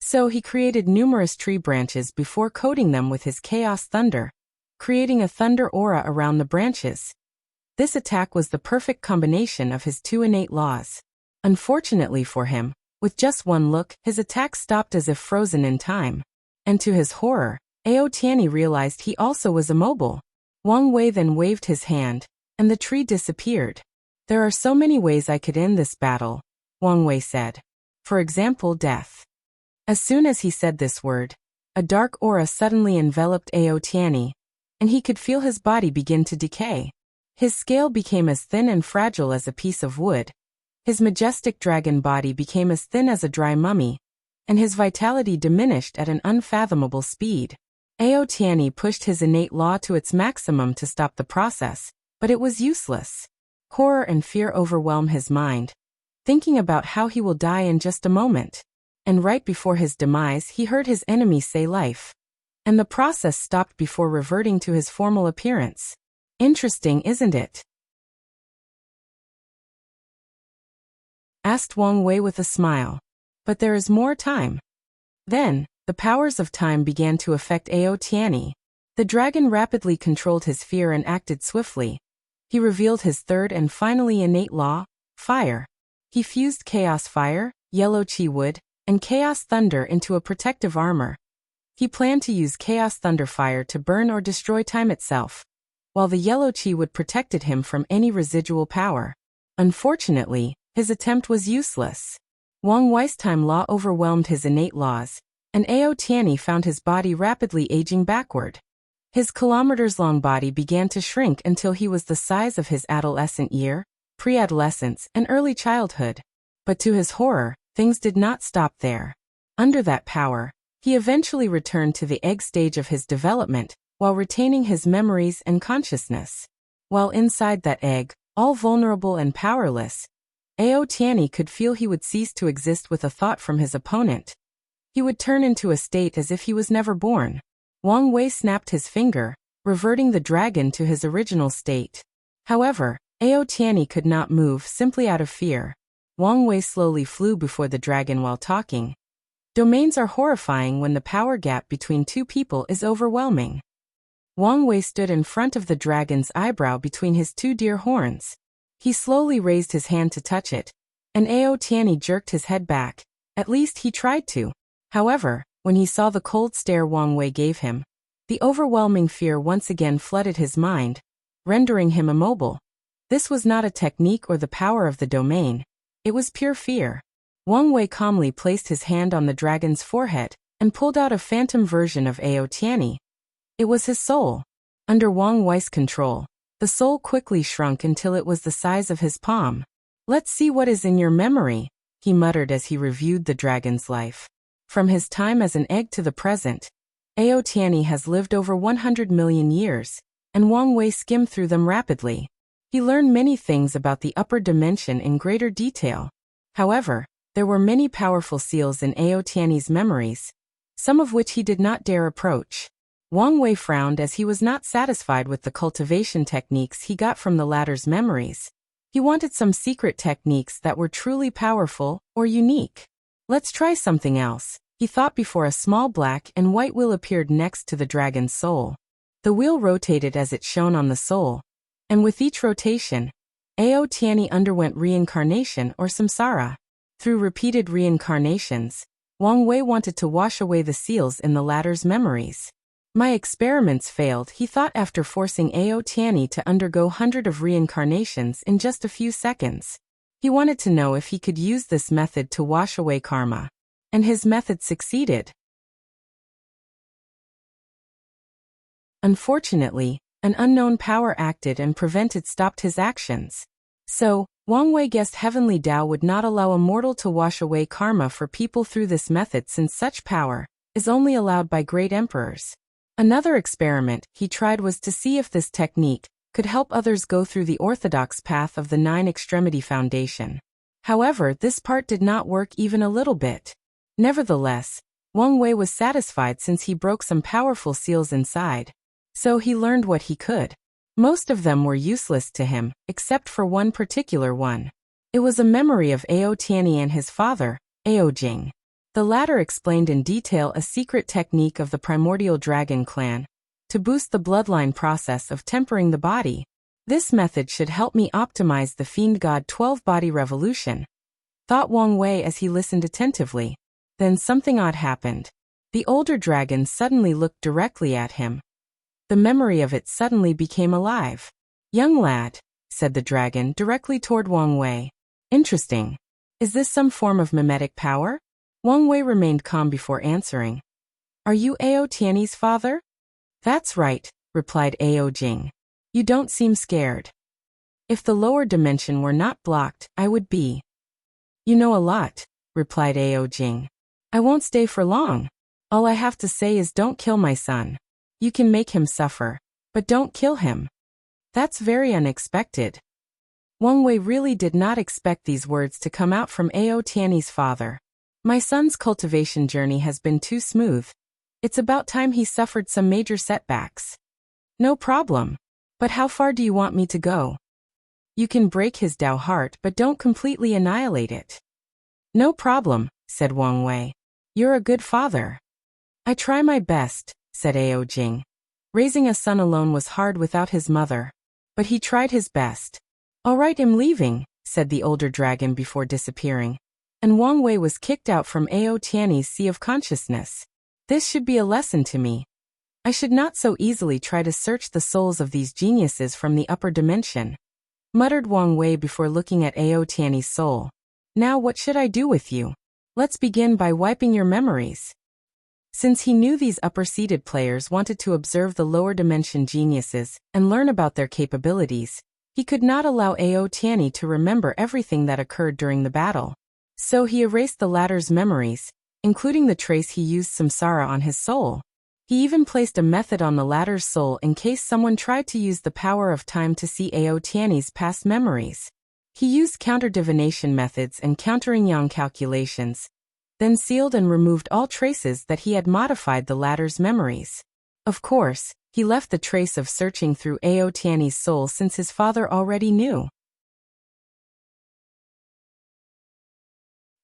So he created numerous tree branches before coating them with his chaos thunder, creating a thunder aura around the branches. This attack was the perfect combination of his two innate laws. Unfortunately for him, with just one look, his attack stopped as if frozen in time. And to his horror, Ao Tianyi realized he also was immobile. Wang Wei then waved his hand, and the tree disappeared. There are so many ways I could end this battle, Wang Wei said. For example, death. As soon as he said this word, a dark aura suddenly enveloped Ao Tianyi, and he could feel his body begin to decay. His scale became as thin and fragile as a piece of wood. His majestic dragon body became as thin as a dry mummy, and his vitality diminished at an unfathomable speed. Ao Tianyi pushed his innate law to its maximum to stop the process, but it was useless. Horror and fear overwhelmed his mind, thinking about how he will die in just a moment. And right before his demise, he heard his enemy say life. And the process stopped before reverting to his formal appearance. Interesting, isn't it? Asked Wang Wei with a smile. But there is more time. Then, the powers of time began to affect Ao Tianyi. The dragon rapidly controlled his fear and acted swiftly. He revealed his third and finally innate law, fire. He fused chaos fire, yellow chi wood, and chaos thunder into a protective armor. He planned to use chaos thunder fire to burn or destroy time itself, while the yellow chi wood protected him from any residual power. Unfortunately, his attempt was useless. Wang Wei's time law overwhelmed his innate laws, and Ao Tianyi found his body rapidly aging backward. His kilometers-long body began to shrink until he was the size of his adolescent year, pre-adolescence, and early childhood. But to his horror, things did not stop there. Under that power, he eventually returned to the egg stage of his development, while retaining his memories and consciousness. While inside that egg, all vulnerable and powerless, Ao Tianyi could feel he would cease to exist with a thought from his opponent. He would turn into a state as if he was never born. Wang Wei snapped his finger, reverting the dragon to his original state. However, Ao Tianyi could not move simply out of fear. Wang Wei slowly flew before the dragon while talking. Domains are horrifying when the power gap between two people is overwhelming. Wang Wei stood in front of the dragon's eyebrow between his two deer horns. He slowly raised his hand to touch it, and Ao Tianyi jerked his head back. At least he tried to. However, when he saw the cold stare Wang Wei gave him, the overwhelming fear once again flooded his mind, rendering him immobile. This was not a technique or the power of the domain. It was pure fear. Wang Wei calmly placed his hand on the dragon's forehead and pulled out a phantom version of Ao Tianyi. It was his soul. Under Wang Wei's control, the soul quickly shrunk until it was the size of his palm. "Let's see what is in your memory," he muttered as he reviewed the dragon's life. From his time as an egg to the present, Ao Tianyi has lived over 100 million years, and Wang Wei skimmed through them rapidly. He learned many things about the upper dimension in greater detail. However, there were many powerful seals in Ao Tianyi's memories, some of which he did not dare approach. Wang Wei frowned as he was not satisfied with the cultivation techniques he got from the latter's memories. He wanted some secret techniques that were truly powerful or unique. "Let's try something else," he thought before a small black and white wheel appeared next to the dragon's soul. The wheel rotated as it shone on the soul, and with each rotation, Ao Tianyi underwent reincarnation or samsara. Through repeated reincarnations, Wang Wei wanted to wash away the seals in the latter's memories. "My experiments failed," he thought after forcing Ao Tianyi to undergo hundreds of reincarnations in just a few seconds. He wanted to know if he could use this method to wash away karma. And his method succeeded. Unfortunately, an unknown power acted and stopped his actions. So, Wang Wei guessed Heavenly Tao would not allow a mortal to wash away karma for people through this method, since such power is only allowed by great emperors. Another experiment he tried was to see if this technique could help others go through the orthodox path of the Nine Extremity Foundation. However, this part did not work even a little bit. Nevertheless, Wang Wei was satisfied since he broke some powerful seals inside. So he learned what he could. Most of them were useless to him, except for one particular one. It was a memory of Ao Tianyi and his father, Ao Jing. The latter explained in detail a secret technique of the primordial dragon clan to boost the bloodline process of tempering the body. This method should help me optimize the Fiend God 12-body revolution, thought Wang Wei as he listened attentively. Then something odd happened. The older dragon suddenly looked directly at him. The memory of it suddenly became alive. "Young lad," said the dragon directly toward Wang Wei. "Interesting. Is this some form of mimetic power?" Wang Wei remained calm before answering. "Are you Ao Tianyi's father?" "That's right," replied Ao Jing. "You don't seem scared." "If the lower dimension were not blocked, I would be." "You know a lot," replied Ao Jing. "I won't stay for long. All I have to say is don't kill my son. You can make him suffer, but don't kill him." "That's very unexpected." Wang Wei really did not expect these words to come out from Ao Tianyi's father. "My son's cultivation journey has been too smooth. It's about time he suffered some major setbacks." "No problem. But how far do you want me to go?" "You can break his Dao heart but don't completely annihilate it." "No problem," said Wang Wei. "You're a good father." "I try my best," said Ao Jing. Raising a son alone was hard without his mother. But he tried his best. "All right, I'm leaving," said the older dragon before disappearing. And Wang Wei was kicked out from Ao Tianyi's sea of consciousness. "This should be a lesson to me. I should not so easily try to search the souls of these geniuses from the upper dimension," muttered Wang Wei before looking at Ao Tianyi's soul. "Now what should I do with you? Let's begin by wiping your memories." Since he knew these upper-seated players wanted to observe the lower dimension geniuses and learn about their capabilities, he could not allow Ao Tianyi to remember everything that occurred during the battle. So he erased the latter's memories, including the trace he used samsara on his soul. He even placed a method on the latter's soul in case someone tried to use the power of time to see Ao Tianyi's past memories. He used counter-divination methods and counter-yin-yang calculations, then sealed and removed all traces that he had modified the latter's memories. Of course, he left the trace of searching through Ao Tianyi's soul since his father already knew.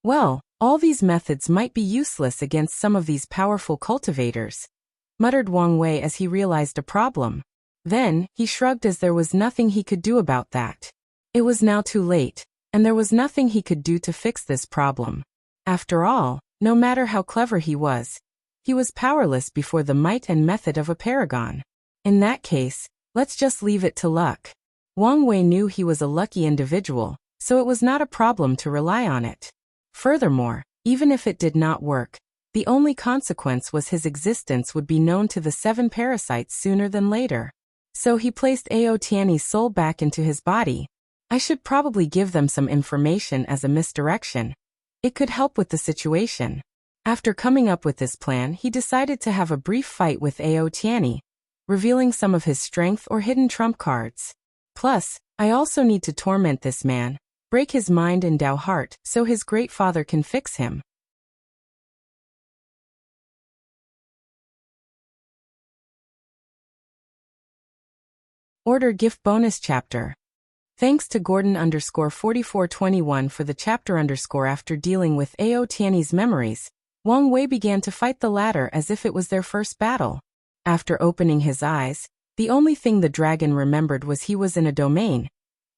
"Well, all these methods might be useless against some of these powerful cultivators," muttered Wang Wei as he realized a problem. Then, he shrugged as there was nothing he could do about that. It was now too late, and there was nothing he could do to fix this problem. After all, no matter how clever he was powerless before the might and method of a paragon. In that case, let's just leave it to luck. Wang Wei knew he was a lucky individual, so it was not a problem to rely on it. Furthermore, even if it did not work, the only consequence was his existence would be known to the 7 parasites sooner than later. So he placed Ao Tianyi's soul back into his body. I should probably give them some information as a misdirection. It could help with the situation. After coming up with this plan, he decided to have a brief fight with Ao Tianyi, revealing some of his strength or hidden trump cards. Plus, I also need to torment this man, break his mind and Dao heart so his great father can fix him. Order Gift Bonus Chapter. Thanks to Gordon_4421 for the chapter after dealing with Ao Tianyi's memories, Wang Wei began to fight the latter as if it was their first battle. After opening his eyes, the only thing the dragon remembered was he was in a domain,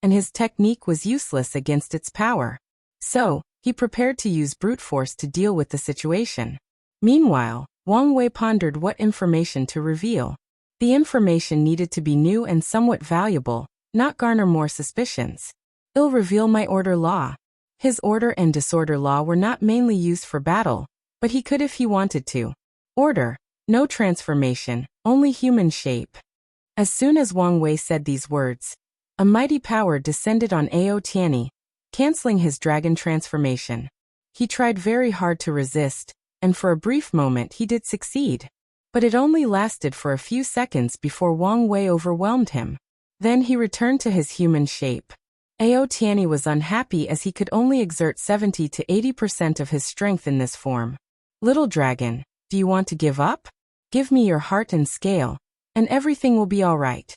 and his technique was useless against its power. So, he prepared to use brute force to deal with the situation. Meanwhile, Wang Wei pondered what information to reveal. The information needed to be new and somewhat valuable, not garner more suspicions. "I'll reveal my order law." His order and disorder law were not mainly used for battle, but he could if he wanted to. Order, no transformation, only human shape. As soon as Wang Wei said these words, a mighty power descended on Ao Tianyi, canceling his dragon transformation. He tried very hard to resist, and for a brief moment he did succeed. But it only lasted for a few seconds before Wang Wei overwhelmed him. Then he returned to his human shape. Ao Tianyi was unhappy as he could only exert 70 to 80% of his strength in this form. "Little dragon, do you want to give up? Give me your heart and scale, and everything will be all right."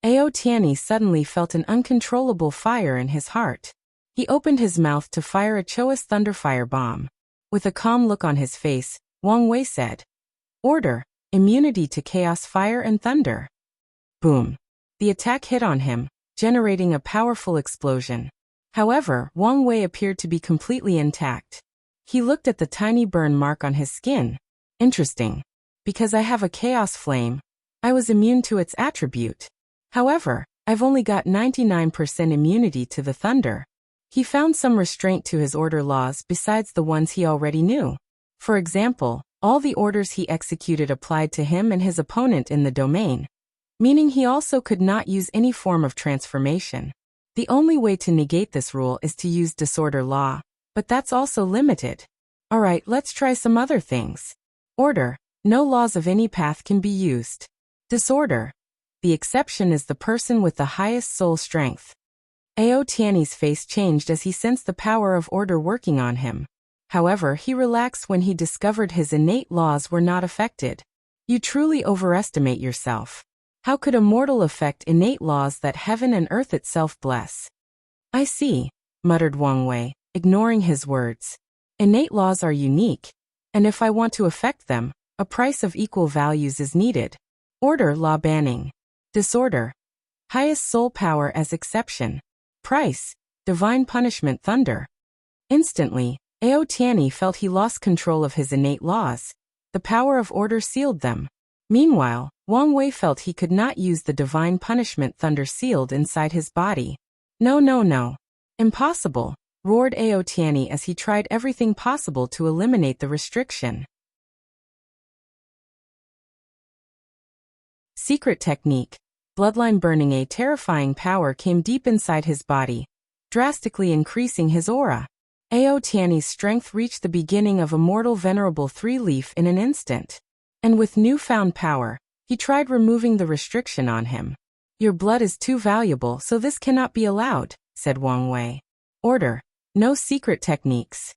Ao Tianyi suddenly felt an uncontrollable fire in his heart. He opened his mouth to fire a Choa's Thunderfire bomb. With a calm look on his face, Wang Wei said, "Order, immunity to chaos, fire and thunder." Boom. The attack hit on him, generating a powerful explosion. However, Wang Wei appeared to be completely intact. He looked at the tiny burn mark on his skin. Interesting. Because I have a chaos flame, I was immune to its attribute. However, I've only got 99% immunity to the thunder. He found some restraint to his order laws besides the ones he already knew. For example, all the orders he executed applied to him and his opponent in the domain, meaning he also could not use any form of transformation. The only way to negate this rule is to use disorder law, but that's also limited. Alright, let's try some other things. Order. No laws of any path can be used. Disorder. The exception is the person with the highest soul strength. Ao Tianyi's face changed as he sensed the power of order working on him. However, he relaxed when he discovered his innate laws were not affected. You truly overestimate yourself. How could a mortal affect innate laws that heaven and earth itself bless? I see, muttered Wang Wei, ignoring his words. Innate laws are unique, and if I want to affect them, a price of equal values is needed. Order law banning. Disorder. Highest soul power as exception. Price. Divine punishment thunder. Instantly, Ao Tianyi felt he lost control of his innate laws. The power of order sealed them. Meanwhile, Wang Wei felt he could not use the divine punishment thunder sealed inside his body. No, no, no. Impossible, roared Ao Tianyi as he tried everything possible to eliminate the restriction. Secret technique. Bloodline burning. A terrifying power came deep inside his body, drastically increasing his aura. Ao Tianyi's strength reached the beginning of a mortal venerable 3-leaf in an instant. And with newfound power, he tried removing the restriction on him. Your blood is too valuable, so this cannot be allowed, said Wang Wei. Order. No secret techniques.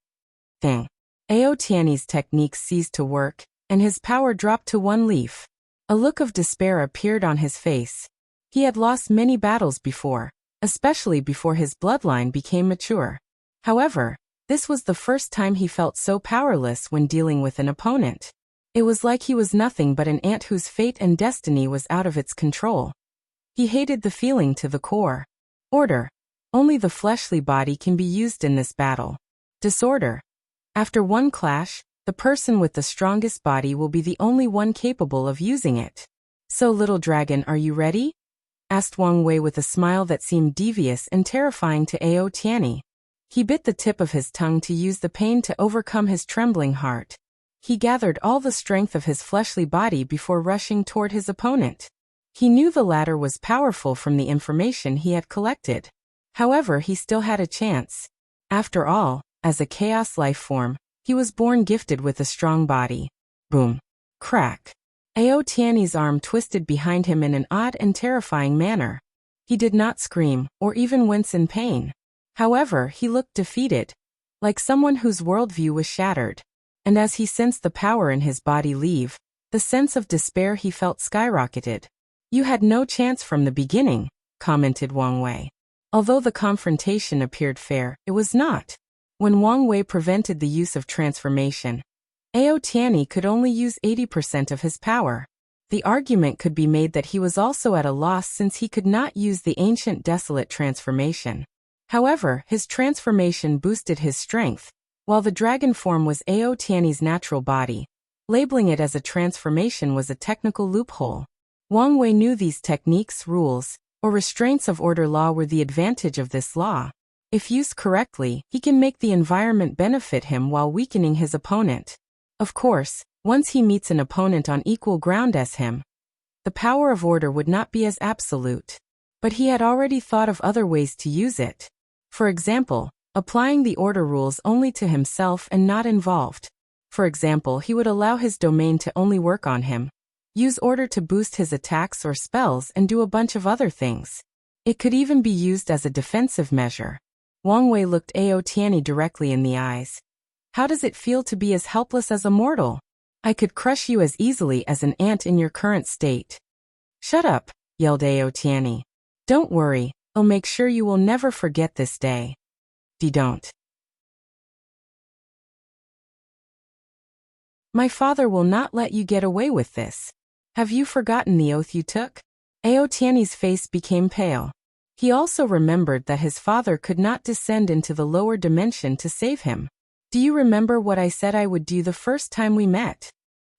Thing. Ao Tianyi's techniques ceased to work, and his power dropped to 1 leaf. A look of despair appeared on his face. He had lost many battles before, especially before his bloodline became mature. However, this was the first time he felt so powerless when dealing with an opponent. It was like he was nothing but an ant whose fate and destiny was out of its control. He hated the feeling to the core. Order. Only the fleshly body can be used in this battle. Disorder. After one clash, the person with the strongest body will be the only one capable of using it. So, little dragon, are you ready? Asked Wang Wei with a smile that seemed devious and terrifying to Ao Tianyi. He bit the tip of his tongue to use the pain to overcome his trembling heart. He gathered all the strength of his fleshly body before rushing toward his opponent. He knew the latter was powerful from the information he had collected. However, he still had a chance. After all, as a chaos life form, he was born gifted with a strong body. Boom. Crack. Ao Tianyi's arm twisted behind him in an odd and terrifying manner. He did not scream, or even wince in pain. However, he looked defeated, like someone whose worldview was shattered. And as he sensed the power in his body leave, the sense of despair he felt skyrocketed. You had no chance from the beginning, commented Wang Wei. Although the confrontation appeared fair, it was not. When Wang Wei prevented the use of transformation, Ao Tianyi could only use 80% of his power. The argument could be made that he was also at a loss since he could not use the ancient desolate transformation. However, his transformation boosted his strength, while the dragon form was Ao Tianyi's natural body. Labeling it as a transformation was a technical loophole. Wang Wei knew these techniques, rules, or restraints of order law were the advantage of this law. If used correctly, he can make the environment benefit him while weakening his opponent. Of course, once he meets an opponent on equal ground as him, the power of order would not be as absolute. But he had already thought of other ways to use it. For example, applying the order rules only to himself and not involved. For example, he would allow his domain to only work on him, use order to boost his attacks or spells, and do a bunch of other things. It could even be used as a defensive measure. Wang Wei looked Ao Tianyi directly in the eyes. How does it feel to be as helpless as a mortal? I could crush you as easily as an ant in your current state. Shut up, yelled Ao Tianyi. Don't worry, I'll make sure you will never forget this day. Don't. My father will not let you get away with this. Have you forgotten the oath you took? Ao Tianyi's face became pale. He also remembered that his father could not descend into the lower dimension to save him. Do you remember what I said I would do the first time we met?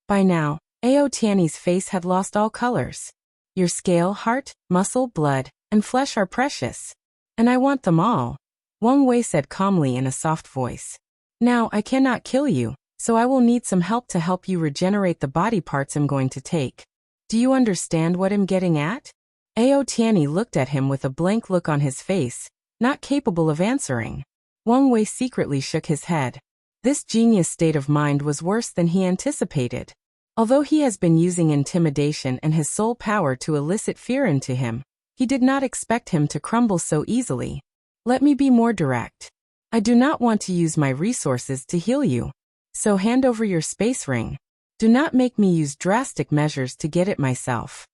By now, Ao Tianyi's face had lost all colors. Your scale, heart, muscle, blood, and flesh are precious. And I want them all, Wang Wei said calmly in a soft voice. Now I cannot kill you, so I will need some help to help you regenerate the body parts I'm going to take. Do you understand what I'm getting at? Ao Tianyi looked at him with a blank look on his face, not capable of answering. Wang Wei secretly shook his head. This genius state of mind was worse than he anticipated. Although he has been using intimidation and his soul power to elicit fear into him, he did not expect him to crumble so easily. Let me be more direct. I do not want to use my resources to heal you. So hand over your space ring. Do not make me use drastic measures to get it myself.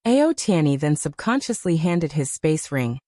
Ao Tianyi then subconsciously handed his space ring,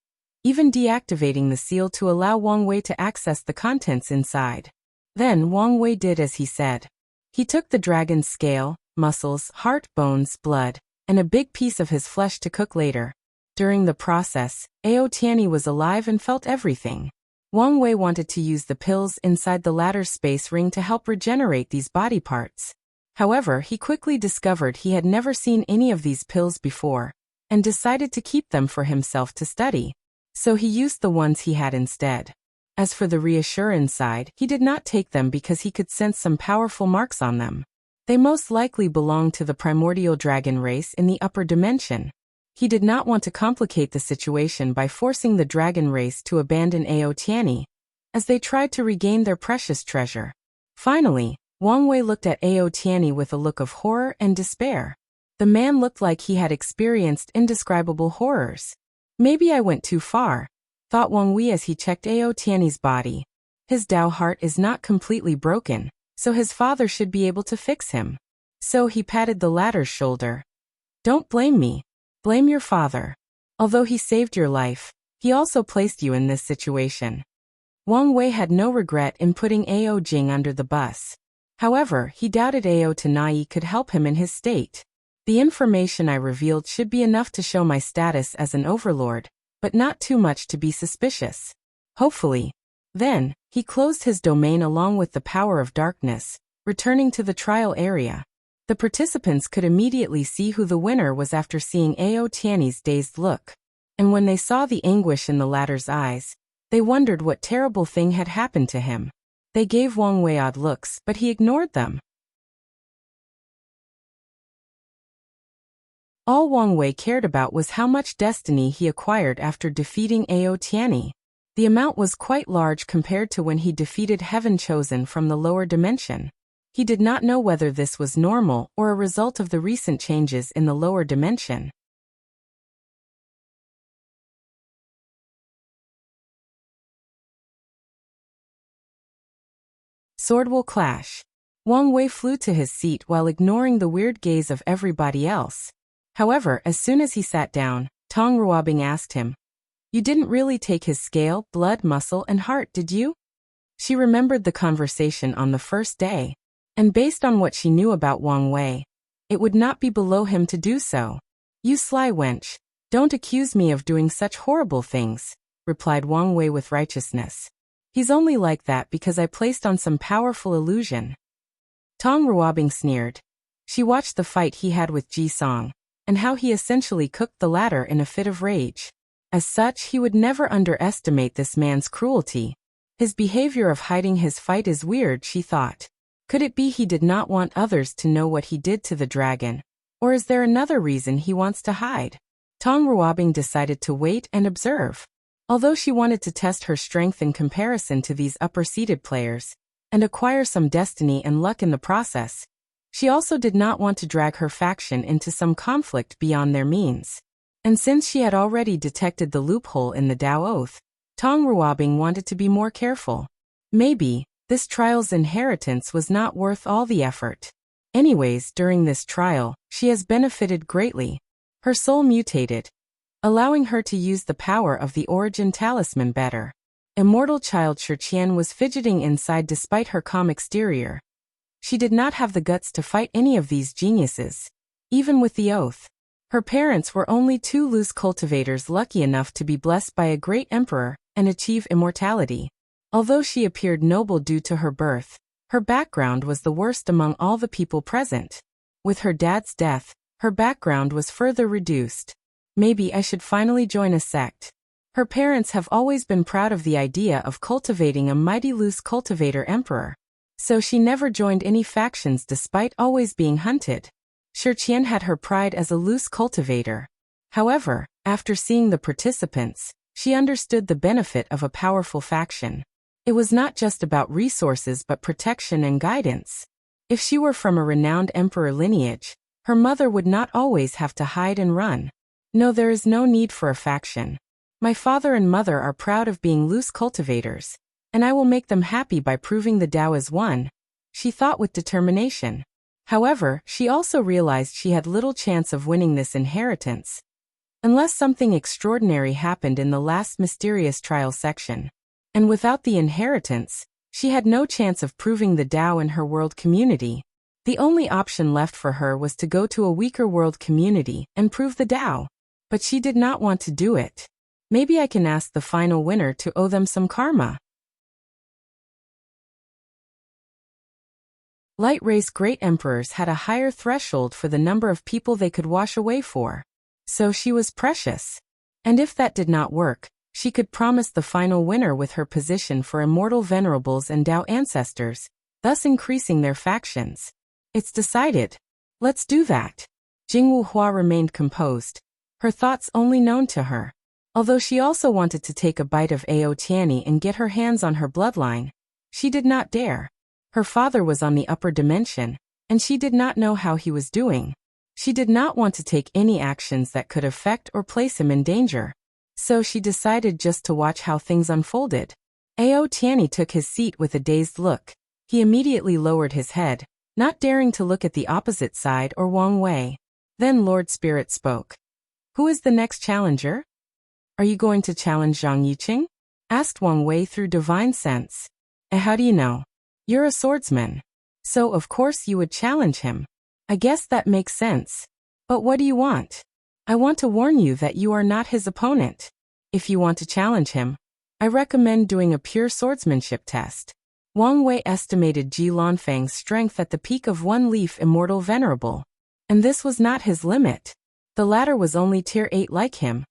even deactivating the seal to allow Wang Wei to access the contents inside. Then Wang Wei did as he said. He took the dragon's scale, muscles, heart, bones, blood, and a big piece of his flesh to cook later. During the process, Ao Tianyi was alive and felt everything. Wang Wei wanted to use the pills inside the latter's space ring to help regenerate these body parts. However, he quickly discovered he had never seen any of these pills before, and decided to keep them for himself to study. So he used the ones he had instead. As for the reassure inside, he did not take them because he could sense some powerful marks on them. They most likely belonged to the primordial dragon race in the upper dimension. He did not want to complicate the situation by forcing the dragon race to abandon Ao Tianyi, as they tried to regain their precious treasure. Finally, Wang Wei looked at Ao Tianyi with a look of horror and despair. The man looked like he had experienced indescribable horrors. Maybe I went too far, thought Wang Wei as he checked Ao Tianyi's body. His Dao heart is not completely broken, so his father should be able to fix him. So he patted the latter's shoulder. Don't blame me. Blame your father. Although he saved your life, he also placed you in this situation. Wang Wei had no regret in putting Ao Jing under the bus. However, he doubted Ao Tianyi could help him in his state. The information I revealed should be enough to show my status as an overlord, but not too much to be suspicious. Hopefully. Then, he closed his domain along with the power of darkness, returning to the trial area. The participants could immediately see who the winner was after seeing Ao Tianyi's dazed look. And when they saw the anguish in the latter's eyes, they wondered what terrible thing had happened to him. They gave Wang Wei odd looks, but he ignored them. All Wang Wei cared about was how much destiny he acquired after defeating Ao Tianyi. The amount was quite large compared to when he defeated Heaven Chosen from the lower dimension. He did not know whether this was normal or a result of the recent changes in the lower dimension. Sword will clash. Wang Wei flew to his seat while ignoring the weird gaze of everybody else. However, as soon as he sat down, Tong Ruobing asked him, "You didn't really take his scale, blood, muscle, and heart, did you?" She remembered the conversation on the first day, and based on what she knew about Wang Wei, it would not be below him to do so. "You sly wench, don't accuse me of doing such horrible things," replied Wang Wei with righteousness. "He's only like that because I placed on some powerful illusion." Tong Ruobing sneered. She watched the fight he had with Ji Song, and how he essentially cooked the latter in a fit of rage. As such, he would never underestimate this man's cruelty. His behavior of hiding his fight is weird, she thought. Could it be he did not want others to know what he did to the dragon? Or is there another reason he wants to hide? Tong Ruobing decided to wait and observe. Although she wanted to test her strength in comparison to these upper-seated players, and acquire some destiny and luck in the process, she also did not want to drag her faction into some conflict beyond their means. And since she had already detected the loophole in the Dao Oath, Tong Ruobing wanted to be more careful. Maybe this trial's inheritance was not worth all the effort. Anyways, during this trial, she has benefited greatly. Her soul mutated, allowing her to use the power of the origin talisman better. Immortal child Shi Qian was fidgeting inside despite her calm exterior. She did not have the guts to fight any of these geniuses, even with the oath. Her parents were only two loose cultivators lucky enough to be blessed by a great emperor and achieve immortality. Although she appeared noble due to her birth, her background was the worst among all the people present. With her dad's death, her background was further reduced. Maybe I should finally join a sect. Her parents have always been proud of the idea of cultivating a mighty loose cultivator emperor. So she never joined any factions despite always being hunted. Shiqian had her pride as a loose cultivator. However, after seeing the participants, she understood the benefit of a powerful faction. It was not just about resources but protection and guidance. If she were from a renowned emperor lineage, her mother would not always have to hide and run. No, there is no need for a faction. My father and mother are proud of being loose cultivators, and I will make them happy by proving the Tao is one, she thought with determination. However, she also realized she had little chance of winning this inheritance, unless something extraordinary happened in the last mysterious trial section. And without the inheritance, she had no chance of proving the Tao in her world community. The only option left for her was to go to a weaker world community and prove the Tao. But she did not want to do it. Maybe I can ask the final winner to owe them some karma. Light race great emperors had a higher threshold for the number of people they could wash away for. So she was precious. And if that did not work, she could promise the final winner with her position for immortal venerables and Tao ancestors, thus increasing their factions. It's decided. Let's do that. Jingwu Hua remained composed, her thoughts only known to her. Although she also wanted to take a bite of Ao Tianyi and get her hands on her bloodline, she did not dare. Her father was on the upper dimension, and she did not know how he was doing. She did not want to take any actions that could affect or place him in danger. So she decided just to watch how things unfolded. Ao Tianyi took his seat with a dazed look. He immediately lowered his head, not daring to look at the opposite side or Wang Wei. Then Lord Spirit spoke. Who is the next challenger? Are you going to challenge Zhang Yuqing? Asked Wang Wei through divine sense. How do you know? You're a swordsman. So of course you would challenge him. I guess that makes sense. But what do you want? I want to warn you that you are not his opponent. If you want to challenge him, I recommend doing a pure swordsmanship test. Wang Wei estimated Ji Lanfang's strength at the peak of one leaf immortal venerable. And this was not his limit. The latter was only tier 8 like him.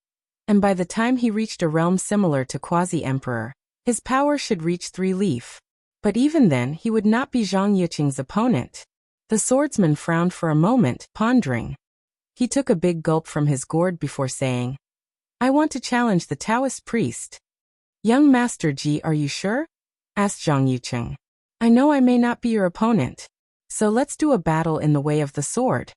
And by the time he reached a realm similar to Quasi-Emperor, his power should reach 3 leaf. But even then he would not be Zhang Yuqing's opponent. The swordsman frowned for a moment, pondering. He took a big gulp from his gourd before saying, I want to challenge the Taoist priest. Young Master Ji, are you sure? Asked Zhang Yuqing. I know I may not be your opponent. So let's do a battle in the way of the sword.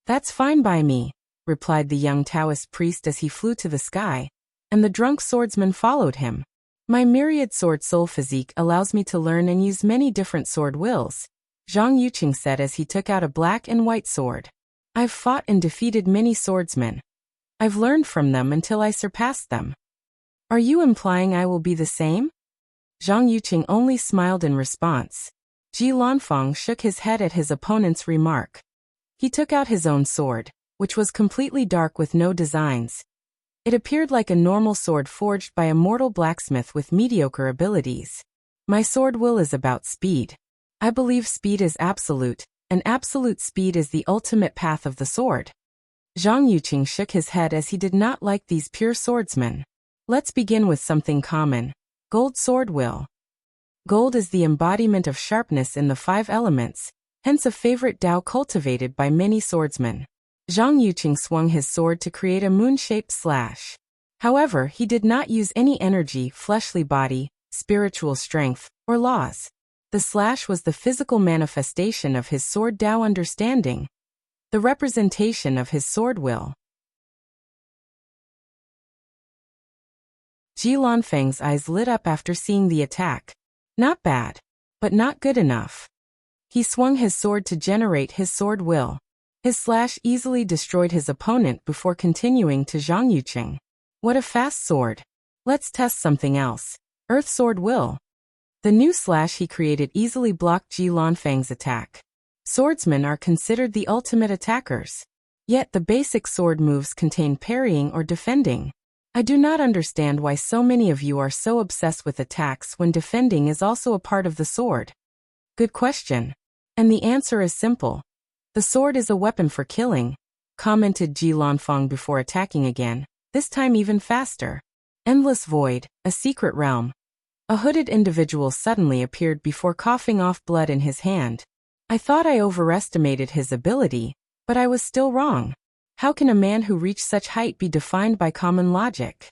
That's fine by me, replied the young Taoist priest as he flew to the sky, and the drunk swordsman followed him. My myriad sword soul physique allows me to learn and use many different sword wills, Zhang Yuqing said as he took out a black and white sword. I've fought and defeated many swordsmen. I've learned from them until I surpassed them. Are you implying I will be the same? Zhang Yuqing only smiled in response. Ji Lanfang shook his head at his opponent's remark. He took out his own sword, which was completely dark with no designs. It appeared like a normal sword forged by a mortal blacksmith with mediocre abilities. My sword will is about speed. I believe speed is absolute, and absolute speed is the ultimate path of the sword. Zhang Yuqing shook his head as he did not like these pure swordsmen. Let's begin with something common. Gold sword will. Gold is the embodiment of sharpness in the 5 elements, hence a favorite Tao cultivated by many swordsmen. Zhang Yuqing swung his sword to create a moon-shaped slash. However, he did not use any energy, fleshly body, spiritual strength, or laws. The slash was the physical manifestation of his sword Tao understanding, the representation of his sword will. Ji Lanfang's eyes lit up after seeing the attack. Not bad, but not good enough. He swung his sword to generate his sword will. His slash easily destroyed his opponent before continuing to Zhang Yuqing. What a fast sword. Let's test something else. Earth sword will. The new slash he created easily blocked Ji Lanfang's attack. Swordsmen are considered the ultimate attackers. Yet the basic sword moves contain parrying or defending. I do not understand why so many of you are so obsessed with attacks when defending is also a part of the sword. Good question. And the answer is simple. The sword is a weapon for killing, commented Ji Lanfang before attacking again, this time even faster. Endless void, a secret realm. A hooded individual suddenly appeared before coughing off blood in his hand. I thought I overestimated his ability, but I was still wrong. How can a man who reached such height be defined by common logic?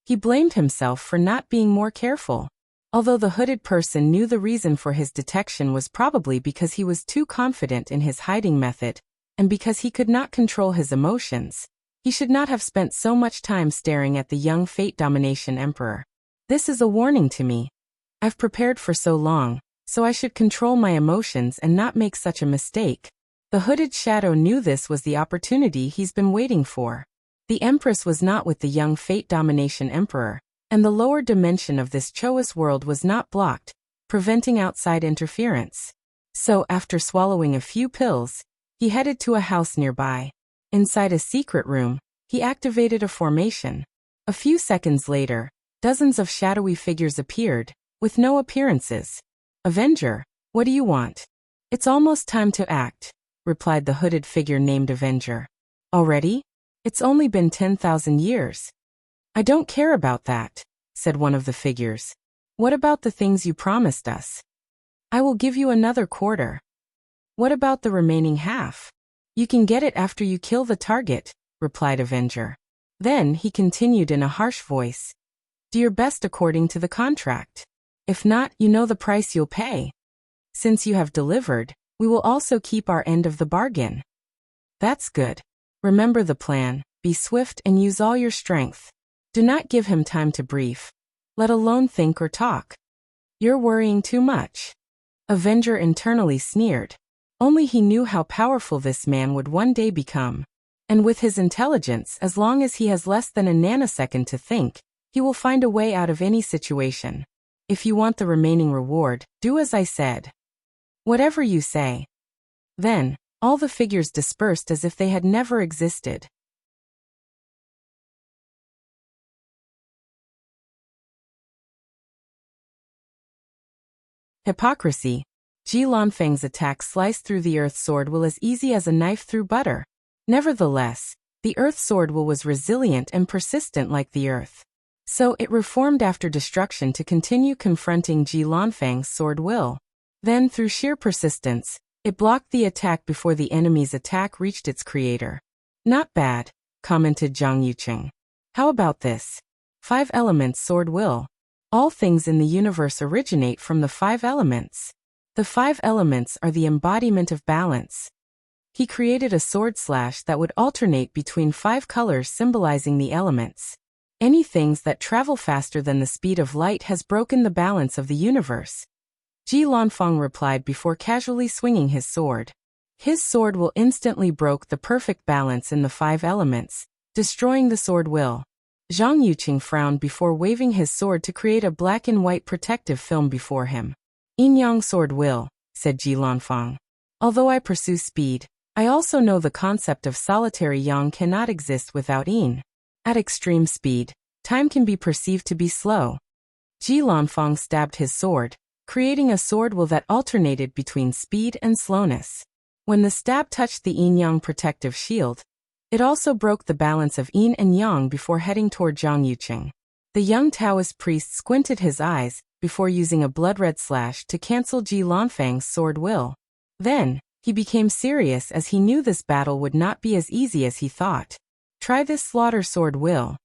He blamed himself for not being more careful. Although the hooded person knew the reason for his detection was probably because he was too confident in his hiding method, and because he could not control his emotions, he should not have spent so much time staring at the young Fate Domination Emperor. This is a warning to me. I've prepared for so long, so I should control my emotions and not make such a mistake. The hooded shadow knew this was the opportunity he's been waiting for. The Empress was not with the young Fate Domination Emperor, and the lower dimension of this Choas world was not blocked, preventing outside interference. So after swallowing a few pills, he headed to a house nearby. Inside a secret room, he activated a formation. A few seconds later, dozens of shadowy figures appeared, with no appearances. Avenger, what do you want? It's almost time to act, replied the hooded figure named Avenger. Already? It's only been 10,000 years. I don't care about that, said one of the figures. What about the things you promised us? I will give you another quarter. What about the remaining half? You can get it after you kill the target, replied Avenger. Then he continued in a harsh voice. Do your best according to the contract. If not, you know the price you'll pay. Since you have delivered, we will also keep our end of the bargain. That's good. Remember the plan, be swift and use all your strength. Do not give him time to brief, let alone think or talk. You're worrying too much. Avenger internally sneered. Only he knew how powerful this man would one day become. And with his intelligence, as long as he has less than a nanosecond to think, he will find a way out of any situation. If you want the remaining reward, do as I said. Whatever you say. Then, all the figures dispersed as if they had never existed. Hypocrisy. Ji Lanfang's attack sliced through the Earth Sword Will as easy as a knife through butter. Nevertheless, the Earth Sword Will was resilient and persistent like the Earth. So it reformed after destruction to continue confronting Ji Lanfang's Sword Will. Then, through sheer persistence, it blocked the attack before the enemy's attack reached its creator. Not bad, commented Zhang Yuqing. How about this? 5 elements Sword Will. All things in the universe originate from the 5 elements. The 5 elements are the embodiment of balance. He created a sword slash that would alternate between 5 colors symbolizing the elements. Any things that travel faster than the speed of light has broken the balance of the universe. Ji Lanfang replied before casually swinging his sword. His sword will instantly broke the perfect balance in the 5 elements, destroying the sword will. Zhang Yuqing frowned before waving his sword to create a black and white protective film before him. Yin-yang sword will, said Ji Lanfang. Although I pursue speed, I also know the concept of solitary yang cannot exist without yin. At extreme speed, time can be perceived to be slow. Ji Lanfang stabbed his sword, creating a sword will that alternated between speed and slowness. When the stab touched the yin-yang protective shield, it also broke the balance of yin and yang before heading toward Zhang Yuqing. The young Taoist priest squinted his eyes before using a blood-red slash to cancel Ji Lanfang's sword will. Then, he became serious as he knew this battle would not be as easy as he thought. Try this slaughter sword will.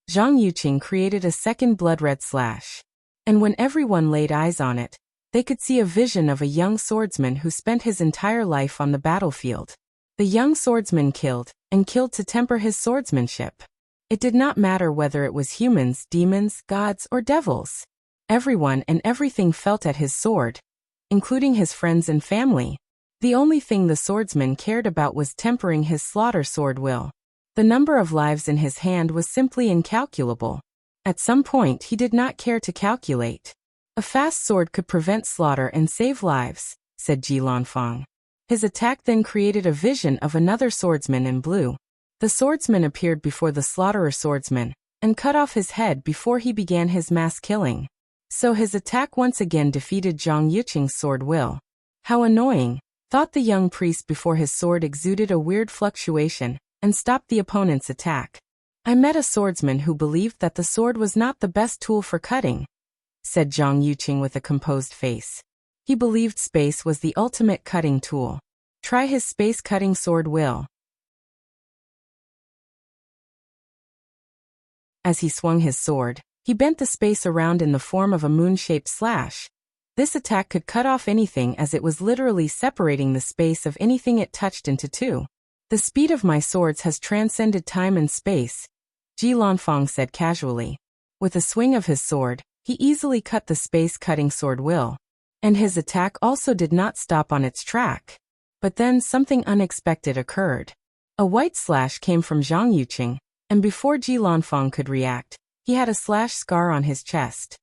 Zhang Yuqing created a second blood-red slash. And when everyone laid eyes on it, they could see a vision of a young swordsman who spent his entire life on the battlefield. The young swordsman killed, and killed to temper his swordsmanship. It did not matter whether it was humans, demons, gods, or devils. Everyone and everything felt at his sword, including his friends and family. The only thing the swordsman cared about was tempering his slaughter sword will. The number of lives in his hand was simply incalculable. At some point he did not care to calculate. A fast sword could prevent slaughter and save lives, said Ji Lanfang. His attack then created a vision of another swordsman in blue. The swordsman appeared before the slaughterer swordsman and cut off his head before he began his mass killing. So his attack once again defeated Zhang Yuqing's sword will. How annoying, thought the young priest before his sword exuded a weird fluctuation and stopped the opponent's attack. I met a swordsman who believed that the sword was not the best tool for cutting, said Zhang Yuqing with a composed face. He believed space was the ultimate cutting tool. Try his space-cutting sword will. As he swung his sword, he bent the space around in the form of a moon-shaped slash. This attack could cut off anything as it was literally separating the space of anything it touched into two. The speed of my swords has transcended time and space, Ji Lanfang said casually. With a swing of his sword, he easily cut the space-cutting sword will. And his attack also did not stop on its track. But then something unexpected occurred. A white slash came from Zhang Yuqing, and before Ji Lanfang could react, he had a slash scar on his chest.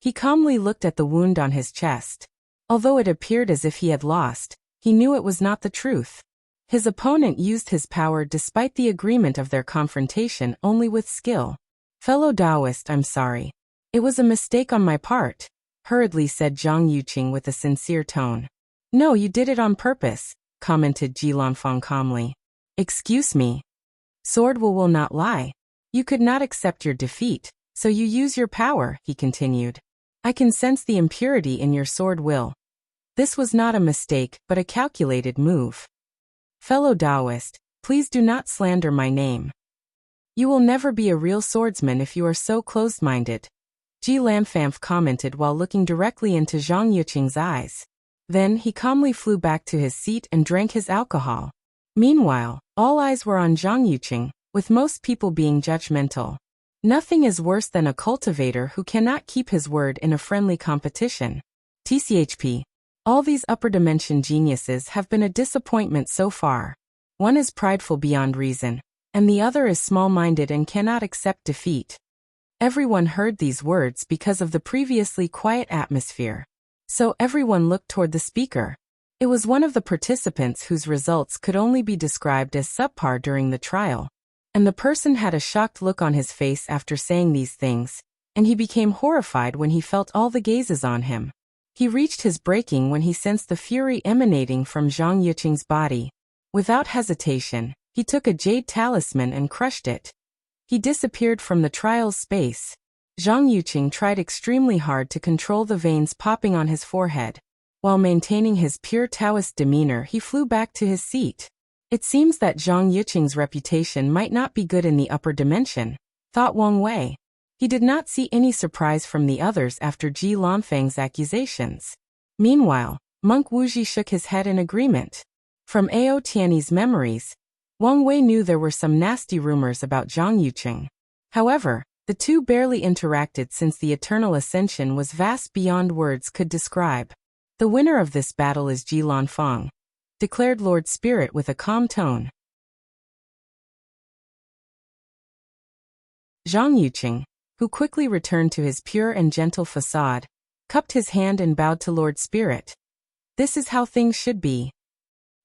He calmly looked at the wound on his chest. Although it appeared as if he had lost, he knew it was not the truth. His opponent used his power despite the agreement of their confrontation only with skill. Fellow Taoist, I'm sorry. It was a mistake on my part, hurriedly said Zhang Yuqing with a sincere tone. No, you did it on purpose, commented Ji Lanfang calmly. Excuse me. Sword will not lie. You could not accept your defeat, so you use your power, he continued. I can sense the impurity in your sword will. This was not a mistake, but a calculated move. Fellow Taoist, please do not slander my name. You will never be a real swordsman if you are so closed-minded, Ji Lanfang commented while looking directly into Zhang Yuqing's eyes. Then he calmly flew back to his seat and drank his alcohol. Meanwhile, all eyes were on Zhang Yuqing, with most people being judgmental. Nothing is worse than a cultivator who cannot keep his word in a friendly competition. TCHP. All these upper dimension geniuses have been a disappointment so far. One is prideful beyond reason, and the other is small-minded and cannot accept defeat. Everyone heard these words because of the previously quiet atmosphere. So everyone looked toward the speaker. It was one of the participants whose results could only be described as subpar during the trial. And the person had a shocked look on his face after saying these things, and he became horrified when he felt all the gazes on him. He reached his breaking when he sensed the fury emanating from Zhang Yuqing's body. Without hesitation, he took a jade talisman and crushed it. He disappeared from the trial's space. Zhang Yuqing tried extremely hard to control the veins popping on his forehead. While maintaining his pure Taoist demeanor, he flew back to his seat. It seems that Zhang Yuqing's reputation might not be good in the upper dimension, thought Wang Wei. He did not see any surprise from the others after Ji Lanfang's accusations. Meanwhile, Monk Wuxia shook his head in agreement. From Ao Tianyi's memories, Wang Wei knew there were some nasty rumors about Zhang Yuqing. However, the two barely interacted since the eternal ascension was vast beyond words could describe. The winner of this battle is Ji Lanfang, declared Lord Spirit with a calm tone. Zhang Yuqing, who quickly returned to his pure and gentle facade, cupped his hand and bowed to Lord Spirit. This is how things should be.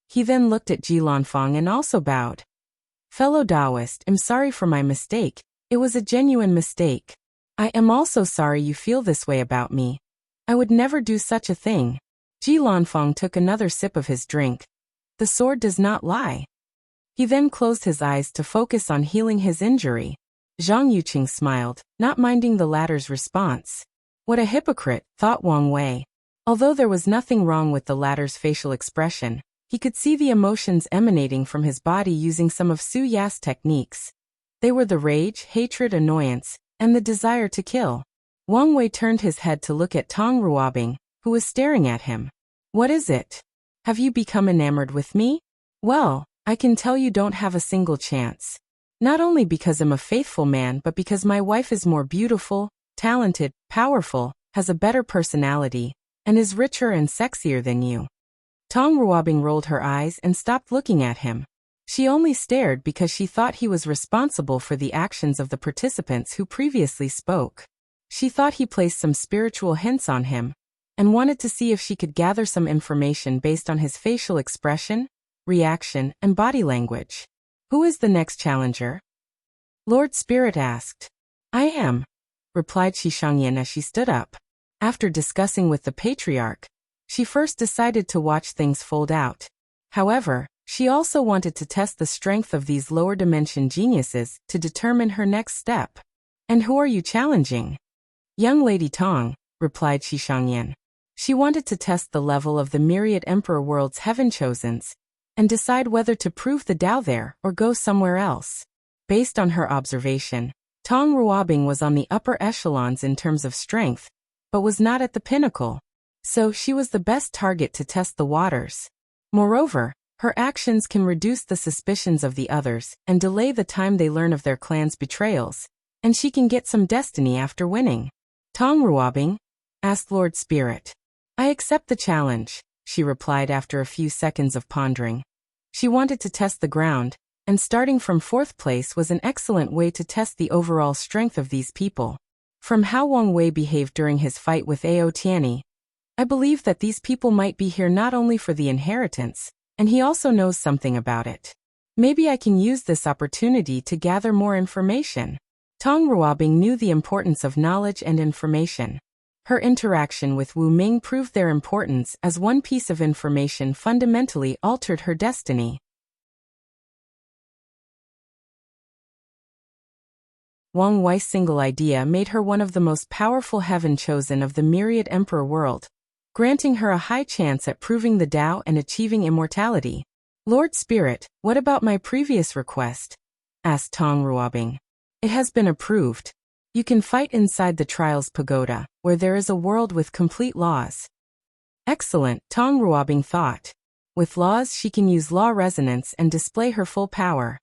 He then looked at Ji Lanfang and also bowed. Fellow Taoist, I'm sorry for my mistake. It was a genuine mistake. I am also sorry you feel this way about me. I would never do such a thing. Ji Lanfang took another sip of his drink. The sword does not lie. He then closed his eyes to focus on healing his injury. Zhang Yuqing smiled, not minding the latter's response. What a hypocrite, thought Wang Wei. Although there was nothing wrong with the latter's facial expression, he could see the emotions emanating from his body using some of Su Ya's techniques. They were the rage, hatred, annoyance, and the desire to kill. Wang Wei turned his head to look at Tong Ruobing, who was staring at him. What is it? Have you become enamored with me? Well, I can tell you don't have a single chance. Not only because I'm a faithful man but because my wife is more beautiful, talented, powerful, has a better personality, and is richer and sexier than you. Tong Ruobing rolled her eyes and stopped looking at him. She only stared because she thought he was responsible for the actions of the participants who previously spoke. She thought he placed some spiritual hints on him, and wanted to see if she could gather some information based on his facial expression, reaction, and body language. Who is the next challenger? Lord Spirit asked. I am, replied Shishangyan as she stood up. After discussing with the patriarch, she first decided to watch things fold out. However, she also wanted to test the strength of these lower dimension geniuses to determine her next step. And who are you challenging? Young Lady Tong, replied Shishangyan. She wanted to test the level of the myriad emperor world's heaven chosens, and decide whether to prove the Tao there or go somewhere else. Based on her observation, Tong Ruobing was on the upper echelons in terms of strength, but was not at the pinnacle. So she was the best target to test the waters. Moreover, her actions can reduce the suspicions of the others and delay the time they learn of their clan's betrayals, and she can get some destiny after winning. Tong Ruobing? Asked Lord Spirit. I accept the challenge, she replied after a few seconds of pondering. She wanted to test the ground, and starting from 4th place was an excellent way to test the overall strength of these people. From how Wang Wei behaved during his fight with Ao Tianyi, I believe that these people might be here not only for the inheritance, and he also knows something about it. Maybe I can use this opportunity to gather more information. Tong Ruobing knew the importance of knowledge and information. Her interaction with Wu Ming proved their importance as one piece of information fundamentally altered her destiny. Wang Wei's single idea made her one of the most powerful heaven chosen of the myriad emperor world, granting her a high chance at proving the Tao and achieving immortality. Lord Spirit, what about my previous request? Asked Tong Ruobing. It has been approved. You can fight inside the Trials Pagoda, where there is a world with complete laws. Excellent, Tong Ruobing thought. With laws she can use law resonance and display her full power.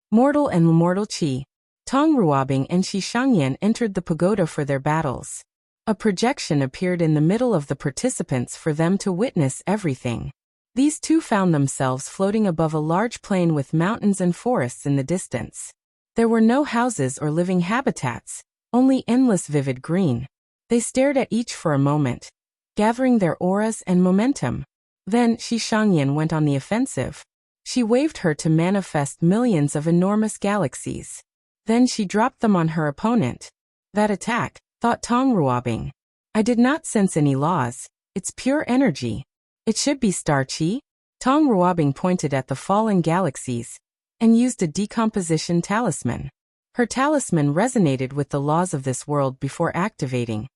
Mortal and immortal Qi. Tong Ruobing and Shishangyan entered the pagoda for their battles. A projection appeared in the middle of the participants for them to witness everything. These two found themselves floating above a large plain with mountains and forests in the distance. There were no houses or living habitats, only endless vivid green. They stared at each for a moment, gathering their auras and momentum. Then Shishangyan went on the offensive. She waved her to manifest millions of enormous galaxies. Then she dropped them on her opponent. That attack, thought Tong Ruobing. I did not sense any laws. It's pure energy. It should be star qi. Tong Ruobing pointed at the fallen galaxies and used a decomposition talisman. Her talisman resonated with the laws of this world before activating.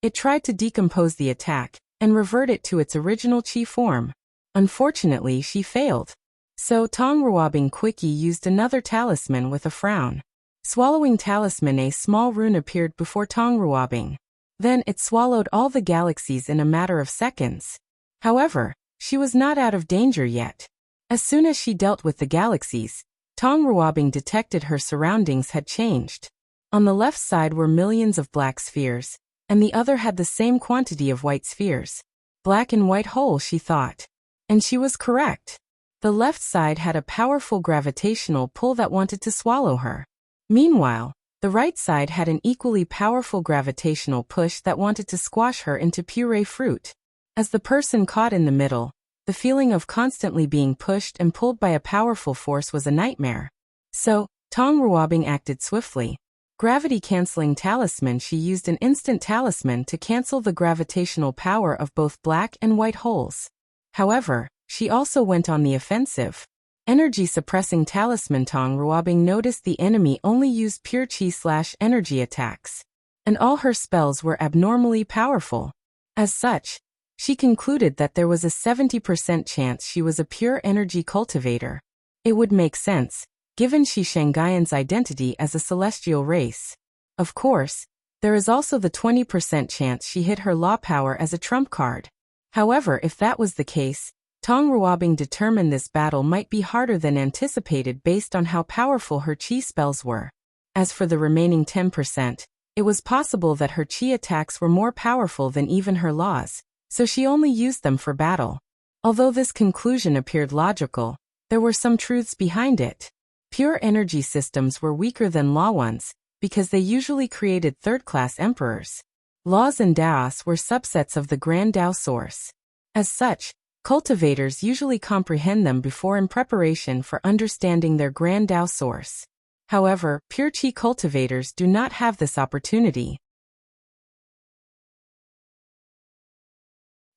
It tried to decompose the attack and revert it to its original qi form. Unfortunately, she failed. So Tong Ruobing quickly used another talisman with a frown. Swallowing talisman, a small rune appeared before Tong Ruobing. Then it swallowed all the galaxies in a matter of seconds. However, she was not out of danger yet. As soon as she dealt with the galaxies, Tong Ruobing detected her surroundings had changed. On the left side were millions of black spheres, and the other had the same quantity of white spheres. Black and white hole, she thought. And she was correct. The left side had a powerful gravitational pull that wanted to swallow her. Meanwhile, the right side had an equally powerful gravitational push that wanted to squash her into puree fruit. As the person caught in the middle, the feeling of constantly being pushed and pulled by a powerful force was a nightmare. So, Tong Ruobing acted swiftly. Gravity-canceling talisman, she used an instant talisman to cancel the gravitational power of both black and white holes. However, she also went on the offensive. Energy-suppressing talisman. Tong Ruobing noticed the enemy only used pure qi/energy attacks, and all her spells were abnormally powerful. As such, she concluded that there was a 70% chance she was a pure energy cultivator. It would make sense, given Shishangyan's identity as a celestial race. Of course, there is also the 20% chance she hid her law power as a trump card. However, if that was the case, Tong Ruobing determined this battle might be harder than anticipated based on how powerful her qi spells were. As for the remaining 10%, it was possible that her qi attacks were more powerful than even her laws, so she only used them for battle. Although this conclusion appeared logical, there were some truths behind it. Pure energy systems were weaker than law ones, because they usually created third-class emperors. Laws and Daos were subsets of the Grand Dao source. As such, cultivators usually comprehend them before in preparation for understanding their Grand Dao source. However, pure Qi cultivators do not have this opportunity.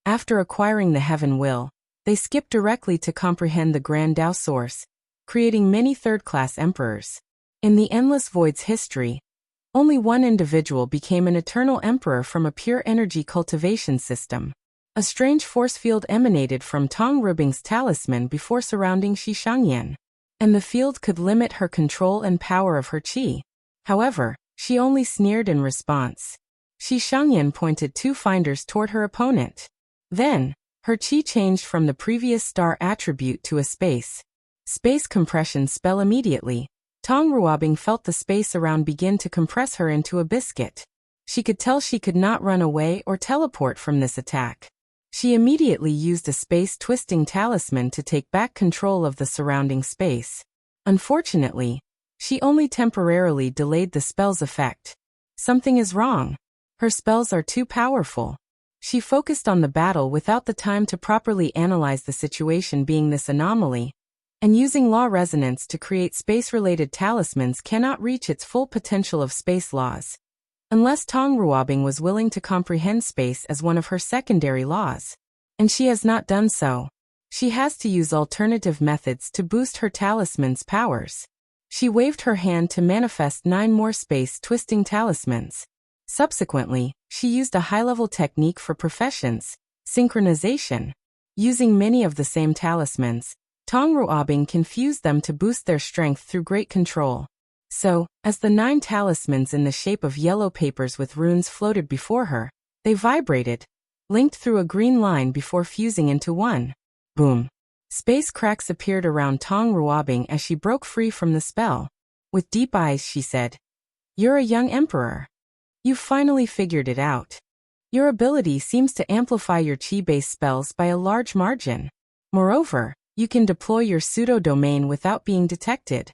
After acquiring the Heaven Will, they skip directly to comprehend the Grand Dao source, creating many third-class emperors. In the Endless Void's history, only one individual became an eternal emperor from a pure energy cultivation system. A strange force field emanated from Tong Rubing's talisman before surrounding Shi Shangyan, and the field could limit her control and power of her qi. However, she only sneered in response. Shi Shangyan pointed 2 finders toward her opponent. Then, her qi changed from the previous star attribute to a space compression spell immediately. Tong Ruobing felt the space around begin to compress her into a biscuit. She could tell she could not run away or teleport from this attack. She immediately used a space-twisting talisman to take back control of the surrounding space. Unfortunately, she only temporarily delayed the spell's effect. Something is wrong. Her spells are too powerful. She focused on the battle without the time to properly analyze the situation being this anomaly, and using law resonance to create space-related talismans cannot reach its full potential of space laws. Unless Tong Ruobing was willing to comprehend space as one of her secondary laws. And she has not done so. She has to use alternative methods to boost her talisman's powers. She waved her hand to manifest 9 more space-twisting talismans. Subsequently, she used a high-level technique for professions, synchronization. Using many of the same talismans, Tong Ruobing confused them to boost their strength through great control. So, as the 9 talismans in the shape of yellow papers with runes floated before her, they vibrated, linked through a green line before fusing into one. Boom! Space cracks appeared around Tong Ruobing as she broke free from the spell. With deep eyes she said, "You're a young emperor. You've finally figured it out. Your ability seems to amplify your qi-based spells by a large margin. Moreover, you can deploy your pseudo-domain without being detected."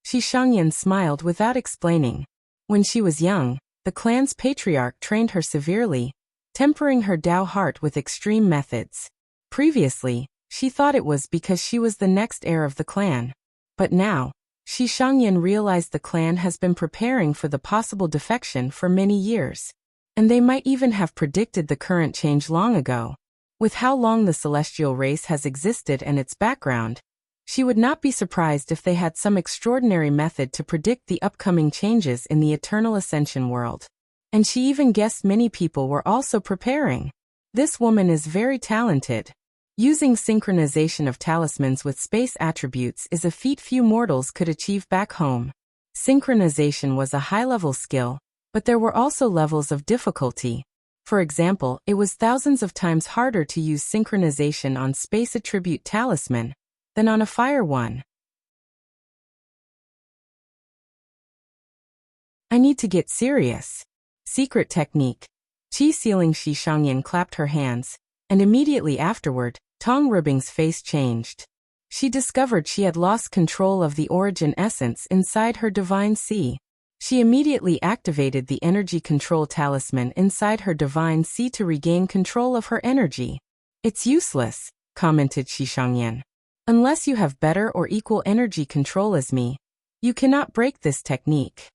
Shi Shangyan smiled without explaining. When she was young, the clan's patriarch trained her severely, tempering her Dao heart with extreme methods. Previously, she thought it was because she was the next heir of the clan. But now, Shi Shangyan realized the clan has been preparing for the possible defection for many years. And they might even have predicted the current change long ago. With how long the celestial race has existed and its background, she would not be surprised if they had some extraordinary method to predict the upcoming changes in the Eternal Ascension world. And she even guessed many people were also preparing. This woman is very talented. Using synchronization of talismans with space attributes is a feat few mortals could achieve back home. Synchronization was a high-level skill, but there were also levels of difficulty. For example, it was thousands of times harder to use synchronization on space attribute talisman than on a fire one. I need to get serious. Secret technique. Qi sealing Shi Shangyan clapped her hands, and immediately afterward, Tong Rubing's face changed. She discovered she had lost control of the origin essence inside her divine sea. She immediately activated the energy control talisman inside her divine sea to regain control of her energy. "It's useless," commented Shi Shangyan. "Unless you have better or equal energy control as me, you cannot break this technique."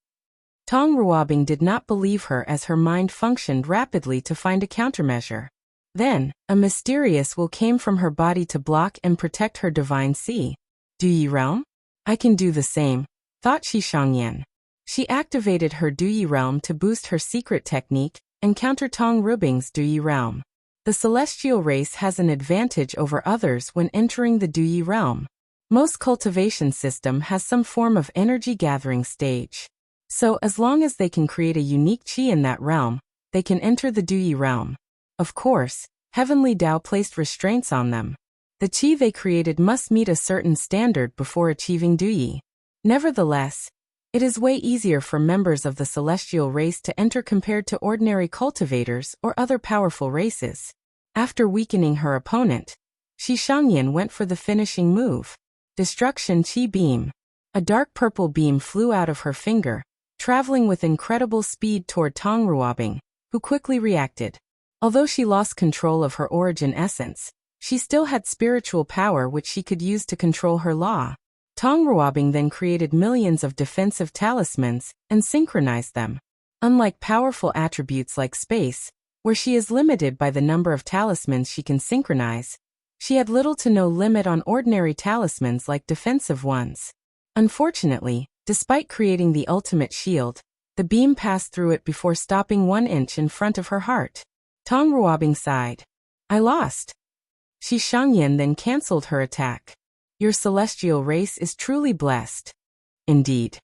Tong Ruobing did not believe her as her mind functioned rapidly to find a countermeasure. Then, a mysterious will came from her body to block and protect her divine sea. "Duyi realm? I can do the same," thought Shi Shangyan. She activated her Duyi realm to boost her secret technique and counter Tong Rubing's Duyi realm. The celestial race has an advantage over others when entering the Duyi realm. Most cultivation system has some form of energy gathering stage. So as long as they can create a unique qi in that realm, they can enter the Duyi realm. Of course, Heavenly Dao placed restraints on them. The qi they created must meet a certain standard before achieving Duyi. Nevertheless, it is way easier for members of the celestial race to enter compared to ordinary cultivators or other powerful races. After weakening her opponent, Shi Shangyan went for the finishing move. Destruction Chi Beam. A dark purple beam flew out of her finger, traveling with incredible speed toward Tong Ruobing, who quickly reacted. Although she lost control of her origin essence, she still had spiritual power which she could use to control her law. Tong Ruobing then created millions of defensive talismans and synchronized them. Unlike powerful attributes like space, where she is limited by the number of talismans she can synchronize, she had little to no limit on ordinary talismans like defensive ones. Unfortunately, despite creating the ultimate shield, the beam passed through it before stopping 1 inch in front of her heart. Tong Ruobing sighed. I lost. Shi Shangyan then cancelled her attack. Your celestial race is truly blessed. Indeed.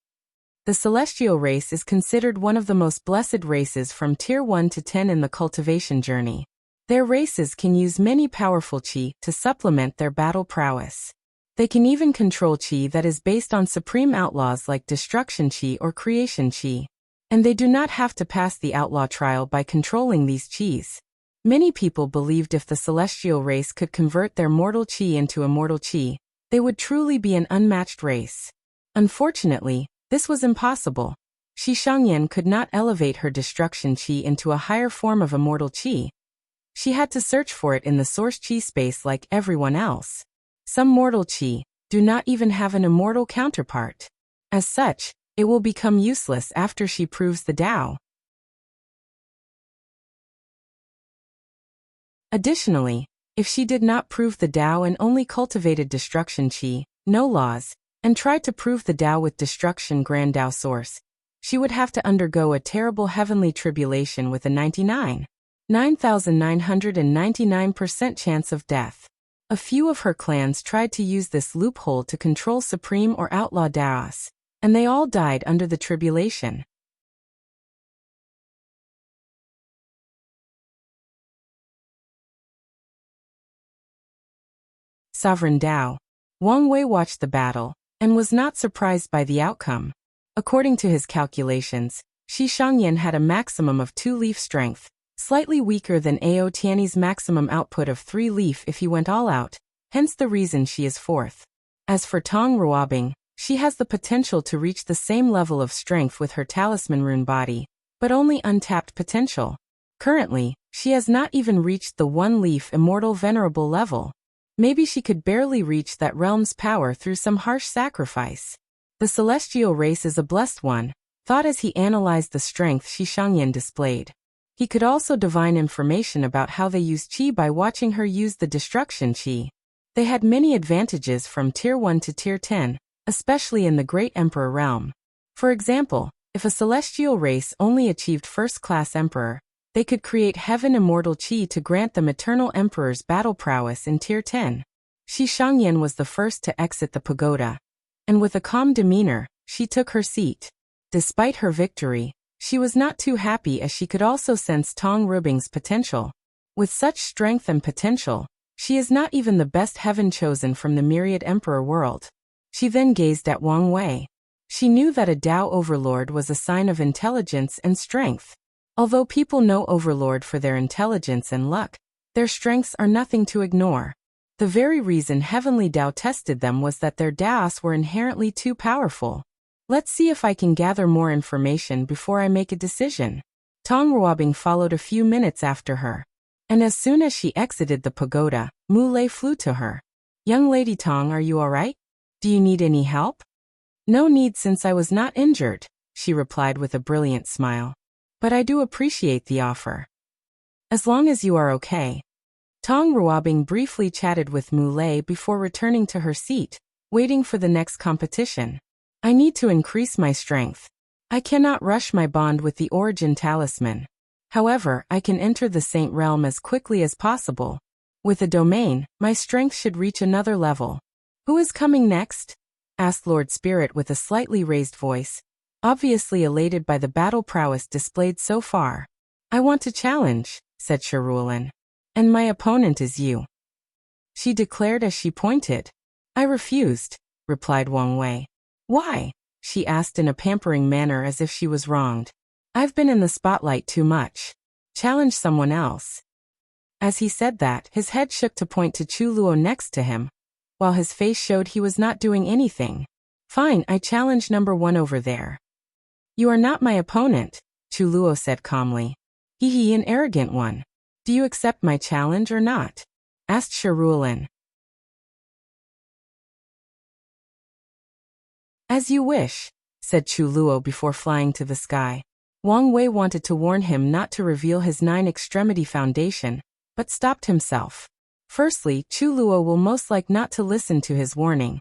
The celestial race is considered one of the most blessed races from Tier 1 to 10 in the cultivation journey. Their races can use many powerful qi to supplement their battle prowess. They can even control qi that is based on supreme outlaws like destruction qi or creation qi. And they do not have to pass the outlaw trial by controlling these qis. Many people believed if the celestial race could convert their mortal qi into immortal qi, they would truly be an unmatched race. Unfortunately, this was impossible. Shi Shangyan could not elevate her destruction qi into a higher form of immortal qi. She had to search for it in the source qi space like everyone else. Some mortal qi do not even have an immortal counterpart. As such, it will become useless after she proves the Tao. Additionally, if she did not prove the Tao and only cultivated destruction qi, no laws, and tried to prove the Tao with destruction grand Tao source, she would have to undergo a terrible heavenly tribulation with a 9,999% chance of death. A few of her clans tried to use this loophole to control supreme or outlaw Taos, and they all died under the tribulation. Sovereign Tao. Wang Wei watched the battle, and was not surprised by the outcome. According to his calculations, Shi Shangyan had a maximum of 2-leaf strength, slightly weaker than Ao Tianyi's maximum output of 3-leaf if he went all out, hence the reason she is 4th. As for Tong Ruobing, she has the potential to reach the same level of strength with her talisman rune body, but only untapped potential. Currently, she has not even reached the 1-leaf immortal venerable level. Maybe she could barely reach that realm's power through some harsh sacrifice. The celestial race is a blessed one, thought as he analyzed the strength Shi Shangyan displayed. He could also divine information about how they use qi by watching her use the destruction qi. They had many advantages from Tier 1 to Tier 10, especially in the Great Emperor realm. For example, if a celestial race only achieved first-class emperor, they could create heaven immortal qi to grant them eternal emperor's battle prowess in Tier 10. Shi Shangyan was the first to exit the pagoda, and with a calm demeanor, she took her seat. Despite her victory, she was not too happy as she could also sense Tong Ruobing's potential. With such strength and potential, she is not even the best heaven chosen from the myriad emperor world. She then gazed at Wang Wei. She knew that a Tao overlord was a sign of intelligence and strength. Although people know overlord for their intelligence and luck, their strengths are nothing to ignore. The very reason Heavenly Tao tested them was that their Taos were inherently too powerful. Let's see if I can gather more information before I make a decision. Tong Ruobing followed a few minutes after her. And as soon as she exited the pagoda, Mu Lei flew to her. Young Lady Tong, are you alright? Do you need any help? No need since I was not injured, she replied with a brilliant smile. But I do appreciate the offer. As long as you are okay. Tong Ruobing briefly chatted with Mu Lei before returning to her seat, waiting for the next competition. I need to increase my strength. I cannot rush my bond with the origin talisman. However, I can enter the Saint Realm as quickly as possible. With a domain, my strength should reach another level. Who is coming next? Asked Lord Spirit with a slightly raised voice, obviously elated by the battle prowess displayed so far. I want to challenge, said Shirulan. And my opponent is you. She declared as she pointed. I refused, replied Wang Wei. Why? She asked in a pampering manner as if she was wronged. I've been in the spotlight too much. Challenge someone else. As he said that, his head shook to point to Chu Luo next to him. while his face showed he was not doing anything. Fine, I challenge number 1 over there. You are not my opponent, Chu Luo said calmly. He an arrogant one. Do you accept my challenge or not? Asked Shirulan. As you wish, said Chu Luo before flying to the sky. Wang Wei wanted to warn him not to reveal his 9-extremity foundation, but stopped himself. Firstly, Chu Luo will most like not to listen to his warning,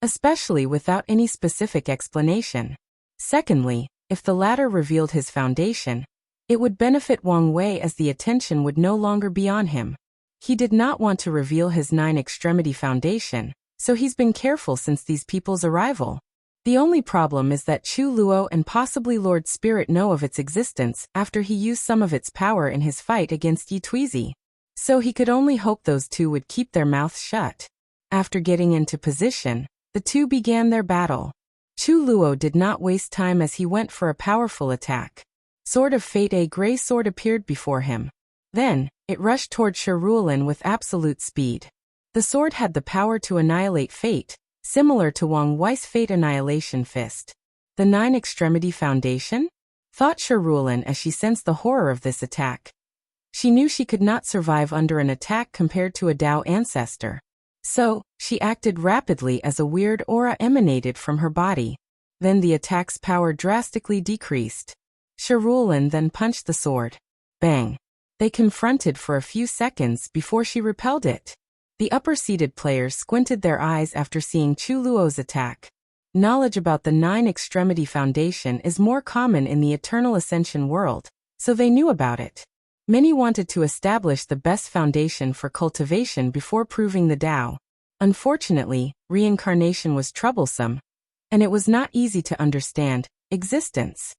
especially without any specific explanation. Secondly, if the latter revealed his foundation, it would benefit Wang Wei as the attention would no longer be on him. He did not want to reveal his 9-extremity foundation, so he's been careful since these people's arrival. The only problem is that Chu Luo and possibly Lord Spirit know of its existence after he used some of its power in his fight against Yi Tuizi. So he could only hope those two would keep their mouths shut. After getting into position, the two began their battle. Chu Luo did not waste time as he went for a powerful attack. Sword of Fate, a gray sword appeared before him. Then, it rushed toward Shirulan with absolute speed. The sword had the power to annihilate fate, similar to Wang Wei's Fate Annihilation Fist. The 9-extremity foundation? Thought Shirulan as she sensed the horror of this attack. She knew she could not survive under an attack compared to a Dao ancestor. So, she acted rapidly as a weird aura emanated from her body. Then the attack's power drastically decreased. Shirulan then punched the sword. Bang! They confronted for a few seconds before she repelled it. The upper-seated players squinted their eyes after seeing Chu Luo's attack. Knowledge about the 9-extremity foundation is more common in the Eternal Ascension world, so they knew about it. Many wanted to establish the best foundation for cultivation before proving the Tao. Unfortunately, reincarnation was troublesome, and it was not easy to understand existence.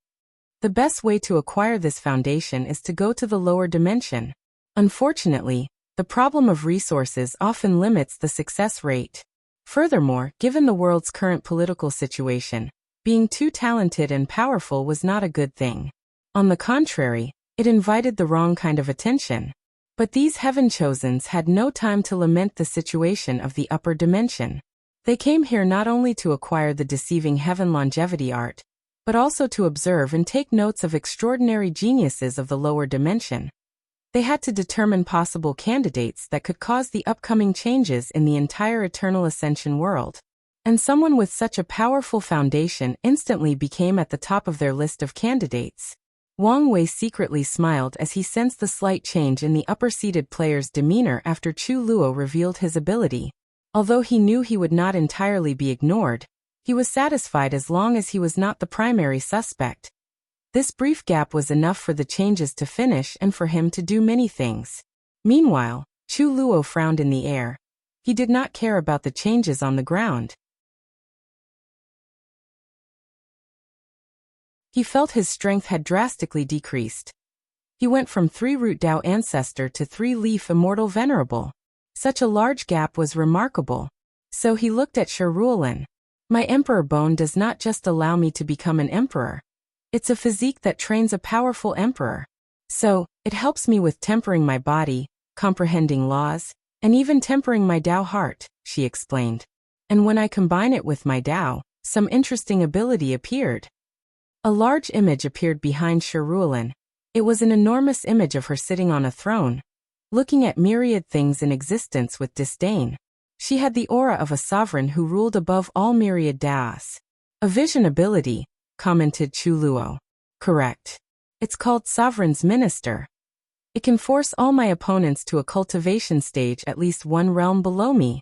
The best way to acquire this foundation is to go to the lower dimension. Unfortunately, the problem of resources often limits the success rate. Furthermore, given the world's current political situation, being too talented and powerful was not a good thing. On the contrary, it invited the wrong kind of attention. But these heaven chosens had no time to lament the situation of the upper dimension. They came here not only to acquire the deceiving heaven longevity art, but also to observe and take notes of extraordinary geniuses of the lower dimension. They had to determine possible candidates that could cause the upcoming changes in the entire Eternal Ascension world. And someone with such a powerful foundation instantly became at the top of their list of candidates. Wang Wei secretly smiled as he sensed the slight change in the upper-seated player's demeanor after Chu Luo revealed his ability. Although he knew he would not entirely be ignored, he was satisfied as long as he was not the primary suspect. This brief gap was enough for the changes to finish and for him to do many things. Meanwhile, Chu Luo frowned in the air. He did not care about the changes on the ground. He felt his strength had drastically decreased. He went from 3-root Dao ancestor to 3-leaf immortal venerable. Such a large gap was remarkable. So he looked at Shirulan. My emperor bone does not just allow me to become an emperor. It's a physique that trains a powerful emperor. So, it helps me with tempering my body, comprehending laws, and even tempering my Dao heart, she explained. And when I combine it with my Dao, some interesting ability appeared. A large image appeared behind Shirulan. It was an enormous image of her sitting on a throne, looking at myriad things in existence with disdain. She had the aura of a sovereign who ruled above all myriad Daos. A vision ability, commented Chu Luo. Correct. It's called Sovereign's Minister. It can force all my opponents to a cultivation stage at least one realm below me.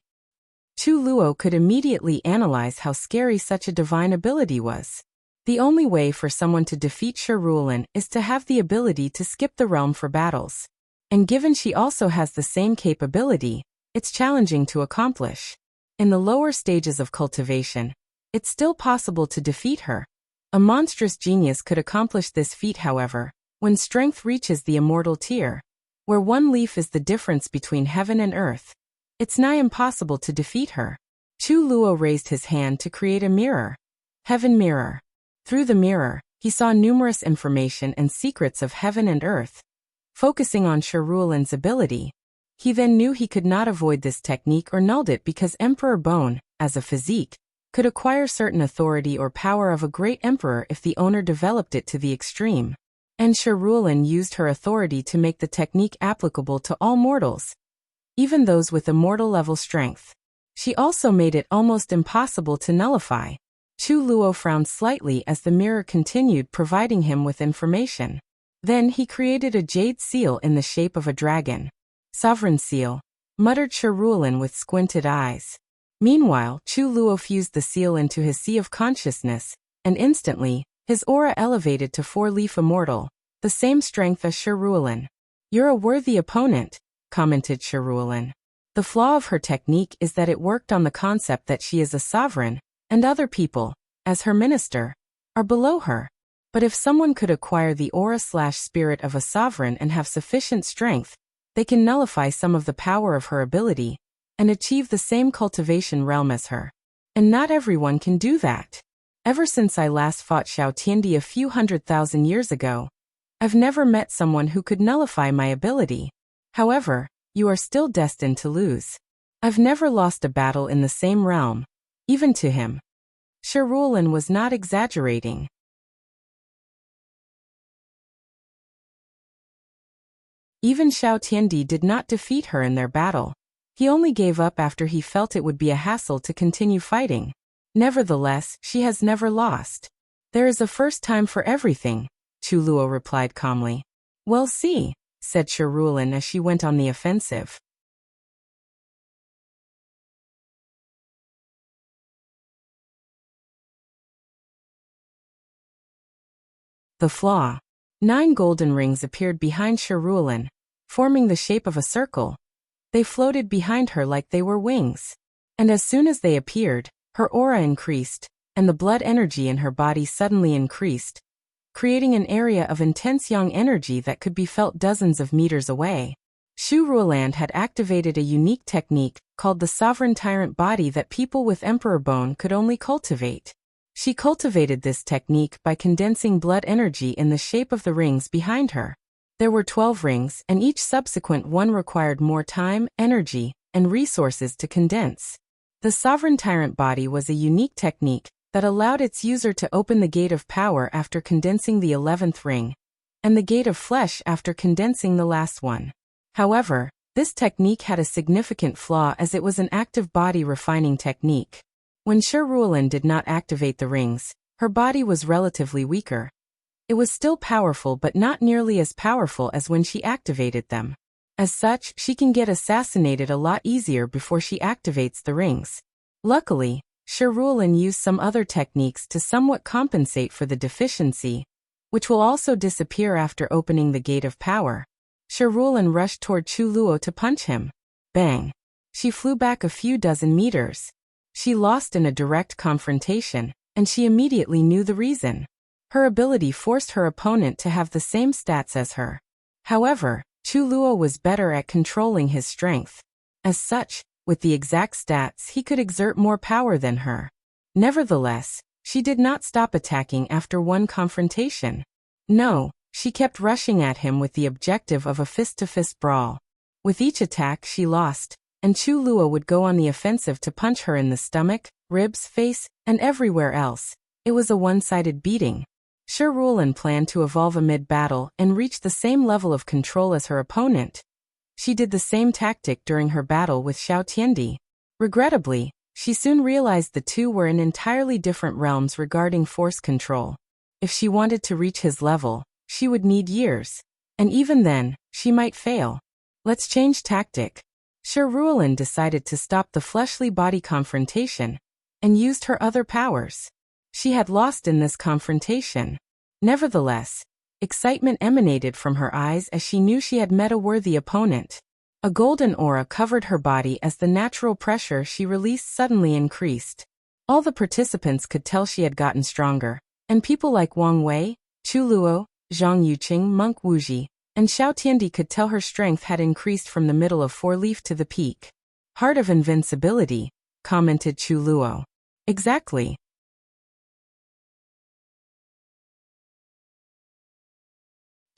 Chu Luo could immediately analyze how scary such a divine ability was. The only way for someone to defeat Shirulan is to have the ability to skip the realm for battles. And given she also has the same capability, it's challenging to accomplish. In the lower stages of cultivation, it's still possible to defeat her. A monstrous genius could accomplish this feat, however, when strength reaches the immortal tier, where one leaf is the difference between heaven and earth. It's nigh impossible to defeat her. Chu Luo raised his hand to create a mirror. Heaven mirror. Through the mirror, he saw numerous information and secrets of heaven and earth. Focusing on Shirulan's ability, He then knew he could not avoid this technique or nulled it because Emperor Bone, as a physique, could acquire certain authority or power of a great emperor if the owner developed it to the extreme. And Sharulin used her authority to make the technique applicable to all mortals, even those with immortal-level strength. She also made it almost impossible to nullify. Chu Luo frowned slightly as the mirror continued providing him with information. Then he created a jade seal in the shape of a dragon. Sovereign seal, muttered Sharulin with squinted eyes. Meanwhile, Chu Luo fused the seal into his sea of consciousness, and instantly, his aura elevated to four-leaf immortal, the same strength as Sharulin. "You're a worthy opponent," commented Sharulin. The flaw of her technique is that it worked on the concept that she is a sovereign, and other people, as her minister, are below her. But if someone could acquire the aura/spirit of a sovereign and have sufficient strength, they can nullify some of the power of her ability, and achieve the same cultivation realm as her. And not everyone can do that. Ever since I last fought Xiao Tiandi a few 100,000 years ago, I've never met someone who could nullify my ability. However, you are still destined to lose. I've never lost a battle in the same realm, even to him. Sharulin was not exaggerating. Even Xiao Tiandi did not defeat her in their battle. He only gave up after he felt it would be a hassle to continue fighting. Nevertheless, she has never lost. There is a first time for everything, Chu Luo replied calmly. We'll see, said Sharulin as she went on the offensive. The flaw. 9 golden rings appeared behind Sharulin, forming the shape of a circle. They floated behind her like they were wings. And as soon as they appeared, her aura increased, and the blood energy in her body suddenly increased, creating an area of intense yang energy that could be felt dozens of meters away. Shu Ruoland had activated a unique technique called the Sovereign Tyrant Body that people with Emperor Bone could only cultivate. She cultivated this technique by condensing blood energy in the shape of the rings behind her. There were 12 rings, and each subsequent one required more time, energy, and resources to condense. The Sovereign Tyrant Body was a unique technique that allowed its user to open the Gate of Power after condensing the 11th ring, and the Gate of Flesh after condensing the last one. However, this technique had a significant flaw as it was an active body refining technique. When Sharulin did not activate the rings, her body was relatively weaker. It was still powerful but not nearly as powerful as when she activated them. As such, she can get assassinated a lot easier before she activates the rings. Luckily, Sharulin used some other techniques to somewhat compensate for the deficiency, which will also disappear after opening the Gate of Power. Sharulin rushed toward Chu Luo to punch him. Bang! She flew back a few dozen meters. She lost in a direct confrontation, and she immediately knew the reason. Her ability forced her opponent to have the same stats as her. However, Chu Luo was better at controlling his strength. As such, with the exact stats, he could exert more power than her. Nevertheless, she did not stop attacking after one confrontation. No, she kept rushing at him with the objective of a fist-to-fist brawl. With each attack she lost, and Chu Luo would go on the offensive to punch her in the stomach, ribs, face, and everywhere else. It was a one-sided beating. Sharulin planned to evolve amid battle and reach the same level of control as her opponent. She did the same tactic during her battle with Xiao Tiandi. Regrettably, she soon realized the two were in entirely different realms regarding force control. If she wanted to reach his level, she would need years. And even then, she might fail. Let's change tactic. Sharulin decided to stop the fleshly body confrontation, and used her other powers. She had lost in this confrontation. Nevertheless, excitement emanated from her eyes as she knew she had met a worthy opponent. A golden aura covered her body as the natural pressure she released suddenly increased. All the participants could tell she had gotten stronger, and people like Wang Wei, Chu Luo, Zhang Yuqing, Monk Wuji, and Xiao Tiandi could tell her strength had increased from the middle of four-leaf to the peak. Heart of invincibility, commented Chu Luo. Exactly.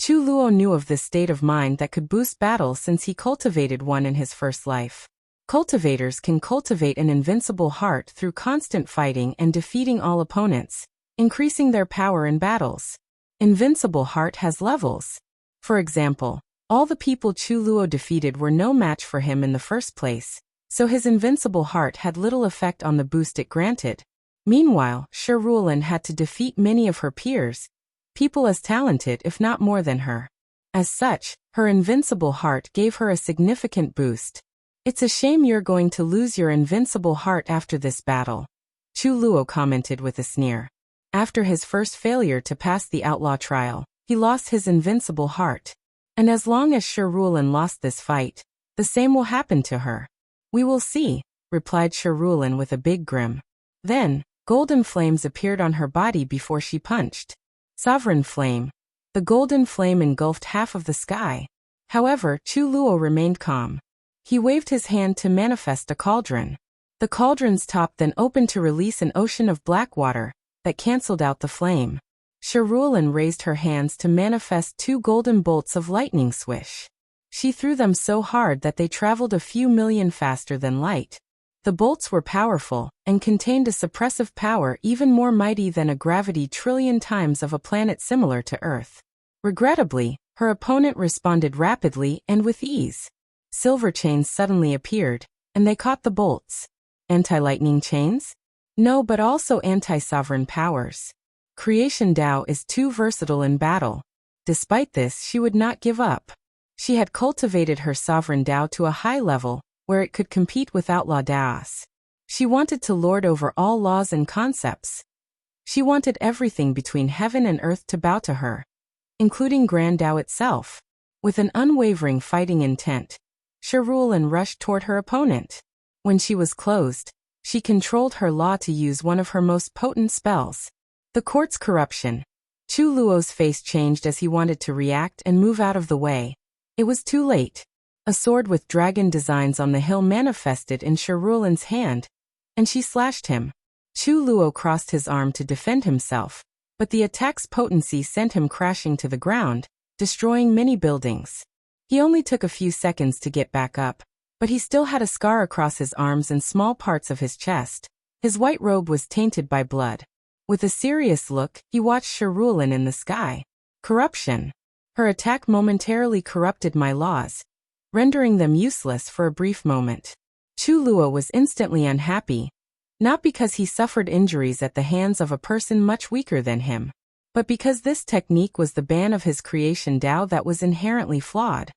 Chu Luo knew of this state of mind that could boost battle since he cultivated one in his first life. Cultivators can cultivate an invincible heart through constant fighting and defeating all opponents, increasing their power in battles. Invincible heart has levels. For example, all the people Chu Luo defeated were no match for him in the first place, so his invincible heart had little effect on the boost it granted. Meanwhile, Shi Ruolin had to defeat many of her peers, people as talented if not more than her. As such, her invincible heart gave her a significant boost. It's a shame you're going to lose your invincible heart after this battle, Chu Luo commented with a sneer. After his first failure to pass the outlaw trial, he lost his invincible heart. And as long as Shi Ruolin lost this fight, the same will happen to her. We will see, replied Shi Ruolin with a big grin. Then, golden flames appeared on her body before she punched. Sovereign flame. The golden flame engulfed half of the sky. However, Chu Luo remained calm. He waved his hand to manifest a cauldron. The cauldron's top then opened to release an ocean of black water that cancelled out the flame. Shi Ruolin raised her hands to manifest 2 golden bolts of lightning swish. She threw them so hard that they traveled a few million faster than light. The bolts were powerful and contained a suppressive power even more mighty than a gravity trillion times of a planet similar to Earth. Regrettably, her opponent responded rapidly and with ease. Silver chains suddenly appeared, and they caught the bolts. Anti-lightning chains? No, but also anti-sovereign powers. Creation Tao is too versatile in battle. Despite this, she would not give up. She had cultivated her sovereign Tao to a high level, where it could compete with outlaw Taos. She wanted to lord over all laws and concepts. She wanted everything between heaven and earth to bow to her, including Grand Tao itself. With an unwavering fighting intent, Shi Ruolin rushed toward her opponent. When she was closed, she controlled her law to use one of her most potent spells. The court's corruption. Chu Luo's face changed as he wanted to react and move out of the way. It was too late. A sword with dragon designs on the hill manifested in Shi Ruolin's hand, and she slashed him. Chu Luo crossed his arm to defend himself, but the attack's potency sent him crashing to the ground, destroying many buildings. He only took a few seconds to get back up, but he still had a scar across his arms and small parts of his chest. His white robe was tainted by blood. With a serious look, he watched Shi Ruolin in the sky. Corruption. Her attack momentarily corrupted my laws, rendering them useless for a brief moment. Chu Luo was instantly unhappy, not because he suffered injuries at the hands of a person much weaker than him, but because this technique was the ban of his creation Tao that was inherently flawed.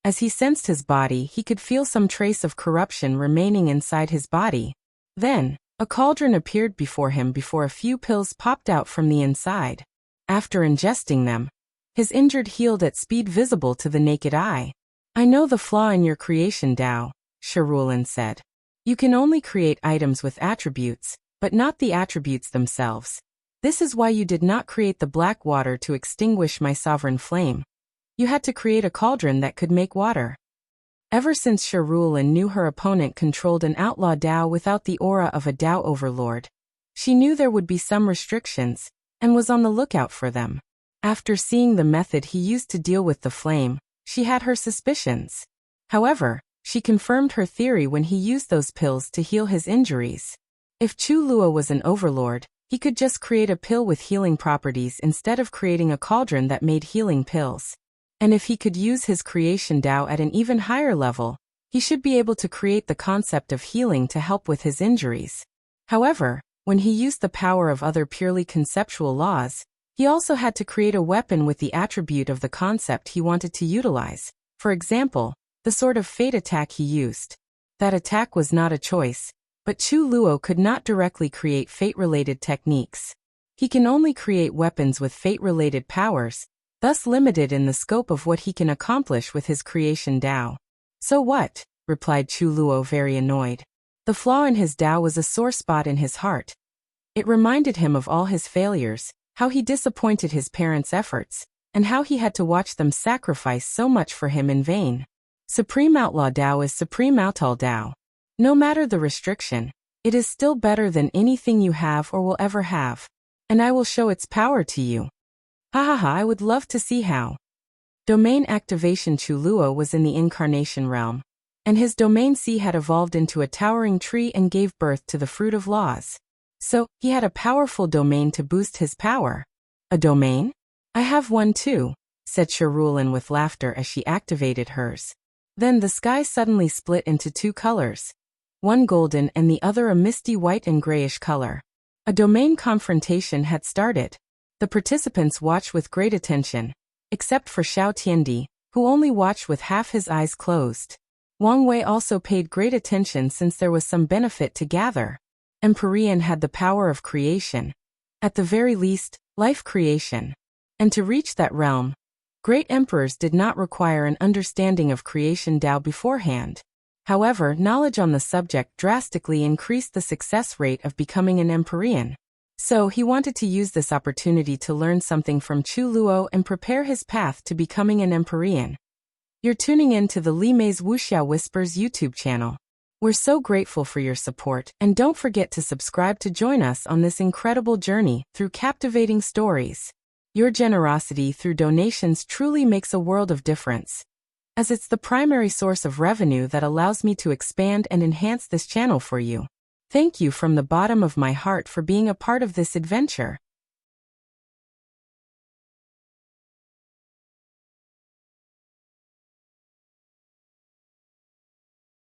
As he sensed his body, he could feel some trace of corruption remaining inside his body. Then, a cauldron appeared before him before a few pills popped out from the inside. After ingesting them, his injured healed at speed visible to the naked eye. I know the flaw in your creation Tao, Shi Ruolin said. You can only create items with attributes, but not the attributes themselves. This is why you did not create the black water to extinguish my sovereign flame. You had to create a cauldron that could make water. Ever since Shi Ruolin knew her opponent controlled an outlaw Tao without the aura of a Tao overlord, she knew there would be some restrictions, and was on the lookout for them. After seeing the method he used to deal with the flame, she had her suspicions. However, she confirmed her theory when he used those pills to heal his injuries. If Chu Luo was an overlord, he could just create a pill with healing properties instead of creating a cauldron that made healing pills. And if he could use his creation Tao at an even higher level, he should be able to create the concept of healing to help with his injuries. However, when he used the power of other purely conceptual laws, he also had to create a weapon with the attribute of the concept he wanted to utilize. For example, the sort of fate attack he used. That attack was not a choice, but Chu Luo could not directly create fate-related techniques. He can only create weapons with fate-related powers, thus limited in the scope of what he can accomplish with his creation Tao. So what? Replied Chu Luo, very annoyed. The flaw in his Tao was a sore spot in his heart. It reminded him of all his failures, how he disappointed his parents' efforts, and how he had to watch them sacrifice so much for him in vain. Supreme Outlaw Tao is Supreme Outlaw Tao. No matter the restriction, it is still better than anything you have or will ever have. and I will show its power to you. Hahaha, I would love to see how. Domain activation. Chuluo was in the incarnation realm, and his domain C had evolved into a towering tree and gave birth to the fruit of laws. So, he had a powerful domain to boost his power. A domain? I have one too, said Shirulin with laughter as she activated hers. Then the sky suddenly split into two colors, one golden and the other a misty white and grayish color. A domain confrontation had started. The participants watched with great attention, except for Xiao Tiandi, who only watched with half his eyes closed. Wang Wei also paid great attention since there was some benefit to gather. Empyrean had the power of creation. At the very least, life creation. And to reach that realm, great emperors did not require an understanding of creation Tao beforehand. However, knowledge on the subject drastically increased the success rate of becoming an Empyrean. So he wanted to use this opportunity to learn something from Chu Luo and prepare his path to becoming an Empyrean. You're tuning in to the Li Mei's Wuxia Whispers YouTube channel. We're so grateful for your support, and don't forget to subscribe to join us on this incredible journey through captivating stories. Your generosity through donations truly makes a world of difference, as it's the primary source of revenue that allows me to expand and enhance this channel for you. Thank you from the bottom of my heart for being a part of this adventure.